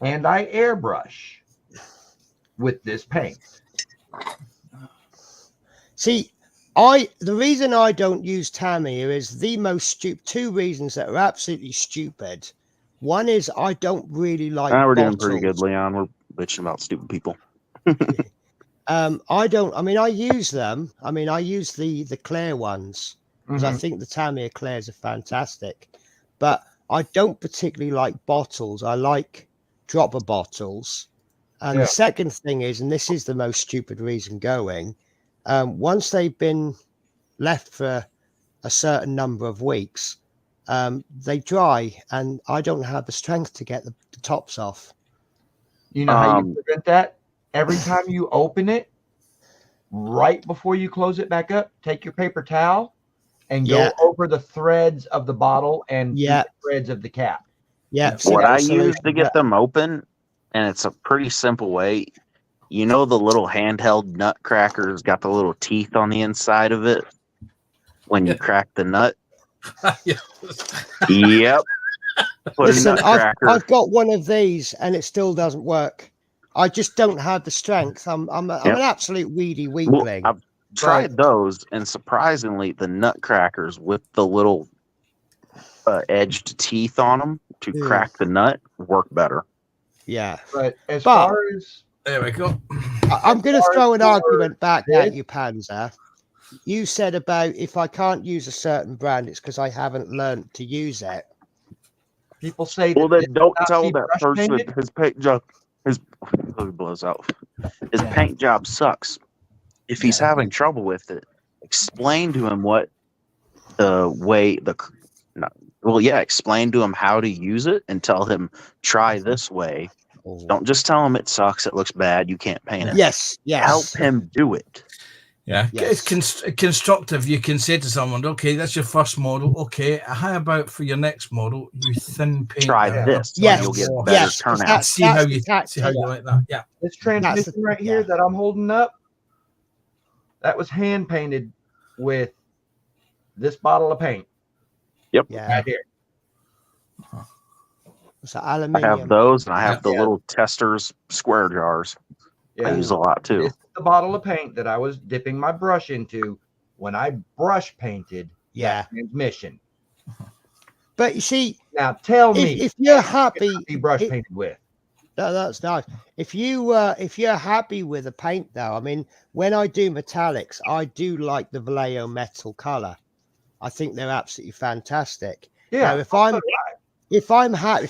and I airbrush with this paint. See, the reason I don't use Tamiya is the most stupid. Two reasons that are absolutely stupid. One is I don't really like. We're doing bottles. pretty good, Leon. We're bitching about stupid people. I don't. I mean, I use them. I mean, I use the clear ones because I Mhm. think the Tamiya clears are fantastic. But I don't particularly like bottles. I like dropper bottles. And Yeah. the second thing is, and this is the most stupid reason going, once they've been left for a certain number of weeks, they dry, and I don't have the strength to get the tops off. You know how you prevent that? Every time you open it, right before you close it back up, take your paper towel and go Yeah. over the threads of the bottle and Yeah. the threads of the cap. Yeah. What I that's the use to solution. get them open, and it's a pretty simple way. You know the little handheld nutcrackers got the little teeth on the inside of it when you crack the nut? Yeah. Yep. Put Listen, a nutcracker. I've got one of these and it still doesn't work. I just don't have the strength. I'm an absolute weedy Well, weakling. I've tried those, and surprisingly, the nutcrackers with the little edged teeth on them to Yeah. crack the nut work better. Yeah. But as But- far as There we go. I'm going to far throw as an for argument back this- at you, Panzer. You said about if I can't use a certain brand, it's because I haven't learned to use it. people say Well, that then don't not tell be that brush person painted, his paint job. His blows out. His paint job sucks. If he's having trouble with it, explain to him what the way explain to him how to use it and tell him try this way. Don't just tell him it sucks, it looks bad, you can't paint it. Yes. Help him do it. Yeah, Yes. it's constructive. You can say to someone, "Okay, that's your first model. Okay, how about for your next model, you thin paint? Try that this, Yes, and you'll get wash. better yes, turnout. that's- See how the you tactic. like that. Yeah, this transmission right here yeah. that I'm holding up, that was hand painted with this bottle of paint Yep. Yeah. right here. It's I have aluminium. those, and I have the Yeah. little testers square jars. I Yeah. use a lot too. This is the bottle of paint that I was dipping my brush into when I brush painted Yeah. that transmission. But you see, Now tell me, if you're happy, be brush it- painted with. that's nice. If you're happy with a paint, though, I mean, when I do metallics, I do like the Vallejo metal color. I think they're absolutely fantastic. Yeah. Now, if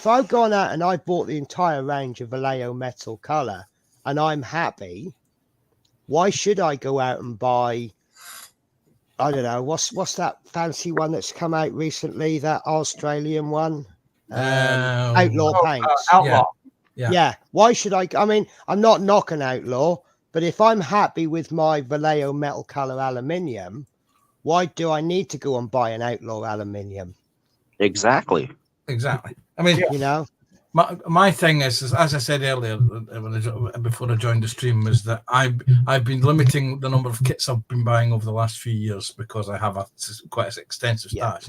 I've gone out and I bought the entire range of Vallejo metal color and I'm happy, why should I go out and buy? I don't know what's that fancy one that's come out recently, that Australian one, Outlaw paints. Outlaw. Yeah. Why should I? I mean, I'm not knocking Outlaw, but if I'm happy with my Vallejo metal color aluminium, why do I need to go and buy an Outlaw aluminium? Exactly. exactly. I mean, You know? my thing is, as I said earlier, before I joined the stream, was that I've been limiting the number of kits I've been buying over the last few years because I have quite an extensive stash.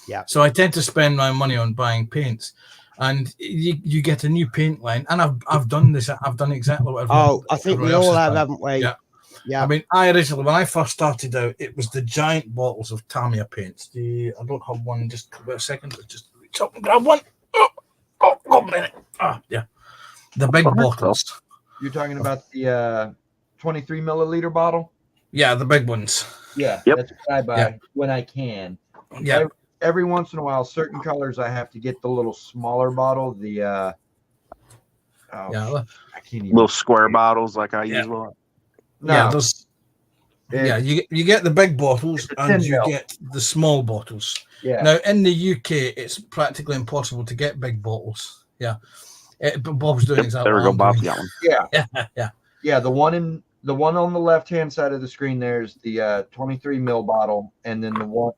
Yeah. So I tend to spend my money on buying paints, and you get a new paint line. And I've done this. I've done exactly what I think we everyone else all has have, done. haven't we? Yeah. Yeah. I mean, I originally, when I first started out, it was the giant bottles of Tamiya paints. I don't have one. Just wait a second. Just reach up and grab one. Oh, go a minute. Yeah. The big bottles. You're talking about the 23 milliliter bottle? Yeah, the big ones. Yeah. Yep. That's what I buy when I can. Yeah. Every once in a while, certain colors I have to get the little smaller bottle. The Yeah. I can't even. Little square bottles like I Yeah. use a lot. No, Yeah. There's. it- Yeah, you get the big bottles It's a and 10 you mil. get the small bottles. yeah. Now in the UK, it's practically impossible to get big bottles. Yeah, Bob's doing exactly There we what go. I'm Bob's doing. got one. Yeah, Yeah. yeah. The one on the left hand side of the screen there is the 23 mil bottle, and then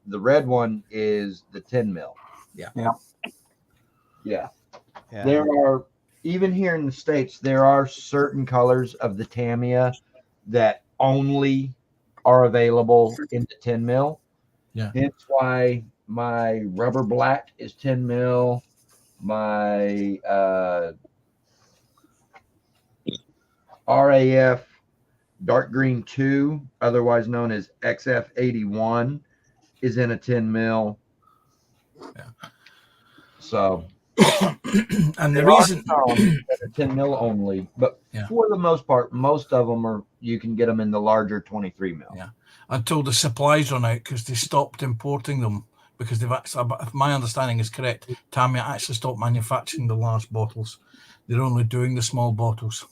the red one is the 10 mil. Yeah. Yeah. Yeah. There are, even here in the States, there are certain colors of the Tamiya that only are available in the 10 mil. Yeah. Hence why my rubber black is 10 mil. My RAF dark green 2, otherwise known as XF81, is in a 10 mil. Yeah. So And the there are reason some that are 10 mil only, but Yeah. for the most part, most of them are, you can get them in the larger 23 mil. Yeah. until the supplies run out, because they stopped importing them, because they've actually, if my understanding is correct, Tamiya actually stopped manufacturing the large bottles. They're only doing the small bottles.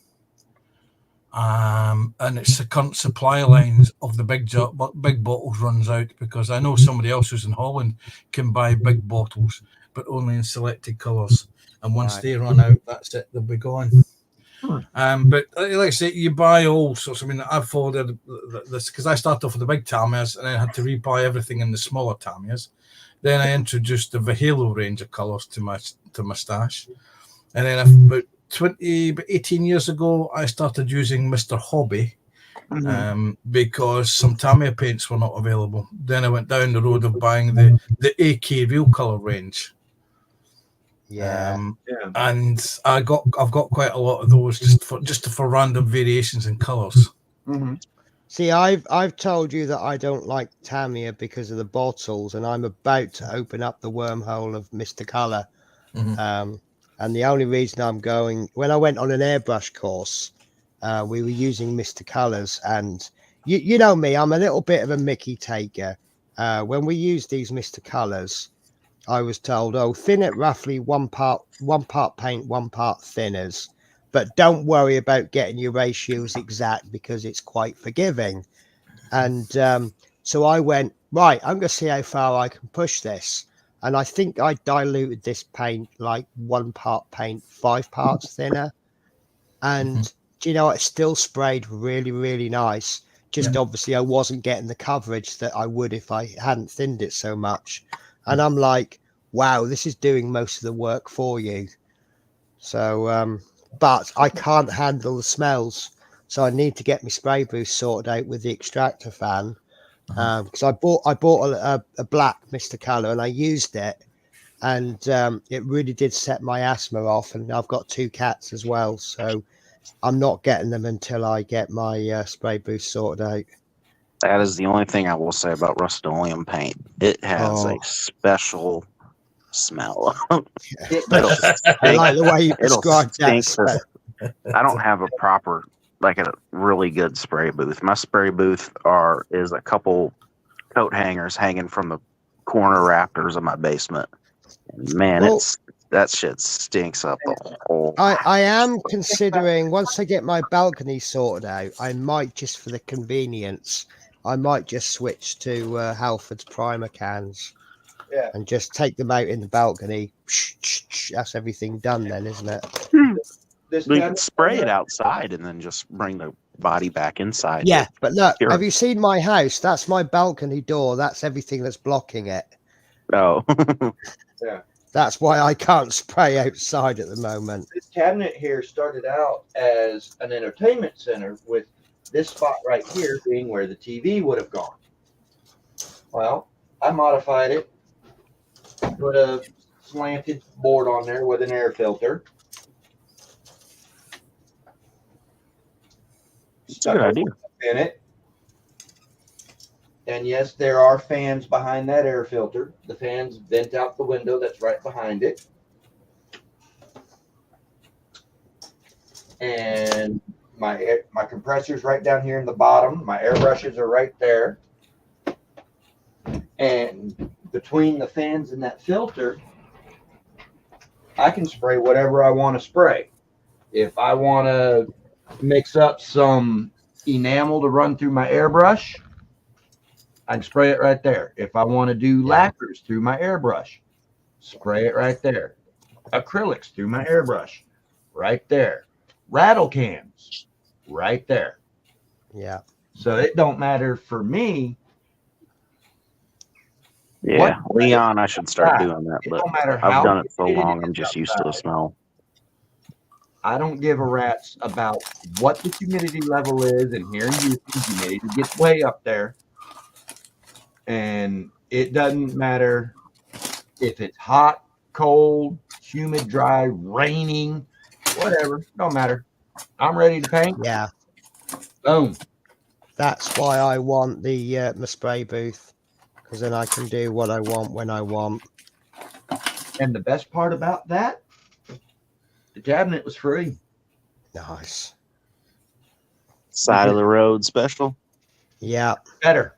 And it's the current supply lines of the big bottles runs out, because I know somebody else who's in Holland can buy big bottles, but only in selected colours. And once Right. they run out, that's it, they'll be gone. But like I say, you buy all sorts. I mean, I've followed this because I started off with the big Tamiyas and I had to rebuy everything in the smaller Tamiyas. Then I introduced the Vihalo range of colours to my stash. And then about 18 years ago, I started using Mr. Hobby because some Tamiya paints were not available. Then I went down the road of buying the AK Real Colour range. Yeah. And I've got quite a lot of those just for random variations in colours. See, I've told you that I don't like Tamiya because of the bottles, and I'm about to open up the wormhole of Mr. Colour. And the only reason I'm going, when I went on an airbrush course, we were using Mr. Colours, and you know me, I'm a little bit of a Mickey taker. When we use these Mr. Colours, I was told, thin it roughly one part paint, 1 part thinners, but don't worry about getting your ratios exact because it's quite forgiving. And so I went, right, I'm going to see how far I can push this. And I think I diluted this paint like 1 part paint, 5 parts thinner. And do you know, it still sprayed really, really nice. Just obviously I wasn't getting the coverage that I would if I hadn't thinned it so much. And I'm like, wow, this is doing most of the work for you. So, but I can't handle the smells. So I need to get my spray booth sorted out with the extractor fan. Because I bought a black Mr. Colour and I used it. And it really did set my asthma off. And I've got 2 cats as well. So I'm not getting them until I get my spray booth sorted out. That is the only thing I will say about Rust-Oleum paint. It has a special smell. I like the way you described that. I don't have a proper, like a really good spray booth. My spray booth is a couple coat hangers hanging from the corner rafters of my basement. And man, that shit stinks up the whole. I am considering, once I get my balcony sorted out, I might, just for the convenience, I might just switch to Halford's primer cans. Yeah. And just take them out in the balcony. That's everything done then, isn't it? You can spray it outside and then just bring the body back inside. Yeah, but look, have you seen my house? That's my balcony door. That's everything that's blocking it. Oh. Yeah. That's why I can't spray outside at the moment. This cabinet here started out as an entertainment center, with this spot right here being where the TV would have gone. Well, I modified it, put a slanted board on there with an air filter. It's a good idea. In it. And yes, there are fans behind that air filter. The fans vent out the window that's right behind it. And my compressor's right down here in the bottom. My airbrushes are right there. And between the fans and that filter, I can spray whatever I want to spray. If I want to mix up some enamel to run through my airbrush, I can spray it right there. If I want to do lacquers through my airbrush, spray it right there. Acrylics through my airbrush, right there. Rattle cans, right there. Yeah. So it don't matter for me. Yeah, Leon, I should start doing that, It but don't matter I've how done it so humid long, is I'm just used to the outside. smell. I don't give a rat's about what the humidity level is, and here in Houston, humidity gets way up there. And it doesn't matter if it's hot, cold, humid, dry, raining, whatever. Don't matter. I'm ready to paint. Yeah. Boom. That's why I want the my spray booth, because then I can do what I want when I want. And the best part about that, the cabinet was free. Nice. Side of the road special. Yeah. Better.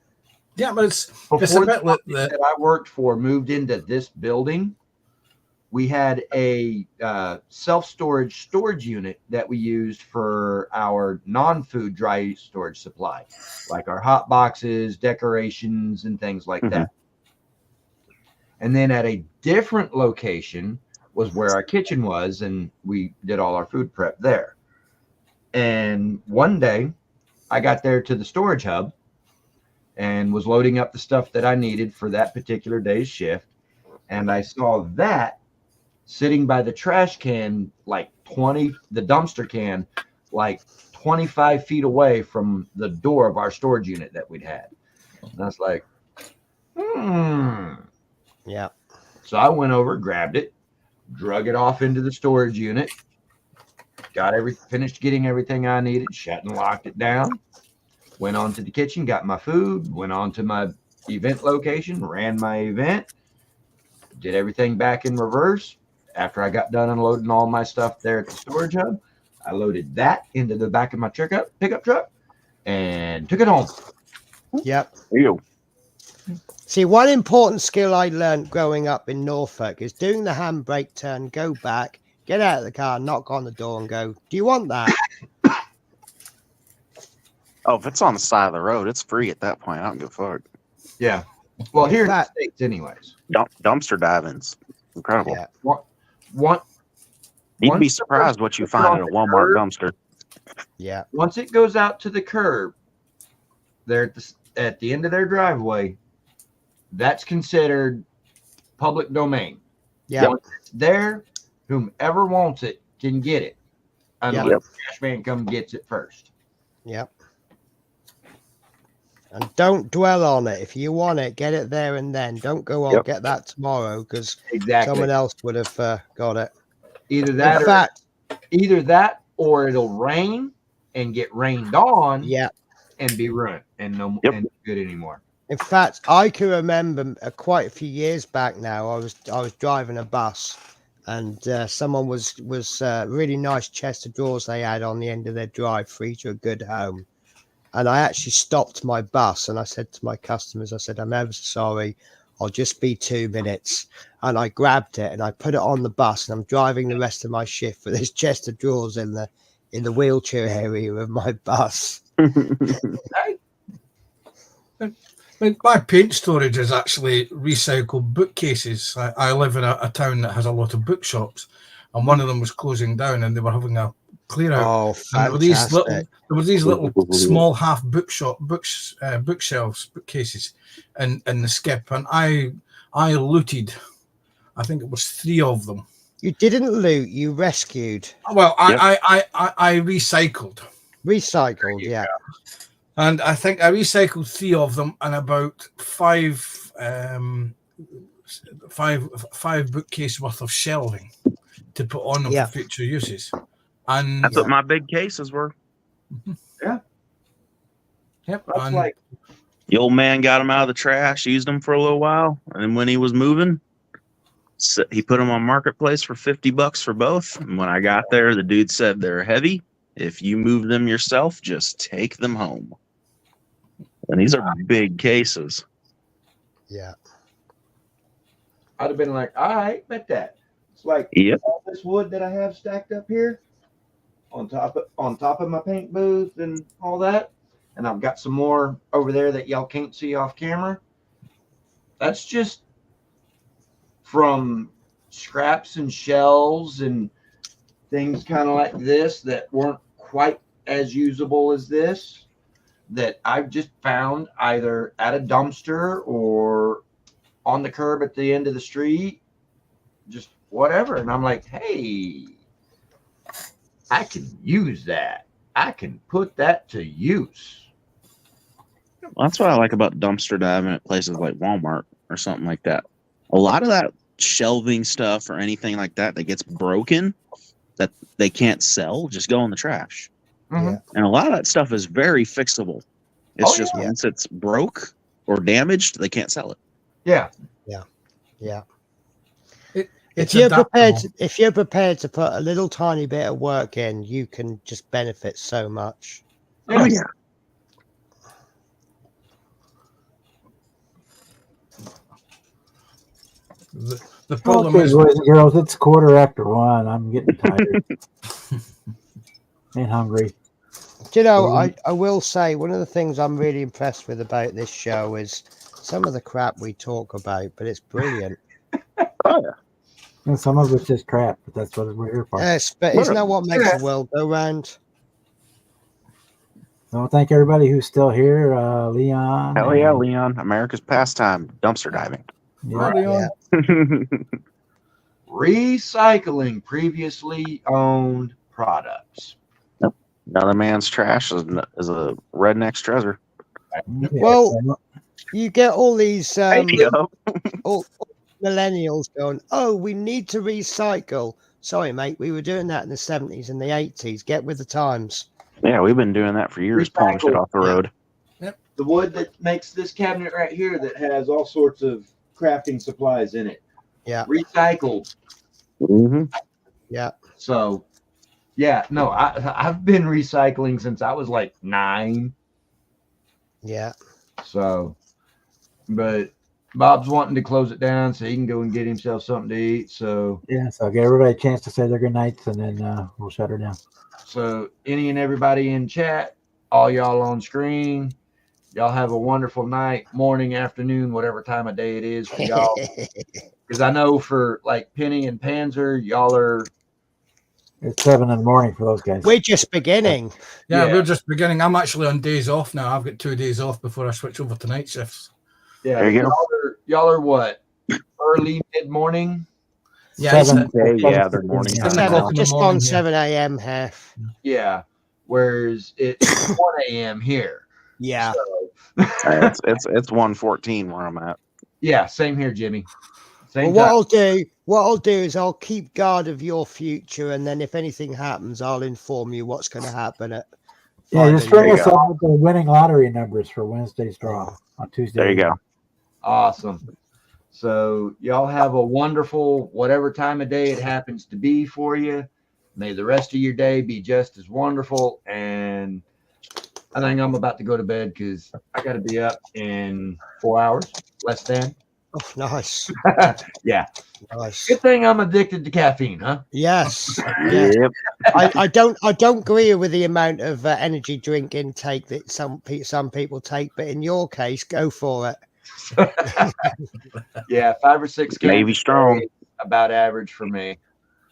Yeah, but it's a Before bit the like company that I worked for moved into this building, we had a self-storage storage unit that we used for our non-food dry storage supply, like our hot boxes, decorations, and things like that. And then at a different location was where our kitchen was, and we did all our food prep there. And one day I got there to the storage hub and was loading up the stuff that I needed for that particular day's shift. And I saw that sitting by the trash can, like the dumpster can, like 25 feet away from the door of our storage unit that we'd had. And I was like, Yeah. So I went over, grabbed it, drug it off into the storage unit, finished getting everything I needed, shut and locked it down, went on to the kitchen, got my food, went on to my event location, ran my event, did everything back in reverse. After I got done unloading all my stuff there at the storage hub, I loaded that into the back of my pickup truck and took it home. Yep. Ew. See, one important skill I learned growing up in Norfolk is doing the handbrake turn, go back, get out of the car, knock on the door and go, do you want that? Oh, if it's on the side of the road, it's free at that point. I don't give a fuck. Yeah. Well, here in the States anyways. Dumpster diving's incredible. Yeah. You'd be surprised what you find at a Walmart dumpster. Yeah. Once it goes out to the curb, there at the end of their driveway, that's considered public domain. Yeah. Once it's there, whomever wants it can get it, unless the trash man comes gets it first. Yep. And don't dwell on it. If you want it, get it there and then. Don't go on, get that tomorrow, because someone else would have got it. Either that or it'll rain and get rained on. Yeah. And be ruined and no and good anymore. In fact, I can remember quite a few years back now. I was driving a bus, and someone was really nice chest of drawers they had on the end of their drive, free to a good home. And I actually stopped my bus and I said to my customers, I said, I'm ever so sorry, I'll just be 2 minutes. And I grabbed it and I put it on the bus, and I'm driving the rest of my shift with this chest of drawers in the wheelchair area of my bus. My paint storage is actually recycled bookcases. I live in a town that has a lot of bookshops, and one of them was closing down, and they were having a clear out. Oh, and fantastic. there were these little small half bookshelves, bookcases in the skip, and I looted, I think it was 3 of them. You didn't loot, you rescued. Well, I recycled. Recycled, yeah. And I think I recycled 3 of them, and about 5 bookcase worth of shelving to put on them for future uses. And that's what my big cases were. Yeah. Yep. That's like the old man got them out of the trash, used them for a little while, and then when he was moving, he put them on Marketplace for $50 for both. And when I got there, the dude said they're heavy. If you move them yourself, just take them home. And these are big cases. Yeah. I'd have been like, all right, bet that. It's like all this wood that I have stacked up here on top of my paint booth and all that. And I've got some more over there that y'all can't see off camera. That's just from scraps and shells and things kind of like this that weren't quite as usable as this that I've just found either at a dumpster or on the curb at the end of the street, just whatever. And I'm like, hey, I can use that. I can put that to use. Well, that's what I like about dumpster diving at places like Walmart or something like that. A lot of that shelving stuff or anything like that that gets broken that they can't sell just go in the trash. Mhm. And a lot of that stuff is very fixable. It's Oh, just yeah. once it's broke or damaged, they can't sell it. Yeah. Yeah. It's If you're prepared to put a little tiny bit of work in, you can just benefit so much. Oh, yeah. The problem Okay, is, boys and girls, it's 1:15. I'm getting tired and hungry. Do you know, I will say one of the things I'm really impressed with about this show is some of the crap we talk about, but it's brilliant. Oh, yeah. And some of it's just crap, but that's what we're here for. Yes, but isn't that what makes the world go round? So thank everybody who's still here. Leon. Hell yeah, and- Leon. America's pastime, dumpster diving. Yeah. Yeah. Recycling previously owned products. Another man's trash is a redneck's treasure. Well, you get all these Yup. all millennials going, oh, we need to recycle. Sorry, mate, we were doing that in the 70s and the 80s. Get with the times. Yeah, we've been doing that for years, pulling shit off the road. The wood that makes this cabinet right here that has all sorts of crafting supplies in it. Yeah. Recycled. Mm-hmm. Yeah. So, yeah, no, I've been recycling since I was like 9. Yeah. So, but Bob's wanting to close it down so he can go and get himself something to eat. So, Yeah, so I'll give everybody a chance to say their good nights and then we'll shut her down. so any and everybody in chat, all y'all on screen, y'all have a wonderful night, morning, afternoon, whatever time of day it is for y'all. Because I know for like Penny and Panzer, y'all are. It's 7 in the morning for those guys. We're just beginning. yeah, we're just beginning. I'm actually on days off now. I've got 2 days off before I switch over to night shifts. Yeah, There you go. y'all are what? Early mid morning. Yeah, Seven. Yeah, they're morning Yeah. Seven time. o'clock in the Just morning, on yeah. 7 a.m. half. Yeah, whereas it's 1 a.m. here. Yeah. It's 1:14 where I'm at. Yeah, same here, Jimmy. Well, Same what time. I'll do is I'll keep guard of your future, and then if anything happens, I'll inform you what's going to happen at. Yeah, just bring There us you go. up with the winning lottery numbers for Wednesday's draw on Tuesday. There you go. Awesome. So y'all have a wonderful whatever time of day it happens to be for you. May the rest of your day be just as wonderful. And I think I'm about to go to bed because I got to be up in 4 hours, less than. Oh, nice, Yeah. nice. Good thing I'm addicted to caffeine, huh? Yes. yes. Yep. I don't agree with the amount of energy drink intake that some people take, but in your case, go for it. Yeah, 5 or 6 cans Navy a strong. day, about average for me.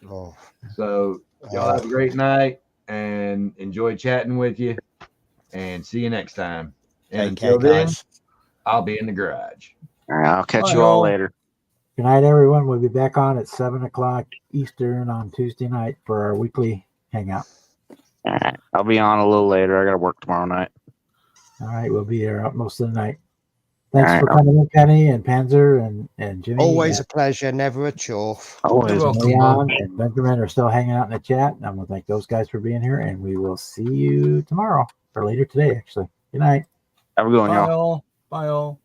Oh, So y'all have a great night and enjoy chatting with you. And see you next time. And take care, until then, guys. I'll be in the garage. All right, I'll catch Bye, you all all. later. Good night, everyone. We'll be back on at 7 o'clock Eastern on Tuesday night for our weekly hangout. All right, I'll be on a little later. I got to work tomorrow night. All right, we'll be here up most of the night. Thanks All right. for coming in, Penny and Panzer and Jimmy. Always a pleasure, never a chore. Always. You're welcome. Leon and Benjamin are still hanging out in the chat. I'm going to thank those guys for being here, and we will see you tomorrow or later today, actually. Good night. Have a good one, y'all. Bye all. Bye all.